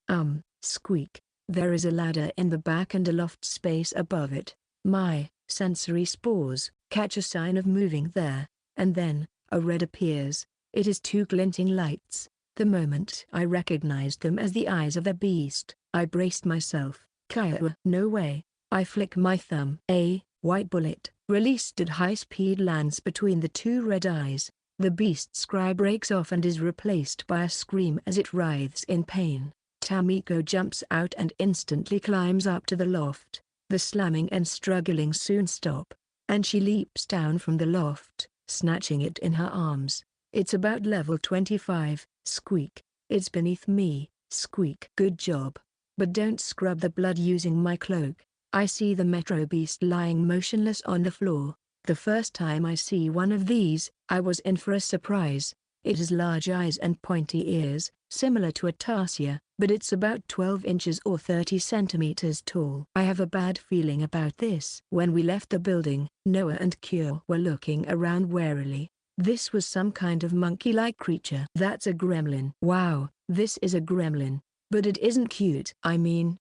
Squeak. There is a ladder in the back and a loft space above it. My sensory spores catch a sign of moving there, and then a red appears. It is 2 glinting lights. The moment I recognized them as the eyes of the beast, I braced myself. Kiowa. No way. I flick my thumb. A white bullet, released at high speed, lands between the 2 red eyes. The beast's cry breaks off and is replaced by a scream as it writhes in pain. Tamiko jumps out and instantly climbs up to the loft. The slamming and struggling soon stop, and she leaps down from the loft, snatching it in her arms. It's about level 25, Squeak. It's beneath me, Squeak. Good job. But don't scrub the blood using my cloak. I see the Metro beast lying motionless on the floor. The first time I see one of these, I was in for a surprise. It has large eyes and pointy ears, similar to a tarsier, but it's about 12 inches or 30 centimeters tall. I have a bad feeling about this. When we left the building, Noah and Cure were looking around warily. This was some kind of monkey-like creature. That's a gremlin. Wow, this is a gremlin. But it isn't cute. I mean,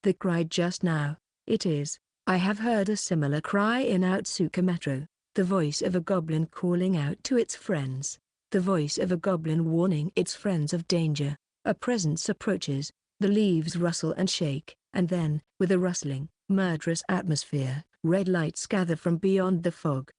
they cried just now. It is. I have heard a similar cry in Ootsuka Metro. The voice of a goblin calling out to its friends. The voice of a goblin warning its friends of danger. A presence approaches. The leaves rustle and shake, and then, with a rustling, murderous atmosphere, red lights gather from beyond the fog.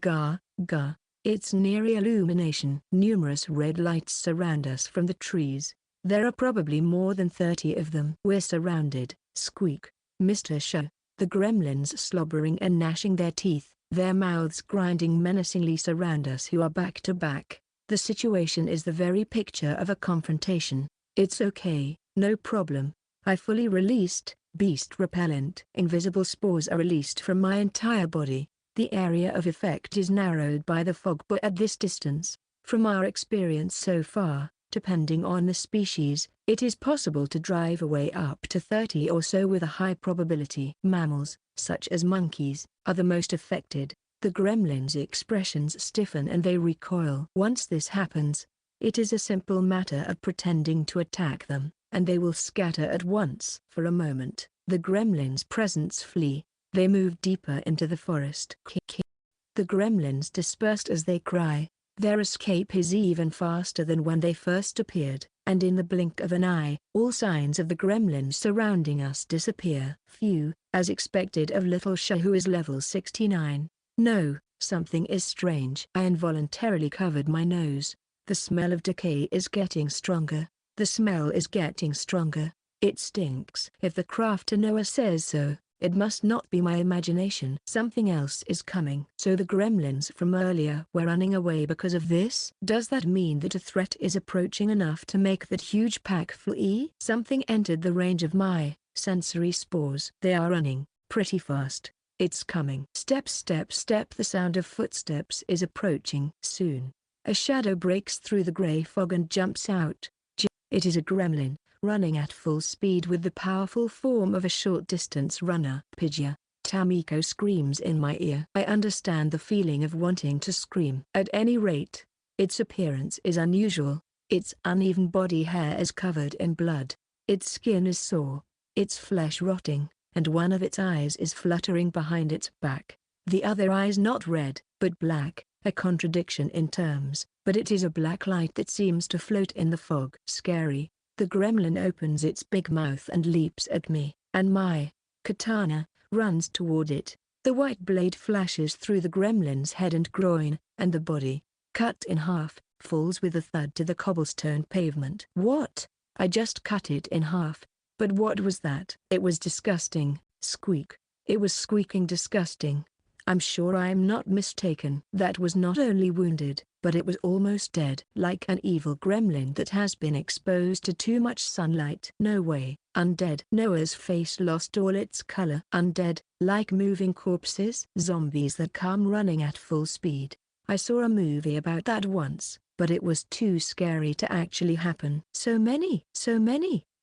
Ga, ga. It's near illumination. Numerous red lights surround us from the trees. There are probably more than 30 of them. We're surrounded. Squeak. Mr. Shuu. The gremlins slobbering and gnashing their teeth, their mouths grinding menacingly surround us who are back to back. The situation is the very picture of a confrontation. It's okay, no problem. I fully released beast repellent. Invisible spores are released from my entire body. The area of effect is narrowed by the fog, but at this distance, from our experience so far, depending on the species, it is possible to drive away up to 30 or so with a high probability. Mammals, such as monkeys, are the most affected. The gremlins' expressions stiffen and they recoil. Once this happens, it is a simple matter of pretending to attack them, and they will scatter at once. For a moment, the gremlins' presence flee. They move deeper into the forest. The gremlins dispersed as they cry. Their escape is even faster than when they first appeared, and in the blink of an eye, all signs of the gremlins surrounding us disappear. Phew, as expected of little Shuu, who is level 69. No, something is strange. I involuntarily covered my nose. The smell of decay is getting stronger. The smell is getting stronger. It stinks. If the crafter Noah says so, it must not be my imagination. Something else is coming. So the gremlins from earlier were running away because of this? Does that mean that a threat is approaching enough to make that huge pack flee? Something entered the range of my sensory spores. They are running, pretty fast. It's coming. Step, step, step. The sound of footsteps is approaching. Soon, a shadow breaks through the grey fog and jumps out. It is a gremlin, running at full speed with the powerful form of a short-distance runner. Pidgeot. Tamiko screams in my ear. I understand the feeling of wanting to scream. At any rate, its appearance is unusual. Its uneven body hair is covered in blood. Its skin is sore, its flesh rotting, and one of its eyes is fluttering behind its back. The other eye is not red, but black, a contradiction in terms, but it is a black light that seems to float in the fog. Scary. The gremlin opens its big mouth and leaps at me, and my katana runs toward it. The white blade flashes through the gremlin's head and groin, and the body, cut in half, falls with a thud to the cobblestone pavement. What? I just cut it in half. But what was that? It was disgusting. Squeak. It was squeaking disgusting. I'm sure I am not mistaken. That was not only wounded, but it was almost dead. Like an evil gremlin that has been exposed to too much sunlight. No way. Undead. Noah's face lost all its color. Undead, like moving corpses. Zombies that come running at full speed. I saw a movie about that once, but it was too scary to actually happen. So many.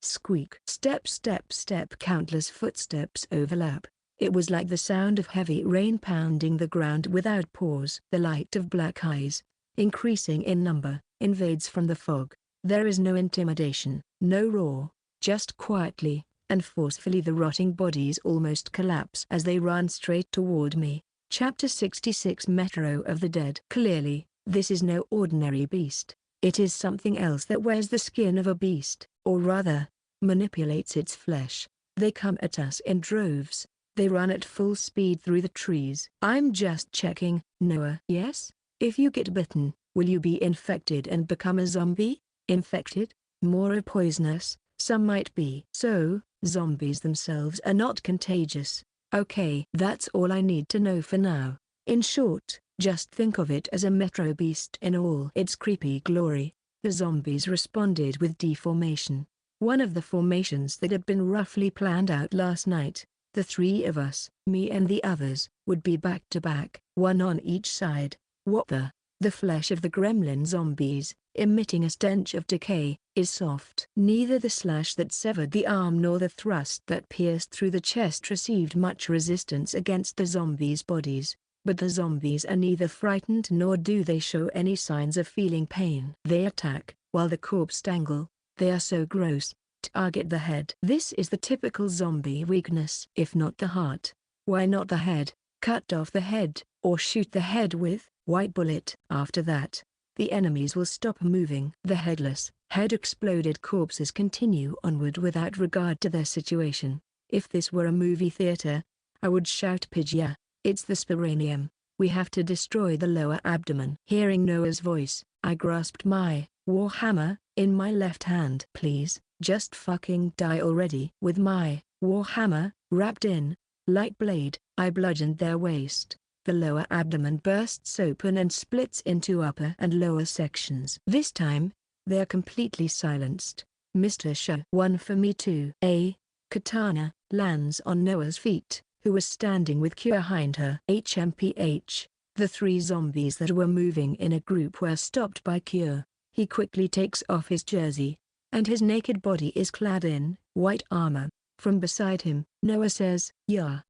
Squeak. Step, step, step. Countless footsteps overlap. It was like the sound of heavy rain pounding the ground without pause. The light of black eyes, increasing in number, invades from the fog. There is no intimidation, no roar, just quietly and forcefully the rotting bodies almost collapse as they run straight toward me. Chapter 66 Metro of the Dead. Clearly, this is no ordinary beast. It is something else that wears the skin of a beast, or rather, manipulates its flesh. They come at us in droves. They run at full speed through the trees. I'm just checking, Noah. Yes? If you get bitten, will you be infected and become a zombie? Infected? More poisonous? Some might be. So, zombies themselves are not contagious. Okay. That's all I need to know for now. In short, just think of it as a metro beast in all its creepy glory. The zombies responded with deformation. One of the formations that had been roughly planned out last night. The three of us, me and the others, would be back to back, one on each side. What the? The flesh of the gremlin zombies, emitting a stench of decay, is soft. Neither the slash that severed the arm nor the thrust that pierced through the chest received much resistance against the zombies' bodies. But the zombies are neither frightened nor do they show any signs of feeling pain. They attack, while the corpse dangle. They are so gross. Target the head. This is the typical zombie weakness. If not the heart, why not the head? Cut off the head, or shoot the head with white bullet. After that, the enemies will stop moving. The headless, head-exploded corpses continue onward without regard to their situation. If this were a movie theater, I would shout Pygia, it's the Sporangium, we have to destroy the lower abdomen. Hearing Noah's voice, I grasped my warhammer in my left hand. Please, just fucking die already. With my warhammer wrapped in light blade, I bludgeoned their waist. The lower abdomen bursts open and splits into upper and lower sections. This time, they are completely silenced. Mr. Shuu. One for me too. A katana lands on Noah's feet, who was standing with Kyo behind her. HMPH. The three zombies that were moving in a group were stopped by Kyo. He quickly takes off his jersey, and his naked body is clad in white armor. From beside him, Noah says, "Yeah,"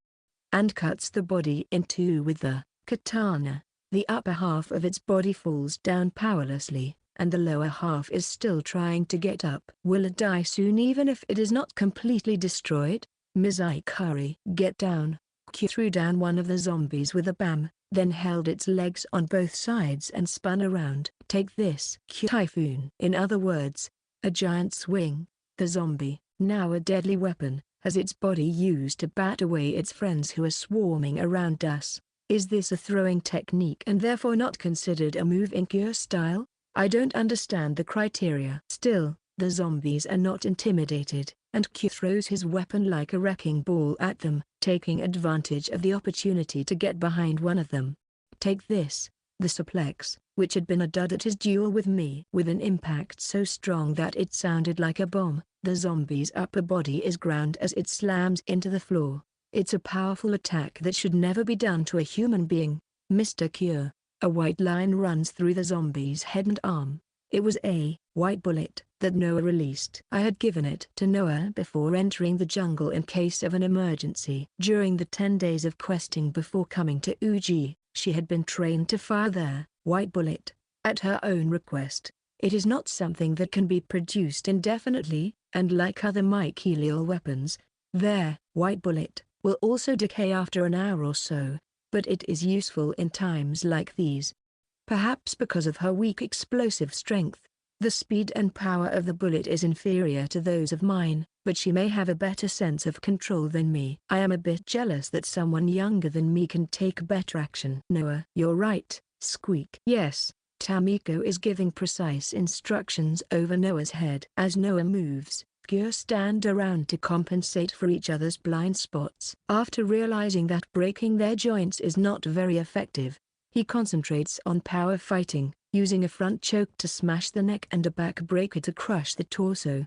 and cuts the body in two with the katana. The upper half of its body falls down powerlessly, and the lower half is still trying to get up. Will it die soon even if it is not completely destroyed? Mizukari. Get down. Q threw down one of the zombies with a bam, then held its legs on both sides and spun around. Take this. Q typhoon. In other words, a giant swing. The zombie, now a deadly weapon, has its body used to bat away its friends who are swarming around us. Is this a throwing technique and therefore not considered a move in Kyo style? I don't understand the criteria. Still, the zombies are not intimidated, and Q throws his weapon like a wrecking ball at them, taking advantage of the opportunity to get behind one of them. Take this. The suplex, which had been a dud at his duel with me. With an impact so strong that it sounded like a bomb, the zombie's upper body is ground as it slams into the floor. It's a powerful attack that should never be done to a human being. Mr. Q. A white line runs through the zombie's head and arm. It was a white bullet that Noah released. I had given it to Noah before entering the jungle in case of an emergency. During the 10 days of questing before coming to Uchi, she had been trained to fire their white bullet at her own request. It is not something that can be produced indefinitely, and like other mycelial weapons, their white bullet will also decay after an hour or so, but it is useful in times like these. Perhaps because of her weak explosive strength, the speed and power of the bullet is inferior to those of mine, but she may have a better sense of control than me. I am a bit jealous that someone younger than me can take better action. Noah. You're right, squeak. Yes, Tamiko is giving precise instructions over Noah's head. As Noah moves, Kyo stand around to compensate for each other's blind spots. After realizing that breaking their joints is not very effective, he concentrates on power fighting, using a front choke to smash the neck and a back breaker to crush the torso.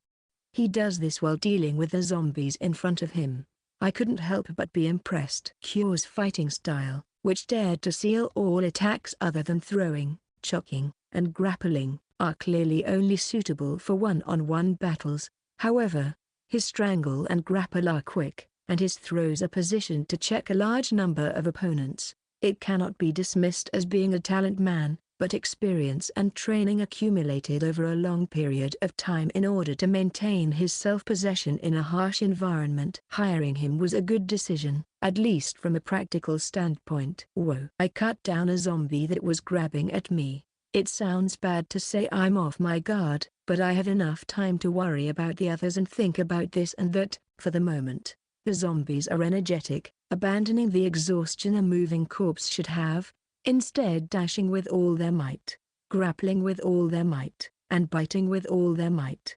He does this while dealing with the zombies in front of him. I couldn't help but be impressed. Kyo's fighting style, which dared to seal all attacks other than throwing, choking, and grappling, are clearly only suitable for one-on-one battles. However, his strangle and grapple are quick, and his throws are positioned to check a large number of opponents. It cannot be dismissed as being a talent man, but experience and training accumulated over a long period of time in order to maintain his self-possession in a harsh environment. Hiring him was a good decision, at least from a practical standpoint. Whoa! I cut down a zombie that was grabbing at me. It sounds bad to say I'm off my guard, but I have enough time to worry about the others and think about this and that. For the moment, the zombies are energetic, abandoning the exhaustion a moving corpse should have, instead dashing with all their might, grappling with all their might, and biting with all their might.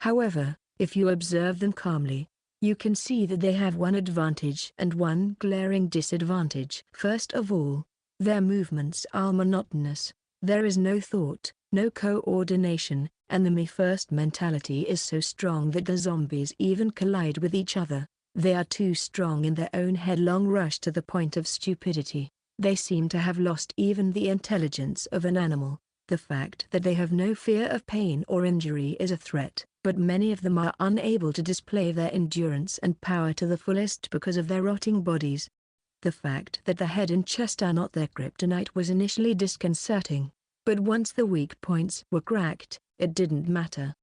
However, if you observe them calmly, you can see that they have one advantage and one glaring disadvantage. First of all, their movements are monotonous. There is no thought, no coordination, and the me-first mentality is so strong that the zombies even collide with each other. They are too strong in their own headlong rush to the point of stupidity. They seem to have lost even the intelligence of an animal. The fact that they have no fear of pain or injury is a threat, but many of them are unable to display their endurance and power to the fullest because of their rotting bodies. The fact that the head and chest are not their kryptonite was initially disconcerting, but once the weak points were cracked, it didn't matter.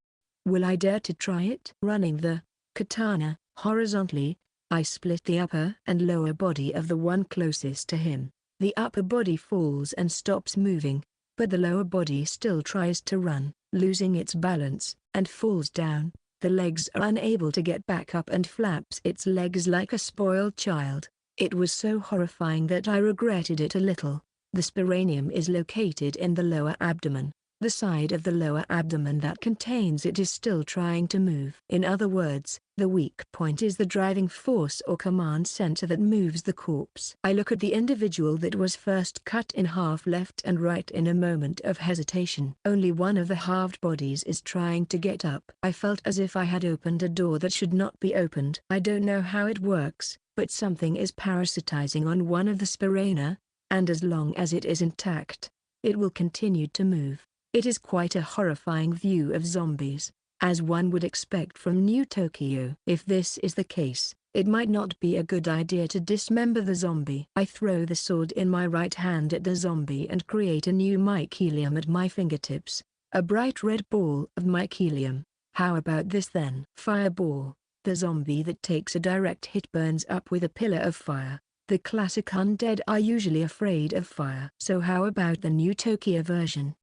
Will I dare to try it? Running the katana horizontally, I split the upper and lower body of the one closest to him. The upper body falls and stops moving, but the lower body still tries to run, losing its balance, and falls down. The legs are unable to get back up and flaps its legs like a spoiled child. It was so horrifying that I regretted it a little. The Sporangium is located in the lower abdomen. The side of the lower abdomen that contains it is still trying to move. In other words, the weak point is the driving force or command center that moves the corpse. I look at the individual that was first cut in half left and right in a moment of hesitation. Only one of the halved bodies is trying to get up. I felt as if I had opened a door that should not be opened. I don't know how it works, but something is parasitizing on one of the Sporana, and as long as it is intact, it will continue to move. It is quite a horrifying view of zombies, as one would expect from New Tokyo. If this is the case, it might not be a good idea to dismember the zombie. I throw the sword in my right hand at the zombie and create a new mycelium at my fingertips, a bright red ball of mycelium. How about this then? Fireball. The zombie that takes a direct hit burns up with a pillar of fire. The classic undead are usually afraid of fire. So how about the New Tokyo version?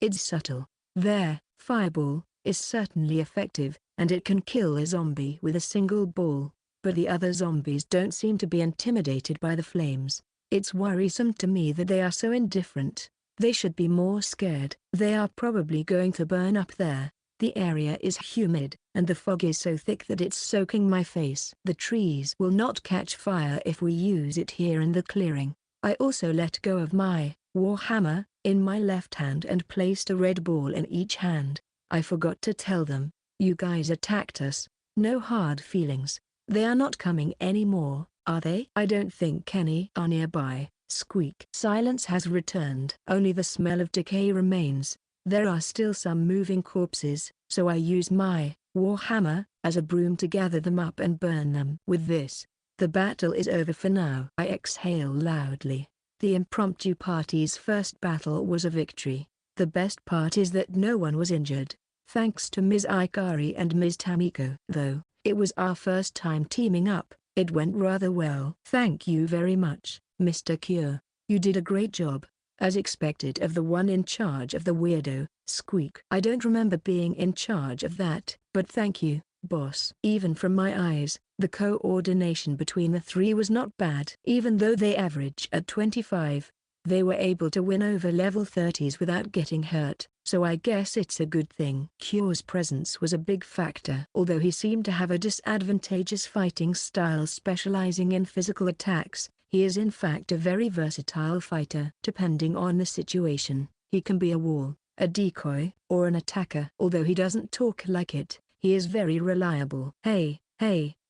It's subtle. There, fireball is certainly effective, and it can kill a zombie with a single ball, but the other zombies don't seem to be intimidated by the flames. It's worrisome to me that they are so indifferent. They should be more scared. They are probably going to burn up there. The area is humid, and the fog is so thick that it's soaking my face. The trees will not catch fire if we use it here in the clearing. I also let go of my warhammer in my left hand and placed a red ball in each hand. I forgot to tell them, you guys attacked us. No hard feelings. They are not coming anymore, are they? I don't think any are nearby. Squeak. Silence has returned. Only the smell of decay remains. There are still some moving corpses, so I use my warhammer as a broom to gather them up and burn them. With this, the battle is over for now. I exhale loudly. The impromptu party's first battle was a victory. The best part is that no one was injured, thanks to Ms. Ikari and Ms. Tamiko. Though it was our first time teaming up, it went rather well. Thank you very much, Mr. Cure. You did a great job, as expected of the one in charge of the weirdo, Squeak. I don't remember being in charge of that, but thank you, boss. Even from my eyes, the coordination between the three was not bad. Even though they average at 25, they were able to win over level 30s without getting hurt, so I guess it's a good thing. Cure's presence was a big factor. Although he seemed to have a disadvantageous fighting style specializing in physical attacks, he is in fact a very versatile fighter. Depending on the situation, he can be a wall, a decoy, or an attacker. Although he doesn't talk like it, he is very reliable. Hey,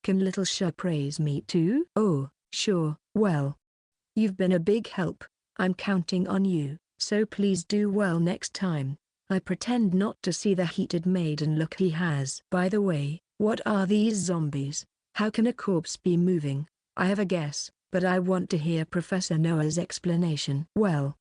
can Little Shah praise me too? Oh, sure. Well, you've been a big help. I'm counting on you, so please do well next time. I pretend not to see the heated maiden look he has. By the way, what are these zombies? How can a corpse be moving? I have a guess, but I want to hear Professor Noah's explanation. Well,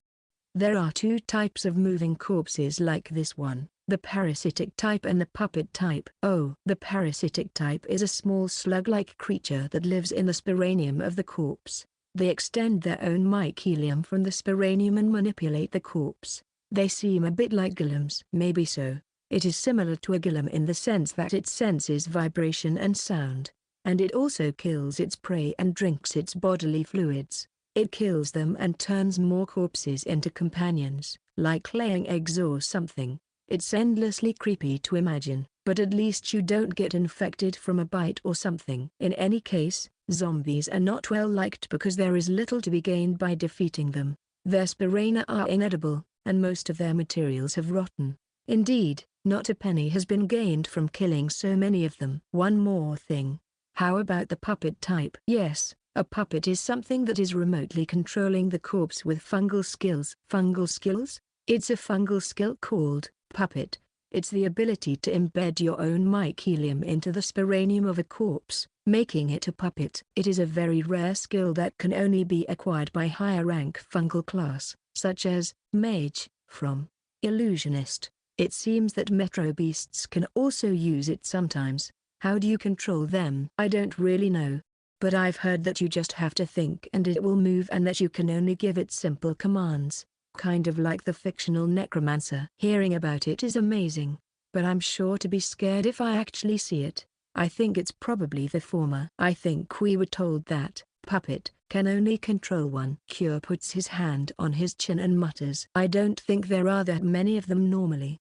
there are two types of moving corpses like this one, the parasitic type and the puppet type. Oh, the parasitic type is a small slug-like creature that lives in the sporanium of the corpse. They extend their own mycelium from the sporanium and manipulate the corpse. They seem a bit like gillums. Maybe so. It is similar to a gillum in the sense that it senses vibration and sound, and it also kills its prey and drinks its bodily fluids. It kills them and turns more corpses into companions, like laying eggs or something. It's endlessly creepy to imagine, but at least you don't get infected from a bite or something. In any case, zombies are not well liked because there is little to be gained by defeating them. Their sporana are inedible, and most of their materials have rotten. Indeed, not a penny has been gained from killing so many of them. One more thing. How about the puppet type? Yes, a puppet is something that is remotely controlling the corpse with fungal skills. Fungal skills? It's a fungal skill called puppet. It's the ability to embed your own mycelium into the sporanium of a corpse, making it a puppet. It is a very rare skill that can only be acquired by higher rank fungal class, such as mage, from illusionist. It seems that metro beasts can also use it sometimes. How do you control them? I don't really know, but I've heard that you just have to think and it will move and that you can only give it simple commands. Kind of like the fictional necromancer. Hearing about it is amazing, but I'm sure to be scared if I actually see it. I think it's probably the former. I think we were told that puppet can only control one. Cure puts his hand on his chin and mutters. I don't think there are that many of them normally.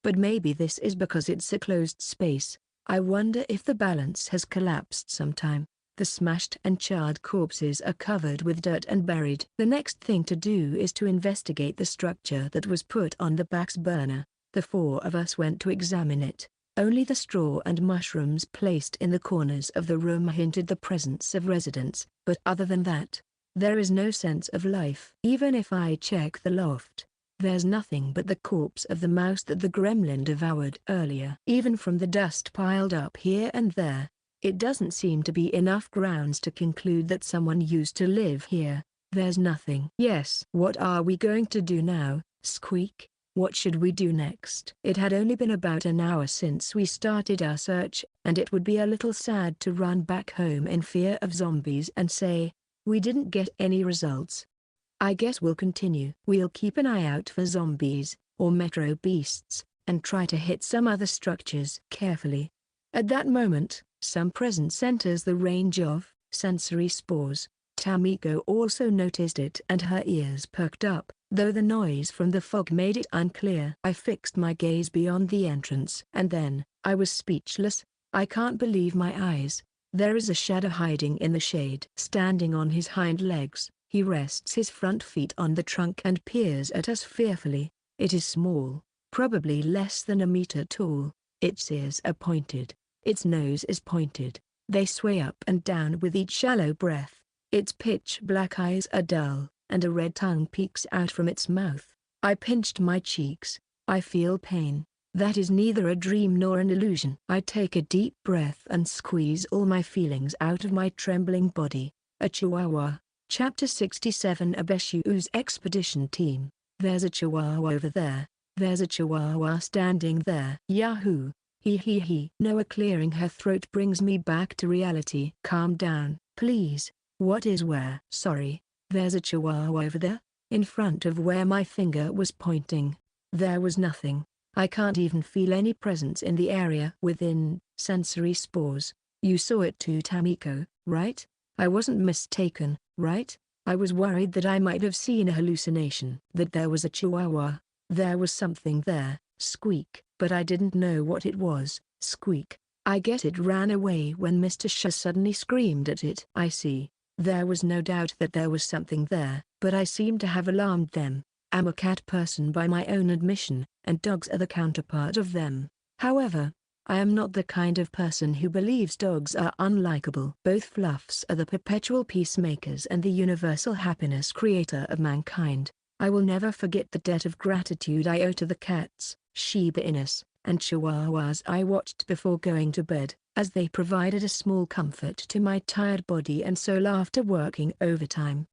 But maybe this is because it's a closed space. I wonder if the balance has collapsed sometime. The smashed and charred corpses are covered with dirt and buried. The next thing to do is to investigate the structure that was put on the back's burner. The four of us went to examine it. Only the straw and mushrooms placed in the corners of the room hinted the presence of residents, but other than that, there is no sense of life. Even if I check the loft, there's nothing but the corpse of the mouse that the gremlin devoured earlier. Even from the dust piled up here and there, it doesn't seem to be enough grounds to conclude that someone used to live here. There's nothing. Yes. What are we going to do now, Squeak? What should we do next? It had only been about an hour since we started our search, and it would be a little sad to run back home in fear of zombies and say, we didn't get any results. I guess we'll continue. We'll keep an eye out for zombies, or metro beasts, and try to hit some other structures carefully. At that moment, some presence enters the range of sensory spores. Tamiko also noticed it and her ears perked up, though the noise from the fog made it unclear. I fixed my gaze beyond the entrance, and then, I was speechless. I can't believe my eyes. There is a shadow hiding in the shade. Standing on his hind legs, he rests his front feet on the trunk and peers at us fearfully. It is small, probably less than a meter tall. Its ears are pointed. Its nose is pointed. They sway up and down with each shallow breath. Its pitch-black eyes are dull, and a red tongue peeks out from its mouth. I pinched my cheeks. I feel pain. That is neither a dream nor an illusion. I take a deep breath and squeeze all my feelings out of my trembling body. A chihuahua. Chapter 67. Abe Shuu's expedition team. There's a chihuahua over there. There's a chihuahua standing there. Yahoo! He. Noah clearing her throat brings me back to reality. Calm down, please. What is where? Sorry. There's a chihuahua over there? In front of where my finger was pointing. There was nothing. I can't even feel any presence in the area within sensory spores. You saw it too, Tamiko, right? I wasn't mistaken, right? I was worried that I might have seen a hallucination. That there was a chihuahua. There was something there, Squeak, but I didn't know what it was. Squeak. I guess it ran away when Mr. Shuu suddenly screamed at it. I see. There was no doubt that there was something there, but I seem to have alarmed them. I'm a cat person by my own admission, and dogs are the counterpart of them. However, I am not the kind of person who believes dogs are unlikable. Both fluffs are the perpetual peacemakers and the universal happiness creator of mankind. I will never forget the debt of gratitude I owe to the cats, Shiba Inus, and Chihuahuas I watched before going to bed, as they provided a small comfort to my tired body and soul after working overtime.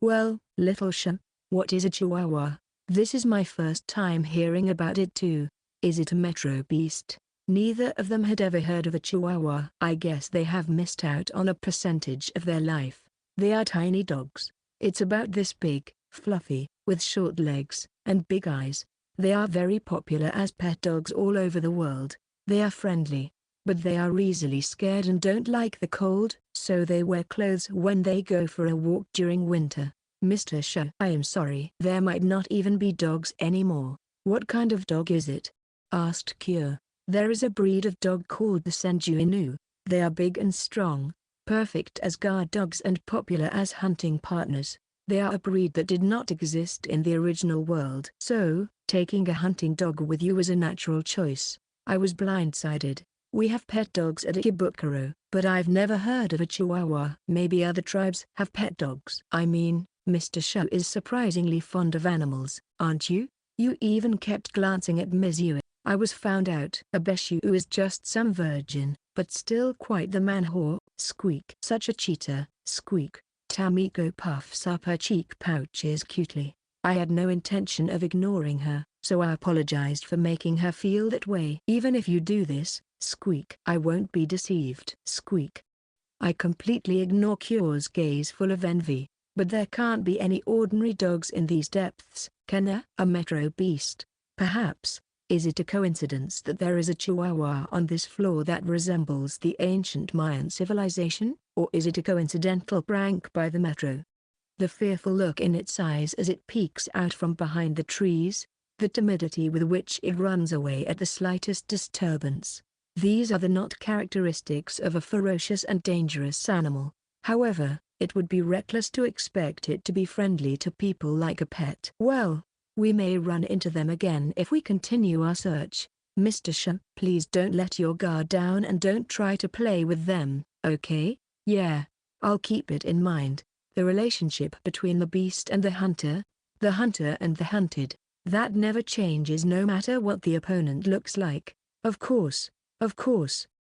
Well, little Shuu, what is a Chihuahua? This is my first time hearing about it too. Is it a metro beast? Neither of them had ever heard of a Chihuahua. I guess they have missed out on a percentage of their life. They are tiny dogs. It's about this big, fluffy, with short legs, and big eyes. They are very popular as pet dogs all over the world. They are friendly, but they are easily scared and don't like the cold, so they wear clothes when they go for a walk during winter. Mr. Shuu, I am sorry. There might not even be dogs anymore. What kind of dog is it? Asked Cure. There is a breed of dog called the Senju Inu. They are big and strong, perfect as guard dogs and popular as hunting partners. They are a breed that did not exist in the original world. So, taking a hunting dog with you was a natural choice. I was blindsided. We have pet dogs at Ikebukuro, but I've never heard of a Chihuahua. Maybe other tribes have pet dogs. I mean, Mr. Shuu is surprisingly fond of animals, aren't you? You even kept glancing at Mizuo. I was found out. Abe Shuu is just some virgin, but still quite the man-whore. Squeak. Such a cheater. Squeak. Tamiko puffs up her cheek pouches cutely. I had no intention of ignoring her, so I apologized for making her feel that way. Even if you do this, Squeak, I won't be deceived. Squeak. I completely ignore Cure's gaze full of envy. But there can't be any ordinary dogs in these depths, can there? A metro beast. Perhaps. Is it a coincidence that there is a chihuahua on this floor that resembles the ancient Mayan civilization, or is it a coincidental prank by the metro? The fearful look in its eyes as it peeks out from behind the trees, the timidity with which it runs away at the slightest disturbance. These are not characteristics of a ferocious and dangerous animal. However, it would be reckless to expect it to be friendly to people like a pet. Well, we may run into them again if we continue our search. Mr. Shuu, please don't let your guard down and don't try to play with them, okay? Yeah, I'll keep it in mind. The relationship between the beast and the hunter and the hunted, that never changes no matter what the opponent looks like. Of course.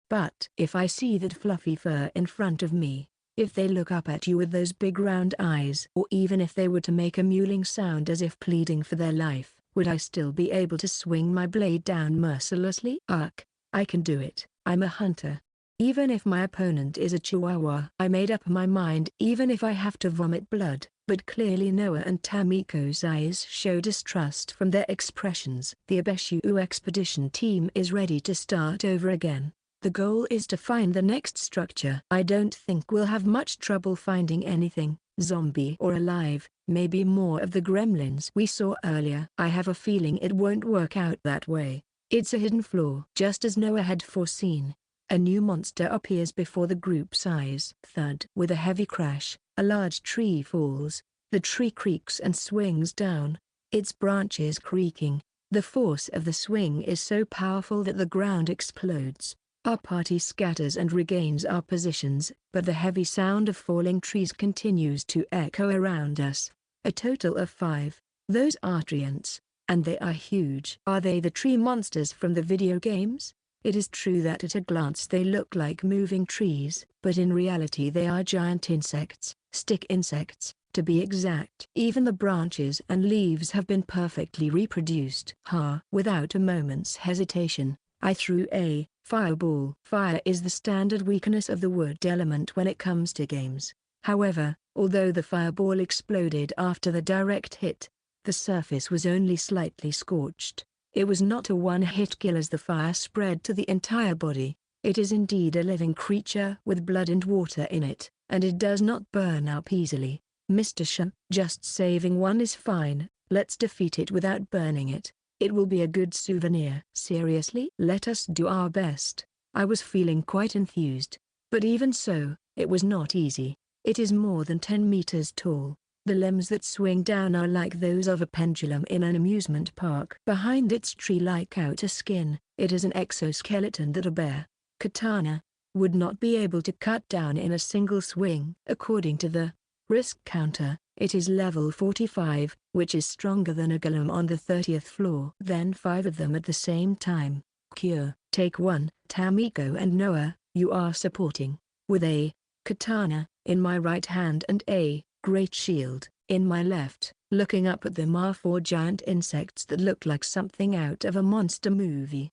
But if I see that fluffy fur in front of me, if they look up at you with those big round eyes, or even if they were to make a mewling sound as if pleading for their life, would I still be able to swing my blade down mercilessly? Ugh, I can do it. I'm a hunter. Even if my opponent is a chihuahua. I made up my mind even if I have to vomit blood, but clearly Noah and Tamiko's eyes show distrust from their expressions. The Abe Shuu expedition team is ready to start over again. The goal is to find the next structure. I don't think we'll have much trouble finding anything, zombie or alive, maybe more of the gremlins we saw earlier. I have a feeling it won't work out that way. It's a hidden flaw. Just as Noah had foreseen, a new monster appears before the group's eyes. Thud. With a heavy crash, a large tree falls. The tree creaks and swings down, its branches creaking. The force of the swing is so powerful that the ground explodes. Our party scatters and regains our positions, but the heavy sound of falling trees continues to echo around us. A total of 5. Those are giants, and they are huge. Are they the tree monsters from the video games? It is true that at a glance they look like moving trees, but in reality they are giant insects, stick insects, to be exact. Even the branches and leaves have been perfectly reproduced. Without a moment's hesitation, I threw a fireball. Fire is the standard weakness of the wood element when it comes to games. However, although the fireball exploded after the direct hit, the surface was only slightly scorched. It was not a one-hit kill as the fire spread to the entire body. It is indeed a living creature with blood and water in it, and it does not burn up easily. Mr. Shuu, just saving one is fine, let's defeat it without burning it. It will be a good souvenir. Seriously? Let us do our best. I was feeling quite enthused. But even so, it was not easy. It is more than 10 meters tall. The limbs that swing down are like those of a pendulum in an amusement park. Behind its tree-like outer skin, it is an exoskeleton that a bear, katana, would not be able to cut down in a single swing. According to the risk counter, it is level 45, which is stronger than a golem on the 30th floor. Then 5 of them at the same time. Cure. Take 1. Tamiko and Noah, you are supporting. With a katana in my right hand and a great shield in my left. Looking up at them are 4 giant insects that look like something out of a monster movie.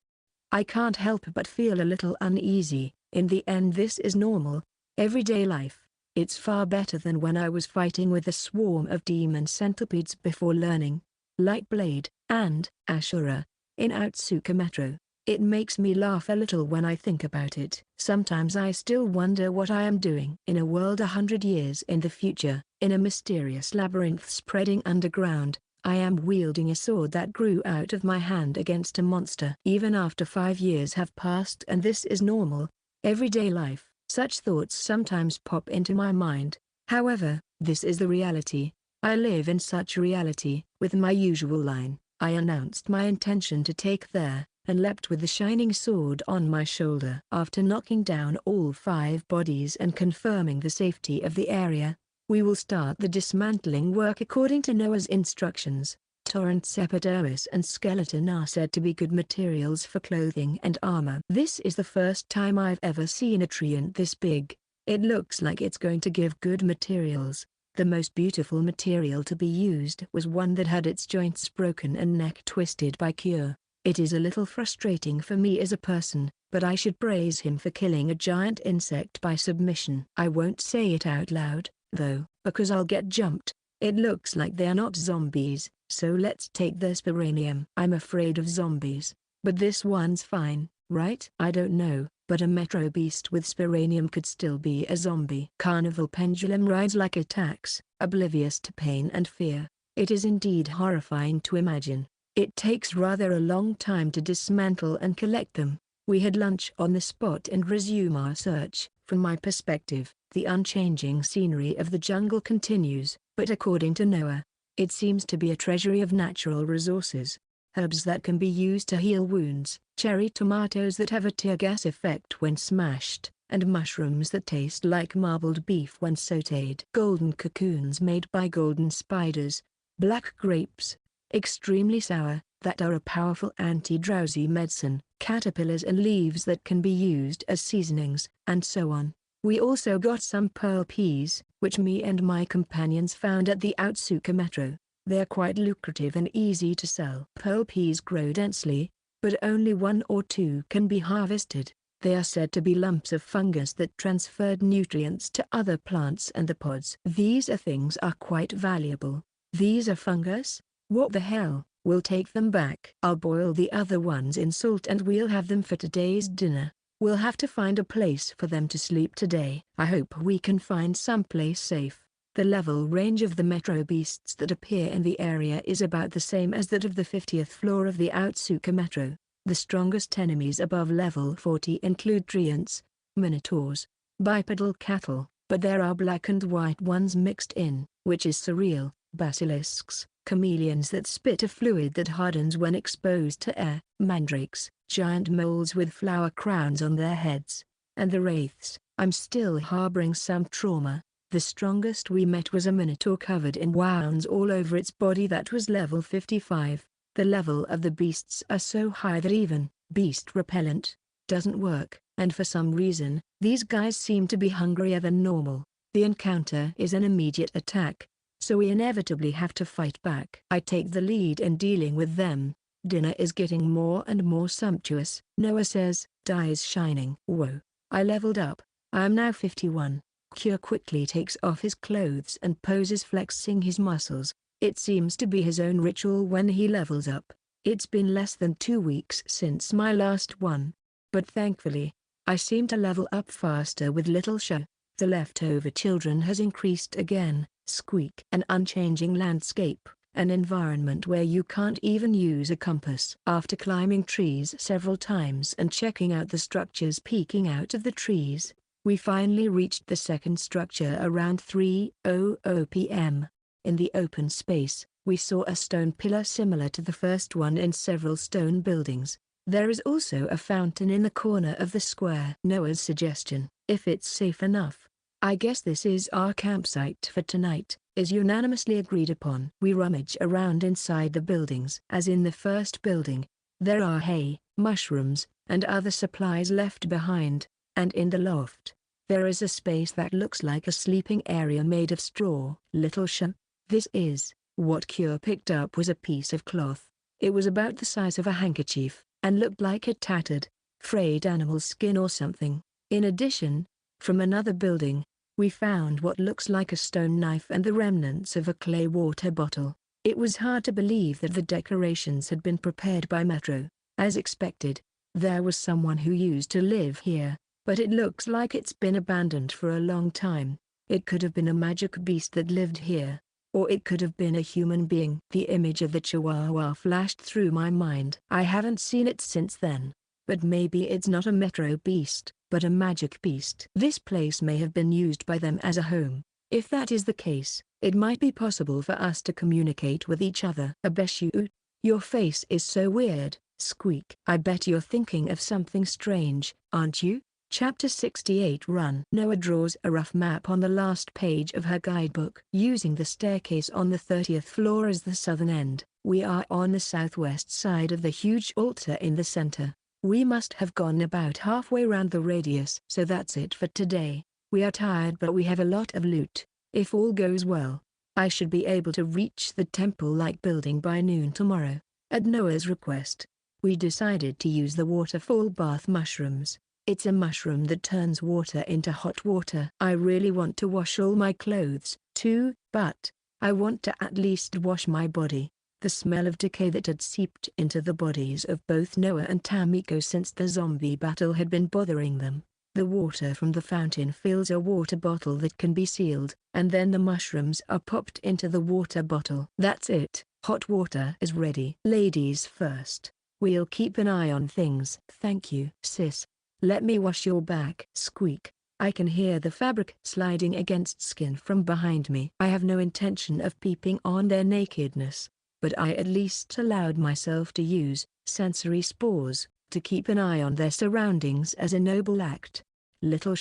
I can't help but feel a little uneasy. In the end, this is normal, everyday life. It's far better than when I was fighting with a swarm of demon centipedes before learning Lightblade and Ashura in Ootsuka Metro. It makes me laugh a little when I think about it. Sometimes I still wonder what I am doing. In a world 100 years in the future, in a mysterious labyrinth spreading underground, I am wielding a sword that grew out of my hand against a monster. Even after 5 years have passed and this is normal, everyday life. Such thoughts sometimes pop into my mind. However, this is the reality. I live in such reality. With my usual line, I announced my intention to take there, and leapt with the shining sword on my shoulder. After knocking down all 5 bodies and confirming the safety of the area, we will start the dismantling work according to Noah's instructions. Torrent's epidermis and skeleton are said to be good materials for clothing and armor. This is the first time I've ever seen a treant this big. It looks like it's going to give good materials. The most beautiful material to be used was one that had its joints broken and neck twisted by Cure. It is a little frustrating for me as a person, but I should praise him for killing a giant insect by submission. I won't say it out loud, though, because I'll get jumped. It looks like they're not zombies, so let's take the Sporangium. I'm afraid of zombies. But this one's fine, right? I don't know, but a metro beast with Sporangium could still be a zombie. Carnival pendulum rides like attacks, oblivious to pain and fear. It is indeed horrifying to imagine. It takes rather a long time to dismantle and collect them. We had lunch on the spot and resume our search. From my perspective, the unchanging scenery of the jungle continues, but according to Noah, it seems to be a treasury of natural resources. Herbs that can be used to heal wounds, cherry tomatoes that have a tear gas effect when smashed, and mushrooms that taste like marbled beef when sautéed. Golden cocoons made by golden spiders, black grapes, extremely sour, that are a powerful anti-drowsy medicine, caterpillars and leaves that can be used as seasonings, and so on. We also got some pearl peas, which me and my companions found at the Ootsuka Metro. They're quite lucrative and easy to sell. Pearl peas grow densely, but only 1 or 2 can be harvested. They are said to be lumps of fungus that transferred nutrients to other plants and the pods. These things are quite valuable. These are fungus? What the hell? We'll take them back. I'll boil the other ones in salt and we'll have them for today's dinner. We'll have to find a place for them to sleep today. I hope we can find someplace safe. The level range of the metro beasts that appear in the area is about the same as that of the 50th floor of the Ootsuka Metro. The strongest enemies above level 40 include treants, minotaurs, bipedal cattle, but there are black and white ones mixed in, which is surreal, basilisks, chameleons that spit a fluid that hardens when exposed to air, mandrakes, giant moles with flower crowns on their heads, and the wraiths. I'm still harboring some trauma. The strongest we met was a minotaur covered in wounds all over its body that was level 55. The level of the beasts are so high that even beast repellent doesn't work, and for some reason, these guys seem to be hungrier than normal. The encounter is an immediate attack, so we inevitably have to fight back. I take the lead in dealing with them. Dinner is getting more and more sumptuous. Noah says, eyes shining. Whoa, I leveled up. I am now 51. Cure quickly takes off his clothes and poses flexing his muscles. It seems to be his own ritual when he levels up. It's been less than 2 weeks since my last one. But thankfully, I seem to level up faster with little Shuu. The leftover children has increased again. Squeak. An unchanging landscape, an environment where you can't even use a compass. After climbing trees several times and checking out the structures peeking out of the trees, we finally reached the second structure around 3:00 p.m. In the open space, we saw a stone pillar similar to the first one in several stone buildings. There is also a fountain in the corner of the square. Noah's suggestion, if it's safe enough, I guess this is our campsite for tonight, is unanimously agreed upon. We rummage around inside the buildings. As in the first building, there are hay, mushrooms, and other supplies left behind, and in the loft, there is a space that looks like a sleeping area made of straw. Little Shuu. This is, what Cure picked up was a piece of cloth. It was about the size of a handkerchief, and looked like a tattered, frayed animal skin or something. In addition, from another building, we found what looks like a stone knife and the remnants of a clay water bottle. It was hard to believe that the decorations had been prepared by Metro. As expected, there was someone who used to live here, but it looks like it's been abandoned for a long time. It could have been a magic beast that lived here, or it could have been a human being. The image of the chihuahua flashed through my mind. I haven't seen it since then, but maybe it's not a metro beast, but a magic beast. This place may have been used by them as a home. If that is the case, it might be possible for us to communicate with each other. Abe Shuu, your face is so weird. Squeak. I bet you're thinking of something strange, aren't you? Chapter 68. Run. Noah draws a rough map on the last page of her guidebook. Using the staircase on the 30th floor as the southern end, we are on the southwest side of the huge altar in the center. We must have gone about halfway round the radius. So that's it for today. We are tired but we have a lot of loot. If all goes well, I should be able to reach the temple-like building by noon tomorrow. At Noah's request, we decided to use the waterfall bath mushrooms. It's a mushroom that turns water into hot water. I really want to wash all my clothes, 2, but I want to at least wash my body. The smell of decay that had seeped into the bodies of both Noah and Tamiko since the zombie battle had been bothering them. The water from the fountain fills a water bottle that can be sealed, and then the mushrooms are popped into the water bottle. That's it. Hot water is ready. Ladies first. We'll keep an eye on things. Thank you, sis. Let me wash your back. Squeak. I can hear the fabric sliding against skin from behind me. I have no intention of peeping on their nakedness, but I at least allowed myself to use sensory spores to keep an eye on their surroundings as a noble act. Little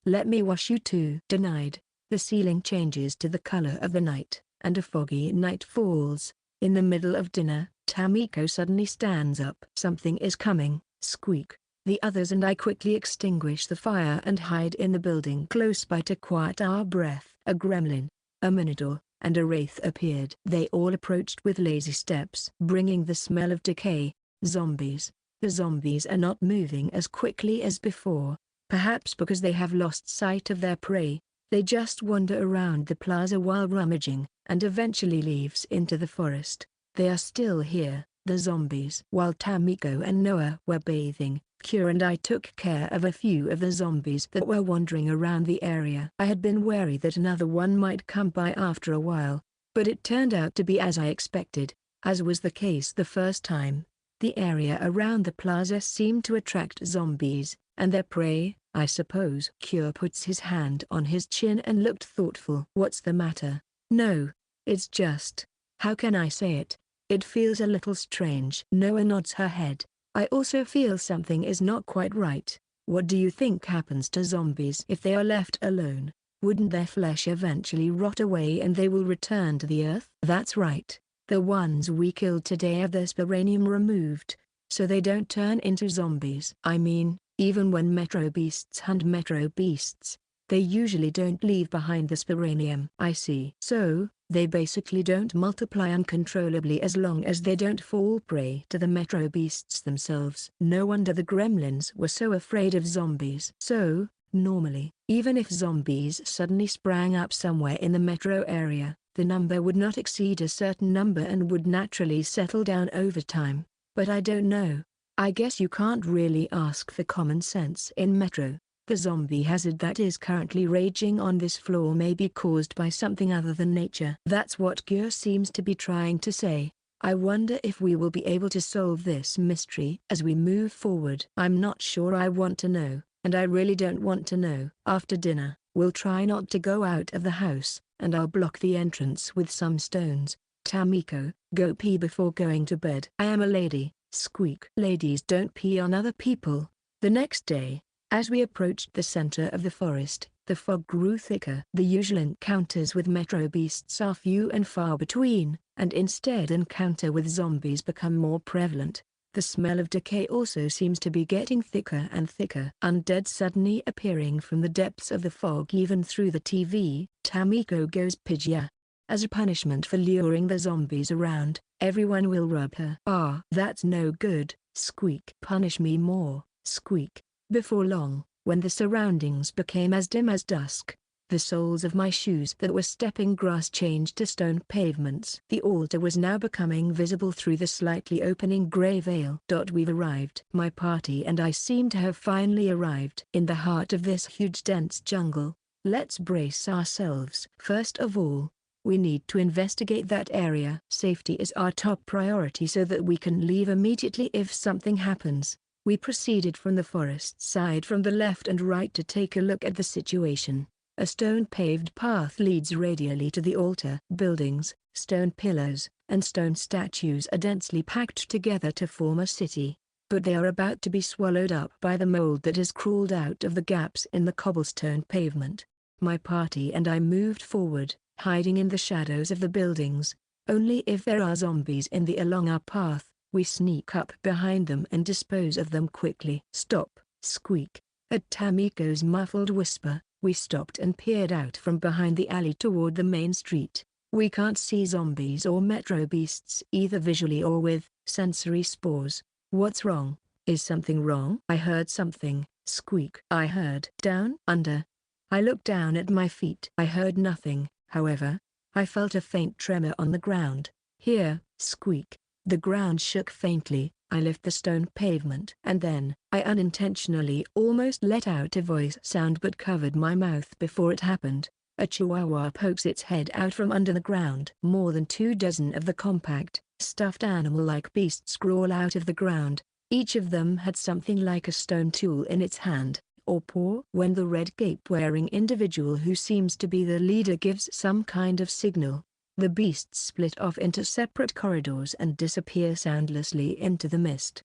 let me wash you too. Denied. The ceiling changes to the color of the night, and a foggy night falls. In the middle of dinner, Tamiko suddenly stands up. Something is coming. Squeak. The others and I quickly extinguish the fire and hide in the building close by to quiet our breath. A gremlin, a minotaur, and a wraith appeared. They all approached with lazy steps, bringing the smell of decay. Zombies. The zombies are not moving as quickly as before, perhaps because they have lost sight of their prey. They just wander around the plaza while rummaging, and eventually leaves into the forest. They are still here, the zombies. While Tamiko and Noah were bathing, Kira and I took care of a few of the zombies that were wandering around the area. I had been wary that another one might come by after a while, but it turned out to be as I expected, as was the case the first time. The area around the plaza seemed to attract zombies, and their prey, I suppose. Kira puts his hand on his chin and looked thoughtful. What's the matter? No, it's just, how can I say it? It feels a little strange. Noah nods her head. I also feel something is not quite right. What do you think happens to zombies if they are left alone? Wouldn't their flesh eventually rot away and they will return to the earth? That's right. The ones we killed today have their Sporangium removed, so they don't turn into zombies. I mean, even when Metro Beasts hunt Metro Beasts, they usually don't leave behind the Sporangium. I see. So, they basically don't multiply uncontrollably as long as they don't fall prey to the Metro Beasts themselves. No wonder the gremlins were so afraid of zombies. So, normally, even if zombies suddenly sprang up somewhere in the metro area, the number would not exceed a certain number and would naturally settle down over time. But I don't know. I guess you can't really ask for common sense in Metro. The zombie hazard that is currently raging on this floor may be caused by something other than nature. That's what Gür seems to be trying to say. I wonder if we will be able to solve this mystery as we move forward. I'm not sure I want to know, and I really don't want to know. After dinner, we'll try not to go out of the house, and I'll block the entrance with some stones. Tamiko, go pee before going to bed. I am a lady. Squeak. Ladies don't pee on other people. The next day, as we approached the center of the forest, the fog grew thicker. The usual encounters with Metro Beasts are few and far between, and instead encounter with zombies become more prevalent. The smell of decay also seems to be getting thicker and thicker. Undead suddenly appearing from the depths of the fog even through the TV. Tamiko goes Pidgeot. As a punishment for luring the zombies around, everyone will rub her. Ah, that's no good. Squeak. Punish me more. Squeak. Before long, when the surroundings became as dim as dusk, the soles of my shoes that were stepping grass changed to stone pavements. The altar was now becoming visible through the slightly opening grey veil. We've arrived. My party and I seem to have finally arrived in the heart of this huge dense jungle. Let's brace ourselves. First of all, we need to investigate that area. Safety is our top priority so that we can leave immediately if something happens. We proceeded from the forest side from the left and right to take a look at the situation. A stone-paved path leads radially to the altar. Buildings, stone pillars, and stone statues are densely packed together to form a city, but they are about to be swallowed up by the mold that has crawled out of the gaps in the cobblestone pavement. My party and I moved forward, hiding in the shadows of the buildings. Only if there are zombies along our path, we sneak up behind them and dispose of them quickly. Stop, Squeak. At Tamiko's muffled whisper, we stopped and peered out from behind the alley toward the main street. We can't see zombies or Metro Beasts either visually or with sensory spores. What's wrong? Is something wrong? I heard something. Squeak. I heard. Down? Under? I looked down at my feet. I heard nothing. However, I felt a faint tremor on the ground. Here, squeak. The ground shook faintly. I lift the stone pavement. And then, I unintentionally almost let out a voice sound but covered my mouth before it happened. A chihuahua pokes its head out from under the ground. More than 24 of the compact, stuffed animal-like beasts crawl out of the ground. Each of them had something like a stone tool in its hand, or paw. When the red cape-wearing individual who seems to be the leader gives some kind of signal, the beasts split off into separate corridors and disappear soundlessly into the mist.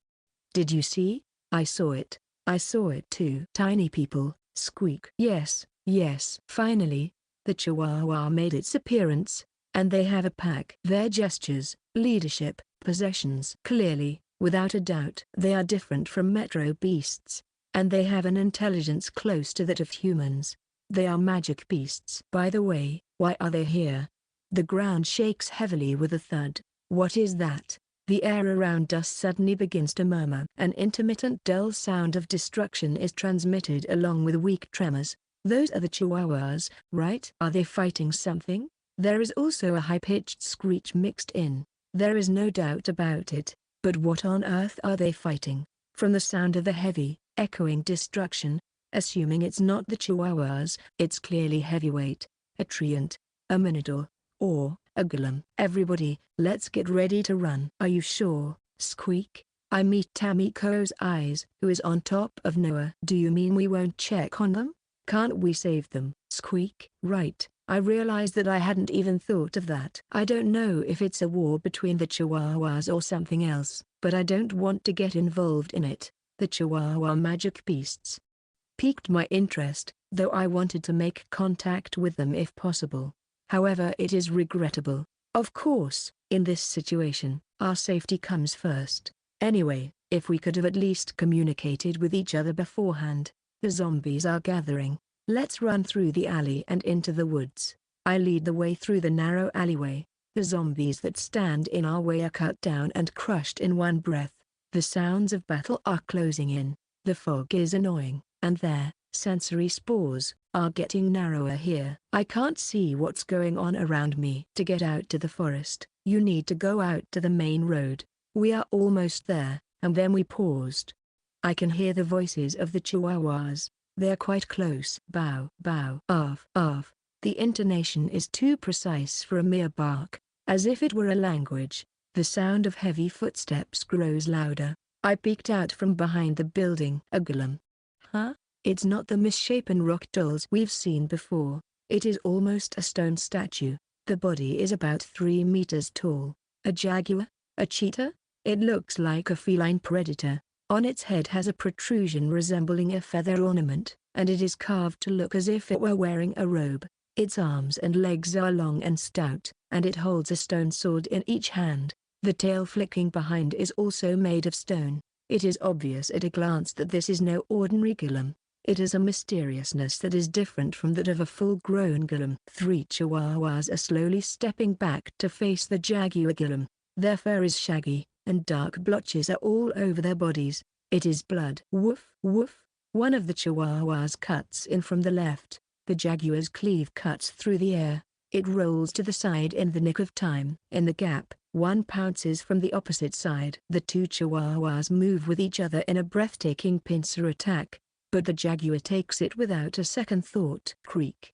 Did you see? I saw it. I saw it too. Tiny people, squeak. Yes, yes. Finally, the chihuahua made its appearance, and they have a pack. Their gestures, leadership, possessions. Clearly, without a doubt, they are different from metro beasts, and they have an intelligence close to that of humans. They are magic beasts. By the way, why are they here? The ground shakes heavily with a thud. What is that? The air around us suddenly begins to murmur. An intermittent dull sound of destruction is transmitted along with weak tremors. Those are the chihuahuas, right? Are they fighting something? There is also a high-pitched screech mixed in. There is no doubt about it, but what on earth are they fighting? From the sound of the heavy, echoing destruction, assuming it's not the chihuahuas, it's clearly heavyweight, a treant, a minotaur, or a gillum. Everybody, let's get ready to run. Are you sure? Squeak. I meet Tamiko's eyes, who is on top of Noah. Do you mean we won't check on them? Can't we save them? Squeak. Right. I realize that I hadn't even thought of that. I don't know if it's a war between the chihuahuas or something else, but I don't want to get involved in it. The chihuahua magic beasts piqued my interest, though I wanted to make contact with them if possible. However, it is regrettable. Of course, in this situation, our safety comes first. Anyway, if we could have at least communicated with each other beforehand. The zombies are gathering. Let's run through the alley and into the woods. I lead the way through the narrow alleyway. The zombies that stand in our way are cut down and crushed in one breath. The sounds of battle are closing in. The fog is annoying, and their sensory spores are getting narrower here. I can't see what's going on around me. To get out to the forest, you need to go out to the main road. We are almost there, and then we paused. I can hear the voices of the chihuahuas. They're quite close. Bow, bow, of. The intonation is too precise for a mere bark, as if it were a language. The sound of heavy footsteps grows louder. I peeked out from behind the building. A gillum. Huh? It's not the misshapen rock dolls we've seen before. It is almost a stone statue. The body is about 3 meters tall. A jaguar? A cheetah? It looks like a feline predator. On its head has a protrusion resembling a feather ornament, and it is carved to look as if it were wearing a robe. Its arms and legs are long and stout, and it holds a stone sword in each hand. The tail flicking behind is also made of stone. It is obvious at a glance that this is no ordinary gillum. It has a mysteriousness that is different from that of a full-grown gillum. 3 chihuahuas are slowly stepping back to face the jaguar gillum. Their fur is shaggy, and dark blotches are all over their bodies. It is blood. Woof, woof. One of the chihuahuas cuts in from the left. The jaguar's cleave cuts through the air. It rolls to the side in the nick of time. In the gap, one pounces from the opposite side. The 2 chihuahuas move with each other in a breathtaking pincer attack, but the jaguar takes it without a second thought. Creak.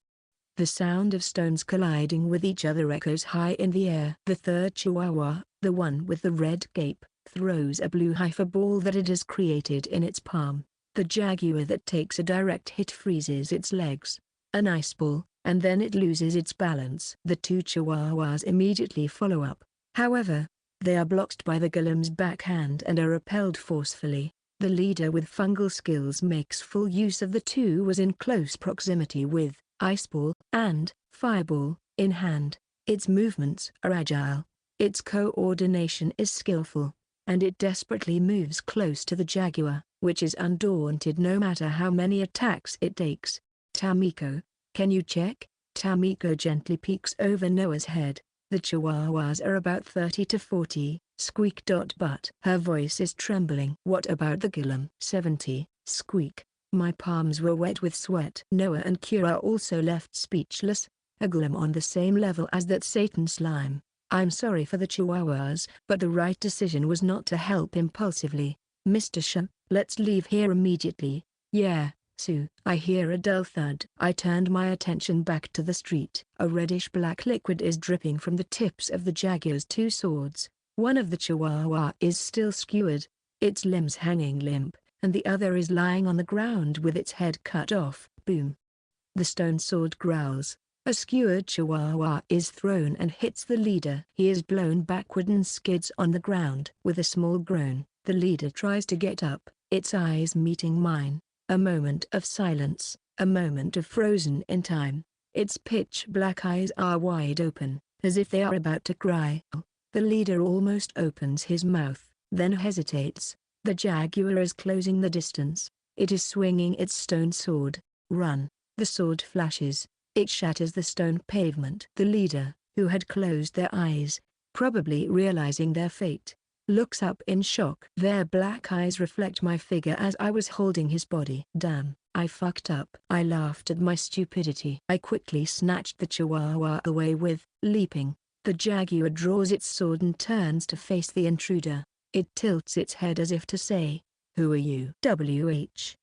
The sound of stones colliding with each other echoes high in the air. The 3rd chihuahua, the one with the red cape, throws a blue hypha ball that it has created in its palm. The jaguar that takes a direct hit freezes its legs. An ice ball, and then it loses its balance. The 2 chihuahuas immediately follow up. However, they are blocked by the gillum's backhand and are repelled forcefully. The leader with fungal skills makes full use of the 2 was in close proximity with ice ball and fireball in hand. Its movements are agile. Its coordination is skillful, and it desperately moves close to the jaguar, which is undaunted no matter how many attacks it takes. Tamiko, can you check? Tamiko gently peeks over Noah's head. The chihuahuas are about 30 to 40, squeak. But her voice is trembling. What about the gillum? 70, squeak. My palms were wet with sweat. Noah and Kira also left speechless. a golem on the same level as that Satan slime. I'm sorry for the chihuahuas, but the right decision was not to help impulsively. Mr. Shuu, let's leave here immediately. Yeah, Sue. I hear a dull thud. I turned my attention back to the street. A reddish-black liquid is dripping from the tips of the jaguar's two swords. One of the chihuahua is still skewered, its limbs hanging limp, and the other is lying on the ground with its head cut off. Boom. The stone sword growls. A skewered chihuahua is thrown and hits the leader. He is blown backward and skids on the ground. With a small groan, the leader tries to get up, its eyes meeting mine. A moment of silence, a moment of frozen in time. Its pitch-black eyes are wide open, as if they are about to cry. The leader almost opens his mouth, then hesitates. The jaguar is closing the distance. It is swinging its stone sword. Run. The sword flashes. It shatters the stone pavement. The leader, who had closed their eyes, probably realizing their fate, looks up in shock. Their black eyes reflect my figure as I was holding his body. Damn, I fucked up. I laughed at my stupidity. I quickly snatched the chihuahua away with, leaping. The jaguar draws its sword and turns to face the intruder. It tilts its head as if to say, "Who are you?"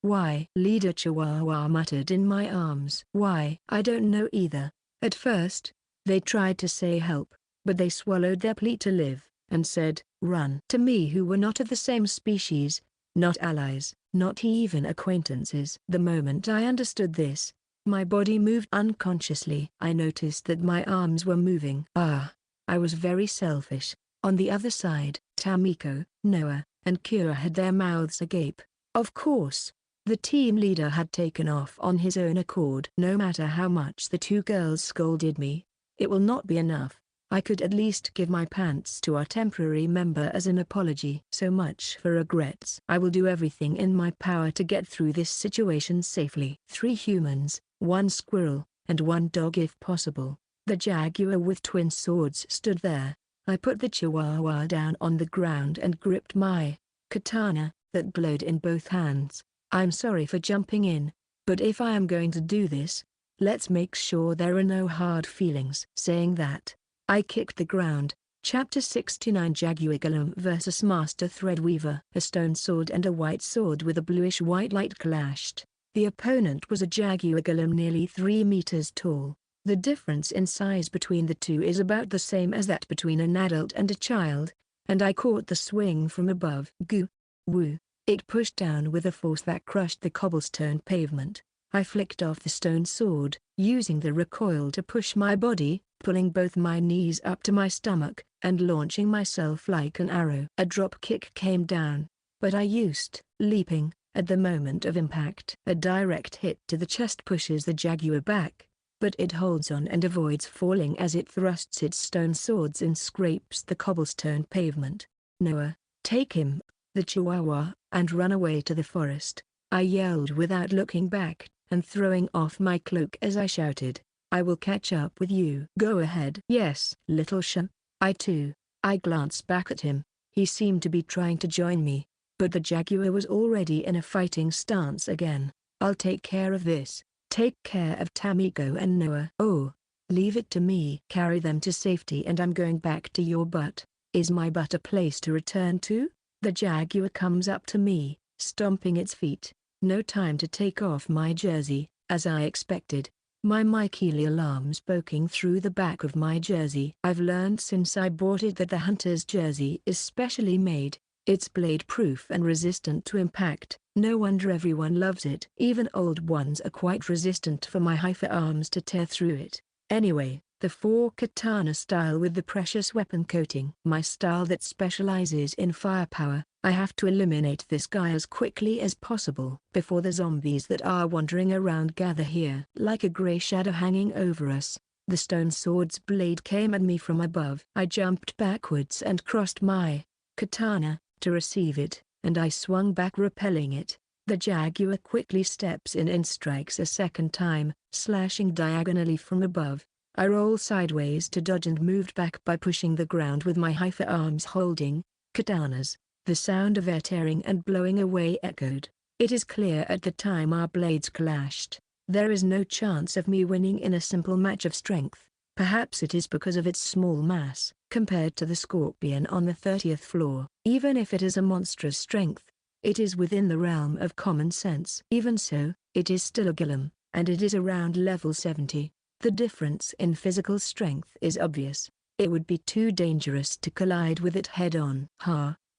"Why?" Leader Chihuahua muttered in my arms. "Why?" "I don't know either. At first, they tried to say help, but they swallowed their plea to live, and said, run." To me who were not of the same species, not allies, not even acquaintances. The moment I understood this, my body moved unconsciously. I noticed that my arms were moving. I was very selfish. On the other side, Tamiko, Noah, and Kira had their mouths agape. Of course, the team leader had taken off on his own accord. No matter how much the two girls scolded me, it will not be enough. I could at least give my pants to our temporary member as an apology. So much for regrets. I will do everything in my power to get through this situation safely. 3 humans, 1 squirrel, and 1 dog if possible. The jaguar with twin swords stood there. I put the chihuahua down on the ground and gripped my katana, that glowed in both hands. I'm sorry for jumping in, but if I am going to do this, let's make sure there are no hard feelings. Saying that, I kicked the ground. Chapter 69 Jaguar Golem vs Master Threadweaver. A stone sword and a white sword with a bluish-white light clashed. The opponent was a jaguar golem nearly 3 meters tall. The difference in size between the two is about the same as that between an adult and a child, and I caught the swing from above. Goo! Woo! It pushed down with a force that crushed the cobblestone pavement. I flicked off the stone sword, using the recoil to push my body, pulling both my knees up to my stomach, and launching myself like an arrow. A drop kick came down, but I used, leaping, at the moment of impact. A direct hit to the chest pushes the jaguar back, but it holds on and avoids falling as it thrusts its stone swords and scrapes the cobblestone pavement. Noah, take him, the chihuahua, and run away to the forest. I yelled without looking back, and throwing off my cloak as I shouted, I will catch up with you. Go ahead. Yes, little Shuu. I glanced back at him. He seemed to be trying to join me, but the jaguar was already in a fighting stance again. I'll take care of this. Take care of Tamiko and Noah. Oh, leave it to me. Carry them to safety and I'm going back to your butt. Is my butt a place to return to? The jaguar comes up to me, stomping its feet. No time to take off my jersey, as I expected. My Mikey alarms poking through the back of my jersey. I've learned since I bought it that the hunter's jersey is specially made. It's blade-proof and resistant to impact. No wonder everyone loves it. Even old ones are quite resistant for my heifer arms to tear through it. Anyway, the 4 katana style with the precious weapon coating. My style that specializes in firepower. I have to eliminate this guy as quickly as possible before the zombies that are wandering around gather here. Like a gray shadow hanging over us, the stone sword's blade came at me from above. I jumped backwards and crossed my katana to receive it, and I swung back repelling it. The jaguar quickly steps in and strikes a second time, slashing diagonally from above. I roll sideways to dodge and moved back by pushing the ground with my heifer arms holding katanas. The sound of air tearing and blowing away echoed. It is clear at the time our blades clashed, There is no chance of me winning in a simple match of strength. Perhaps it is because of its small mass, compared to the scorpion on the 30th floor. Even if it is a monstrous strength, it is within the realm of common sense. Even so, it is still a gillum, and it is around level 70. The difference in physical strength is obvious. It would be too dangerous to collide with it head-on.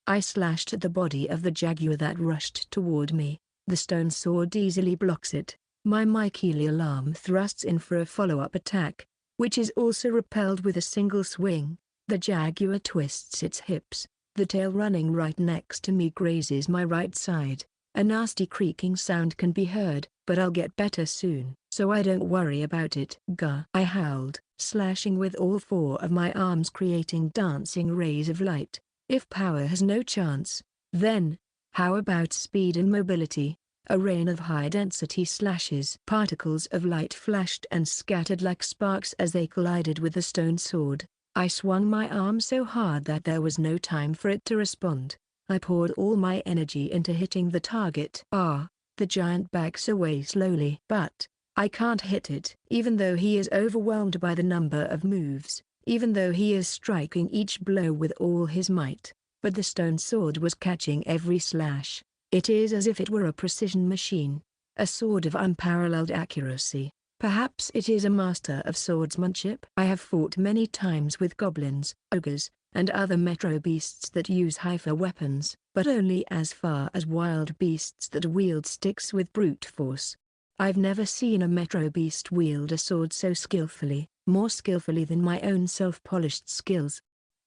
I slashed at the body of the jaguar that rushed toward me. The stone sword easily blocks it. My mycelial arm thrusts in for a follow-up attack, which is also repelled with a single swing. The jaguar twists its hips. The tail running right next to me grazes my right side. A nasty creaking sound can be heard, but I'll get better soon, so I don't worry about it. Gah! I howled, slashing with all four of my arms, creating dancing rays of light. If power has no chance, then, how about speed and mobility? A rain of high-density slashes. Particles of light flashed and scattered like sparks as they collided with the stone sword. I swung my arm so hard that there was no time for it to respond. I poured all my energy into hitting the target. The giant backs away slowly. But I can't hit it. Even though he is overwhelmed by the number of moves, even though he is striking each blow with all his might, but the stone sword was catching every slash. It is as if it were a precision machine, a sword of unparalleled accuracy. Perhaps it is a master of swordsmanship. I have fought many times with goblins, ogres, and other metro beasts that use hyper weapons, but only as far as wild beasts that wield sticks with brute force. I've never seen a metro beast wield a sword so skillfully, more skillfully than my own self-polished skills.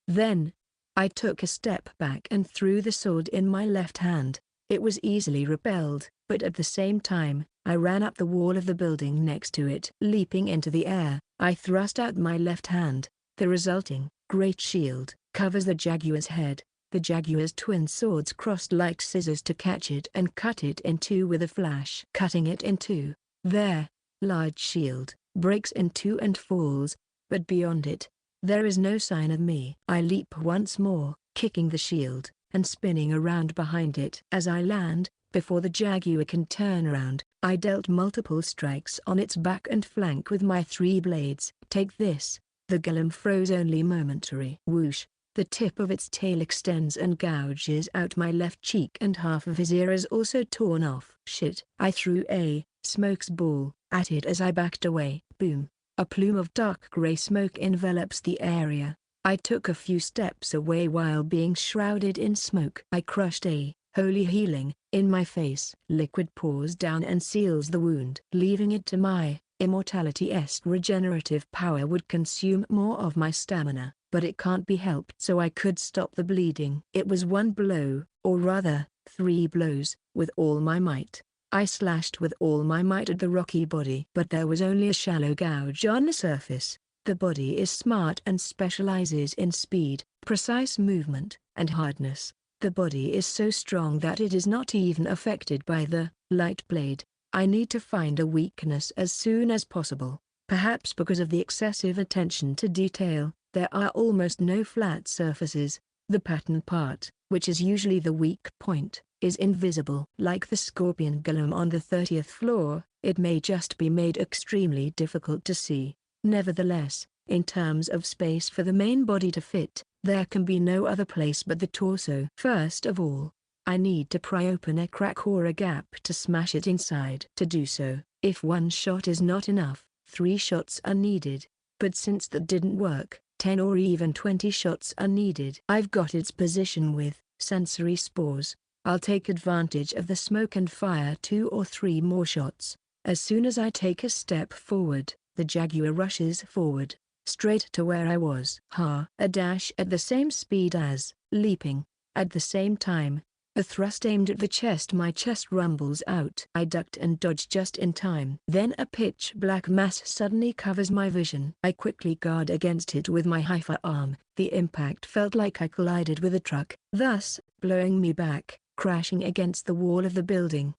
Then, I took a step back and threw the sword in my left hand. It was easily repelled, but at the same time, I ran up the wall of the building next to it. Leaping into the air, I thrust out my left hand. The resulting great shield covers the jaguar's head. The jaguar's twin swords crossed like scissors to catch it and cut it in two with a flash. Cutting it in two, their large shield breaks in two and falls, but beyond it, there is no sign of me. I leap once more, kicking the shield, and spinning around behind it. As I land, before the jaguar can turn around, I dealt multiple strikes on its back and flank with my 3 blades. Take this. The gillum froze only momentary. Whoosh! The tip of its tail extends and gouges out my left cheek, and half of his ear is also torn off. Shit! I threw a smoke's ball at it as I backed away. Boom! A plume of dark gray smoke envelops the area. I took a few steps away while being shrouded in smoke. I crushed a holy healing in my face. Liquid pours down and seals the wound. Leaving it to my immortality's regenerative power would consume more of my stamina, but it can't be helped. So I could stop the bleeding. It was one blow, or rather, 3 blows, with all my might. I slashed with all my might at the rocky body, but there was only a shallow gouge on the surface. The body is smart and specializes in speed, precise movement, and hardness. The body is so strong that it is not even affected by the light blade. I need to find a weakness as soon as possible. Perhaps because of the excessive attention to detail, there are almost no flat surfaces. The pattern part, which is usually the weak point, is invisible. Like the scorpion gillum on the 30th floor, it may just be made extremely difficult to see. Nevertheless, in terms of space for the main body to fit, there can be no other place but the torso. First of all, I need to pry open a crack or a gap to smash it inside. To do so, if 1 shot is not enough, 3 shots are needed. But since that didn't work, 10 or even 20 shots are needed. I've got its position with sensory spores. I'll take advantage of the smoke and fire 2 or 3 more shots. As soon as I take a step forward, the jaguar rushes forward, straight to where I was. A dash at the same speed as leaping. At the same time, a thrust aimed at the chest. My chest rumbles out. I ducked and dodged just in time. Then a pitch black mass suddenly covers my vision. I quickly guard against it with my hyper arm. The impact felt like I collided with a truck, thus blowing me back, crashing against the wall of the building.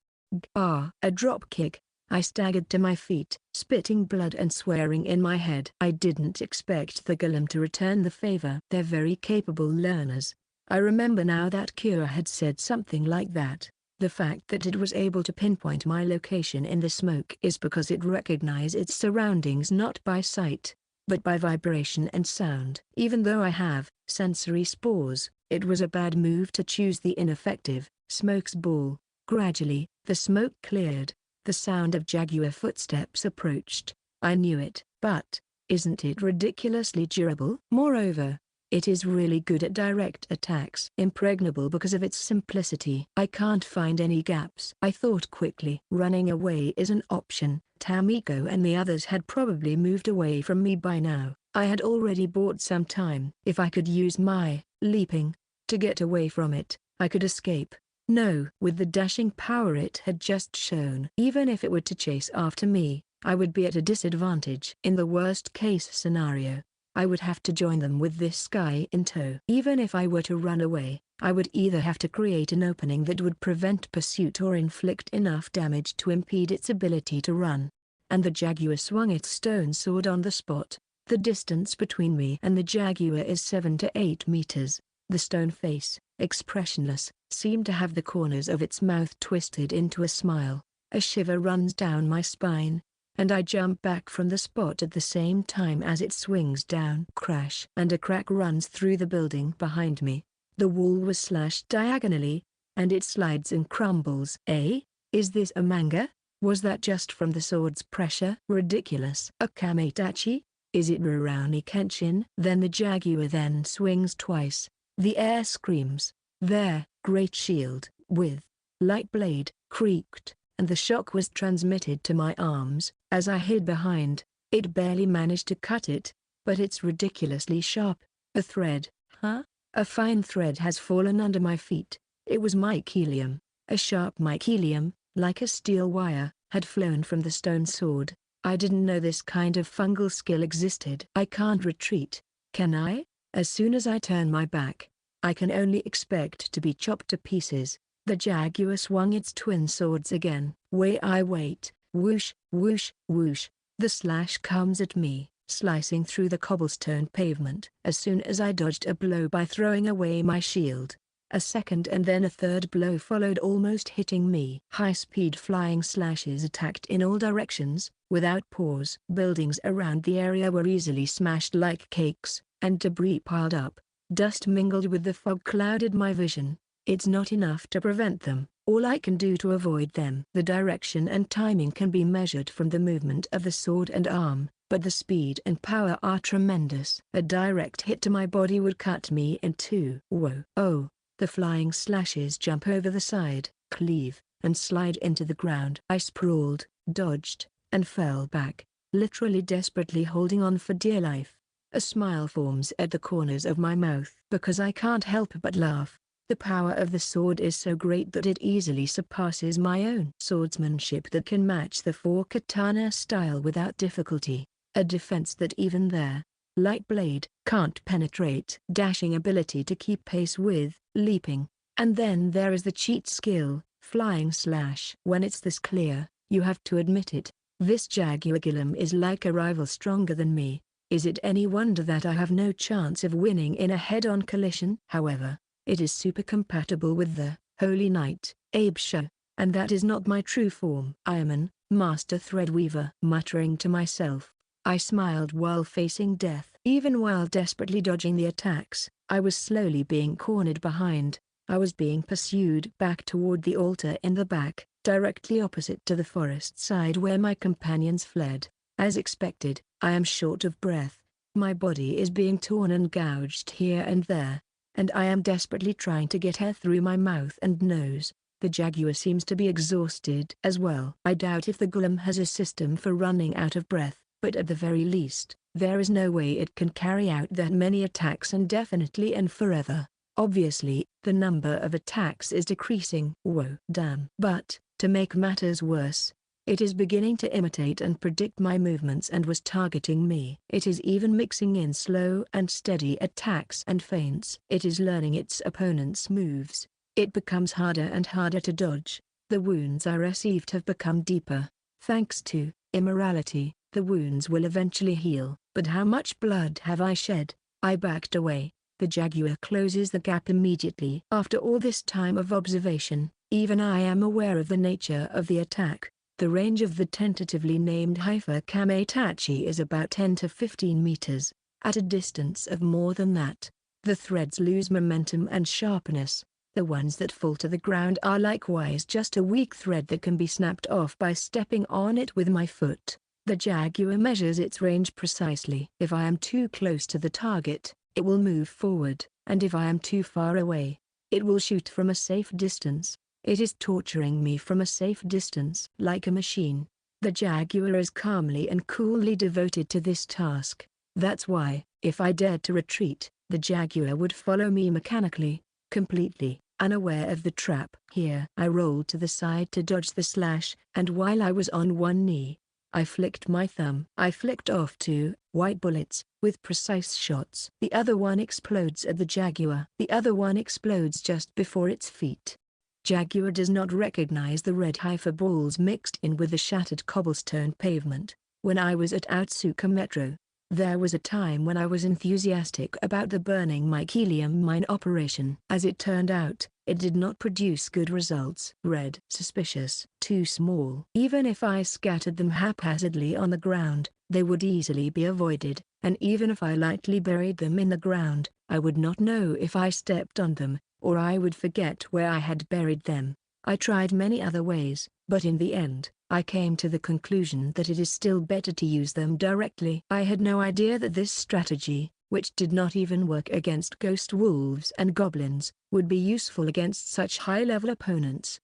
A drop kick. I staggered to my feet, spitting blood and swearing in my head. I didn't expect the gillum to return the favor. They're very capable learners. I remember now that Kira had said something like that. The fact that it was able to pinpoint my location in the smoke is because it recognized its surroundings not by sight, but by vibration and sound. Even though I have sensory spores, it was a bad move to choose the ineffective smoke's ball. Gradually, the smoke cleared. The sound of jaguar footsteps approached. I knew it. But, isn't it ridiculously durable? Moreover, it is really good at direct attacks. Impregnable because of its simplicity. I can't find any gaps. I thought quickly. Running away is an option. Tamiko and the others had probably moved away from me by now. I had already bought some time. If I could use my leaping to get away from it, I could escape. No, with the dashing power it had just shown. Even if it were to chase after me, I would be at a disadvantage. In the worst case scenario, I would have to join them with this guy in tow. Even if I were to run away, I would either have to create an opening that would prevent pursuit or inflict enough damage to impede its ability to run. And the jaguar swung its stone sword on the spot. The distance between me and the jaguar is 7 to 8 meters. The stone face, expressionless, seemed to have the corners of its mouth twisted into a smile. A shiver runs down my spine, and I jump back from the spot at the same time as it swings down. Crash! And a crack runs through the building behind me. The wall was slashed diagonally, and it slides and crumbles. Is this a manga? Was that just from the sword's pressure? Ridiculous. A kametachi? Is it Rurouni Kenshin? Then the jaguar then swings twice. The air screams. Their great shield, with light blade, creaked, and the shock was transmitted to my arms. As I hid behind, it barely managed to cut it, but it's ridiculously sharp. A thread, huh? A fine thread has fallen under my feet. It was mycelium. A sharp mycelium, like a steel wire, had flown from the stone sword. I didn't know this kind of fungal skill existed. I can't retreat, can I? As soon as I turn my back, I can only expect to be chopped to pieces. The jaguar swung its twin swords again. I wait. Whoosh, whoosh, whoosh. The slash comes at me, slicing through the cobblestone pavement. As soon as I dodged a blow by throwing away my shield, a second and then a third blow followed, almost hitting me. High-speed flying slashes attacked in all directions, without pause. Buildings around the area were easily smashed like cakes, and debris piled up. Dust mingled with the fog clouded my vision. It's not enough to prevent them. All I can do to avoid them. The direction and timing can be measured from the movement of the sword and arm, but the speed and power are tremendous. A direct hit to my body would cut me in two. Whoa! Oh! The flying slashes jump over the side, cleave, and slide into the ground. I sprawled, dodged, and fell back, literally desperately holding on for dear life. A smile forms at the corners of my mouth because I can't help but laugh. The power of the sword is so great that it easily surpasses my own swordsmanship that can match the 4-katana style without difficulty, a defense that even their light blade can't penetrate. Dashing ability to keep pace with leaping, and then there is the cheat skill, flying slash. When it's this clear, you have to admit it. This jaguar gillum is like a rival stronger than me. Is it any wonder that I have no chance of winning in a head-on collision? However, it is super compatible with the Holy Knight, Abe Shuu, and that is not my true form. I am an master threadweaver. Muttering to myself, I smiled while facing death. Even while desperately dodging the attacks, I was slowly being cornered behind. I was being pursued back toward the altar in the back, directly opposite to the forest side where my companions fled. As expected, I am short of breath. My body is being torn and gouged here and there, and I am desperately trying to get air through my mouth and nose. The jaguar seems to be exhausted as well. I doubt if the gillum has a system for running out of breath, but at the very least, there is no way it can carry out that many attacks indefinitely and forever. Obviously, the number of attacks is decreasing. Whoa, damn. But, to make matters worse, it is beginning to imitate and predict my movements and was targeting me. It is even mixing in slow and steady attacks and feints. It is learning its opponent's moves. It becomes harder and harder to dodge. The wounds I received have become deeper. Thanks to immorality, the wounds will eventually heal. But how much blood have I shed? I backed away. The jaguar closes the gap immediately. After all this time of observation, Even I am aware of the nature of the attack. The range of the tentatively named Haifa Kametachi is about 10 to 15 meters. At a distance of more than that, the threads lose momentum and sharpness. The ones that fall to the ground are likewise just a weak thread that can be snapped off by stepping on it with my foot. The jaguar measures its range precisely. If I am too close to the target, it will move forward, and if I am too far away, it will shoot from a safe distance. It is torturing me from a safe distance like a machine. The jaguar is calmly and coolly devoted to this task. That's why, if I dared to retreat, the jaguar would follow me mechanically, completely unaware of the trap. Here I rolled to the side to dodge the slash, and while I was on one knee, I flicked my thumb. I flicked off 2 white bullets, with precise shots. The other one explodes at the jaguar. The other one explodes just before its feet. Jaguar does not recognize the red Haifa balls mixed in with the shattered cobblestone pavement. When I was at Ootsuka Metro, there was a time when I was enthusiastic about the burning mycelium mine operation. As it turned out, it did not produce good results. Red, suspicious, too small. Even if I scattered them haphazardly on the ground, they would easily be avoided, and even if I lightly buried them in the ground, I would not know if I stepped on them, or I would forget where I had buried them. I tried many other ways, but in the end, I came to the conclusion that it is still better to use them directly. I had no idea that this strategy, which did not even work against ghost wolves and goblins, would be useful against such high-level opponents.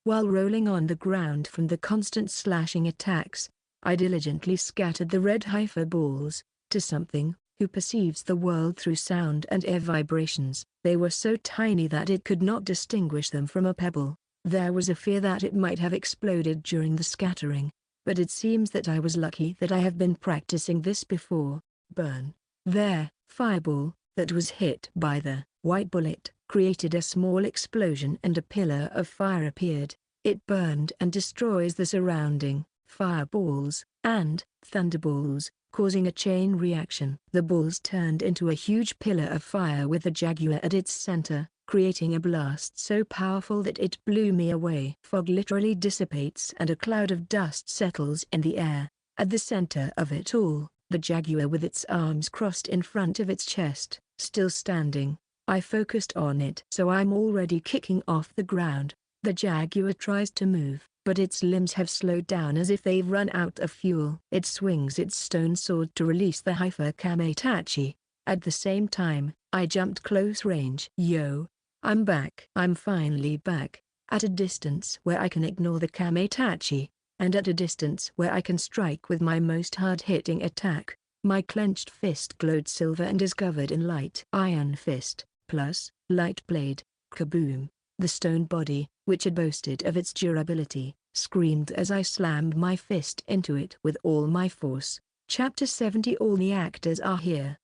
While rolling on the ground from the constant slashing attacks, I diligently scattered the red Haifa balls to something who perceives the world through sound and air vibrations. They were so tiny that it could not distinguish them from a pebble. There was a fear that it might have exploded during the scattering, but it seems that I was lucky that I have been practicing this before. Burn. There, fireball, that was hit by the white bullet, created a small explosion and a pillar of fire appeared. It burned and destroys the surrounding fireballs and thunderballs, causing a chain reaction. The balls turned into a huge pillar of fire with the jaguar at its center, creating a blast so powerful that it blew me away. Fog literally dissipates and a cloud of dust settles in the air. At the center of it all, the jaguar with its arms crossed in front of its chest, still standing. I focused on it. So I'm already kicking off the ground. The jaguar tries to move, but its limbs have slowed down as if they've run out of fuel. It swings its stone sword to release the Haifa Kametachi. At the same time, I jumped close range. Yo! I'm back. I'm finally back, at a distance where I can ignore the Kametachi, and at a distance where I can strike with my most hard-hitting attack. My clenched fist glowed silver and is covered in light. Iron fist, plus, light blade, kaboom. The stone body, which had boasted of its durability, screamed as I slammed my fist into it with all my force. Chapter 70. All the actors are here.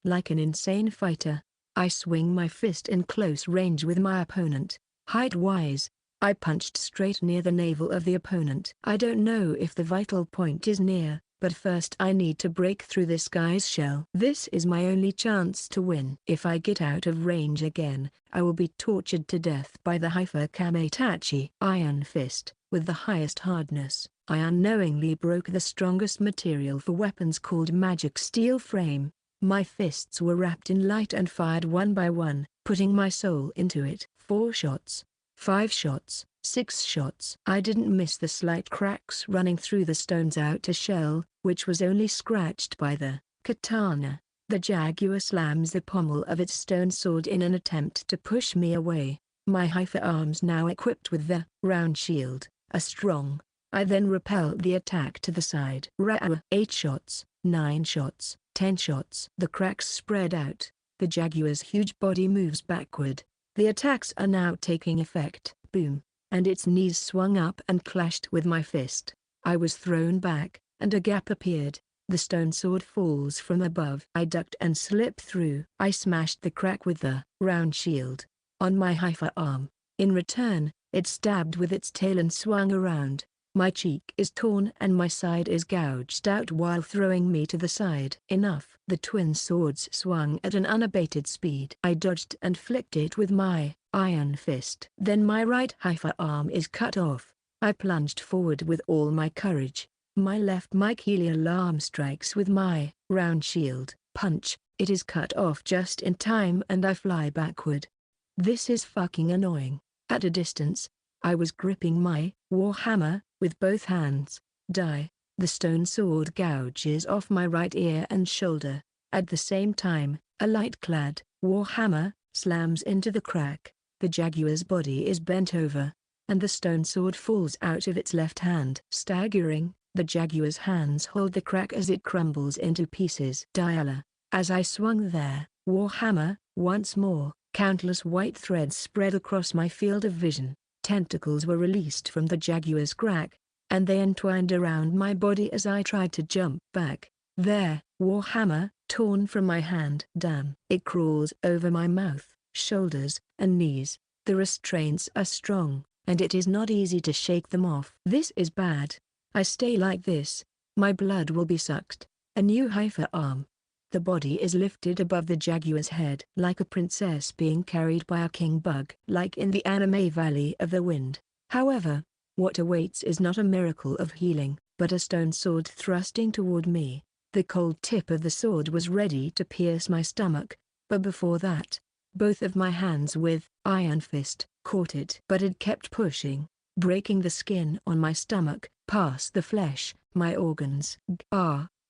Like an insane fighter, I swing my fist in close range with my opponent. Height-wise, I punched straight near the navel of the opponent. I don't know if the vital point is near, but first I need to break through this guy's shell. This is my only chance to win. If I get out of range again, I will be tortured to death by the Haifa Kametachi. Iron fist, with the highest hardness, I unknowingly broke the strongest material for weapons called magic steel frame. My fists were wrapped in light and fired one by one, putting my soul into it. 4 shots. 5 shots. 6 shots. I didn't miss the slight cracks running through the stone's outer shell, which was only scratched by the katana. The jaguar slams the pommel of its stone sword in an attempt to push me away. My Haifa arms now equipped with the round shield, are strong. I then repel the attack to the side. 8 shots, 9 shots, 10 shots. The cracks spread out. The jaguar's huge body moves backward. The attacks are now taking effect. Boom. And its knees swung up and clashed with my fist. I was thrown back, and a gap appeared. The stone sword falls from above. I ducked and slipped through. I smashed the crack with the round shield on my Haifa arm. In return, it stabbed with its tail and swung around. My cheek is torn and my side is gouged out while throwing me to the side. Enough. The twin swords swung at an unabated speed. I dodged and flicked it with my Iron fist. Then my right hypha arm is cut off. I plunged forward with all my courage. My left mycelial arm strikes with my round shield. Punch, it is cut off just in time and I fly backward. This is fucking annoying. At a distance, I was gripping my warhammer with both hands. Die. The stone sword gouges off my right ear and shoulder. At the same time, a light-clad warhammer slams into the crack. The jaguar's body is bent over, and the stone sword falls out of its left hand. Staggering, the jaguar's hands hold the crack as it crumbles into pieces. Diala. As I swung there, warhammer, once more, countless white threads spread across my field of vision. Tentacles were released from the jaguar's crack, and they entwined around my body as I tried to jump back. There, warhammer, torn from my hand. Damn. It crawls over my mouth, shoulders, and knees. The restraints are strong, and it is not easy to shake them off. This is bad. I stay like this, my blood will be sucked. A new hypha arm. The body is lifted above the jaguar's head like a princess being carried by a king bug. Like in the anime Valley of the Wind. However, what awaits is not a miracle of healing, but a stone sword thrusting toward me. The cold tip of the sword was ready to pierce my stomach, but before that, both of my hands with iron fist caught it. But it kept pushing, breaking the skin on my stomach, past the flesh, my organs.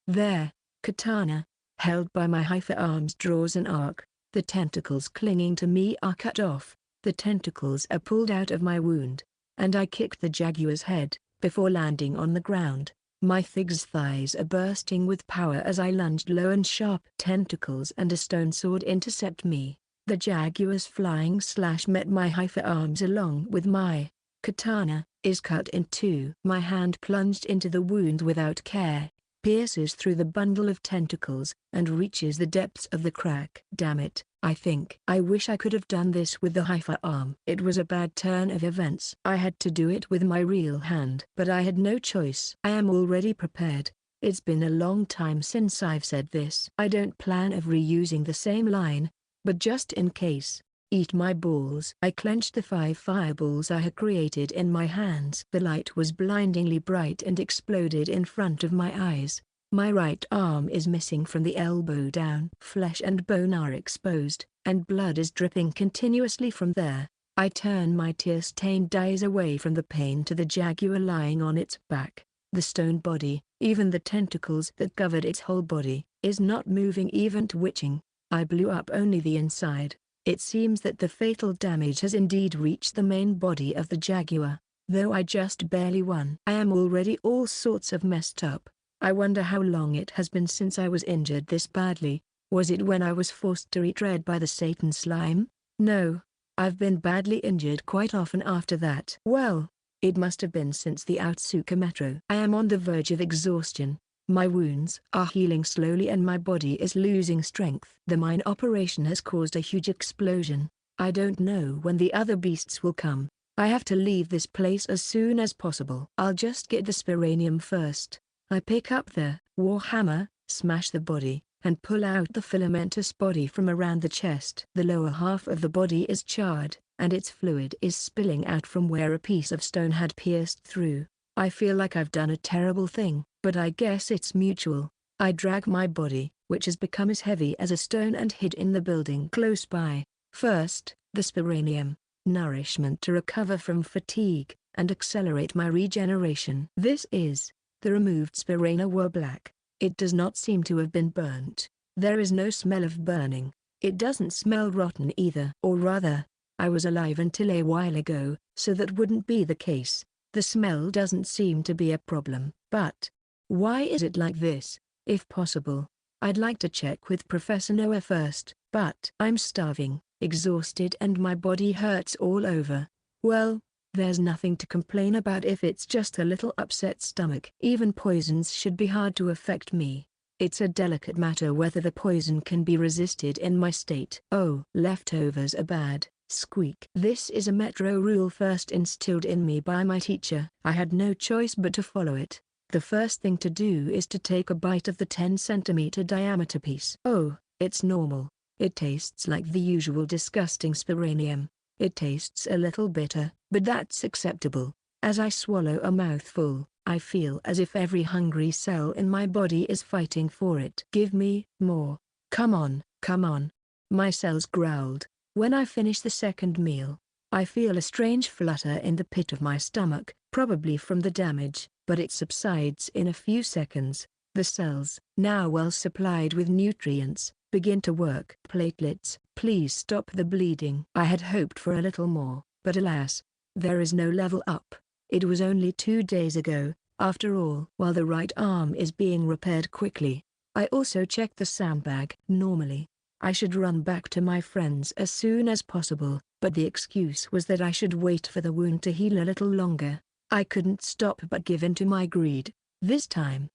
There, katana, held by my hypha arms draws an arc. The tentacles clinging to me are cut off. The tentacles are pulled out of my wound, and I kicked the jaguar's head, before landing on the ground. My thighs are bursting with power as I lunged low and sharp tentacles and a stone sword intercept me. The jaguar's flying slash met my hypha arms along with my katana, is cut in two. My hand plunged into the wound without care, pierces through the bundle of tentacles, and reaches the depths of the crack. Damn it, I think. I wish I could have done this with the hypha arm. It was a bad turn of events. I had to do it with my real hand. But I had no choice. I am already prepared. It's been a long time since I've said this. I don't plan of reusing the same line, but just in case. Eat my balls. I clenched the 5 fireballs I had created in my hands. The light was blindingly bright and exploded in front of my eyes. My right arm is missing from the elbow down. Flesh and bone are exposed, and blood is dripping continuously from there. I turn my tear-stained eyes away from the pain to the jaguar lying on its back. The stone body, even the tentacles that covered its whole body, is not moving even twitching. I blew up only the inside. It seems that the fatal damage has indeed reached the main body of the jaguar, though I just barely won. I am already all sorts of messed up. I wonder how long it has been since I was injured this badly. Was it when I was forced to eat red by the Satan slime? No. I've been badly injured quite often after that. Well, it must have been since the Ootsuka Metro. I am on the verge of exhaustion. My wounds are healing slowly and my body is losing strength. The mine operation has caused a huge explosion. I don't know when the other beasts will come. I have to leave this place as soon as possible. I'll just get the Sporangium first. I pick up the warhammer, smash the body, and pull out the filamentous body from around the chest. The lower half of the body is charred, and its fluid is spilling out from where a piece of stone had pierced through. I feel like I've done a terrible thing, but I guess it's mutual. I drag my body, which has become as heavy as a stone, and hid in the building close by. First, the Sporangium, nourishment to recover from fatigue, and accelerate my regeneration. This is, the removed Sporangium were black. It does not seem to have been burnt. There is no smell of burning. It doesn't smell rotten either. Or rather, I was alive until a while ago, so that wouldn't be the case. The smell doesn't seem to be a problem. But why is it like this? If possible, I'd like to check with Professor Noah first, but I'm starving, exhausted, and my body hurts all over. Well, there's nothing to complain about if it's just a little upset stomach. Even poisons should be hard to affect me. It's a delicate matter whether the poison can be resisted in my state. Oh, leftovers are bad. Squeak. This is a metro rule first instilled in me by my teacher. I had no choice but to follow it. The first thing to do is to take a bite of the 10-centimeter diameter piece. Oh, it's normal. It tastes like the usual disgusting Sporangium. It tastes a little bitter, but that's acceptable. As I swallow a mouthful, I feel as if every hungry cell in my body is fighting for it. Give me more. Come on, come on. My cells growled. When I finish the second meal, I feel a strange flutter in the pit of my stomach, probably from the damage, but it subsides in a few seconds. The cells, now well supplied with nutrients, begin to work. Platelets, please stop the bleeding. I had hoped for a little more, but alas, there is no level up. It was only 2 days ago, after all. While the right arm is being repaired quickly, I also checked the sandbag. Normally, I should run back to my friends as soon as possible, but the excuse was that I should wait for the wound to heal a little longer. I couldn't stop but give in to my greed. This time,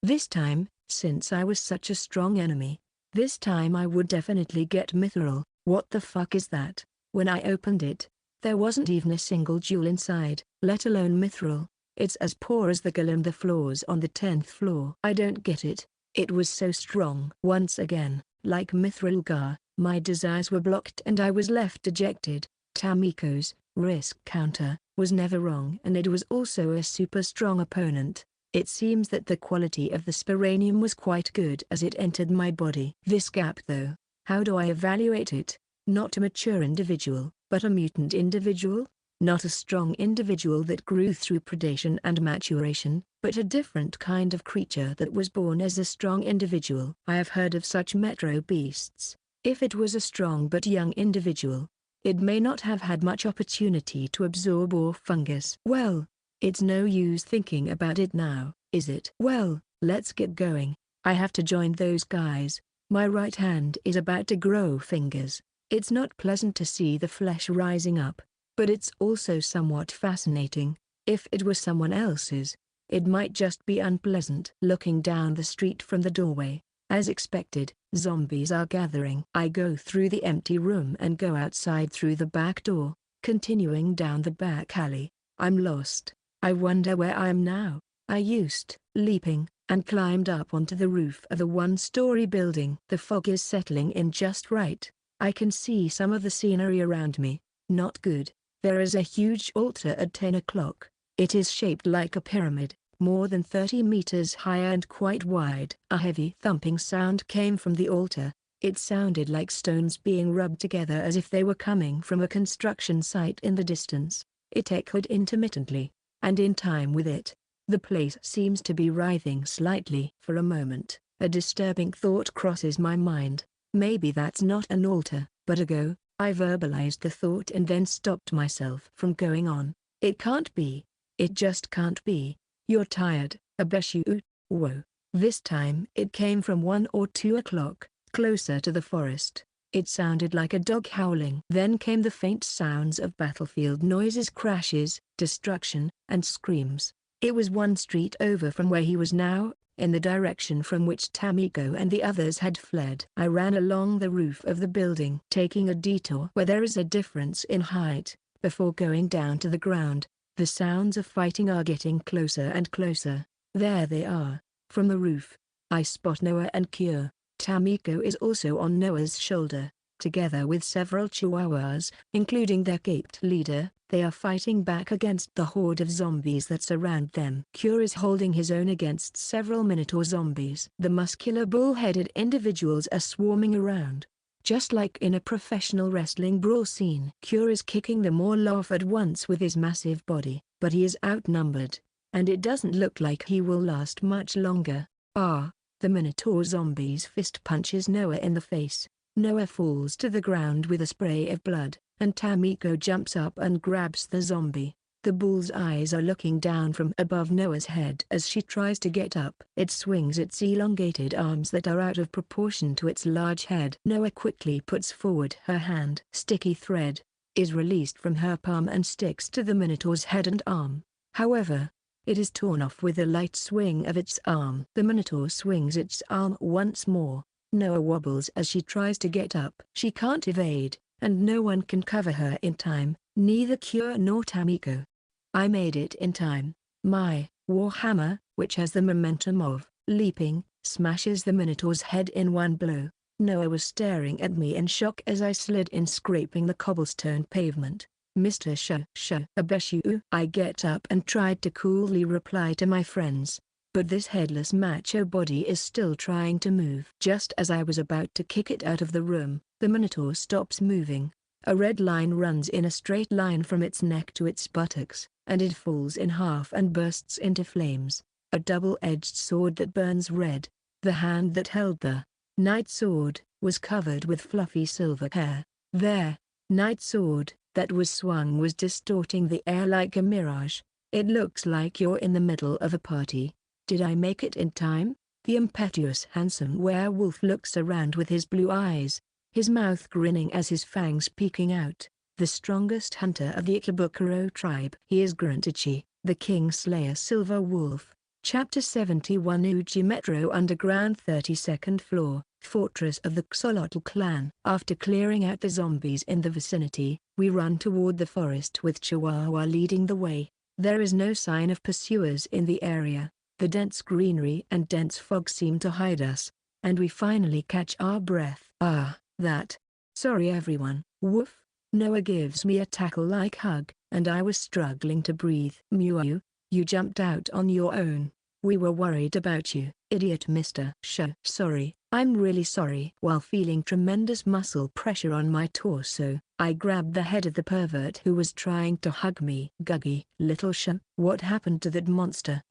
since I was such a strong enemy, this time I would definitely get mithril. What the fuck is that? When I opened it, there wasn't even a single jewel inside, let alone mithril. It's as poor as the gillum the floors on the 10th floor. I don't get it. It was so strong. Once again, like mithril gar, my desires were blocked and I was left dejected. Tamiko's risk counter was never wrong, and it was also a super strong opponent. It seems that the quality of the Sporangium was quite good as it entered my body. This gap though, how do I evaluate it? Not a mature individual, but a mutant individual? Not a strong individual that grew through predation and maturation, but a different kind of creature that was born as a strong individual. I have heard of such metro beasts. If it was a strong but young individual, it may not have had much opportunity to absorb or fungus. Well, it's no use thinking about it now, is it? Well, let's get going. I have to join those guys. My right hand is about to grow fingers. It's not pleasant to see the flesh rising up, but it's also somewhat fascinating. If it was someone else's, it might just be unpleasant. Looking down the street from the doorway, as expected, zombies are gathering. I go through the empty room and go outside through the back door, continuing down the back alley. I'm lost. I wonder where I am now. I used leaping and climbed up onto the roof of the one-story building. The fog is settling in just right. I can see some of the scenery around me. Not good. There is a huge altar at 10 o'clock. It is shaped like a pyramid, more than 30 meters high and quite wide. A heavy thumping sound came from the altar. It sounded like stones being rubbed together as if they were coming from a construction site in the distance. It echoed intermittently, and in time with it, the place seems to be writhing slightly. For a moment, a disturbing thought crosses my mind. Maybe that's not an altar, but a go. I verbalized the thought and then stopped myself from going on. It can't be. It just can't be. You're tired, Abe Shuu. Whoa. This time it came from 1 or 2 o'clock, closer to the forest. It sounded like a dog howling. Then came the faint sounds of battlefield noises, crashes, destruction, and screams. It was 1 street over from where he was now, in the direction from which Tamiko and the others had fled. I ran along the roof of the building, taking a detour where there is a difference in height, before going down to the ground. The sounds of fighting are getting closer and closer. There they are. From the roof, I spot Noah and Cure. Tamiko is also on Noah's shoulder, together with several chihuahuas, including their caped leader. They are fighting back against the horde of zombies that surround them. Cure is holding his own against several minotaur zombies. The muscular bull-headed individuals are swarming around, just like in a professional wrestling brawl scene. Cure is kicking them all off at once with his massive body, but he is outnumbered, and it doesn't look like he will last much longer. The minotaur zombies fist punches Noah in the face. Noah falls to the ground with a spray of blood, and Tamiko jumps up and grabs the zombie. The bull's eyes are looking down from above Noah's head as she tries to get up. It swings its elongated arms that are out of proportion to its large head. Noah quickly puts forward her hand. Sticky thread is released from her palm and sticks to the minotaur's head and arm. However, it is torn off with a light swing of its arm. The minotaur swings its arm once more. Noah wobbles as she tries to get up. She can't evade, and no one can cover her in time, neither Cure nor Tamiko. I made it in time. My warhammer, which has the momentum of leaping, smashes the minotaur's head in 1 blow. Noah was staring at me in shock as I slid in, scraping the cobblestone pavement. Mr. Abe Shuu. I get up and tried to coolly reply to my friends. But this headless macho body is still trying to move. Just as I was about to kick it out of the room, the Minotaur stops moving. A red line runs in a straight line from its neck to its buttocks, and it falls in half and bursts into flames. A double-edged sword that burns red. The hand that held the Night Sword was covered with fluffy silver hair. Their Night Sword that was swung was distorting the air like a mirage. It looks like you're in the middle of a party. Did I make it in time? The impetuous handsome werewolf looks around with his blue eyes, his mouth grinning as his fangs peeking out. The strongest hunter of the Ikebukuro tribe. He is Uchi, the Kingslayer Silver Wolf. Chapter 71 Uchi Metro Underground 32nd Floor, Fortress of the Xolotl Clan. After clearing out the zombies in the vicinity, we run toward the forest with Chihuahua leading the way. There is no sign of pursuers in the area. The dense greenery and dense fog seem to hide us, and we finally catch our breath. Sorry everyone. Woof. Noah gives me a tackle-like hug, and I was struggling to breathe. Mew. You jumped out on your own. We were worried about you, idiot Mr. Shuu. Sorry, I'm really sorry. While feeling tremendous muscle pressure on my torso, I grabbed the head of the pervert who was trying to hug me. Guggy, little Shuu. What happened to that monster?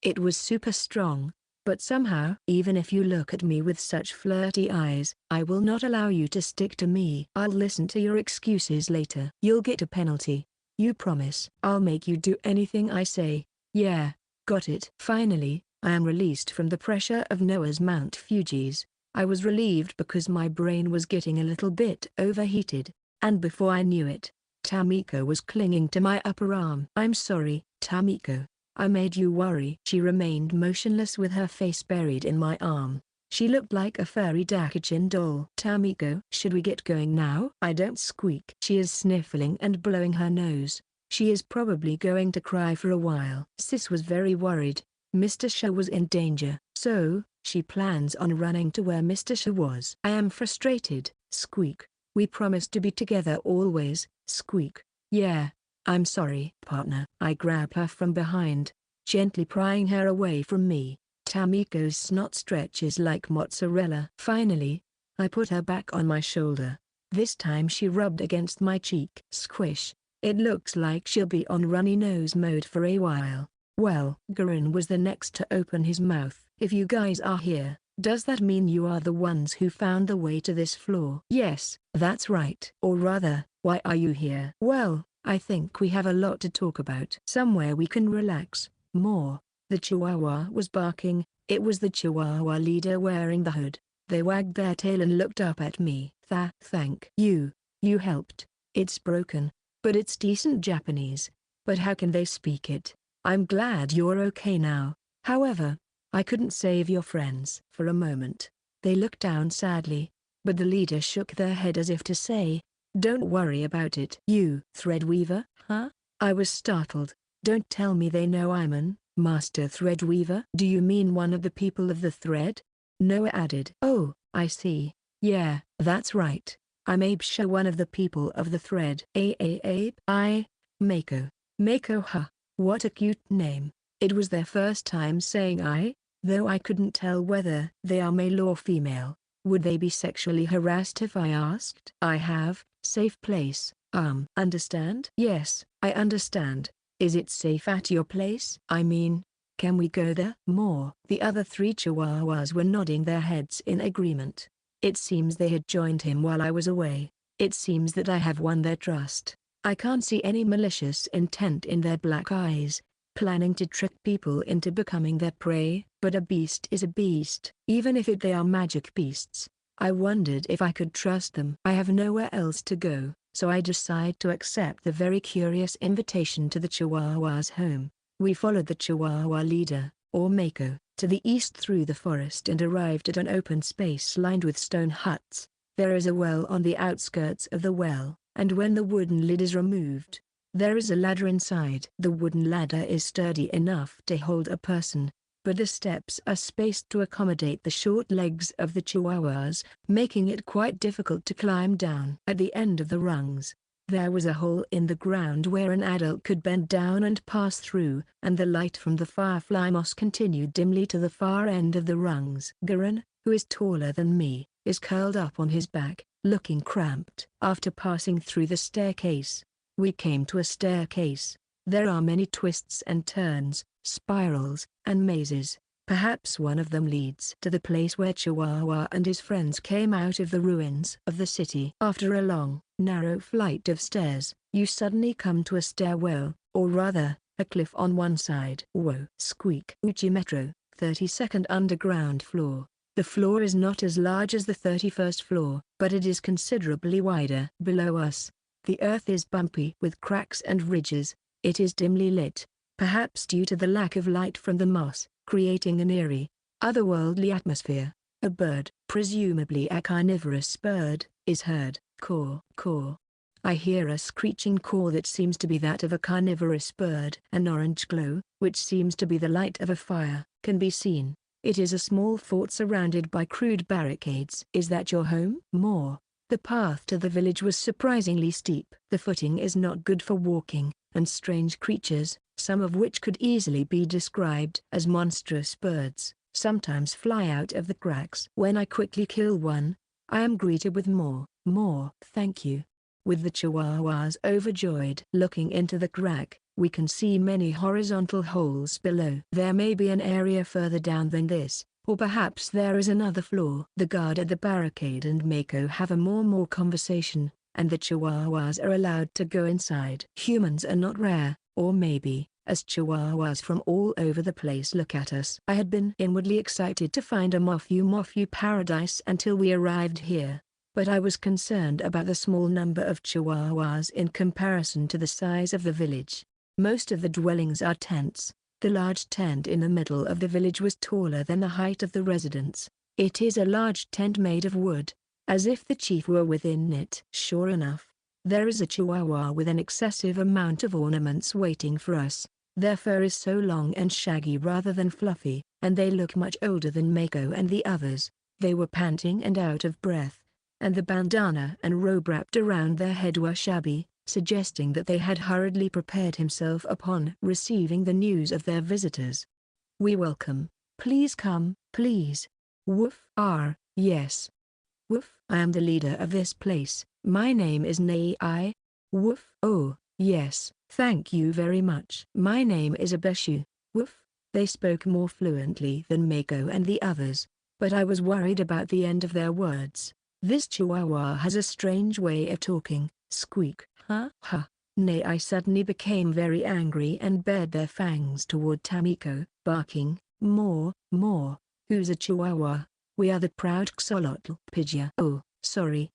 It was super strong, but somehow, even if you look at me with such flirty eyes, I will not allow you to stick to me. I'll listen to your excuses later. You'll get a penalty. You promise? I'll make you do anything I say. Yeah, got it. Finally, I am released from the pressure of Noah's Mount Fuji's. I was relieved because my brain was getting a little bit overheated, and before I knew it, Tamiko was clinging to my upper arm. I'm sorry, Tamiko. I made you worry. She remained motionless with her face buried in my arm. She looked like a furry Dakichin doll. Tamiko, should we get going now? I don't squeak. She is sniffling and blowing her nose. She is probably going to cry for a while. Sis was very worried. Mr. Shuu was in danger. So, she plans on running to where Mr. Shuu was. I am frustrated. Squeak. We promised to be together always. Squeak. Yeah. I'm sorry, partner. I grab her from behind, gently prying her away from me. Tamiko's snot stretches like mozzarella. Finally, I put her back on my shoulder. This time she rubbed against my cheek. Squish. It looks like she'll be on runny nose mode for a while. Well, Gurren was the next to open his mouth. If you guys are here, does that mean you are the ones who found the way to this floor? Yes, that's right. Or rather, why are you here? Well, I think we have a lot to talk about. Somewhere we can relax more. The Chihuahua was barking. It was the Chihuahua leader wearing the hood. They wagged their tail and looked up at me. Thank you. You helped. It's broken, but it's decent Japanese. But how can they speak it? I'm glad you're okay now. However, I couldn't save your friends. For a moment, they looked down sadly, but the leader shook their head as if to say, don't worry about it. You, Threadweaver, huh? I was startled. Don't tell me they know I'm an Master Threadweaver. Do you mean one of the people of the thread? Noah added. Oh, I see. Yeah, that's right. I'm Abe Shuu, one of the people of the thread. Abe? Mako. Mako, huh? What a cute name. It was their first time saying I, though I couldn't tell whether they are male or female. Would they be sexually harassed if I asked? I have, safe place, understand? Yes, I understand. Is it safe at your place? I mean, can we go there? More. The other three Chihuahuas were nodding their heads in agreement. It seems they had joined him while I was away. It seems that I have won their trust. I can't see any malicious intent in their black eyes, planning to trick people into becoming their prey. But a beast is a beast. Even if they are magic beasts, I wondered if I could trust them. I have nowhere else to go, so I decide to accept the very curious invitation to the Chihuahua's home. We followed the Chihuahua leader, or Mako, to the east through the forest and arrived at an open space lined with stone huts. There is a well on the outskirts of the well, and when the wooden lid is removed, there is a ladder inside. The wooden ladder is sturdy enough to hold a person, but the steps are spaced to accommodate the short legs of the Chihuahuas, making it quite difficult to climb down. At the end of the rungs, There was a hole in the ground where an adult could bend down and pass through, and the light from the firefly moss continued dimly to the far end of the rungs. Garen, who is taller than me, is curled up on his back, looking cramped. After passing through the staircase, we came to a staircase. There are many twists and turns, spirals, and mazes. Perhaps one of them leads to the place where Chihuahua and his friends came out of the ruins of the city. After a long, narrow flight of stairs, you suddenly come to a stairwell, or rather, a cliff on one side. Whoa! Squeak! Uchi Metro, 32nd underground floor. The floor is not as large as the 31st floor, but it is considerably wider. Below us, the earth is bumpy with cracks and ridges. It is dimly lit, perhaps due to the lack of light from the moss, creating an eerie, otherworldly atmosphere. A bird, presumably a carnivorous bird, is heard. Caw, caw. I hear a screeching call that seems to be that of a carnivorous bird. An orange glow, which seems to be the light of a fire, can be seen. It is a small fort surrounded by crude barricades. Is that your home? More. The path to the village was surprisingly steep. The footing is not good for walking, and strange creatures, some of which could easily be described as monstrous birds, sometimes fly out of the cracks. When I quickly kill one, I am greeted with more, thank you. With the chihuahuas overjoyed. Looking into the crack, we can see many horizontal holes below. There may be an area further down than this, or perhaps there is another floor. The guard at the barricade and Mako have a more conversation, and the chihuahuas are allowed to go inside. Humans are not rare, or maybe, as chihuahuas from all over the place look at us. I had been inwardly excited to find a Mofu paradise until we arrived here, but I was concerned about the small number of chihuahuas in comparison to the size of the village. Most of the dwellings are tents. The large tent in the middle of the village was taller than the height of the residents. It is a large tent made of wood, as if the chief were within it. Sure enough, there is a chihuahua with an excessive amount of ornaments waiting for us. Their fur is so long and shaggy rather than fluffy, and they look much older than Mako and the others. They were panting and out of breath, and the bandana and robe wrapped around their head were shabby, suggesting that they had hurriedly prepared himself upon receiving the news of their visitors. We welcome. Please come, please. Woof. Yes. Woof. I am the leader of this place. My name is Nei. Woof. Oh, yes, thank you very much. My name is Abe Shuu. Woof. They spoke more fluently than Mako and the others, but I was worried about the end of their words. This chihuahua has a strange way of talking. Squeak. Ha. Nei suddenly became very angry and bared their fangs toward Tamiko, barking, more. Who's a chihuahua? We are the proud Xolotl. Pidgeot. Oh, sorry.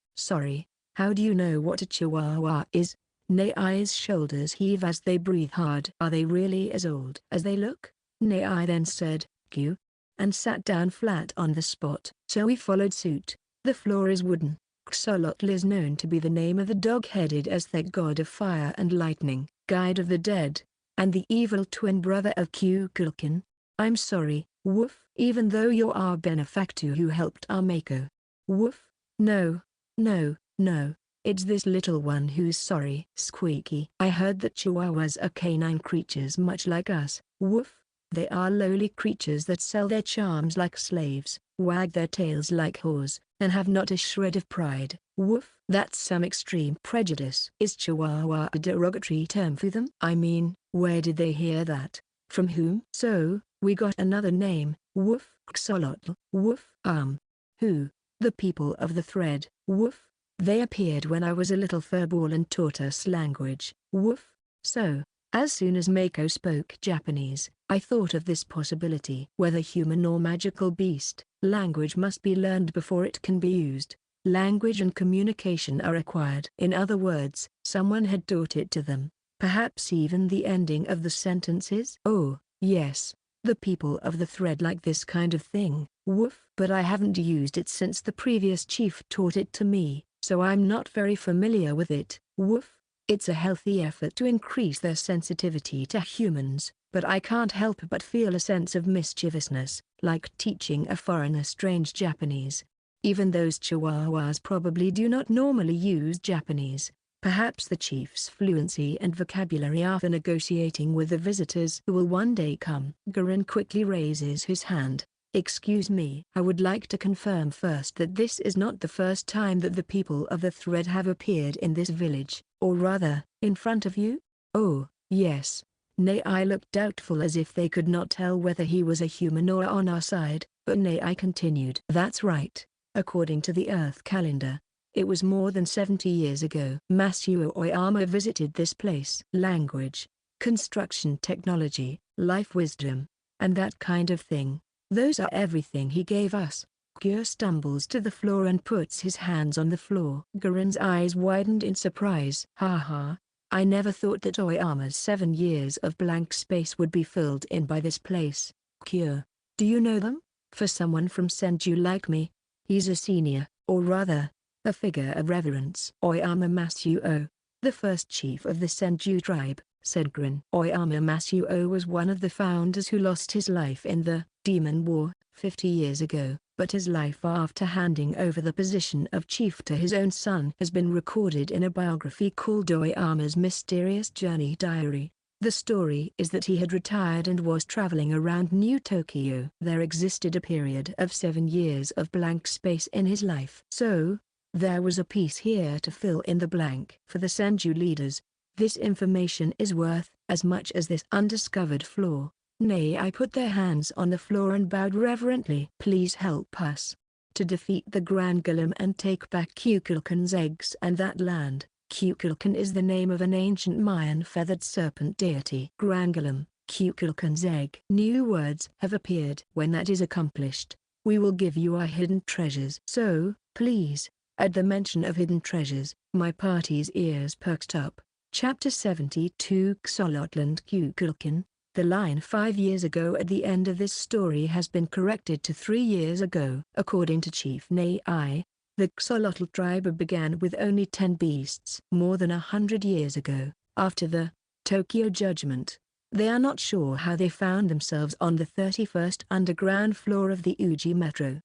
How do you know what a chihuahua is? Nei's shoulders heave as they breathe hard. Are they really as old as they look? Nei then said, Q, and sat down flat on the spot. So we followed suit. The floor is wooden. Xolotl is known to be the name of the dog-headed Aztec god of fire and lightning, guide of the dead, and the evil twin brother of Kukulkan. I'm sorry, Woof, even though you're our benefactor who helped our Mako. Woof, no, it's this little one who's sorry. Squeaky. I heard that chihuahuas are canine creatures much like us. Woof, they are lowly creatures that sell their charms like slaves, wag their tails like whores, and have not a shred of pride. Woof. That's some extreme prejudice. Is chihuahua a derogatory term for them? I mean, where did they hear that? From whom? So, we got another name. Woof. Xolotl. Woof. Who? The people of the thread. Woof. They appeared when I was a little furball and taught us language. Woof. So, as soon as Mako spoke Japanese, I thought of this possibility. Whether human or magical beast, language must be learned before it can be used. Language and communication are required. In other words, someone had taught it to them. Perhaps even the ending of the sentences. Oh, yes. The people of the thread like this kind of thing. Woof. But I haven't used it since the previous chief taught it to me, so I'm not very familiar with it. Woof. It's a healthy effort to increase their sensitivity to humans, but I can't help but feel a sense of mischievousness, like teaching a foreigner strange Japanese. Even those chihuahuas probably do not normally use Japanese. Perhaps the chief's fluency and vocabulary are for negotiating with the visitors who will one day come. Gurren quickly raises his hand. Excuse me. I would like to confirm first that this is not the first time that the people of the thread have appeared in this village, or rather, in front of you? Oh, yes. Nei looked doubtful as if they could not tell whether he was a human or on our side, but Nei continued. That's right. According to the Earth calendar, it was more than 70 years ago. Masuo Oyama visited this place. Language, construction technology, life wisdom, and that kind of thing. Those are everything he gave us. Kyo stumbles to the floor and puts his hands on the floor. Gurren's eyes widened in surprise. Ha. I never thought that Oyama's 7 years of blank space would be filled in by this place. Kyo, do you know them? For someone from Senju like me, he's a senior, or rather, a figure of reverence. Oyama Masuo, the first chief of the Senju tribe, said Gurren. Oyama Masuo was one of the founders who lost his life in the Demon War 50 years ago, but his life after handing over the position of chief to his own son has been recorded in a biography called Oyama's Mysterious Journey Diary. The story is that he had retired and was traveling around New Tokyo. There existed a period of 7 years of blank space in his life. So, there was a piece here to fill in the blank. For the Senju leaders, this information is worth as much as this undiscovered flaw. I put their hands on the floor and bowed reverently. Please help us to defeat the Grand Gillum and take back Kukulkan's eggs and that land. Kukulkan is the name of an ancient Mayan feathered serpent deity. Grand Gillum, Kukulkan's egg. New words have appeared. When that is accomplished, we will give you our hidden treasures. So, please. At the mention of hidden treasures, my party's ears perked up. Chapter 72 Xolotl Kukulkan. The line 5 years ago at the end of this story has been corrected to 3 years ago. According to Chief Nei, the Xolotl tribe began with only 10 beasts. More than 100 years ago, after the Tokyo Judgment, they are not sure how they found themselves on the 31st underground floor of the Uchi Metro.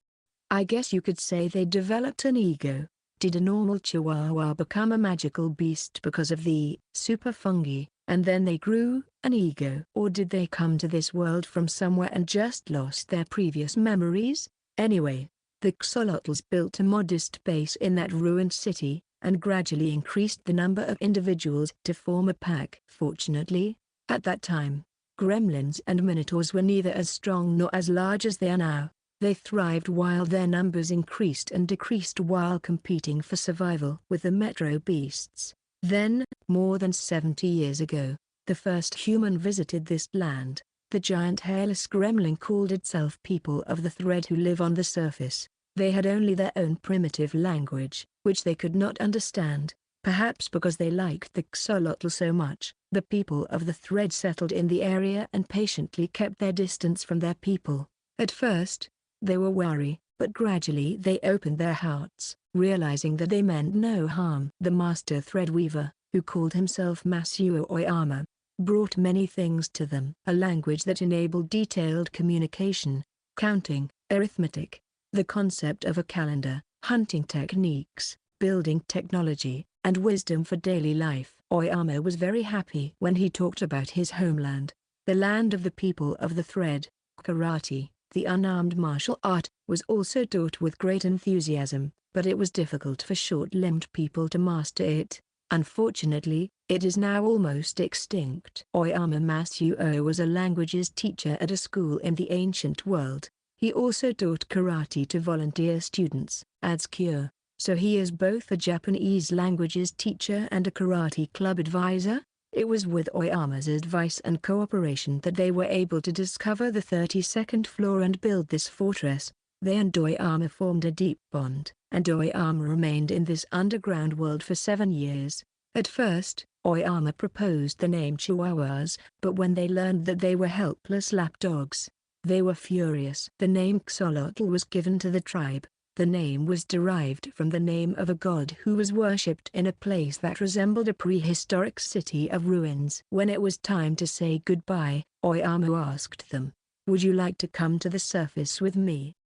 I guess you could say they developed an ego. Did a normal chihuahua become a magical beast because of the super fungi, and then they grew an ego? Or did they come to this world from somewhere and just lost their previous memories? Anyway, the Xolotls built a modest base in that ruined city, and gradually increased the number of individuals to form a pack. Fortunately, at that time, gremlins and minotaurs were neither as strong nor as large as they are now. They thrived while their numbers increased and decreased while competing for survival with the metro beasts. Then, more than 70 years ago, the first human visited this land. The giant hairless gremlin called itself People of the Thread who live on the surface. They had only their own primitive language, which they could not understand. Perhaps because they liked the Xolotl so much, the People of the Thread settled in the area and patiently kept their distance from their people. At first, they were wary, but gradually they opened their hearts, realizing that they meant no harm. The master threadweaver, who called himself Masuo Oyama, brought many things to them. A language that enabled detailed communication, counting, arithmetic, the concept of a calendar, hunting techniques, building technology, and wisdom for daily life. Oyama was very happy when he talked about his homeland, the land of the People of the Thread. Karate, the unarmed martial art, was also taught with great enthusiasm, but it was difficult for short-limbed people to master it. Unfortunately, it is now almost extinct. Oyama Masuo was a languages teacher at a school in the ancient world. He also taught karate to volunteer students, adds Kyo. So he is both a Japanese languages teacher and a karate club advisor? It was with Oyama's advice and cooperation that they were able to discover the 32nd floor and build this fortress. They and Oyama formed a deep bond, and Oyama remained in this underground world for 7 years. At first, Oyama proposed the name Chihuahuas, but when they learned that they were helpless lapdogs, they were furious. The name Xolotl was given to the tribe. The name was derived from the name of a god who was worshipped in a place that resembled a prehistoric city of ruins. When it was time to say goodbye, Oyama asked them, "Would you like to come to the surface with me?"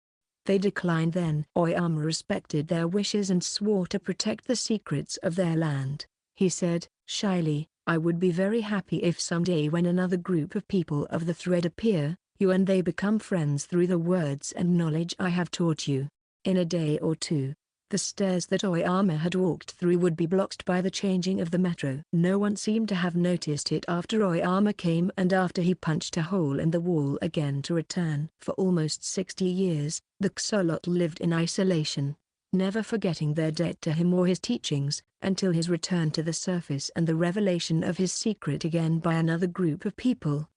They declined. Then Oyama respected their wishes and swore to protect the secrets of their land. He said, shyly, I would be very happy if someday when another group of people of the thread appear, you and they become friends through the words and knowledge I have taught you. In a day or two, the stairs that Oyama had walked through would be blocked by the changing of the metro. No one seemed to have noticed it after Oyama came and after he punched a hole in the wall again to return. For almost 60 years, the Xolotl lived in isolation, never forgetting their debt to him or his teachings, until his return to the surface and the revelation of his secret again by another group of people.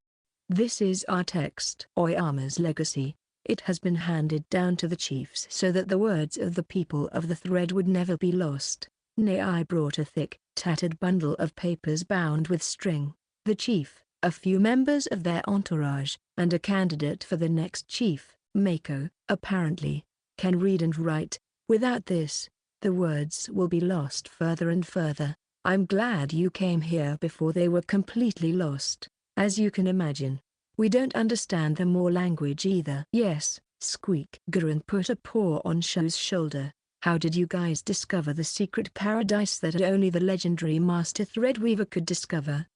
This is our text. Oyama's legacy. It has been handed down to the chiefs so that the words of the people of the thread would never be lost. I brought a thick, tattered bundle of papers bound with string. The chief, a few members of their entourage, and a candidate for the next chief, Mako, apparently, can read and write. Without this, the words will be lost further and further. I'm glad you came here before they were completely lost. As you can imagine, we don't understand them or language either. Yes, squeak. Gurren put a paw on Shu's shoulder. How did you guys discover the secret paradise that only the legendary Master Threadweaver could discover?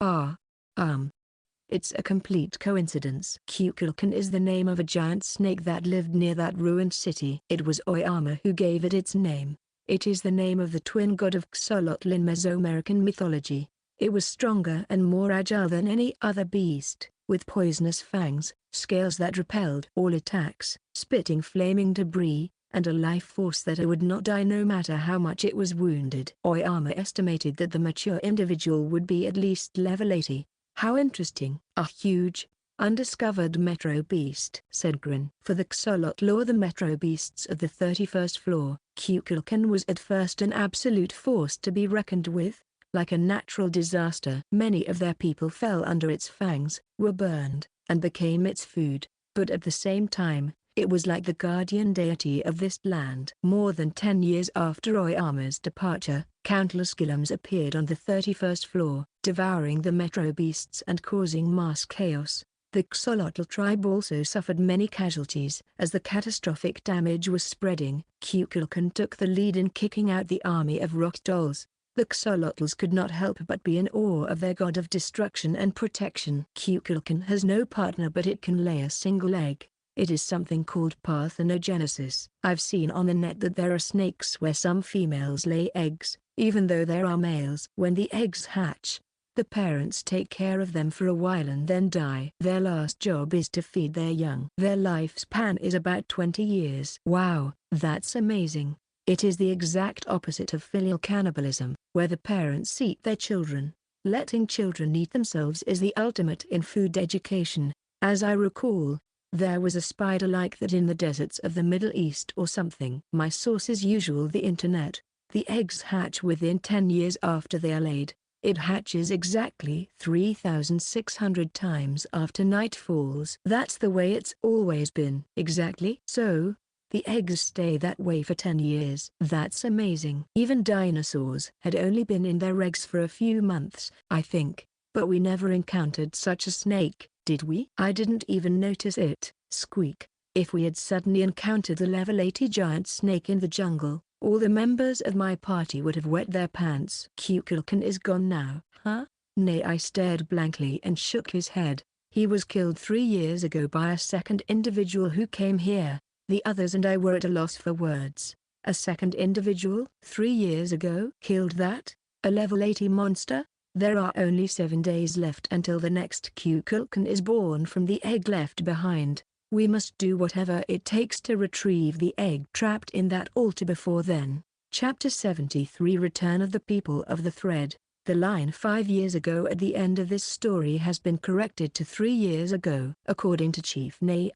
It's a complete coincidence. Kukulkan is the name of a giant snake that lived near that ruined city. It was Oyama who gave it its name. It is the name of the twin god of Xolotl in Mesoamerican mythology. It was stronger and more agile than any other beast, with poisonous fangs, scales that repelled all attacks, spitting flaming debris, and a life force that would not die no matter how much it was wounded. Oyama estimated that the mature individual would be at least level 80. How interesting. A huge, undiscovered metro beast, said Grin. For the Xolotl or the metro beasts of the 31st floor, Kukulkan was at first an absolute force to be reckoned with. Like a natural disaster, many of their people fell under its fangs, were burned, and became its food, but at the same time, it was like the guardian deity of this land. More than 10 years after Oyama's departure, countless gillums appeared on the 31st floor, devouring the metro beasts and causing mass chaos. The Xolotl tribe also suffered many casualties. As the catastrophic damage was spreading, Kukulkan took the lead in kicking out the army of rock dolls. The Xolotls could not help but be in awe of their god of destruction and protection. Kukulkan has no partner, but it can lay a single egg. It is something called parthenogenesis. I've seen on the net that there are snakes where some females lay eggs, even though there are males. When the eggs hatch, the parents take care of them for a while and then die. Their last job is to feed their young. Their lifespan is about 20 years. Wow, that's amazing. It is the exact opposite of filial cannibalism, where the parents eat their children. Letting children eat themselves is the ultimate in food education. As I recall, there was a spider like that in the deserts of the Middle East or something. My source is usual the internet. The eggs hatch within 10 years after they are laid. It hatches exactly 3,600 times after night falls. That's the way it's always been. Exactly. So, the eggs stay that way for 10 years. That's amazing. Even dinosaurs had only been in their eggs for a few months, I think, but we never encountered such a snake, did we? I didn't even notice it. Squeak. If we had suddenly encountered the level 80 giant snake in the jungle, all the members of my party would have wet their pants. Kukulkan is gone now, huh? I stared blankly and shook his head. He was killed 3 years ago by a second individual who came here. The others and I were at a loss for words. A second individual, 3 years ago, killed that? A level 80 monster? There are only 7 days left until the next Kukulkan is born from the egg left behind. We must do whatever it takes to retrieve the egg trapped in that altar before then. Chapter 73 Return of the People of the Thread. The line 5 years ago at the end of this story has been corrected to 3 years ago. According to Chief Nei,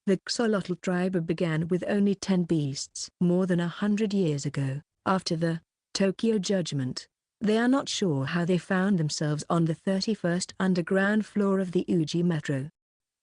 the Xolotl tribe began with only 10 beasts more than 100 years ago, after the Tokyo Judgment. They are not sure how they found themselves on the 31st underground floor of the Uchi Metro.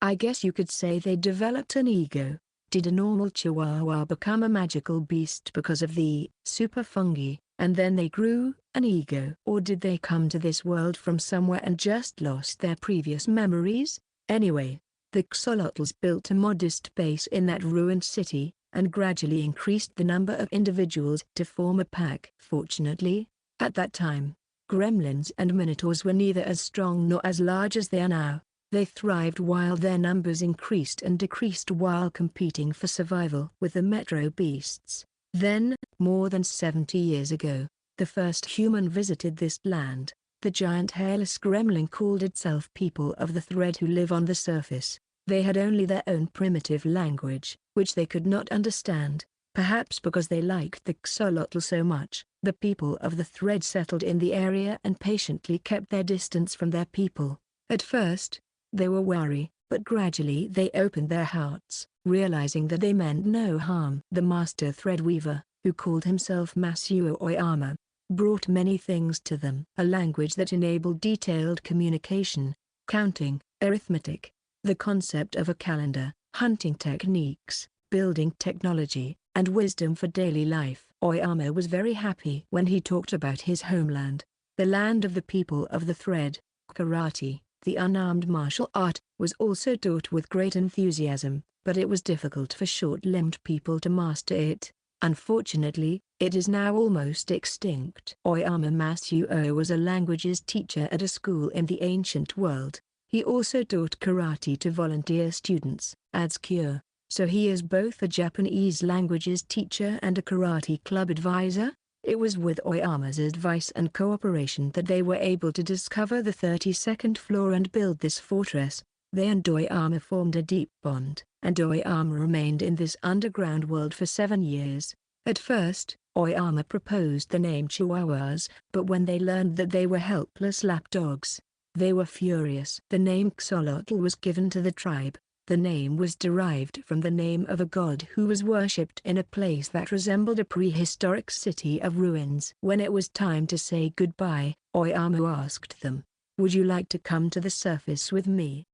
I guess you could say they developed an ego. Did a normal chihuahua become a magical beast because of the super fungi, and then they grew an ego? Or did they come to this world from somewhere and just lost their previous memories? Anyway, the Xolotls built a modest base in that ruined city, and gradually increased the number of individuals to form a pack. Fortunately, at that time, Gremlins and minotaurs were neither as strong nor as large as they are now. They thrived while their numbers increased and decreased while competing for survival with the metro beasts. Then, more than 70 years ago, the first human visited this land. The giant hairless gremlin called itself people of the thread who live on the surface. They had only their own primitive language, which they could not understand. Perhaps because they liked the axolotl so much, the people of the thread settled in the area and patiently kept their distance from their people. At first, they were wary, but gradually they opened their hearts, realizing that they meant no harm. The master threadweaver, who called himself Masuo Oyama, brought many things to them. A language that enabled detailed communication, counting, arithmetic, the concept of a calendar, hunting techniques, building technology, and wisdom for daily life. Oyama was very happy when he talked about his homeland, the land of the people of the thread. Karate, the unarmed martial art, was also taught with great enthusiasm, but it was difficult for short-limbed people to master it. Unfortunately, it is now almost extinct. Oyama Masuo was a languages teacher at a school in the ancient world. He also taught karate to volunteer students, adds Kyo. So he is both a Japanese languages teacher and a karate club advisor. It was with Oyama's advice and cooperation that they were able to discover the 32nd floor and build this fortress. They and Oyama formed a deep bond, and Oyama remained in this underground world for 7 years. At first, Oyama proposed the name Chihuahuas, but when they learned that they were helpless lapdogs, they were furious. The name Axolotl was given to the tribe. The name was derived from the name of a god who was worshipped in a place that resembled a prehistoric city of ruins. When it was time to say goodbye, Oyama asked them, "Would you like to come to the surface with me?"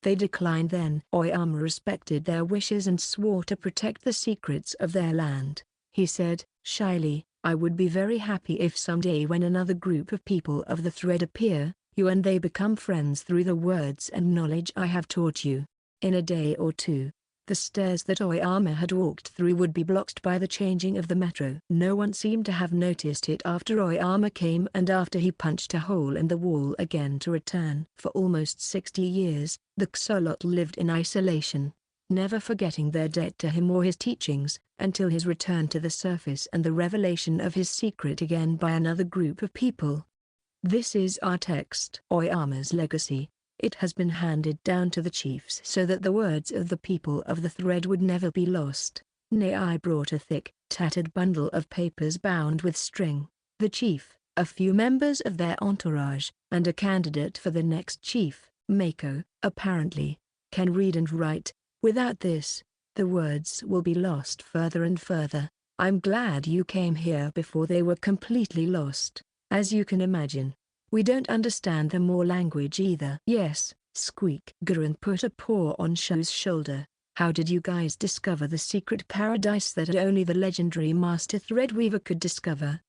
They declined. Then Oyama respected their wishes and swore to protect the secrets of their land. He said, shyly, "I would be very happy if someday when another group of people of the thread appear, you and they become friends through the words and knowledge I have taught you." In a day or two, the stairs that Oyama had walked through would be blocked by the changing of the metro. No one seemed to have noticed it after Oyama came and after he punched a hole in the wall again to return. For almost 60 years, the axolotl lived in isolation, never forgetting their debt to him or his teachings, until his return to the surface and the revelation of his secret again by another group of people. This is our text. Oyama's legacy. It has been handed down to the chiefs so that the words of the people of the thread would never be lost. I brought a thick, tattered bundle of papers bound with string. The chief, a few members of their entourage, and a candidate for the next chief, Mako, apparently, can read and write. Without this, the words will be lost further and further. I'm glad you came here before they were completely lost. As you can imagine, we don't understand the Moor language either. Yes, squeak. Gurren put a paw on Shu's shoulder. How did you guys discover the secret paradise that only the legendary Master Threadweaver could discover?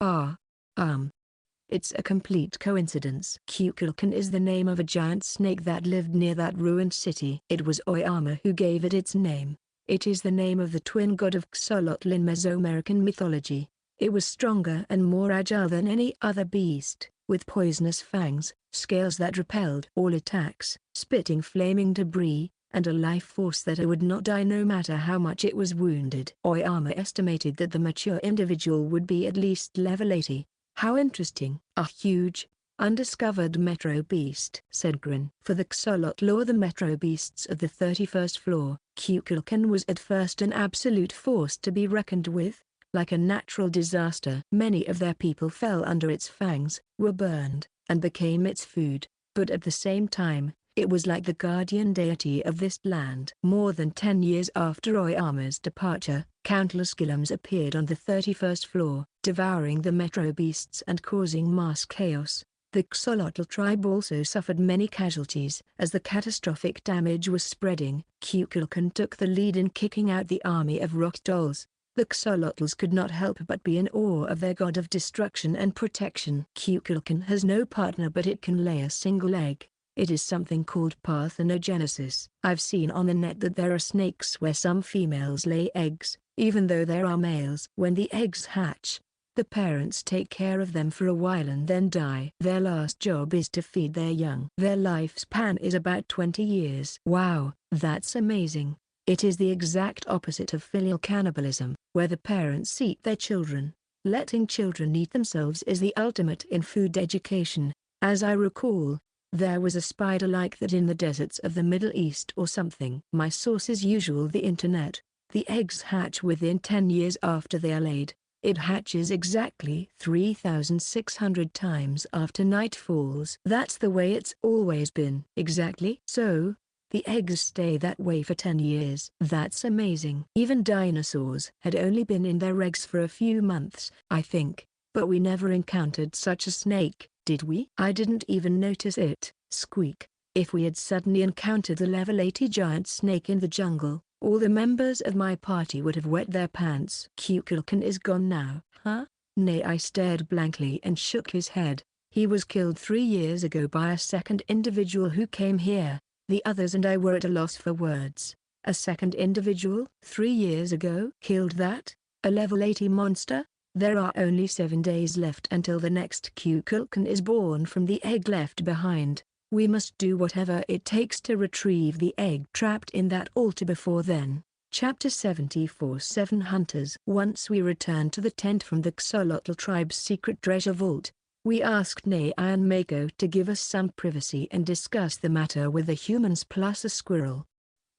It's a complete coincidence. Kukulkan is the name of a giant snake that lived near that ruined city. It was Oyama who gave it its name. It is the name of the twin god of Axolotl in Mesoamerican mythology. It was stronger and more agile than any other beast, with poisonous fangs, scales that repelled all attacks, spitting flaming debris, and a life force that would not die no matter how much it was wounded. Oyama estimated that the mature individual would be at least level 80. How interesting. A huge, undiscovered metro beast, said Grin. For the Axolotl or the metro beasts of the 31st floor, Kukulkan was at first an absolute force to be reckoned with. Like a natural disaster, many of their people fell under its fangs, were burned, and became its food, but at the same time, it was like the guardian deity of this land. More than 10 years after Oyama's departure, countless gillums appeared on the 31st floor, devouring the metro beasts and causing mass chaos. The Axolotl tribe also suffered many casualties. As the catastrophic damage was spreading, Kukulkan took the lead in kicking out the army of rock dolls. The Axolotls could not help but be in awe of their god of destruction and protection. Kukulkan has no partner, but it can lay a single egg. It is something called parthenogenesis. I've seen on the net that there are snakes where some females lay eggs, even though there are males. When the eggs hatch, The parents take care of them for a while and then die. Their last job is to feed their young. Their lifespan is about 20 years. Wow, that's amazing. It is the exact opposite of filial cannibalism, where the parents eat their children. Letting children eat themselves is the ultimate in food education. As I recall, there was a spider like that in the deserts of the Middle East or something. My source is usual the internet. The eggs hatch within 10 years after they are laid. It hatches exactly 3,600 times after night falls. That's the way it's always been. Exactly. So, the eggs stay that way for 10 years. That's amazing. Even dinosaurs had only been in their eggs for a few months, I think, but we never encountered such a snake, did we? I didn't even notice it. Squeak. If we had suddenly encountered the level 80 giant snake in the jungle, all the members of my party would have wet their pants. Kukulkan is gone now, huh? Nay, I stared blankly and shook his head. He was killed 3 years ago by a second individual who came here. The others and I were at a loss for words. A second individual? 3 years ago? Killed that? A level 80 monster? There are only 7 days left until the next Kukulkan is born from the egg left behind. We must do whatever it takes to retrieve the egg trapped in that altar before then. Chapter 74 7 Hunters. Once we returned to the tent from the Xolotl tribe's secret treasure vault, we asked Nei and Mako to give us some privacy and discuss the matter with the humans plus a squirrel.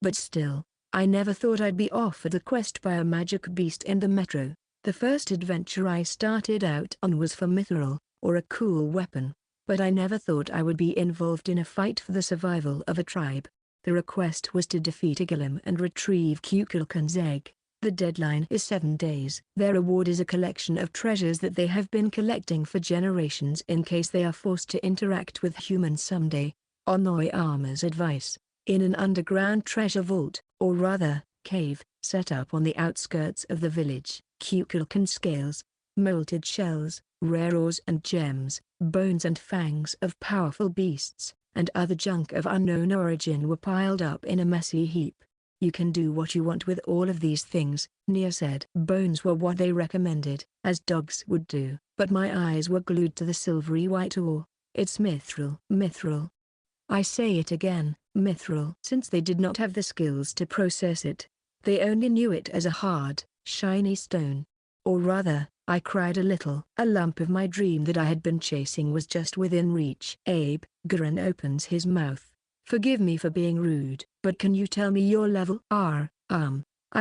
But still, I never thought I'd be offered a quest by a magic beast in the metro. The first adventure I started out on was for mithril, or a cool weapon. But I never thought I would be involved in a fight for the survival of a tribe. The request was to defeat a gillum and retrieve Kukulkan's egg. The deadline is 7 days. Their reward is a collection of treasures that they have been collecting for generations in case they are forced to interact with humans someday. On Oyama's advice, in an underground treasure vault, or rather, cave, set up on the outskirts of the village, Kukulkan scales, molted shells, rare ores and gems, bones and fangs of powerful beasts, and other junk of unknown origin were piled up in a messy heap. You can do what you want with all of these things, Nia said. Bones were what they recommended, as dogs would do, but my eyes were glued to the silvery white ore. It's mithril. Mithril. I say it again, mithril. Since they did not have the skills to process it, they only knew it as a hard, shiny stone. Or rather, I cried a little. A lump of my dream that I had been chasing was just within reach. Abe, Gurren opens his mouth. Forgive me for being rude, but can you tell me your level? I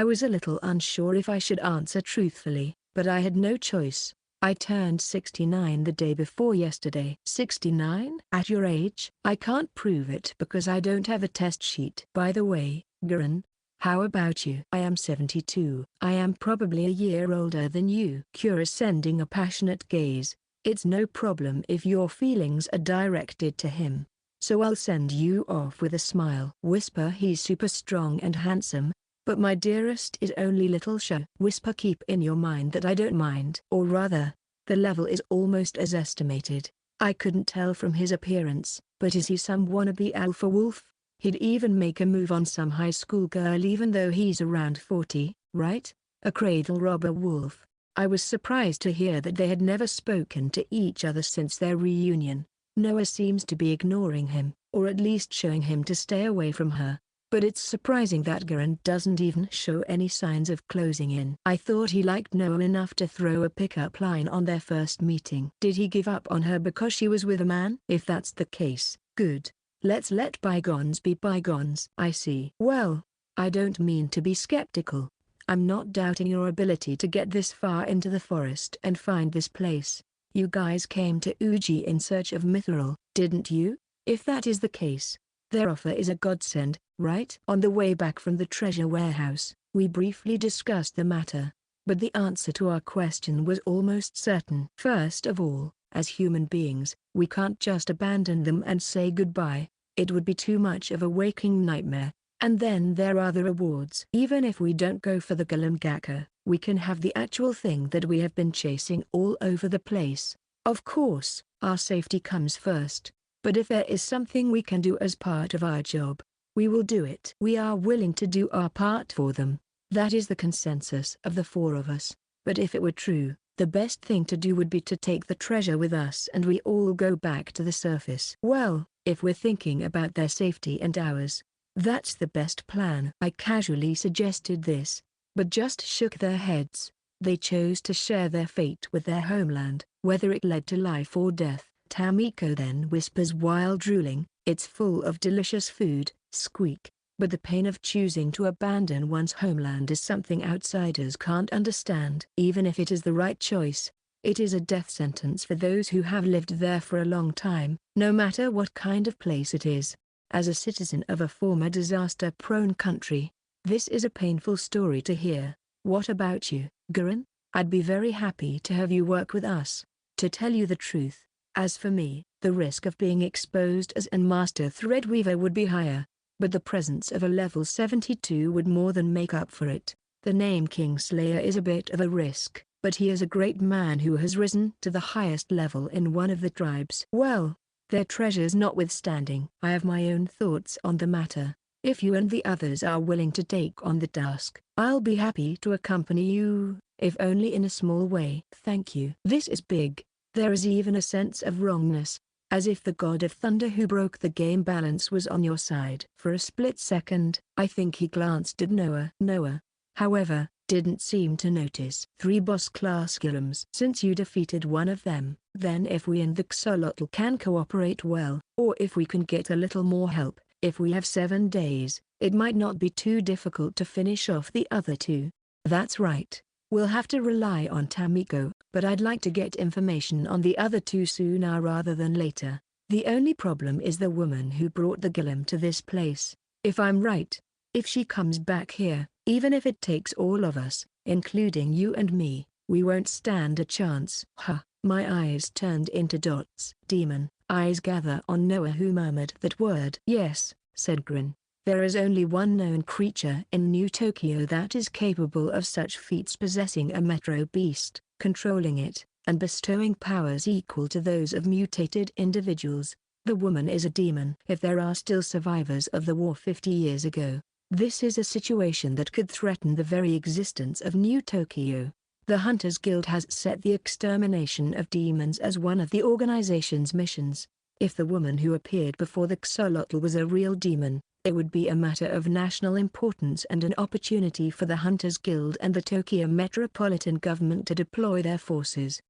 was a little unsure if I should answer truthfully, but I had no choice. I turned 69 the day before yesterday. 69? At your age? I can't prove it because I don't have a test sheet. By the way, Gurren, how about you? I am 72. I am probably a year older than you. Kura sending a passionate gaze. It's no problem if your feelings are directed to him. So I'll send you off with a smile. Whisper he's super strong and handsome, but my dearest is only little Sha. Whisper keep in your mind that I don't mind. Or rather, the level is almost as estimated. I couldn't tell from his appearance, but is he some wannabe alpha wolf? He'd even make a move on some high school girl even though he's around 40, right? A cradle robber wolf. I was surprised to hear that they had never spoken to each other since their reunion. Noah seems to be ignoring him, or at least showing him to stay away from her. But it's surprising that Gurren doesn't even show any signs of closing in. I thought he liked Noah enough to throw a pickup line on their first meeting. Did he give up on her because she was with a man? If that's the case, good. Let's let bygones be bygones. I see. Well, I don't mean to be skeptical. I'm not doubting your ability to get this far into the forest and find this place. You guys came to Uchi in search of mithril, didn't you? If that is the case, their offer is a godsend, right? On the way back from the treasure warehouse, we briefly discussed the matter, but the answer to our question was almost certain. First of all, as human beings, we can't just abandon them and say goodbye. It would be too much of a waking nightmare. And then there are the rewards. Even if we don't go for the Galungaka, we can have the actual thing that we have been chasing all over the place. Of course, our safety comes first. But if there is something we can do as part of our job, we will do it. We are willing to do our part for them. That is the consensus of the four of us. But if it were true, The best thing to do would be to take the treasure with us and we all go back to the surface. Well, if we're thinking about their safety and ours, that's the best plan. I casually suggested this, but just shook their heads. They chose to share their fate with their homeland, whether it led to life or death. Tamiko then whispers while drooling, "It's full of delicious food," squeak. But the pain of choosing to abandon one's homeland is something outsiders can't understand. Even if it is the right choice, it is a death sentence for those who have lived there for a long time, no matter what kind of place it is. As a citizen of a former disaster-prone country, this is a painful story to hear. What about you, Gurren? I'd be very happy to have you work with us, to tell you the truth. As for me, the risk of being exposed as an Master Threadweaver would be higher, but the presence of a level 72 would more than make up for it. The name Kingslayer is a bit of a risk, but he is a great man who has risen to the highest level in one of the tribes. Well, their treasures notwithstanding, I have my own thoughts on the matter. If you and the others are willing to take on the task, I'll be happy to accompany you, if only in a small way. Thank you. This is big. There is even a sense of wrongness, as if the god of thunder who broke the game balance was on your side. For a split second, I think he glanced at Noah. Noah, however, didn't seem to notice. 3 boss-class gillums. Since you defeated one of them, then if we and the Xolotl can cooperate well, or if we can get a little more help, if we have 7 days, it might not be too difficult to finish off the other 2. That's right. We'll have to rely on Tamiko, but I'd like to get information on the other 2 sooner rather than later. The only problem is the woman who brought the gillum to this place. If I'm right, if she comes back here, even if it takes all of us, including you and me, we won't stand a chance. Huh. My eyes turned into dots. Demon eyes gather on Noah, who murmured that word. Yes, said Grin. There is only one known creature in New Tokyo that is capable of such feats, possessing a metro beast, controlling it, and bestowing powers equal to those of mutated individuals. The woman is a demon. If there are still survivors of the war 50 years ago, this is a situation that could threaten the very existence of New Tokyo. The Hunters Guild has set the extermination of demons as one of the organization's missions. If the woman who appeared before the Xolotl was a real demon, it would be a matter of national importance and an opportunity for the Hunters Guild and the Tokyo Metropolitan Government to deploy their forces.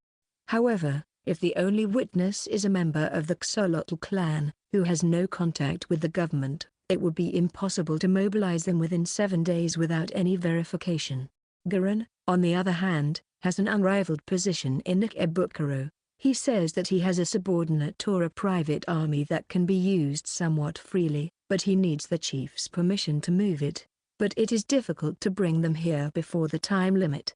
However, if the only witness is a member of the Xolotl clan, who has no contact with the government, it would be impossible to mobilize them within 7 days without any verification. Gurren, on the other hand, has an unrivaled position in Ikebukuro. He says that he has a subordinate or a private army that can be used somewhat freely, but he needs the chief's permission to move it. But it is difficult to bring them here before the time limit.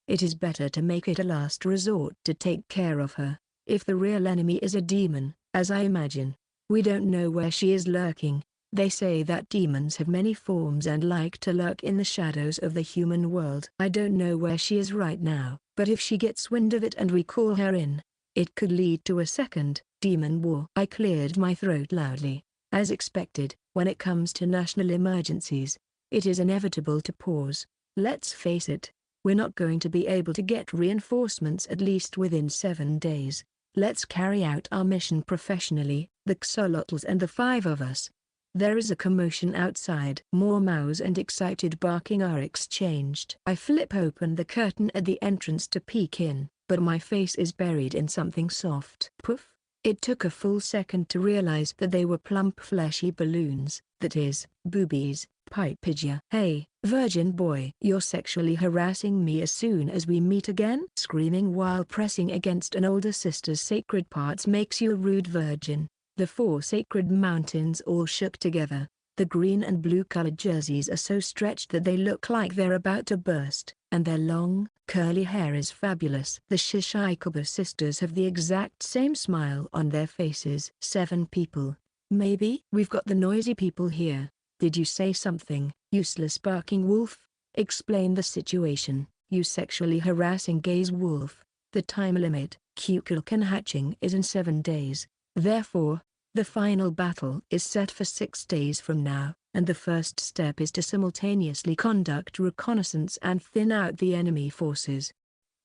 It is better to make it a last resort to take care of her. If the real enemy is a demon, as I imagine, we don't know where she is lurking. They say that demons have many forms and like to lurk in the shadows of the human world. I don't know where she is right now, but if she gets wind of it and we call her in, it could lead to a second demon war. I cleared my throat loudly. As expected, when it comes to national emergencies, it is inevitable to pause. Let's face it, we're not going to be able to get reinforcements at least within 7 days. Let's carry out our mission professionally, the Xolotls and the 5 of us. There is a commotion outside. More meows and excited barking are exchanged. I flip open the curtain at the entrance to peek in, but my face is buried in something soft. Poof! It took a full second to realize that they were plump fleshy balloons, that is, boobies. Pipija. Hey, virgin boy, you're sexually harassing me as soon as we meet again? Screaming while pressing against an older sister's sacred parts makes you a rude virgin. The 4 sacred mountains all shook together. The green and blue colored jerseys are so stretched that they look like they're about to burst, and their long, curly hair is fabulous. The Shishikawa sisters have the exact same smile on their faces. 7 people. Maybe? We've got the noisy people here. Did you say something, useless barking wolf? Explain the situation, you sexually harassing gaze wolf. The time limit, Kukulkan hatching, is in 7 days. Therefore, the final battle is set for 6 days from now, and the first step is to simultaneously conduct reconnaissance and thin out the enemy forces.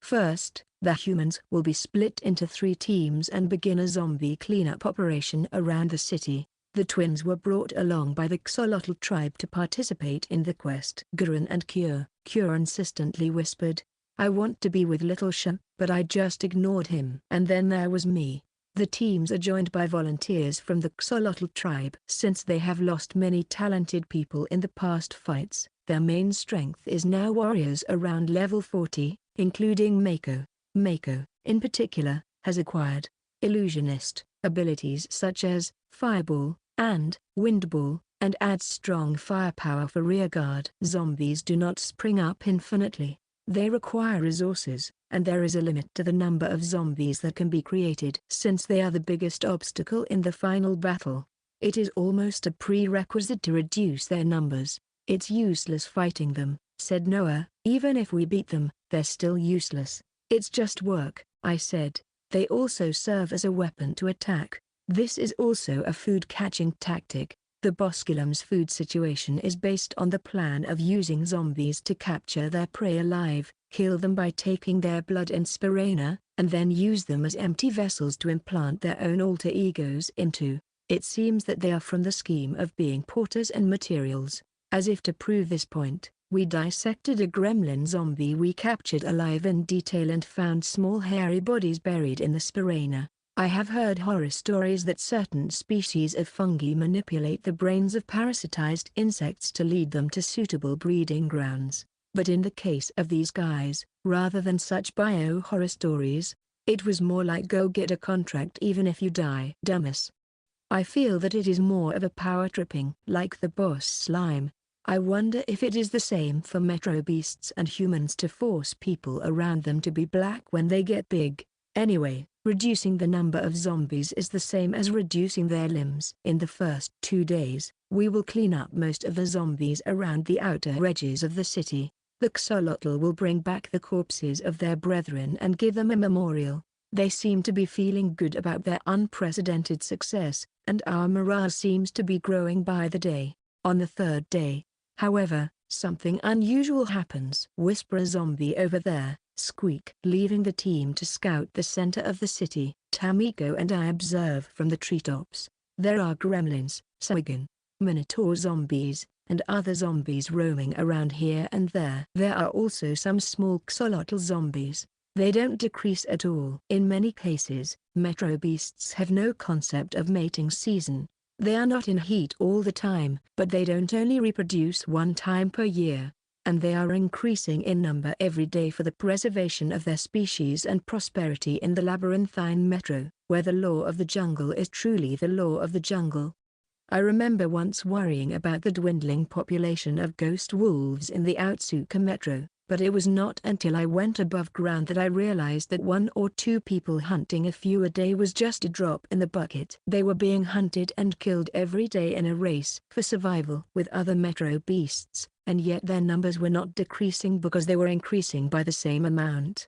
First, The humans will be split into 3 teams and begin a zombie cleanup operation around the city. The twins were brought along by the Xolotl tribe to participate in the quest. Gurren and Cure insistently whispered, "I want to be with Little Shan," but I just ignored him. And then there was me. The teams are joined by volunteers from the Xolotl tribe. Since they have lost many talented people in the past fights, their main strength is now warriors around level 40, including Mako. Mako, in particular, has acquired illusionist abilities such as Fireball and Windball, and adds strong firepower for rearguard. Zombies do not spring up infinitely. They require resources, and there is a limit to the number of zombies that can be created. Since they are the biggest obstacle in the final battle, it is almost a prerequisite to reduce their numbers. "It's useless fighting them," said Noah. "Even if we beat them, they're still useless." "It's just work," I said. "They also serve as a weapon to attack. This is also a food-catching tactic. The Bosculum's food situation is based on the plan of using zombies to capture their prey alive, kill them by taking their blood and spirana, and then use them as empty vessels to implant their own alter egos into. It seems that they are from the scheme of being porters and materials." As if to prove this point, we dissected a gremlin zombie we captured alive in detail and found small hairy bodies buried in the spirana. I have heard horror stories that certain species of fungi manipulate the brains of parasitized insects to lead them to suitable breeding grounds. But in the case of these guys, rather than such bio-horror stories, it was more like go get a contract even if you die. Dumbass. I feel that it is more of a power tripping. Like the boss slime. I wonder if it is the same for metro beasts and humans to force people around them to be black when they get big. Anyway, reducing the number of zombies is the same as reducing their limbs. In the first 2 days, we will clean up most of the zombies around the outer edges of the city. The Xolotl will bring back the corpses of their brethren and give them a memorial. They seem to be feeling good about their unprecedented success, and our morale seems to be growing by the day. On the 3rd day, however, something unusual happens. "Whisper a zombie over there," squeak. Leaving the team to scout the center of the city, Tamiko and I observe from the treetops. There are gremlins, Swigan, minotaur zombies, and other zombies roaming around here and there. There are also some small Xolotl zombies. They don't decrease at all. In many cases, metro beasts have no concept of mating season. They are not in heat all the time, but they don't only reproduce 1 time per year. And they are increasing in number every day for the preservation of their species and prosperity in the labyrinthine metro, where the law of the jungle is truly the law of the jungle. I remember once worrying about the dwindling population of ghost wolves in the Ootsuka Metro, but it was not until I went above ground that I realized that 1 or 2 people hunting a few a day was just a drop in the bucket. They were being hunted and killed every day in a race for survival with other metro beasts, and yet their numbers were not decreasing because they were increasing by the same amount.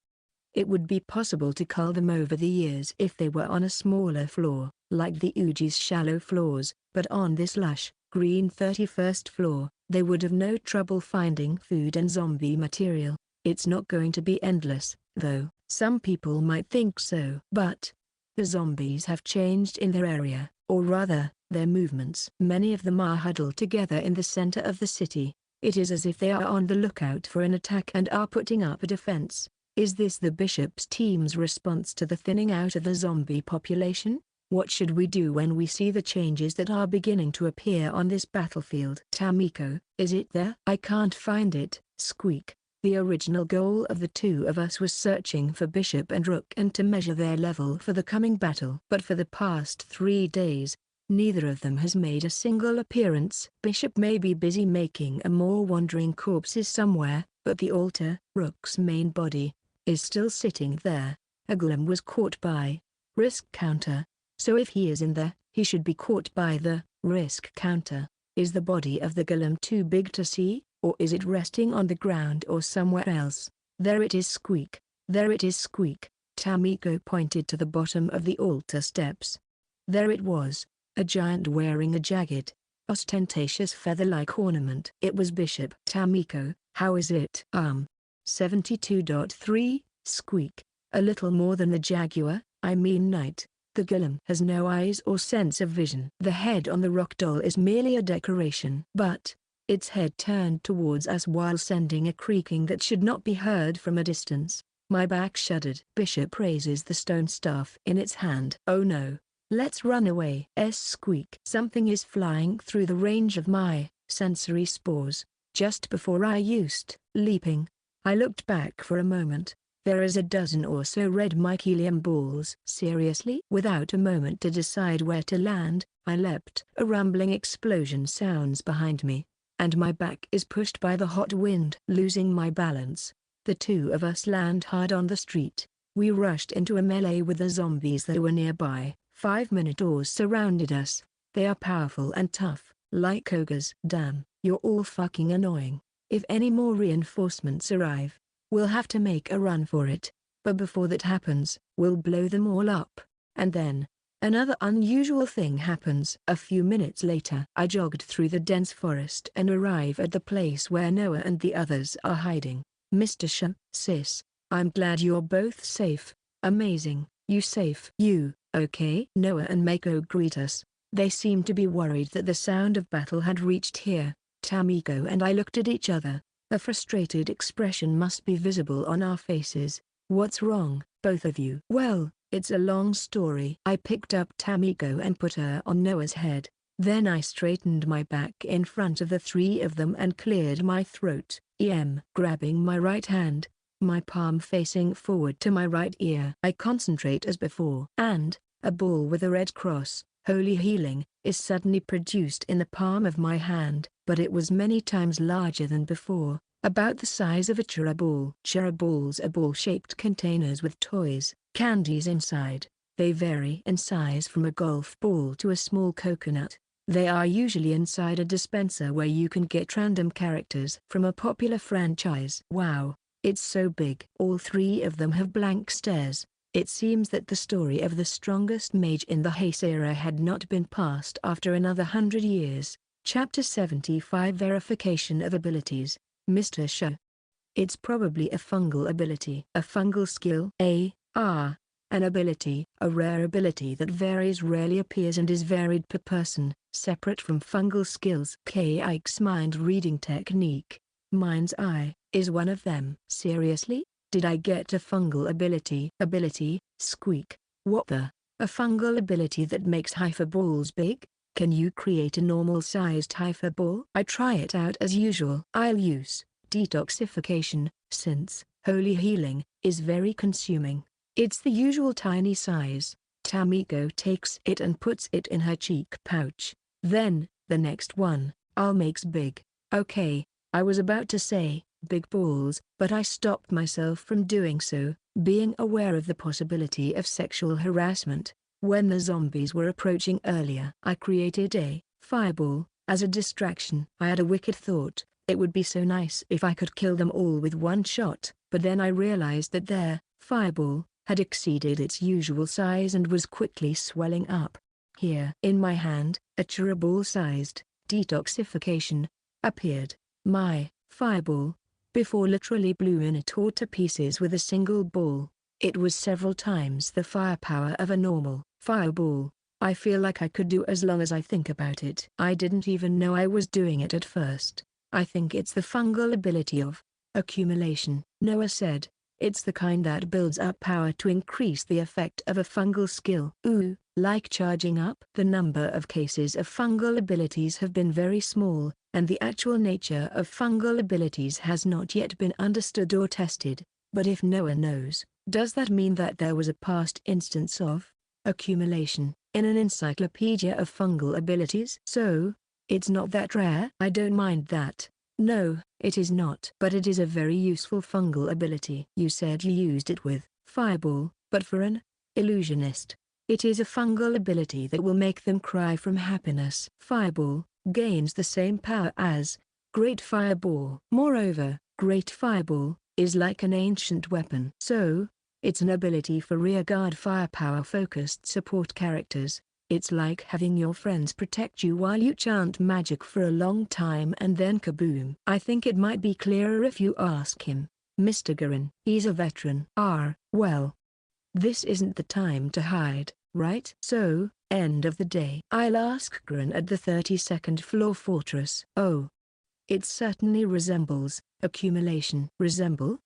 It would be possible to cull them over the years if they were on a smaller floor, like the Uchi's shallow floors, but on this lush, green 31st floor, they would have no trouble finding food and zombie material. It's not going to be endless, though. Some people might think so. But the zombies have changed in their area, or rather, their movements. Many of them are huddled together in the center of the city. It is as if they are on the lookout for an attack and are putting up a defense. Is this the bishop's team's response to the thinning out of the zombie population? What should we do when we see the changes that are beginning to appear on this battlefield? Tamiko, is it there? I can't find it, squeak. The original goal of the 2 of us was searching for Bishop and Rook and to measure their level for the coming battle. But for the past 3 days, neither of them has made a single appearance. Bishop may be busy making a more wandering corpses somewhere, but the altar, Rook's main body, is still sitting there. A golem was caught by risk counter. So if he is in there, he should be caught by the risk counter. Is the body of the golem too big to see, or is it resting on the ground or somewhere else? There it is, squeak. There it is, squeak. Tamiko pointed to the bottom of the altar steps. There it was, a giant wearing a jagged, ostentatious feather-like ornament. It was Bishop. Tamiko, how is it? 72.3, squeak. a little more than the jaguar, I mean knight. The gillum has no eyes or sense of vision. The head on the rock doll is merely a decoration. But its head turned towards us while sending a creaking that should not be heard from a distance. My back shuddered. Bishop raises the stone staff in its hand. Oh no. Let's run away. Squeak. Something is flying through the range of my sensory spores. Just before I used leaping, I looked back for a moment. There is a dozen or so red mycelium balls. Seriously? Without a moment to decide where to land, I leapt. A rumbling explosion sounds behind me, and my back is pushed by the hot wind. Losing my balance, the two of us land hard on the street. We rushed into a melee with the zombies that were nearby. 5 minotaurs surrounded us. They are powerful and tough, like ogres. Damn, you're all fucking annoying. If any more reinforcements arrive, we'll have to make a run for it. But before that happens, we'll blow them all up. And then, another unusual thing happens. A few minutes later, I jogged through the dense forest and arrive at the place where Noah and the others are hiding. Mr. Shuu, sis, I'm glad you're both safe. Amazing. You safe? You, okay? Noah and Mako greet us. They seem to be worried that the sound of battle had reached here. Tamiko and I looked at each other. A frustrated expression must be visible on our faces. What's wrong, both of you? Well, it's a long story. I picked up Tamiko and put her on Noah's head. Then I straightened my back in front of the three of them and cleared my throat. Grabbing my right hand, my palm facing forward to my right ear. I concentrate as before. And a ball with a red cross, holy healing, is suddenly produced in the palm of my hand, but it was many times larger than before, about the size of a chura ball. Chura balls are ball-shaped containers with toys, candies inside. They vary in size from a golf ball to a small coconut. They are usually inside a dispenser where you can get random characters from a popular franchise. Wow, it's so big. All three of them have blank stares. It seems that the story of the strongest mage in the Heisei era had not been passed after another 100 years. Chapter 75 Verification of Abilities. Mr. Shuu. It's probably a fungal ability. A fungal skill. An ability, a rare ability that varies, rarely appears and is varied per person, separate from fungal skills. Ike's mind reading technique, Mind's Eye, is one of them. Seriously? Did I get a fungal ability? Squeak. What the? A fungal ability that makes hypha balls big? Can you create a normal-sized hypha ball? I try it out as usual. I'll use detoxification, since holy healing is very consuming. It's the usual tiny size. Tamiko takes it and puts it in her cheek pouch. Then, the next one, I'll makes big. Okay, I was about to say, big balls, but I stopped myself from doing so, being aware of the possibility of sexual harassment. When the zombies were approaching earlier, I created a fireball as a distraction. I had a wicked thought. It would be so nice if I could kill them all with one shot, but then I realized that their fireball had exceeded its usual size and was quickly swelling up. Here, in my hand, a cherubal-sized detoxification appeared. My fireball, before, literally blew Minotaur to pieces with a single ball. It was several times the firepower of a normal fireball. I feel like I could do as long as I think about it. I didn't even know I was doing it at first. I think it's the fungal ability of accumulation. Noah said, it's the kind that builds up power to increase the effect of a fungal skill. Ooh, like charging up? The number of cases of fungal abilities have been very small, and the actual nature of fungal abilities has not yet been understood or tested. But if Noah knows, does that mean that there was a past instance of accumulation in an encyclopedia of fungal abilities? So, it's not that rare? I don't mind that. No, it is not. But it is a very useful fungal ability. You said you used it with fireball, but for an illusionist, it is a fungal ability that will make them cry from happiness. Fireball gains the same power as Great Fireball. Moreover, Great Fireball is like an ancient weapon. So, it's an ability for rearguard firepower-focused support characters. It's like having your friends protect you while you chant magic for a long time and then kaboom. I think it might be clearer if you ask him, Mr. Garin. He's a veteran. Well, This isn't the time to hide, right? So, end of the day. I'll ask Grin at the 32nd floor fortress. Oh. It certainly resembles accumulation. Resemble?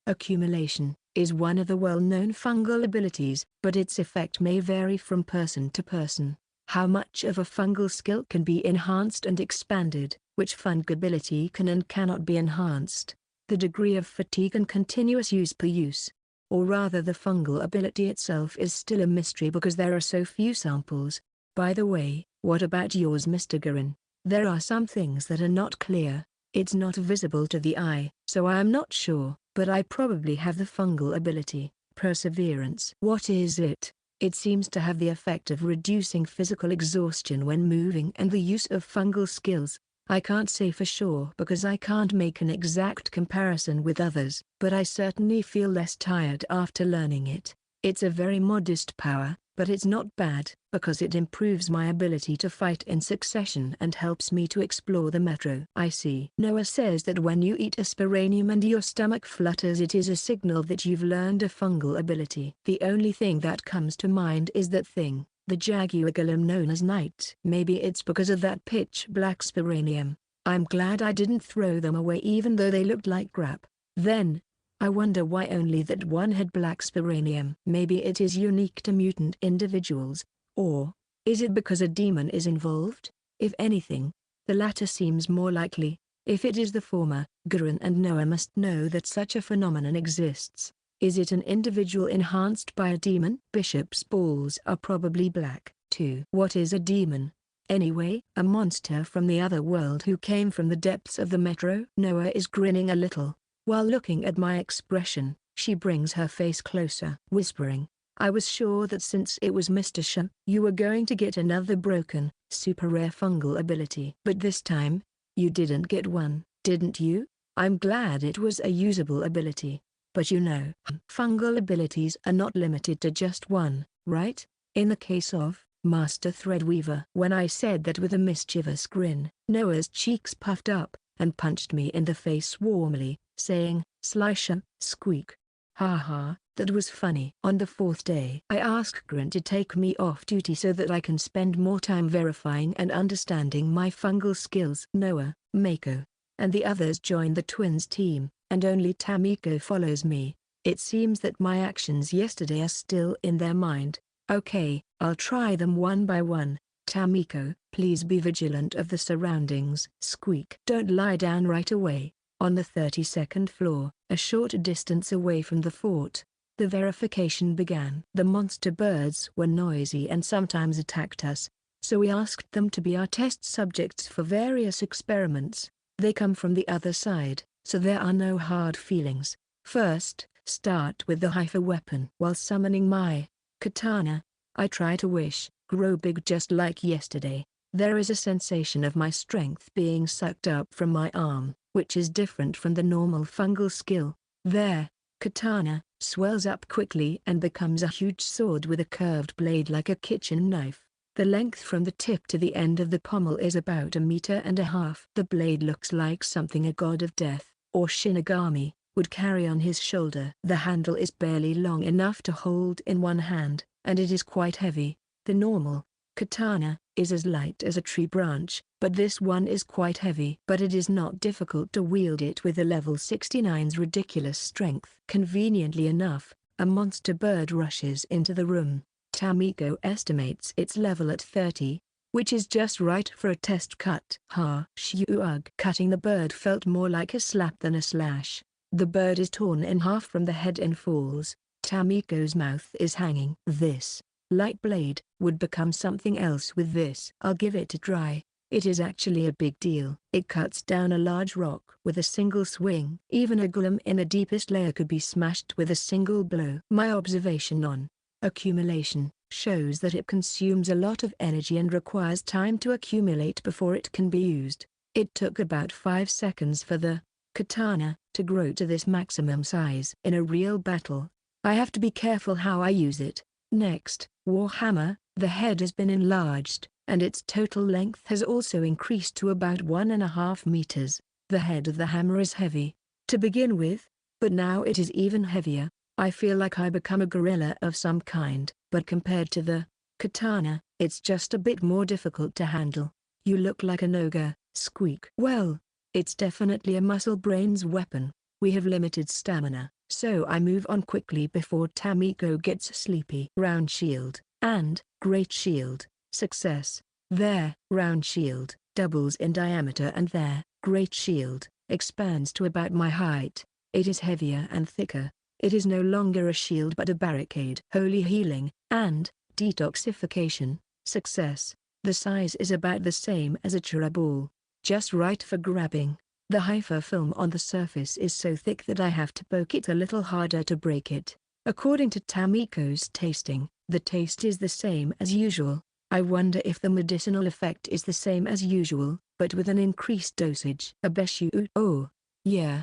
Accumulation is one of the well-known fungal abilities, but its effect may vary from person to person. How much of a fungal skill can be enhanced and expanded, which fungability can and cannot be enhanced, the degree of fatigue and continuous use per use. Or rather, the fungal ability itself is still a mystery because there are so few samples. By the way, what about yours, Mr. Gurin? There are some things that are not clear. It's not visible to the eye, so I am not sure, but I probably have the fungal ability, perseverance. What is it? It seems to have the effect of reducing physical exhaustion when moving and the use of fungal skills. I can't say for sure because I can't make an exact comparison with others, but I certainly feel less tired after learning it. It's a very modest power, but it's not bad, because it improves my ability to fight in succession and helps me to explore the metro. I see. Noah says that when you eat a Sporangium and your stomach flutters, it is a signal that you've learned a fungal ability. The only thing that comes to mind is that thing, the jaguar gillum known as night. Maybe it's because of that pitch black Sporangium. I'm glad I didn't throw them away even though they looked like crap. Then, I wonder why only that one had black Sporangium. Maybe it is unique to mutant individuals, or is it because a demon is involved? If anything, the latter seems more likely. If it is the former, Gurren and Noah must know that such a phenomenon exists. Is it an individual enhanced by a demon? Bishop's balls are probably black, too. What is a demon? Anyway, a monster from the other world who came from the depths of the metro? Noah is grinning a little. While looking at my expression, she brings her face closer, whispering, I was sure that since it was Mr. Shuu, you were going to get another broken, super rare fungal ability. But this time, you didn't get one, didn't you? I'm glad it was a usable ability. But you know, fungal abilities are not limited to just one, right? In the case of Master Threadweaver. When I said that with a mischievous grin, Noah's cheeks puffed up, and punched me in the face warmly, saying, Slisher, squeak. Ha ha, that was funny. On the 4th day, I asked Grin to take me off duty so that I can spend more time verifying and understanding my fungal skills. Noah, Mako, and the others join the twins team, and only Tamiko follows me. It seems that my actions yesterday are still in their mind. Okay, I'll try them one by one. Tamiko, please be vigilant of the surroundings. Squeak. Don't lie down right away. On the 32nd floor, a short distance away from the fort, the verification began. The monster birds were noisy and sometimes attacked us, so we asked them to be our test subjects for various experiments. They come from the other side, so there are no hard feelings. First, start with the Haifa weapon. While summoning my katana, I try to wish, grow big just like yesterday. There is a sensation of my strength being sucked up from my arm, which is different from the normal fungal skill. There, katana swells up quickly and becomes a huge sword with a curved blade like a kitchen knife. The length from the tip to the end of the pommel is about 1.5 meters. The blade looks like something a god of death, or Shinigami, would carry on his shoulder. The handle is barely long enough to hold in one hand, and it is quite heavy. The normal katana is as light as a tree branch, but this one is quite heavy. But it is not difficult to wield it with a level 69's ridiculous strength. Conveniently enough, a monster bird rushes into the room. Tamiko estimates its level at 30, which is just right for a test cut. Ha! Shug. Cutting the bird felt more like a slap than a slash. The bird is torn in half from the head and falls. Tamiko's mouth is hanging. This light blade would become something else with this. I'll give it a try. It is actually a big deal. It cuts down a large rock with a single swing. Even a golem in the deepest layer could be smashed with a single blow. My observation on accumulation shows that it consumes a lot of energy and requires time to accumulate before it can be used. It took about 5 seconds for the katana to grow to this maximum size. In a real battle, I have to be careful how I use it. Next, Warhammer, the head has been enlarged, and its total length has also increased to about 1.5 meters. The head of the hammer is heavy to begin with, but now it is even heavier. I feel like I become a gorilla of some kind, but compared to the katana, it's just a bit more difficult to handle. You look like an ogre, squeak. Well, it's definitely a muscle brain's weapon. We have limited stamina, so I move on quickly before Tamiko gets sleepy. Round shield, and great shield, success. There, round shield, doubles in diameter and there, great shield, expands to about my height. It is heavier and thicker. It is no longer a shield but a barricade. Holy healing, and detoxification, success. The size is about the same as a cheruball, just right for grabbing. The hypha film on the surface is so thick that I have to poke it a little harder to break it. According to Tamiko's tasting, the taste is the same as usual. I wonder if the medicinal effect is the same as usual, but with an increased dosage. Abe Shuu. Oh, yeah.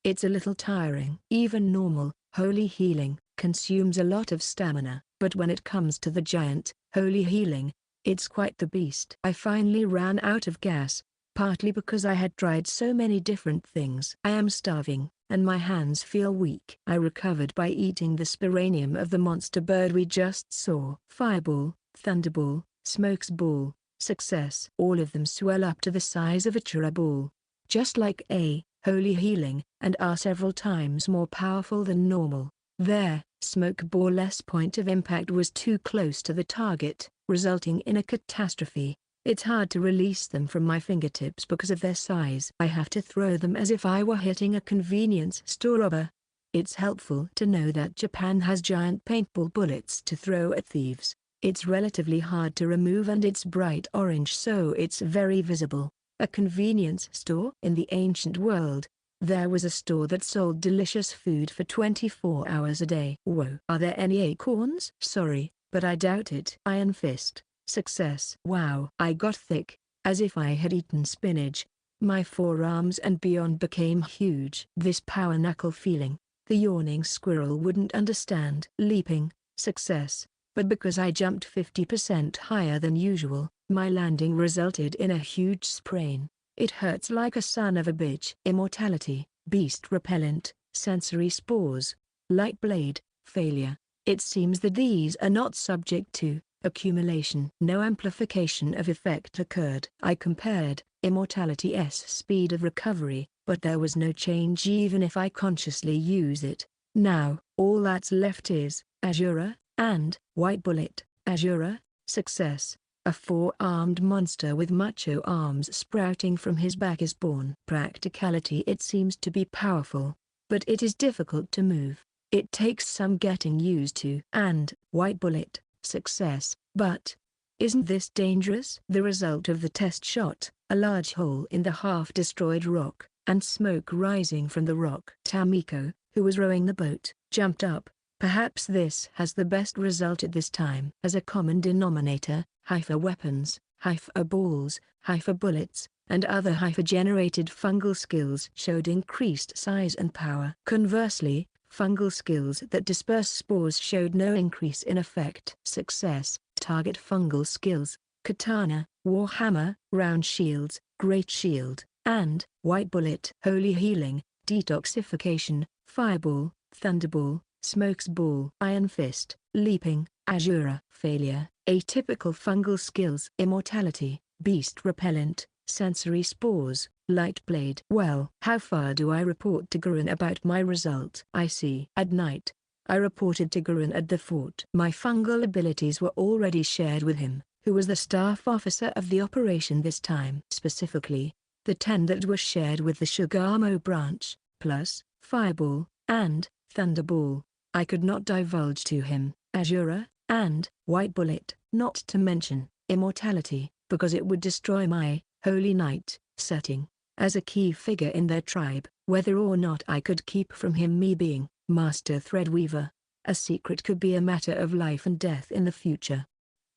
It's a little tiring. Even normal, holy healing, consumes a lot of stamina, but when it comes to the giant, holy healing, it's quite the beast. I finally ran out of gas, partly because I had tried so many different things. I am starving, and my hands feel weak. I recovered by eating the Sporangium of the monster bird we just saw. Fireball, Thunderball, Smokes Ball, success. All of them swell up to the size of a cheruball, just like a holy healing, and are several times more powerful than normal. There, Smoke Ball's point of impact was too close to the target, resulting in a catastrophe. It's hard to release them from my fingertips because of their size. I have to throw them as if I were hitting a convenience store robber. It's helpful to know that Japan has giant paintball bullets to throw at thieves. It's relatively hard to remove and it's bright orange, so it's very visible. A convenience store? In the ancient world, there was a store that sold delicious food for 24 hours a day. Whoa. Are there any acorns? Sorry, but I doubt it. Iron Fist, success. Wow. I got thick, as if I had eaten spinach. My forearms and beyond became huge. This power knuckle feeling, the yawning squirrel wouldn't understand. Leaping, success. But because I jumped 50% higher than usual, my landing resulted in a huge sprain. It hurts like a son of a bitch. Immortality, beast repellent, sensory spores, light blade, failure. It seems that these are not subject to accumulation. No amplification of effect occurred. I compared immortality's speed of recovery, but there was no change even if I consciously use it. Now, all that's left is Azura, and White Bullet. Azura, success. A four-armed monster with macho arms sprouting from his back is born. Practicality. It seems to be powerful, but it is difficult to move. It takes some getting used to. And White Bullet, success. But isn't this dangerous? The result of the test shot, a large hole in the half-destroyed rock, and smoke rising from the rock. Tamiko, who was rowing the boat, jumped up. Perhaps this has the best result at this time. As a common denominator, hypha weapons, hypha balls, hypha bullets, and other hypha-generated fungal skills showed increased size and power. Conversely, fungal skills that disperse spores showed no increase in effect. Success, target fungal skills, katana, warhammer, round shields, great shield, and white bullet. Holy healing, detoxification, fireball, thunderball, Smokes Ball. Iron Fist, Leaping, Azura. Failure, atypical fungal skills. Immortality, Beast Repellent, Sensory Spores, Light Blade. Well, how far do I report to Gurren about my result? I see. At night, I reported to Gurren at the fort. My fungal abilities were already shared with him, who was the staff officer of the operation this time. Specifically, the 10 that were shared with the Shugamo branch, plus Fireball, and Thunderball. I could not divulge to him Azura, and White Bullet, not to mention Immortality, because it would destroy my Holy Knight setting as a key figure in their tribe. Whether or not I could keep from him me being Master Threadweaver, a secret could be a matter of life and death in the future.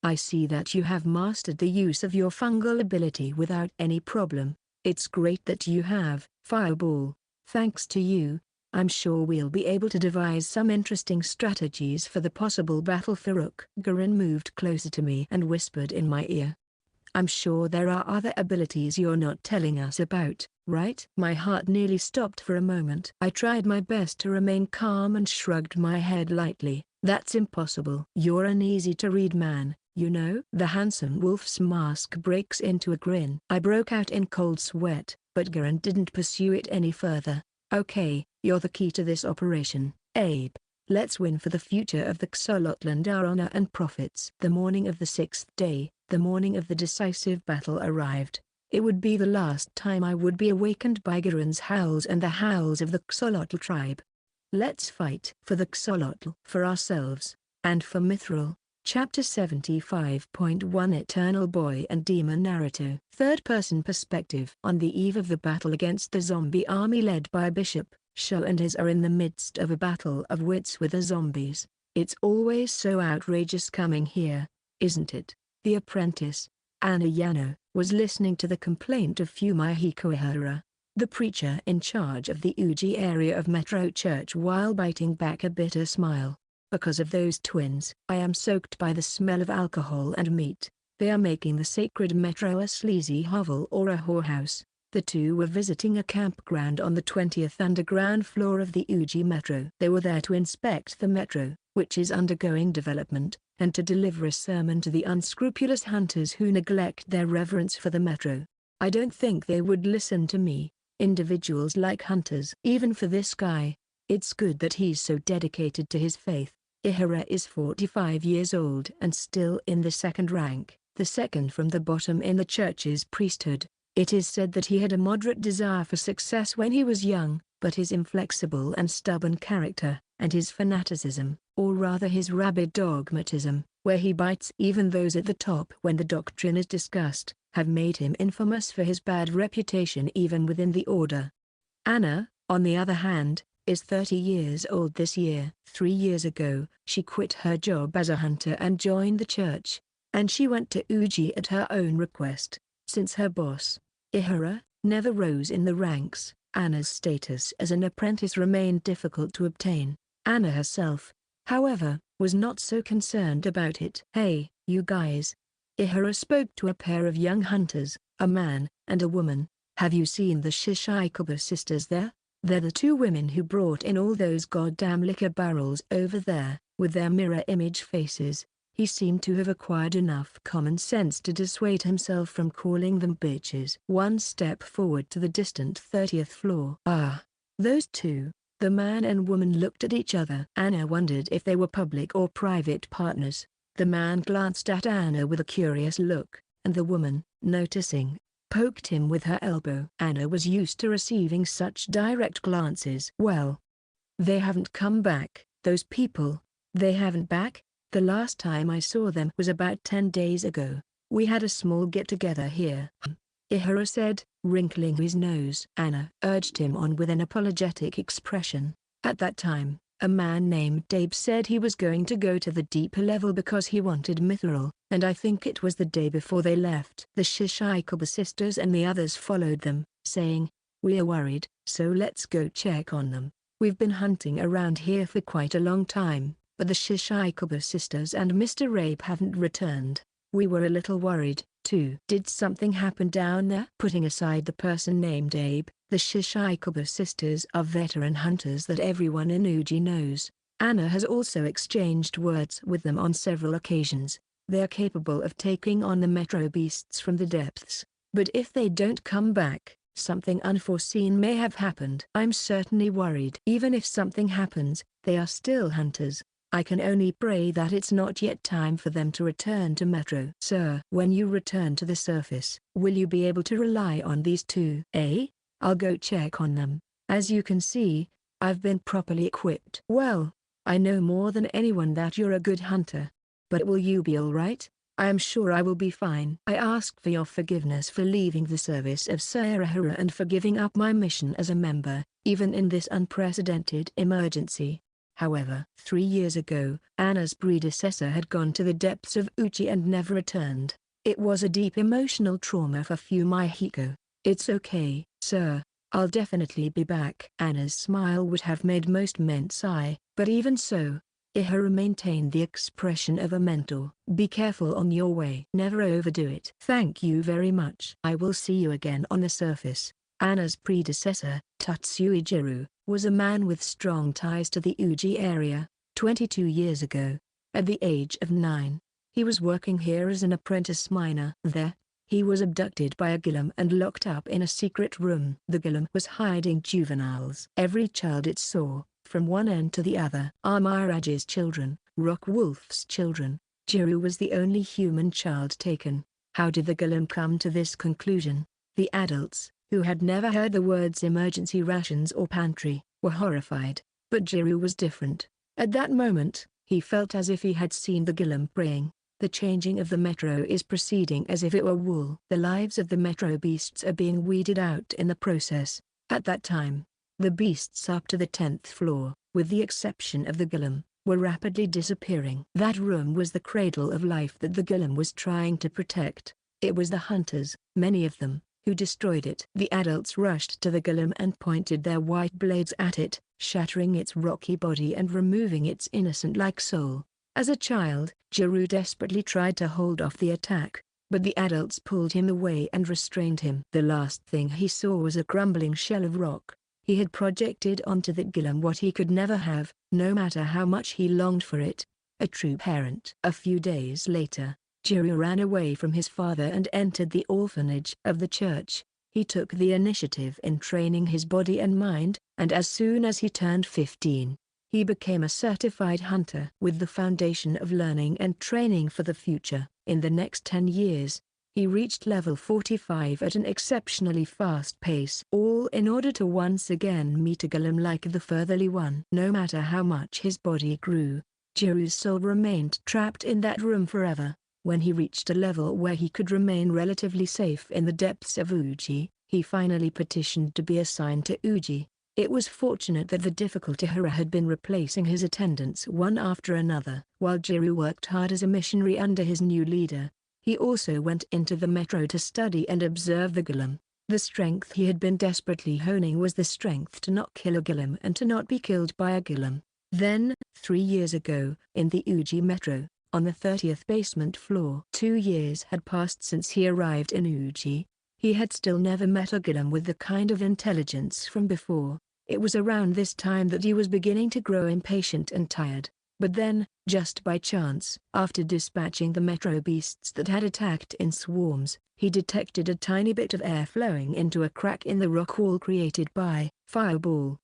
I see that you have mastered the use of your fungal ability without any problem. It's great that you have, Fireball. Thanks to you, I'm sure we'll be able to devise some interesting strategies for the possible battle for Rook. Gurren moved closer to me and whispered in my ear. I'm sure there are other abilities you're not telling us about, right? My heart nearly stopped for a moment. I tried my best to remain calm and shrugged my head lightly. That's impossible. You're an easy-to-read man, you know. The handsome wolf's mask breaks into a grin. I broke out in cold sweat, but Garen didn't pursue it any further. Okay, you're the key to this operation, Abe. Let's win for the future of the Xolotland, our honor and profits. The morning of the 6th day, the morning of the decisive battle arrived. It would be the last time I would be awakened by Garen's howls and the howls of the Xolotl tribe. Let's fight for the Xolotl, for ourselves, and for Mithril. Chapter 75.1 Eternal Boy and Demon Narrative. Third-person perspective. On the eve of the battle against the zombie army led by Bishop Shuu and his are in the midst of a battle of wits with the zombies. It's always so outrageous coming here, isn't it? The apprentice, Anna Yano, was listening to the complaint of Fumihiko Ihara, the preacher in charge of the Uchi area of Metro Church, while biting back a bitter smile. Because of those twins, I am soaked by the smell of alcohol and meat. They are making the sacred Metro a sleazy hovel or a whorehouse. The two were visiting a campground on the 20th underground floor of the Uchi Metro. They were there to inspect the Metro, which is undergoing development, and to deliver a sermon to the unscrupulous hunters who neglect their reverence for the Metro. I don't think they would listen to me. Individuals like hunters. Even for this guy, it's good that he's so dedicated to his faith. Ihara is 45 years old and still in the second rank, the second from the bottom in the church's priesthood. It is said that he had a moderate desire for success when he was young, but his inflexible and stubborn character, and his fanaticism, or rather his rabid dogmatism, where he bites even those at the top when the doctrine is discussed, have made him infamous for his bad reputation even within the order. Anna, on the other hand, is 30 years old this year. 3 years ago, she quit her job as a hunter and joined the church, and she went to Uchi at her own request. Since her boss, Ihara, never rose in the ranks, Anna's status as an apprentice remained difficult to obtain. Anna herself, however, was not so concerned about it. "Hey, you guys." Ihara spoke to a pair of young hunters, a man and a woman. "Have you seen the Shishikawa sisters there? They're the two women who brought in all those goddamn liquor barrels over there, with their mirror image faces." He seemed to have acquired enough common sense to dissuade himself from calling them bitches. One step forward to the distant 30th floor. "Ah, those two." The man and woman looked at each other. Anna wondered if they were public or private partners. The man glanced at Anna with a curious look, and the woman, noticing, poked him with her elbow. Anna was used to receiving such direct glances. "Well, they haven't come back, those people. They haven't back? The last time I saw them was about 10 days ago. We had a small get-together here," Ihara said, wrinkling his nose. Anna urged him on with an apologetic expression. "At that time, a man named Abe said he was going to go to the deeper level because he wanted mithril, and I think it was the day before they left. The Shishikawa sisters and the others followed them, saying, 'We are worried, so let's go check on them. We've been hunting around here for quite a long time, but the Shishikawa sisters and Mr. Abe haven't returned. We were a little worried, too.' Did something happen down there?" Putting aside the person named Abe, the Shishikawa sisters are veteran hunters that everyone in Uchi knows. Anna has also exchanged words with them on several occasions. They are capable of taking on the metro beasts from the depths, but if they don't come back, something unforeseen may have happened. I'm certainly worried. Even if something happens, they are still hunters. I can only pray that it's not yet time for them to return to Metro. "Sir, when you return to the surface, will you be able to rely on these two?" "I'll go check on them. As you can see, I've been properly equipped." "Well, I know more than anyone that you're a good hunter. But will you be alright?" "I am sure I will be fine. I ask for your forgiveness for leaving the service of Sir Ihara and for giving up my mission as a member, even in this unprecedented emergency." However, 3 years ago, Anna's predecessor had gone to the depths of Uchi and never returned. It was a deep emotional trauma for Fumihiko. "It's okay, sir. I'll definitely be back." Anna's smile would have made most men sigh, but even so, Ihara maintained the expression of a mentor. Be careful on your way. Never overdo it. Thank you very much. I will see you again on the surface. Anna's predecessor, Tatsui Jiru, was a man with strong ties to the Uchi area. 22 years ago, at the age of 9, he was working here as an apprentice miner. There, he was abducted by a gillum and locked up in a secret room. The gillum was hiding juveniles. Every child it saw, from one end to the other, are Miraj's children, Rock Wolf's children. Jiru was the only human child taken. How did the gillum come to this conclusion? The adults, who had never heard the words emergency rations or pantry, were horrified, but Jiru was different. At that moment, he felt as if he had seen the gillum praying. The changing of the metro is proceeding as if it were wool. The lives of the metro beasts are being weeded out in the process. At that time, the beasts up to the 10th floor, with the exception of the gillum, were rapidly disappearing. That room was the cradle of life that the gillum was trying to protect. It was the hunters, many of them, who destroyed it. The adults rushed to the gillum and pointed their white blades at it, shattering its rocky body and removing its innocent-like soul. As a child, Jiru desperately tried to hold off the attack, but the adults pulled him away and restrained him. The last thing he saw was a crumbling shell of rock. He had projected onto that gillum what he could never have, no matter how much he longed for it: a true parent. A few days later, Jiru ran away from his father and entered the orphanage of the church. He took the initiative in training his body and mind, and as soon as he turned 15, he became a certified hunter. With the foundation of learning and training for the future, in the next 10 years, he reached level 45 at an exceptionally fast pace. All in order to once again meet a gillum like the Furtherly one. No matter how much his body grew, Jiru's soul remained trapped in that room forever. When he reached a level where he could remain relatively safe in the depths of Uchi, he finally petitioned to be assigned to Uchi. It was fortunate that the difficult Ihara had been replacing his attendants one after another. While Jiru worked hard as a missionary under his new leader, he also went into the metro to study and observe the gillum. The strength he had been desperately honing was the strength to not kill a gillum and to not be killed by a gillum. Then, 3 years ago, in the Uchi Metro, on the 30th basement floor. 2 years had passed since he arrived in Uchi. He had still never met a gillum with the kind of intelligence from before. It was around this time that he was beginning to grow impatient and tired. But then, just by chance, after dispatching the metro beasts that had attacked in swarms, he detected a tiny bit of air flowing into a crack in the rock wall created by Fireball.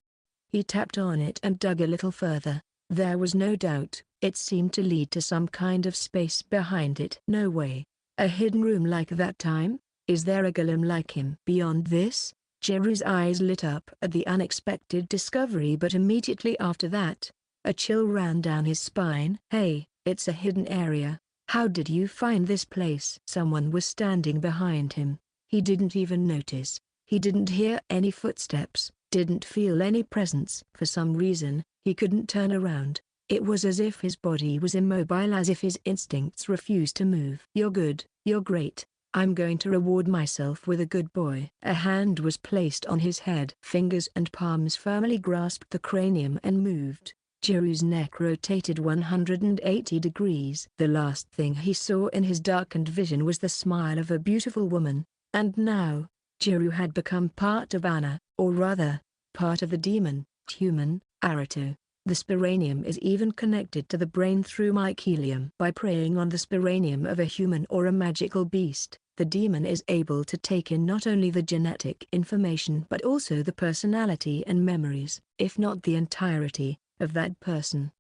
He tapped on it and dug a little further. There was no doubt, it seemed to lead to some kind of space behind it. No way. A hidden room like that time? Is there a gillum like him? Beyond this? Jiru's eyes lit up at the unexpected discovery, but immediately after that, a chill ran down his spine. Hey, it's a hidden area. How did you find this place? Someone was standing behind him. He didn't even notice. He didn't hear any footsteps, didn't feel any presence. For some reason, he couldn't turn around. It was as if his body was immobile, as if his instincts refused to move. You're good, you're great. I'm going to reward myself with a good boy. A hand was placed on his head. Fingers and palms firmly grasped the cranium and moved. Jiru's neck rotated 180 degrees. The last thing he saw in his darkened vision was the smile of a beautiful woman. And now, Jiru had become part of Anna, or rather, part of the demon, human, Arato. The Sporangium is even connected to the brain through mycelium. By preying on the Sporangium of a human or a magical beast, the demon is able to take in not only the genetic information but also the personality and memories, if not the entirety, of that person.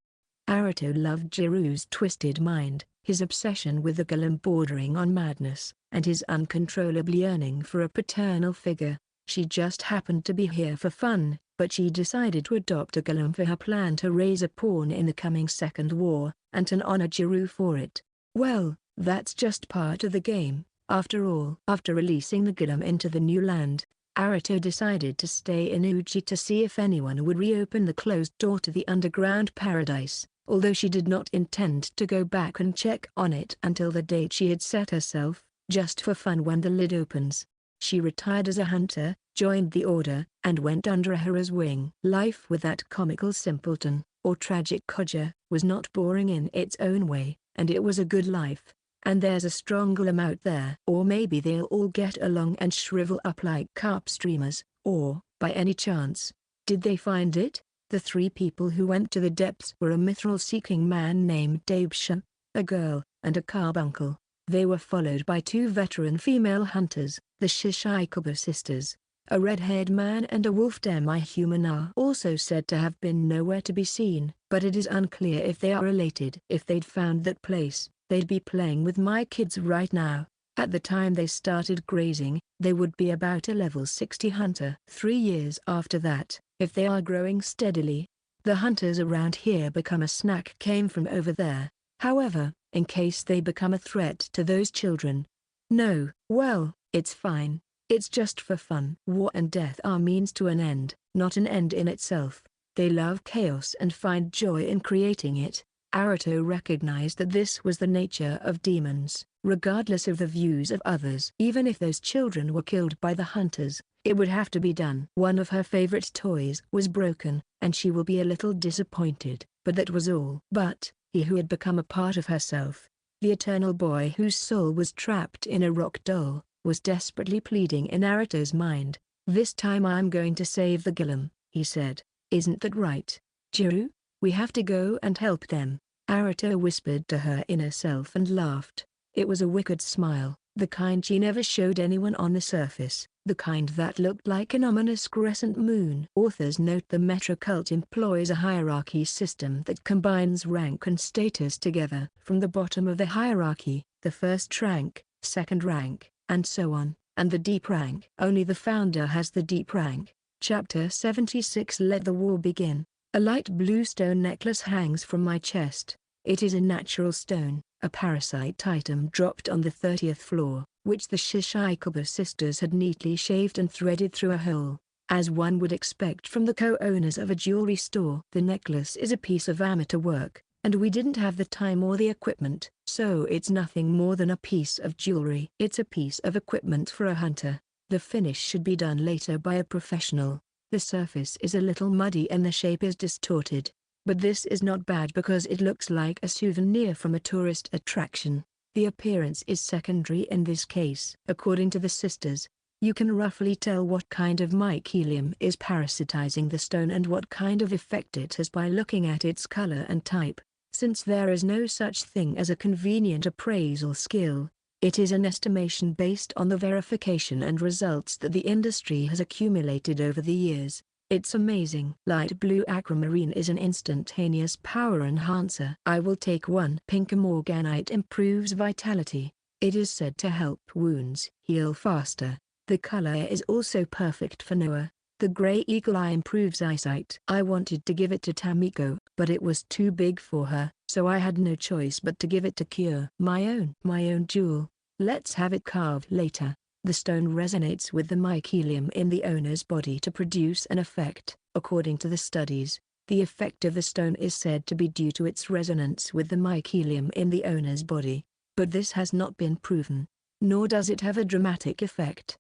Arato loved Jiru's twisted mind, his obsession with the gillum bordering on madness, and his uncontrollable yearning for a paternal figure. She just happened to be here for fun, but she decided to adopt a gillum for her plan to raise a pawn in the coming Second War, and to honor Jiru for it. Well, that's just part of the game, after all. After releasing the gillum into the new land, Arato decided to stay in Uchi to see if anyone would reopen the closed door to the underground paradise, although she did not intend to go back and check on it until the date she had set herself, just for fun when the lid opens. She retired as a hunter, joined the order, and went under Ihara's wing. Life with that comical simpleton, or tragic Koja, was not boring in its own way, and it was a good life. And there's a strong gillum out there. Or maybe they'll all get along and shrivel up like carp streamers, or, by any chance, did they find it? The three people who went to the depths were a mithril-seeking man named Abe Shuu, a girl, and a carbuncle. They were followed by two veteran female hunters, the Shishikuba sisters. A red-haired man and a wolf demi-human are also said to have been nowhere to be seen, but it is unclear if they are related. If they'd found that place, they'd be playing with my kids right now. At the time they started grazing, they would be about a level 60 hunter. 3 years after that, if they are growing steadily, the hunters around here become a snack came from over there. However, in case they become a threat to those children. No, well, it's fine. It's just for fun. War and death are means to an end, not an end in itself. They love chaos and find joy in creating it. Aruto recognized that this was the nature of demons, regardless of the views of others. Even if those children were killed by the hunters, it would have to be done. One of her favorite toys was broken, and she will be a little disappointed, but that was all. But, he who had become a part of herself, the eternal boy whose soul was trapped in a rock doll, was desperately pleading in Aruto's mind. This time I'm going to save the gillum, he said. Isn't that right, Jiru? We have to go and help them. Aruto whispered to her inner self and laughed. It was a wicked smile, the kind she never showed anyone on the surface, the kind that looked like an ominous crescent moon. Authors note the Metro cult employs a hierarchy system that combines rank and status together. From the bottom of the hierarchy, the first rank, second rank, and so on, and the deep rank. Only the founder has the deep rank. Chapter 76. Let the war begin. A light blue stone necklace hangs from my chest. It is a natural stone, a parasite item dropped on the 30th floor, which the Shishikuba sisters had neatly shaved and threaded through a hole, as one would expect from the co-owners of a jewelry store. The necklace is a piece of amateur work, and we didn't have the time or the equipment, so it's nothing more than a piece of jewelry. It's a piece of equipment for a hunter. The finish should be done later by a professional. The surface is a little muddy and the shape is distorted. But this is not bad because it looks like a souvenir from a tourist attraction. The appearance is secondary in this case. According to the sisters, you can roughly tell what kind of mycelium is parasitizing the stone and what kind of effect it has by looking at its color and type. Since there is no such thing as a convenient appraisal skill, it is an estimation based on the verification and results that the industry has accumulated over the years. It's amazing. Light blue aquamarine is an instantaneous power enhancer. I will take one. Pink morganite improves vitality. It is said to help wounds heal faster. The color is also perfect for Noah. The gray eagle eye improves eyesight. I wanted to give it to Tamiko, but it was too big for her, so I had no choice but to give it to Cure. My own jewel. Let's have it carved later. The stone resonates with the mycelium in the owner's body to produce an effect. According to the studies, the effect of the stone is said to be due to its resonance with the mycelium in the owner's body, but this has not been proven, nor does it have a dramatic effect.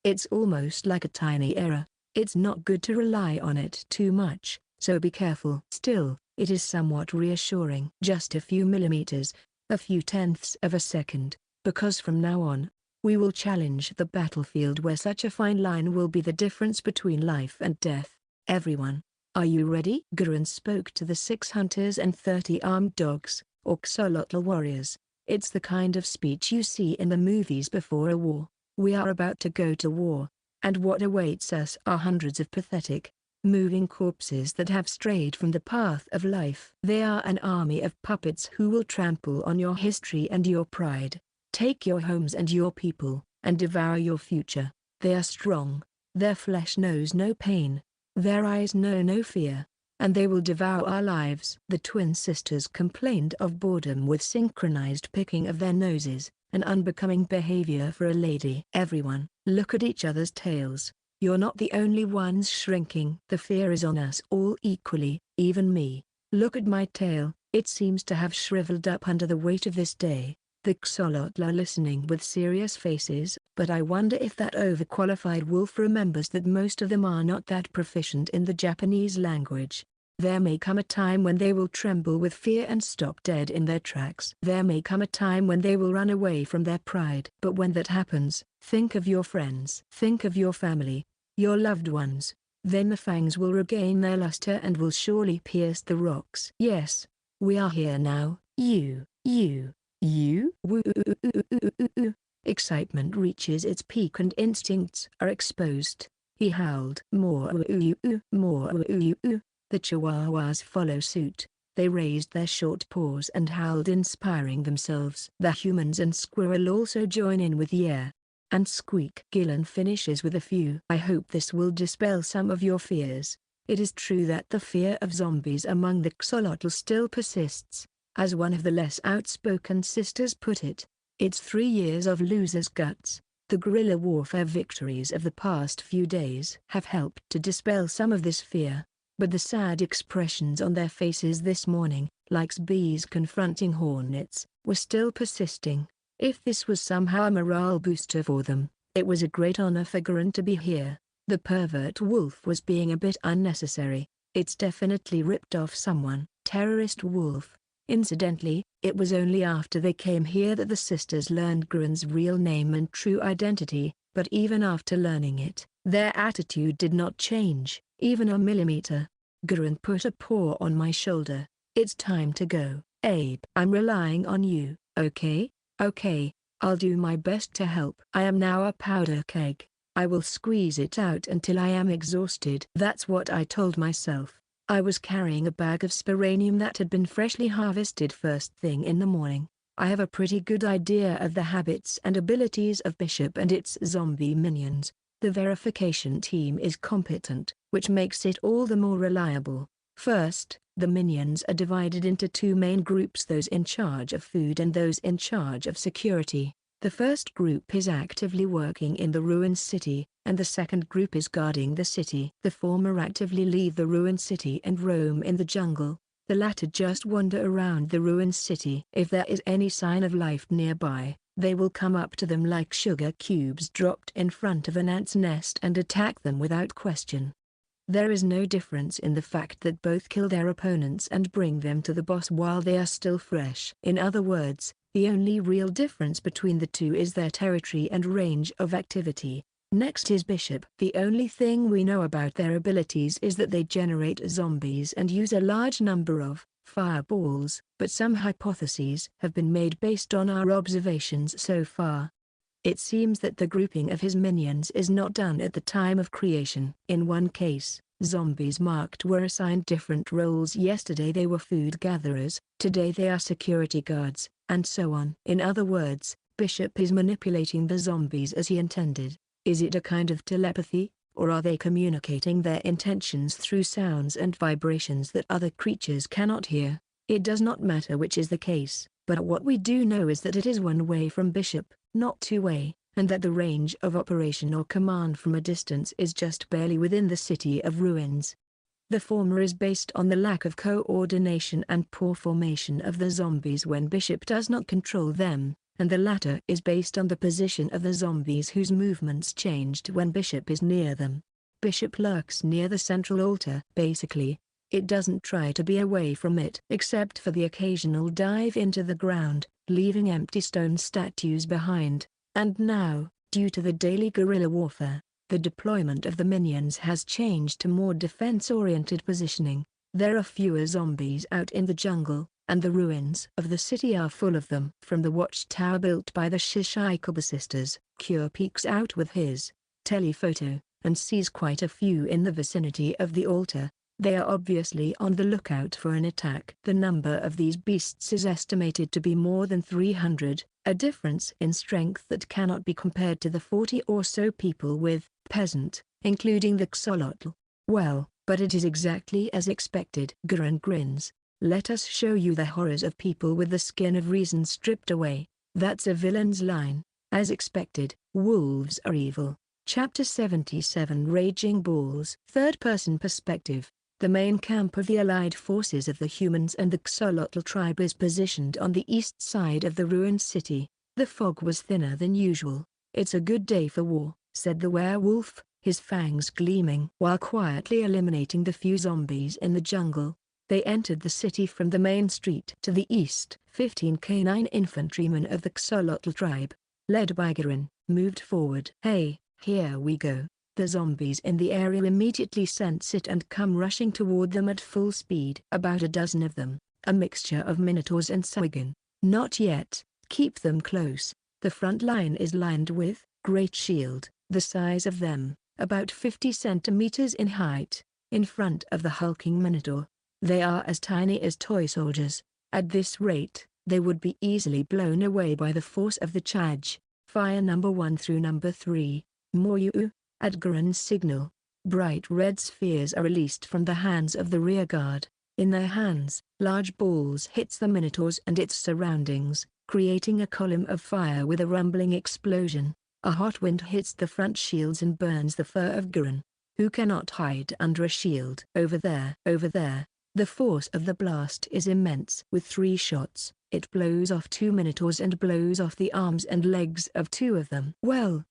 It's almost like a tiny error. It's not good to rely on it too much, so be careful. Still, it is somewhat reassuring. Just a few millimeters, a few tenths of a second, because from now on, we will challenge the battlefield where such a fine line will be the difference between life and death. Everyone, are you ready? Gurren spoke to the 6 hunters and 30 armed dogs, or Xolotl warriors. It's the kind of speech you see in the movies before a war. We are about to go to war, and what awaits us are hundreds of pathetic, moving corpses that have strayed from the path of life. They are an army of puppets who will trample on your history and your pride, take your homes and your people, and devour your future. They are strong, their flesh knows no pain, their eyes know no fear, and they will devour our lives. The twin sisters complained of boredom with synchronized picking of their noses, an unbecoming behavior for a lady. Everyone, look at each other's tails. You're not the only ones shrinking. The fear is on us all equally, even me. Look at my tail, it seems to have shriveled up under the weight of this day. The Xolotl are listening with serious faces, but I wonder if that overqualified wolf remembers that most of them are not that proficient in the Japanese language. There may come a time when they will tremble with fear and stop dead in their tracks. There may come a time when they will run away from their pride. But when that happens, think of your friends. Think of your family, your loved ones. Then the fangs will regain their luster and will surely pierce the rocks. Yes, we are here now. You. Woo. Excitement reaches its peak and instincts are exposed. He howled. More woo, more woo. The chihuahuas follow suit. They raised their short paws and howled, inspiring themselves. The humans and squirrel also join in with yeah and squeak. Gillen finishes with a few. I hope this will dispel some of your fears. It is true that the fear of zombies among the axolotl still persists. As one of the less outspoken sisters put it, it's 3 years of losers' guts. The guerrilla warfare victories of the past few days have helped to dispel some of this fear. But the sad expressions on their faces this morning, like bees confronting hornets, were still persisting. If this was somehow a morale booster for them, it was a great honor for Gurren to be here. The pervert wolf was being a bit unnecessary. It's definitely ripped off someone. Terrorist wolf. Incidentally, it was only after they came here that the sisters learned Gurren's real name and true identity, but even after learning it, their attitude did not change, even a millimeter. Gurren put a paw on my shoulder. It's time to go, Abe. I'm relying on you, okay? Okay, I'll do my best to help. I am now a powder keg. I will squeeze it out until I am exhausted. That's what I told myself. I was carrying a bag of Sporangium that had been freshly harvested first thing in the morning. I have a pretty good idea of the habits and abilities of Bishop and its zombie minions. The verification team is competent, which makes it all the more reliable. First, the minions are divided into 2 main groups, those in charge of food and those in charge of security. The first group is actively working in the ruined city, and the second group is guarding the city. The former actively leave the ruined city and roam in the jungle. The latter just wander around the ruined city. If there is any sign of life nearby, they will come up to them like sugar cubes dropped in front of an ant's nest and attack them without question. There is no difference in the fact that both kill their opponents and bring them to the boss while they are still fresh. In other words, the only real difference between the two is their territory and range of activity. Next is Bishop. The only thing we know about their abilities is that they generate zombies and use a large number of fireballs, but some hypotheses have been made based on our observations so far. It seems that the grouping of his minions is not done at the time of creation. In one case, zombies marked were assigned different roles. Yesterday they were food gatherers, today they are security guards, and so on. In other words, Bishop is manipulating the zombies as he intended. Is it a kind of telepathy, or are they communicating their intentions through sounds and vibrations that other creatures cannot hear? It does not matter which is the case, but what we do know is that it is one way from Bishop, not two-way, and that the range of operation or command from a distance is just barely within the City of Ruins. The former is based on the lack of coordination and poor formation of the zombies when Bishop does not control them, and the latter is based on the position of the zombies whose movements changed when Bishop is near them. Bishop lurks near the central altar. Basically, it doesn't try to be away from it except for the occasional dive into the ground, leaving empty stone statues behind. And now, due to the daily guerrilla warfare, the deployment of the minions has changed to more defense-oriented positioning. There are fewer zombies out in the jungle, and the ruins of the city are full of them. From the watchtower built by the Shishikoba sisters, Kyo peeks out with his telephoto, and sees quite a few in the vicinity of the altar. They are obviously on the lookout for an attack. The number of these beasts is estimated to be more than 300, a difference in strength that cannot be compared to the 40 or so people with peasant, including the axolotl. Well, but it is exactly as expected. Gurren grins. Let us show you the horrors of people with the skin of reason stripped away. That's a villain's line. As expected, wolves are evil. Chapter 77 Raging Bulls. Third-person perspective. The main camp of the allied forces of the humans and the axolotl tribe is positioned on the east side of the ruined city. The fog was thinner than usual. It's a good day for war, said the werewolf, his fangs gleaming while quietly eliminating the few zombies in the jungle. They entered the city from the main street to the east. 15 canine infantrymen of the Xolotl tribe, led by Gurren, moved forward. Hey, here we go. The zombies in the area immediately sense it and come rushing toward them at full speed. About a dozen of them, a mixture of minotaurs and Saigon. Not yet, keep them close. The front line is lined with great shield, the size of them, about 50 centimeters in height, in front of the hulking minotaur. They are as tiny as toy soldiers. At this rate, they would be easily blown away by the force of the charge. Fire number 1 through number 3. Moyu. At Gurren's signal, bright red spheres are released from the hands of the rear guard. In their hands, large balls hits the minotaurs and its surroundings, creating a column of fire with a rumbling explosion. A hot wind hits the front shields and burns the fur of Gurren, who cannot hide under a shield. Over there. The force of the blast is immense. With 3 shots, it blows off 2 minotaurs and blows off the arms and legs of 2 of them. Well.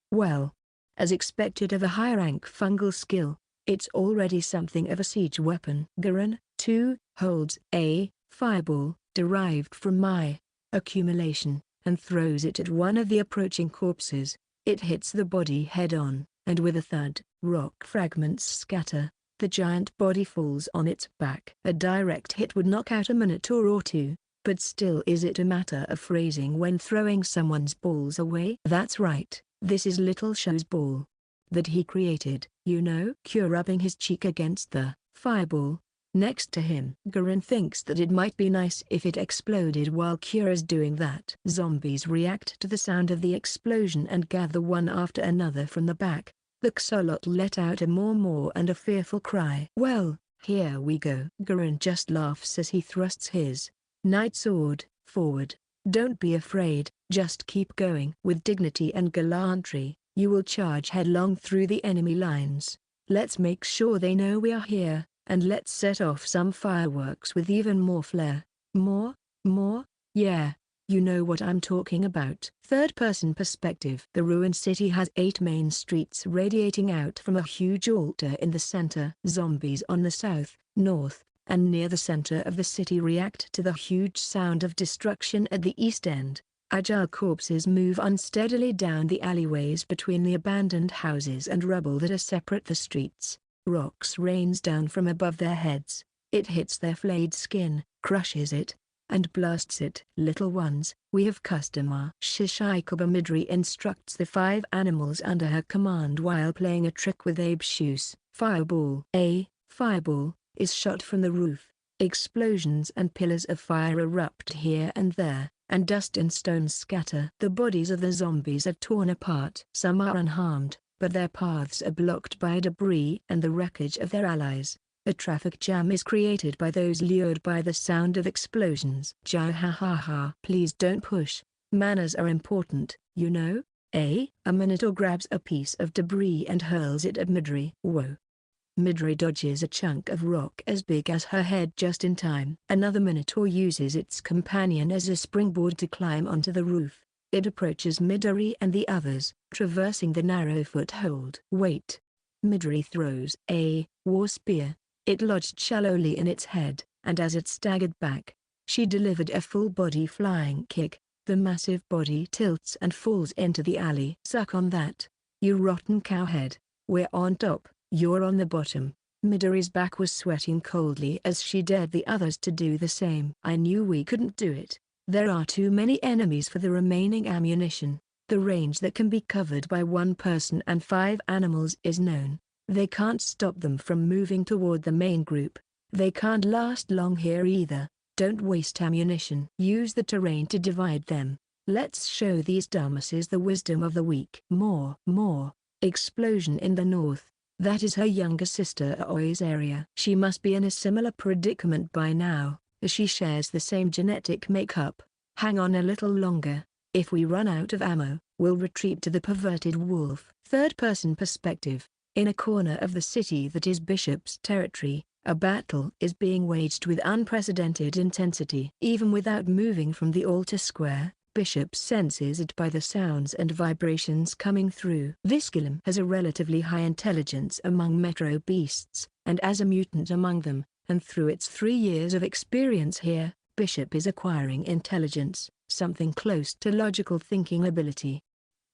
As expected of a high-rank fungal skill, it's already something of a siege weapon. Gurren, too, holds a fireball, derived from my accumulation, and throws it at one of the approaching corpses. It hits the body head-on, and with a thud, rock fragments scatter. The giant body falls on its back. A direct hit would knock out a minotaur or 2, but still is it a matter of phrasing when throwing someone's balls away? That's right, this is Little Shu's ball. That he created, you know. Kyo rubbing his cheek against the fireball. Next to him. Gurren thinks that it might be nice if it exploded while Kyo is doing that. Zombies react to the sound of the explosion and gather one after another from the back. The Xolotl let out a more and a fearful cry. Well, here we go. Gurren just laughs as he thrusts his knight sword forward. Don't be afraid, just keep going. With dignity and gallantry, you will charge headlong through the enemy lines. Let's make sure they know we are here, and let's set off some fireworks with even more flair. More? Yeah. You know what I'm talking about. Third-person perspective. The ruined city has 8 main streets radiating out from a huge altar in the center. Zombies on the south, north, and near the center of the city react to the huge sound of destruction at the east end. Agile corpses move unsteadily down the alleyways between the abandoned houses and rubble that separate the streets. Rocks rains down from above their heads. It hits their flayed skin, crushes it, and blasts it. Little ones, we have customer. Shishikoba Midori instructs the 5 animals under her command while playing a trick with Abe Shuu's fireball. A fireball is shot from the roof. Explosions and pillars of fire erupt here and there, and dust and stones scatter. The bodies of the zombies are torn apart. Some are unharmed, but their paths are blocked by debris and the wreckage of their allies. A traffic jam is created by those lured by the sound of explosions. Chihuaha. Please don't push. Manners are important, you know. A minotaur grabs a piece of debris and hurls it at Midori. Whoa. Midori dodges a chunk of rock as big as her head just in time. Another minotaur uses its companion as a springboard to climb onto the roof. It approaches Midori and the others, traversing the narrow foothold. Wait. Midori throws a war spear. It lodged shallowly in its head, and as it staggered back, she delivered a full-body flying kick. The massive body tilts and falls into the alley. Suck on that, you rotten cowhead. We're on top, you're on the bottom. Midori's back was sweating coldly as she dared the others to do the same. I knew we couldn't do it. There are too many enemies for the remaining ammunition. The range that can be covered by 1 person and 5 animals is known. They can't stop them from moving toward the main group. They can't last long here either. Don't waste ammunition. Use the terrain to divide them. Let's show these dumbasses the wisdom of the weak. More. Explosion in the north. That is her younger sister Aoi's area. She must be in a similar predicament by now, as she shares the same genetic makeup. Hang on a little longer. If we run out of ammo, we'll retreat to the perverted wolf. Third-person perspective. In a corner of the city that is Bishop's territory, a battle is being waged with unprecedented intensity. Even without moving from the altar square, Bishop senses it by the sounds and vibrations coming through. This gillum has a relatively high intelligence among metro beasts, and as a mutant among them, and through its 3 years of experience here, Bishop is acquiring intelligence, something close to logical thinking ability.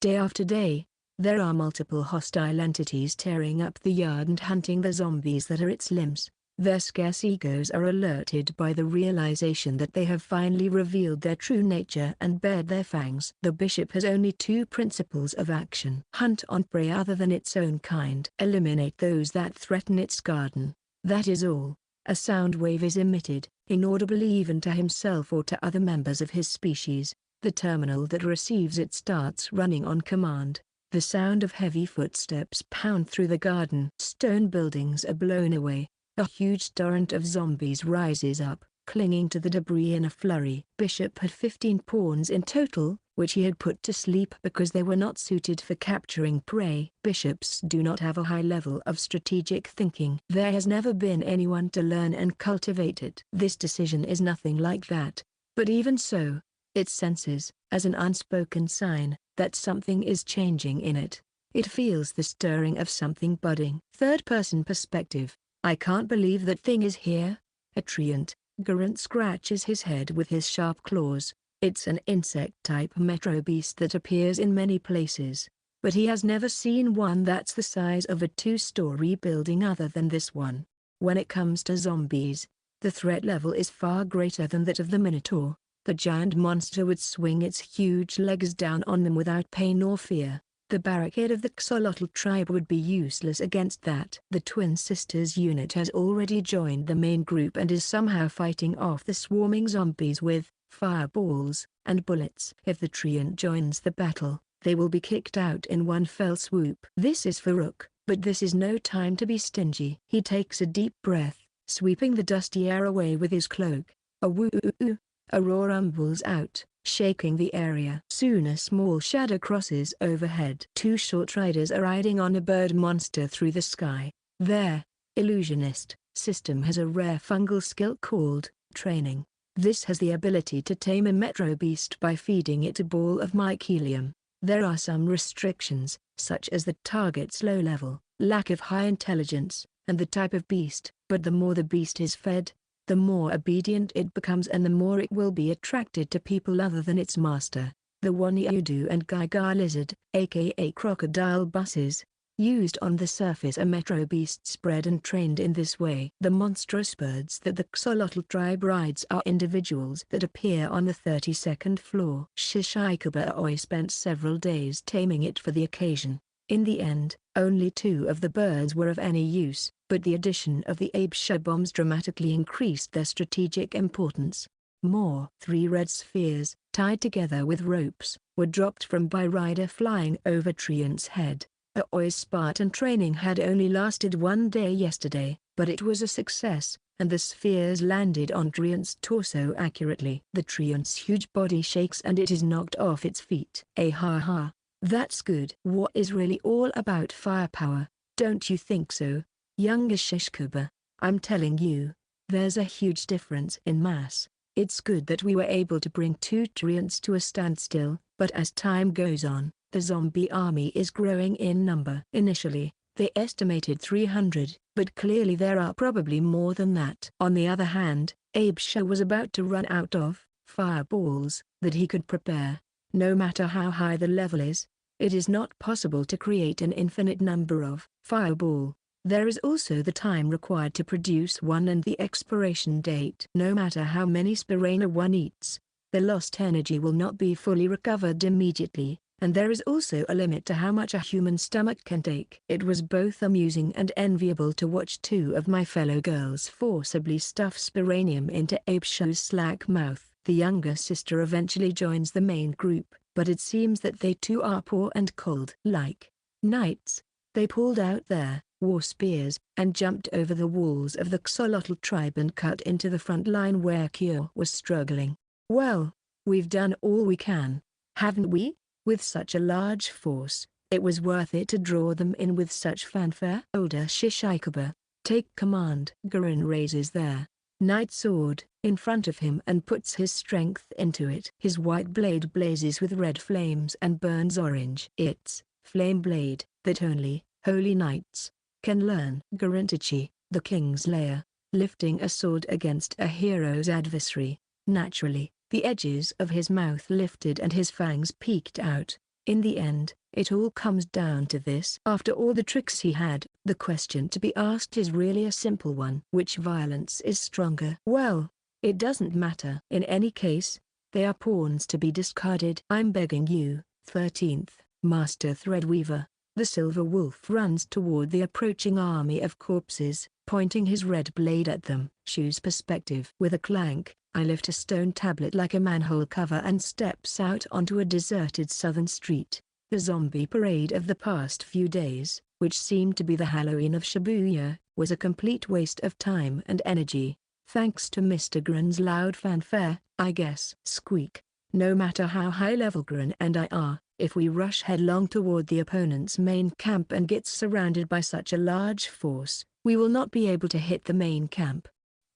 Day after day, there are multiple hostile entities tearing up the yard and hunting the zombies that are its limbs. Their scarce egos are alerted by the realization that they have finally revealed their true nature and bared their fangs. The bishop has only 2 principles of action: hunt on prey other than its own kind, eliminate those that threaten its garden. That is all. A sound wave is emitted, inaudibly even to himself or to other members of his species. The terminal that receives it starts running on command. The sound of heavy footsteps pound through the garden. Stone buildings are blown away. A huge torrent of zombies rises up, clinging to the debris in a flurry. Bishop had 15 pawns in total, which he had put to sleep because they were not suited for capturing prey. Bishops do not have a high level of strategic thinking. There has never been anyone to learn and cultivate it. This decision is nothing like that. But even so, it senses, as an unspoken sign, that something is changing in it. It feels the stirring of something budding. Third-person perspective. I can't believe that thing is here. A treant. Garant scratches his head with his sharp claws. It's an insect-type metro beast that appears in many places, but he has never seen one that's the size of a 2-story building other than this one. When it comes to zombies, the threat level is far greater than that of the Minotaur. The giant monster would swing its huge legs down on them without pain or fear. The barricade of the Xolotl tribe would be useless against that. The Twin Sisters unit has already joined the main group and is somehow fighting off the swarming zombies with fireballs and bullets. If the treant joins the battle, they will be kicked out in one fell swoop. This is Farouk, but this is no time to be stingy. He takes a deep breath, sweeping the dusty air away with his cloak. A woo-oo-oo. A roar rumbles out, shaking the area. Soon a small shadow crosses overhead. 2 short riders are riding on a bird monster through the sky. Their illusionist system has a rare fungal skill called training. This has the ability to tame a metro beast by feeding it a ball of mycelium. There are some restrictions, such as the target's low level, lack of high intelligence, and the type of beast, but the more the beast is fed, the more obedient it becomes and the more it will be attracted to people other than its master. The Wanyudu and Gaiga lizard, aka crocodile buses, used on the surface are metro beasts bred and trained in this way. The monstrous birds that the Xolotl tribe rides are individuals that appear on the 32nd floor. Shishikuba Aoi spent several days taming it for the occasion. In the end, only 2 of the birds were of any use, but the addition of the Abe Shuu bombs dramatically increased their strategic importance. More 3 red spheres, tied together with ropes, were dropped from by rider flying over Treant's head. Aoi's Spartan training had only lasted 1 day yesterday, but it was a success, and the spheres landed on Treant's torso accurately. The Treant's huge body shakes and it is knocked off its feet. Ha. That's good. War is really all about firepower, don't you think so, younger Shishikuba? I'm telling you, there's a huge difference in mass. It's good that we were able to bring 2 treants to a standstill, but as time goes on, the zombie army is growing in number. Initially, they estimated 300, but clearly there are probably more than that. On the other hand, Abe Shuu was about to run out of fireballs that he could prepare. No matter how high the level is, it is not possible to create an infinite number of fireball. There is also the time required to produce one and the expiration date. No matter how many spirana one eats, the lost energy will not be fully recovered immediately, and there is also a limit to how much a human stomach can take. It was both amusing and enviable to watch 2 of my fellow girls forcibly stuff Sporangium into Abe Shuu's slack mouth. The younger sister eventually joins the main group, but it seems that they too are poor and cold. Like knights, they pulled out their war spears and jumped over the walls of the Xolotl tribe and cut into the front line where Kyo was struggling. Well, we've done all we can, haven't we? With such a large force, it was worth it to draw them in with such fanfare. Older Shishikuba, take command. Gurren raises their Night sword in front of him and puts his strength into it. His white blade blazes with red flames and burns orange. It's flame blade that only holy knights can learn. Uchi, the king's lair, lifting a sword against a hero's adversary. Naturally, the edges of his mouth lifted and his fangs peeked out. In the end, it all comes down to this. After all the tricks he had, the question to be asked is really a simple one. Which violence is stronger? Well, it doesn't matter. In any case, they are pawns to be discarded. I'm begging you, 13th, Master Threadweaver. The silver wolf runs toward the approaching army of corpses, pointing his red blade at them. Shu's perspective. With a clank, I lift a stone tablet like a manhole cover and steps out onto a deserted southern street. The zombie parade of the past few days, which seemed to be the Halloween of Shibuya, was a complete waste of time and energy. Thanks to Mr. Grun's loud fanfare, I guess. Squeak. No matter how high-level Grun and I are, if we rush headlong toward the opponent's main camp and get surrounded by such a large force, we will not be able to hit the main camp.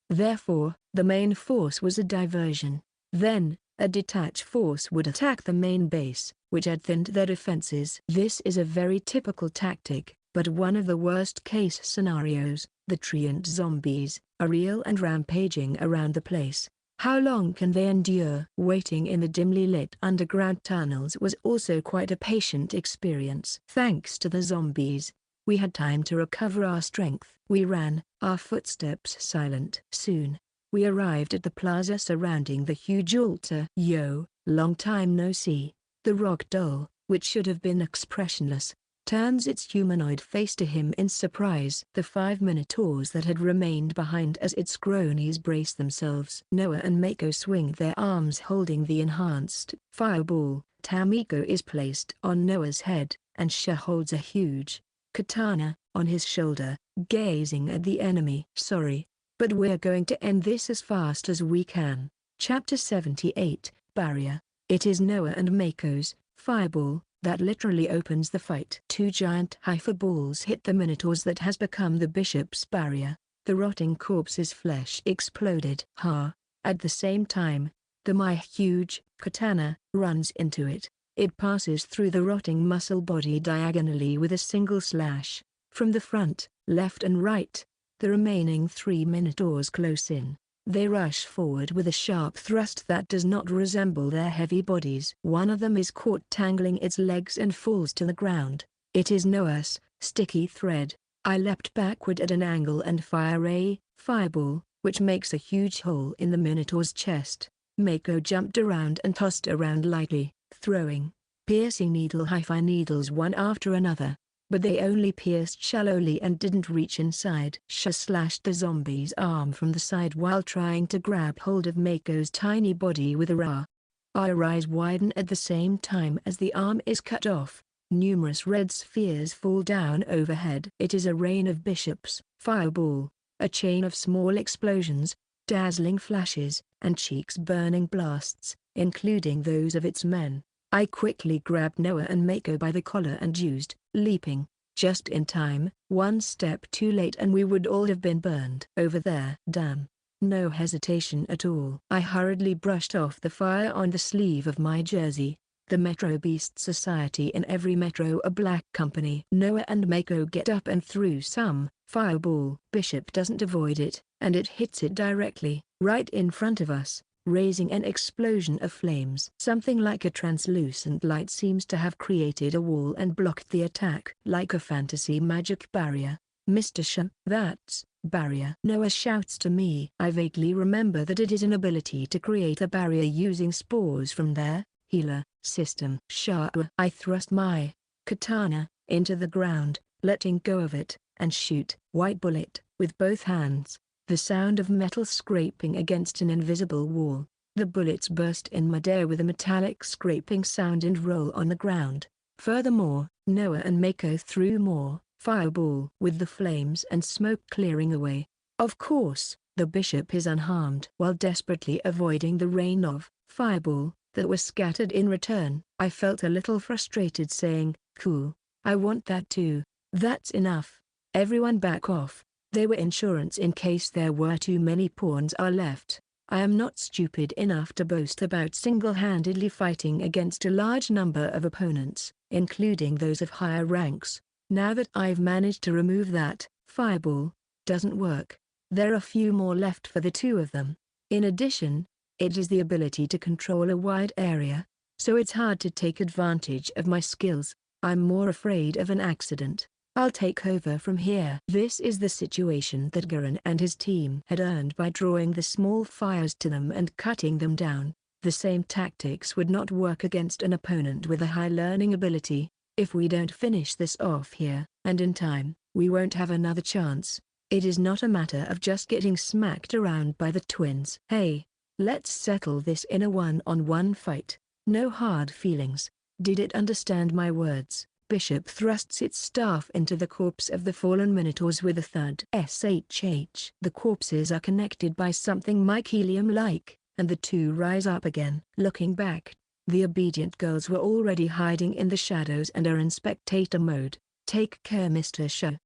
Therefore, the main force was a diversion. Then, a detached force would attack the main base, which had thinned their defenses. This is a very typical tactic, but one of the worst-case scenarios. The treant zombies are real and rampaging around the place. How long can they endure? Waiting in the dimly lit underground tunnels was also quite a patient experience. Thanks to the zombies, we had time to recover our strength. We ran, our footsteps silent. Soon, we arrived at the plaza surrounding the huge altar. Yo, long time no see. The rock doll, which should have been expressionless, turns its humanoid face to him in surprise. The 5 minotaurs that had remained behind as its cronies brace themselves. Noah and Mako swing their arms holding the enhanced fireball. Tamiko is placed on Noah's head, and Sha holds a huge katana on his shoulder, gazing at the enemy. Sorry, but we're going to end this as fast as we can. Chapter 78, Barrier. It is Noah and Mako's fireball that literally opens the fight. 2 giant hypha balls hit the minotaurs that has become the bishop's barrier. The rotting corpse's flesh exploded. At the same time, my huge katana runs into it. It passes through the rotting muscle body diagonally with a single slash. From the front, left and right, the remaining 3 minotaurs close in. They rush forward with a sharp thrust that does not resemble their heavy bodies. One of them is caught tangling its legs and falls to the ground. It is Noah's sticky thread. I leapt backward at an angle and fire a fireball, which makes a huge hole in the minotaur's chest. Mako jumped around and tossed around lightly, throwing piercing needles one after another. But they only pierced shallowly and didn't reach inside. Sha slashed the zombie's arm from the side while trying to grab hold of Mako's tiny body with a ra. Our eyes widen at the same time as the arm is cut off. Numerous red spheres fall down overhead. It is a rain of bishops, fireball, a chain of small explosions, dazzling flashes, and cheeks burning blasts, including those of its men. I quickly grabbed Noah and Mako by the collar and used leaping, just in time. One step too late and we would all have been burned. Over there. Damn. No hesitation at all. I hurriedly brushed off the fire on the sleeve of my jersey. The Metro Beast Society in every metro a black company. Noah and Mako get up and threw some fireball. Bishop doesn't avoid it, and it hits it directly, right in front of us, raising an explosion of flames. Something like a translucent light seems to have created a wall and blocked the attack. Like a fantasy magic barrier. Mr. Sha, that's barrier. Noah shouts to me. I vaguely remember that it is an ability to create a barrier using spores from their healer system. Sha. I thrust my katana into the ground, letting go of it, and shoot. White bullet, with both hands. The sound of metal scraping against an invisible wall. The bullets burst in midair with a metallic scraping sound and roll on the ground. Furthermore, Noah and Mako threw more fireball. With the flames and smoke clearing away, of course, the bishop is unharmed. While desperately avoiding the rain of fireball that was scattered in return, I felt a little frustrated, saying, "Cool, I want that too. That's enough. Everyone back off. They were insurance in case there were too many pawns are left. I am not stupid enough to boast about single-handedly fighting against a large number of opponents, including those of higher ranks. Now that I've managed to remove that fireball, doesn't work. There are few more left for the two of them. In addition, it is the ability to control a wide area, so it's hard to take advantage of my skills. I'm more afraid of an accident. I'll take over from here. This is the situation that Garen and his team had earned by drawing the small fires to them and cutting them down. The same tactics would not work against an opponent with a high learning ability. If we don't finish this off here, and in time, we won't have another chance. It is not a matter of just getting smacked around by the twins. Hey, let's settle this in a one-on-one fight. No hard feelings. Did it understand my words? Bishop thrusts its staff into the corpse of the fallen minotaurs with a thud. SHH. The corpses are connected by something mycelium-like, and the two rise up again. Looking back, the obedient girls were already hiding in the shadows and are in spectator mode. Take care, Mr. Shuu.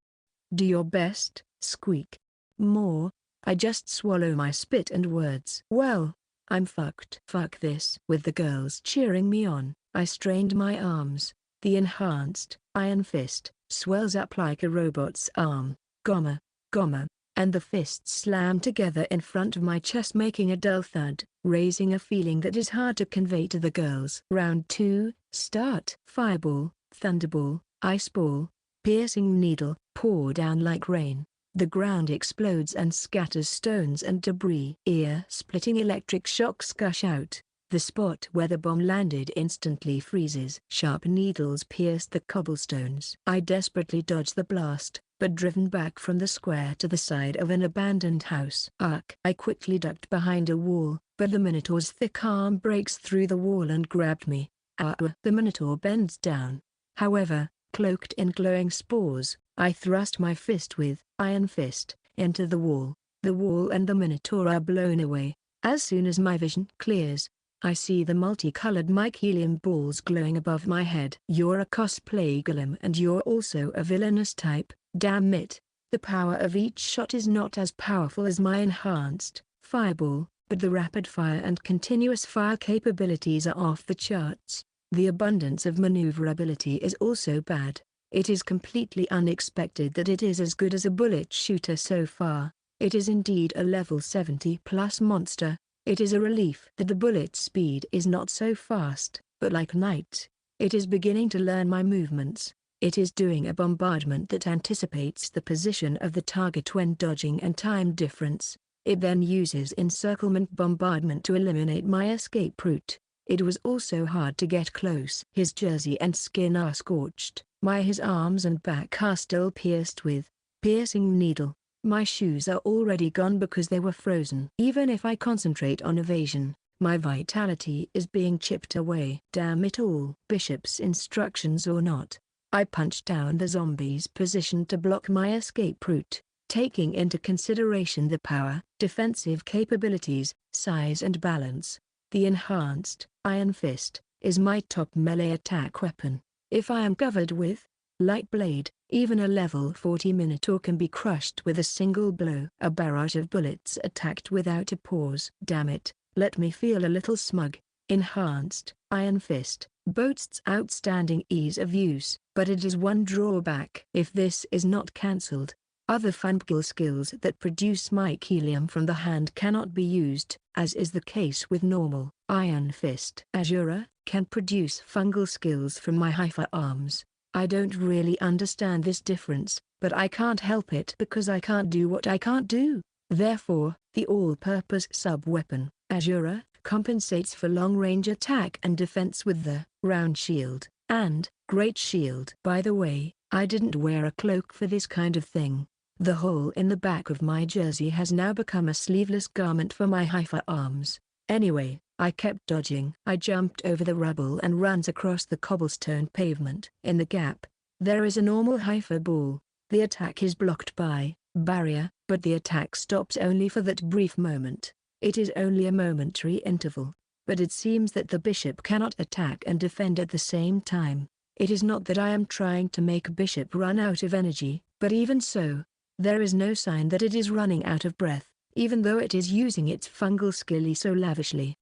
Do your best, squeak. More, I just swallow my spit and words. Well, I'm fucked. Fuck this. With the girls cheering me on, I strained my arms. The enhanced iron fist swells up like a robot's arm, gomma, gomma, and the fists slam together in front of my chest making a dull thud, raising a feeling that is hard to convey to the girls. Round 2, start. Fireball, thunderball, iceball, piercing needle, pour down like rain. The ground explodes and scatters stones and debris. Ear-splitting electric shocks gush out. The spot where the bomb landed instantly freezes. Sharp needles pierce the cobblestones. I desperately dodge the blast, but driven back from the square to the side of an abandoned house. I quickly ducked behind a wall, but the Minotaur's thick arm breaks through the wall and grabbed me. The Minotaur bends down. However, cloaked in glowing spores, I thrust my fist with Iron Fist into the wall. The wall and the Minotaur are blown away. As soon as my vision clears, I see the multicolored mycelium balls glowing above my head. You're a cosplay golem and you're also a villainous type, damn it. The power of each shot is not as powerful as my enhanced fireball, but the rapid fire and continuous fire capabilities are off the charts. The abundance of maneuverability is also bad. It is completely unexpected that it is as good as a bullet shooter so far. It is indeed a level 70 plus monster. It is a relief that the bullet speed is not so fast, but like Knight, it is beginning to learn my movements. It is doing a bombardment that anticipates the position of the target when dodging and time difference. It then uses encirclement bombardment to eliminate my escape route. It was also hard to get close. His jersey and skin are scorched. His arms and back are still pierced with piercing needle. My shoes are already gone because they were frozen. Even if I concentrate on evasion, my vitality is being chipped away. Damn it all. Bishop's instructions or not, I punched down the zombie's position to block my escape route, taking into consideration the power, defensive capabilities, size and balance. The enhanced Iron Fist is my top melee attack weapon. If I am covered with light blade, even a level 40 Minotaur can be crushed with a single blow. A barrage of bullets attacked without a pause. Damn it, let me feel a little smug. Enhanced Iron Fist boasts outstanding ease of use, but it is one drawback. If this is not cancelled, other fungal skills that produce mycelium from the hand cannot be used, as is the case with normal Iron Fist. Azura can produce fungal skills from my hypha arms. I don't really understand this difference, but I can't help it because I can't do what I can't do. Therefore, the all-purpose sub-weapon, Azura, compensates for long-range attack and defense with the round shield and great shield. By the way, I didn't wear a cloak for this kind of thing. The hole in the back of my jersey has now become a sleeveless garment for my hypha arms. Anyway, I kept dodging. I jumped over the rubble and runs across the cobblestone pavement. In the gap, there is a normal hypha ball. The attack is blocked by barrier, but the attack stops only for that brief moment. It is only a momentary interval, but it seems that the bishop cannot attack and defend at the same time. It is not that I am trying to make bishop run out of energy, but even so, There is no sign that it is running out of breath, even though it is using its fungal skill so lavishly.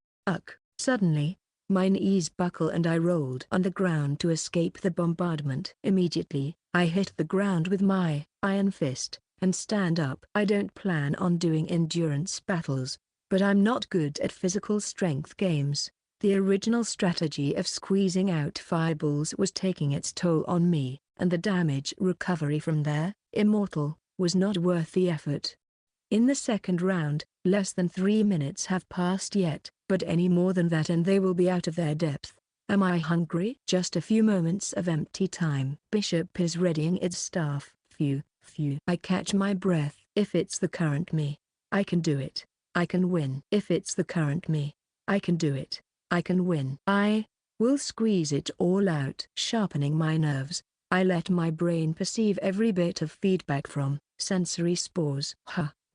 Suddenly, my knees buckle and I rolled on the ground to escape the bombardment. Immediately, I hit the ground with my iron fist, and stand up. I don't plan on doing endurance battles, but I'm not good at physical strength games. The original strategy of squeezing out fireballs was taking its toll on me, and the damage recovery from their immortal was not worth the effort. In the second round, less than 3 minutes have passed yet, but any more than that and they will be out of their depth. Am I hungry? Just a few moments of empty time. Bishop is readying its staff. Phew. I catch my breath. If it's the current me, I can do it. I can win. If it's the current me, I can do it. I can win. I will squeeze it all out. Sharpening my nerves, I let my brain perceive every bit of feedback from sensory spores.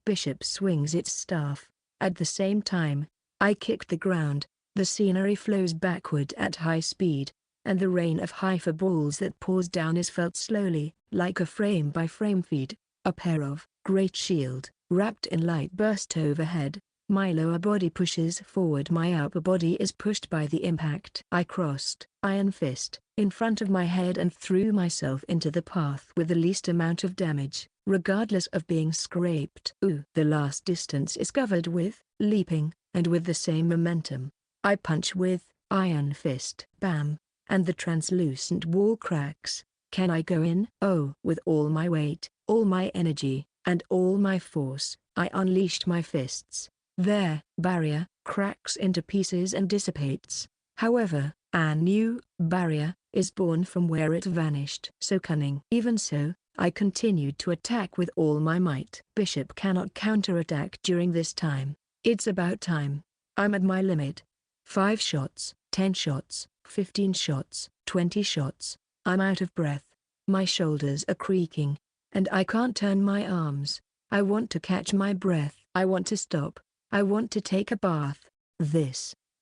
Bishop swings its staff. At the same time, I kick the ground. The scenery flows backward at high speed, and the rain of hypha balls that pours down is felt slowly, like a frame-by-frame feed. A pair of great shield, wrapped in light burst overhead. My lower body pushes forward, my upper body is pushed by the impact. I crossed, iron fist, in front of my head and threw myself into the path with the least amount of damage, regardless of being scraped. The last distance is covered with leaping, and with the same momentum, I punch with iron fist. Bam! And the translucent wall cracks. Can I go in? Oh! With all my weight, all my energy, and all my force, I unleashed my fists. Their barrier cracks into pieces and dissipates. However, a new barrier is born from where it vanished. So cunning. Even so, I continued to attack with all my might. Bishop cannot counterattack during this time. It's about time. I'm at my limit. 5 shots, 10 shots, 15 shots, 20 shots. I'm out of breath. My shoulders are creaking, and I can't turn my arms. I want to catch my breath. I want to stop. I want to take a bath.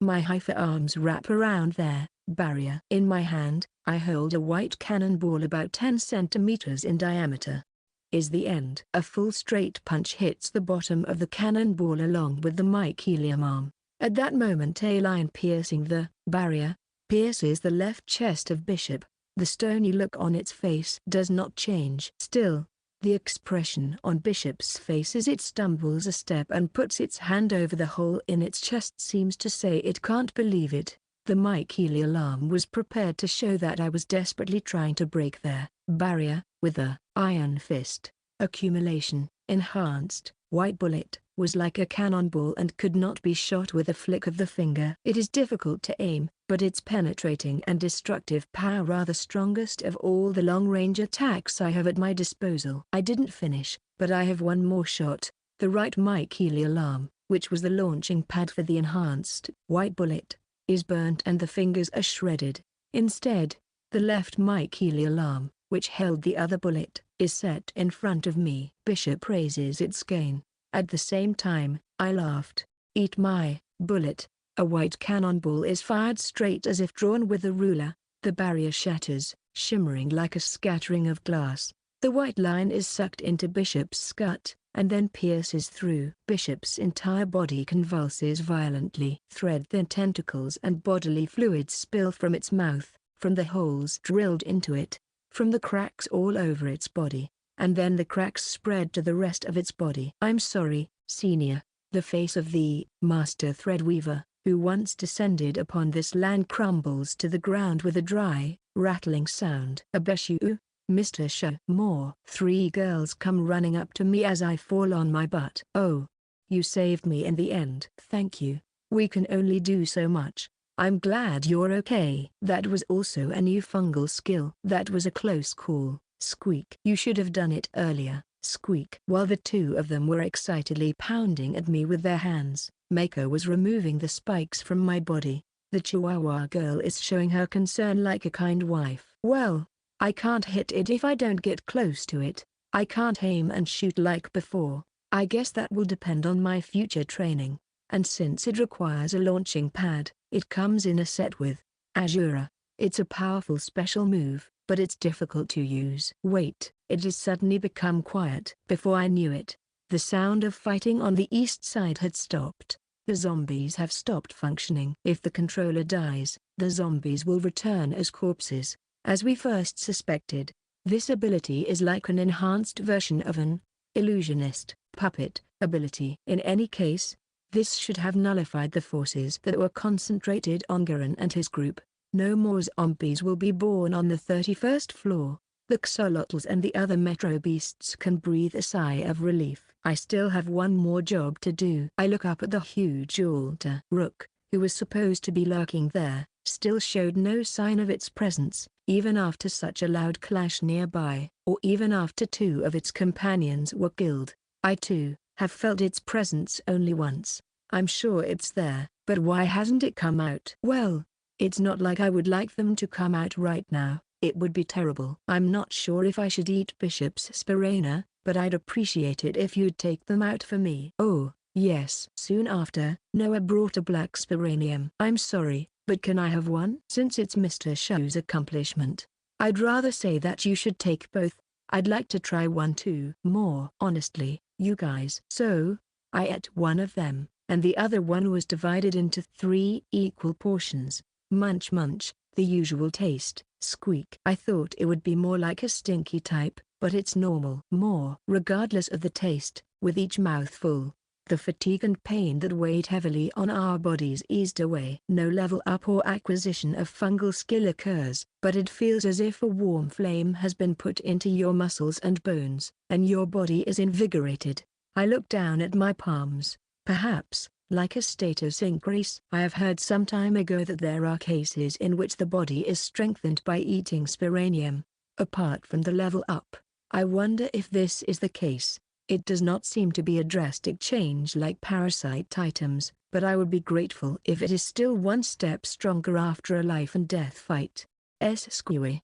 My hypha arms wrap around their barrier. In my hand, I hold a white cannonball about 10 centimeters in diameter. Is the end. A full straight punch hits the bottom of the cannonball along with the mycelium arm. At that moment a line piercing the barrier pierces the left chest of Bishop. The stony look on its face does not change. Still, the expression on Bishop's face as it stumbles a step and puts its hand over the hole in its chest seems to say it can't believe it. The mycelial arm was prepared to show that I was desperately trying to break their barrier with a iron fist. Accumulation, enhanced, white bullet, was like a cannonball and could not be shot with a flick of the finger. It is difficult to aim, but its penetrating and destructive power are the strongest of all the long-range attacks I have at my disposal. I didn't finish, but I have one more shot. The right mycelial arm, which was the launching pad for the enhanced white bullet, is burnt and the fingers are shredded. Instead, the left mycelial arm, which held the other bullet, is set in front of me. Bishop raises its gain. At the same time, I laughed. Eat my bullet. A white cannonball is fired straight as if drawn with a ruler. The barrier shatters, shimmering like a scattering of glass. The white line is sucked into Bishop's gut, and then pierces through. Bishop's entire body convulses violently. Thread-thin tentacles and bodily fluids spill from its mouth, from the holes drilled into it, from the cracks all over its body, and then the cracks spread to the rest of its body. I'm sorry, Senior. The face of the master threadweaver, who once descended upon this land, crumbles to the ground with a dry, rattling sound. Abe Shuu, Mr. Shuu. More. 3 girls come running up to me as I fall on my butt. Oh. You saved me in the end. Thank you. We can only do so much. I'm glad you're okay. That was also a new fungal skill. That was a close call. Squeak. You should have done it earlier. Squeak. While the 2 of them were excitedly pounding at me with their hands, Mako was removing the spikes from my body. The Chihuahua girl is showing her concern like a kind wife. Well, I can't hit it if I don't get close to it. I can't aim and shoot like before. I guess that will depend on my future training. And since it requires a launching pad, it comes in a set with Azura. It's a powerful special move, but it's difficult to use. Wait, it has suddenly become quiet. Before I knew it, the sound of fighting on the east side had stopped. The zombies have stopped functioning. If the controller dies, the zombies will return as corpses. As we first suspected, this ability is like an enhanced version of an illusionist puppet ability. In any case, this should have nullified the forces that were concentrated on Garen and his group. No more zombies will be born on the 31st floor. The xolotls and the other metro beasts can breathe a sigh of relief. I still have one more job to do. I look up at the huge altar. Rook, who was supposed to be lurking there, still showed no sign of its presence, even after such a loud clash nearby, or even after two of its companions were killed. I too have felt its presence only once. I'm sure it's there, but why hasn't it come out? Well, it's not like I would like them to come out right now. It would be terrible. I'm not sure if I should eat Bishop's Spirana, but I'd appreciate it if you'd take them out for me. Oh, yes. Soon after, Noah brought a black Sporangium. I'm sorry, but can I have one? Since it's Mr. Shu's accomplishment, I'd rather say that you should take both. I'd like to try one too. More honestly, you guys. So, I ate one of them, and the other one was divided into 3 equal portions. Munch munch, the usual taste. Squeak. I thought it would be more like a stinky type, but it's normal. More. Regardless of the taste, with each mouthful, the fatigue and pain that weighed heavily on our bodies eased away. No level up or acquisition of fungal skill occurs, but it feels as if a warm flame has been put into your muscles and bones, and your body is invigorated. I look down at my palms. Perhaps, like a status increase. I have heard some time ago that there are cases in which the body is strengthened by eating Sporangium. Apart from the level up, I wonder if this is the case. It does not seem to be a drastic change like parasite items, but I would be grateful if it is still one step stronger after a life and death fight. Squewy.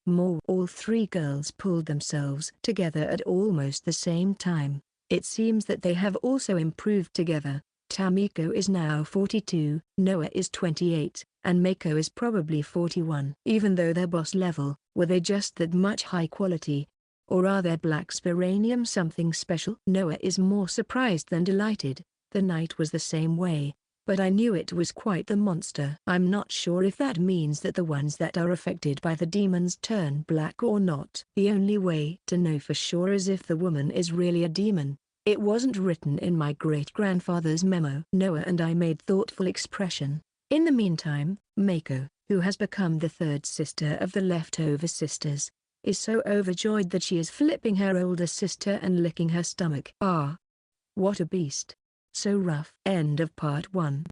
More. All 3 girls pulled themselves together at almost the same time. It seems that they have also improved together. Tamiko is now 42, Noah is 28, and Mako is probably 41. Even though they're boss level, were they just that much high quality? Or are their black Sporangium something special? Noah is more surprised than delighted. The night was the same way, but I knew it was quite the monster. I'm not sure if that means that the ones that are affected by the demons turn black or not. The only way to know for sure is if the woman is really a demon. It wasn't written in my great-grandfather's memo. Noah and I made thoughtful expression. In the meantime, Mako, who has become the 3rd sister of the leftover sisters, is so overjoyed that she is flipping her older sister and licking her stomach. What a beast. So rough. End of part 1.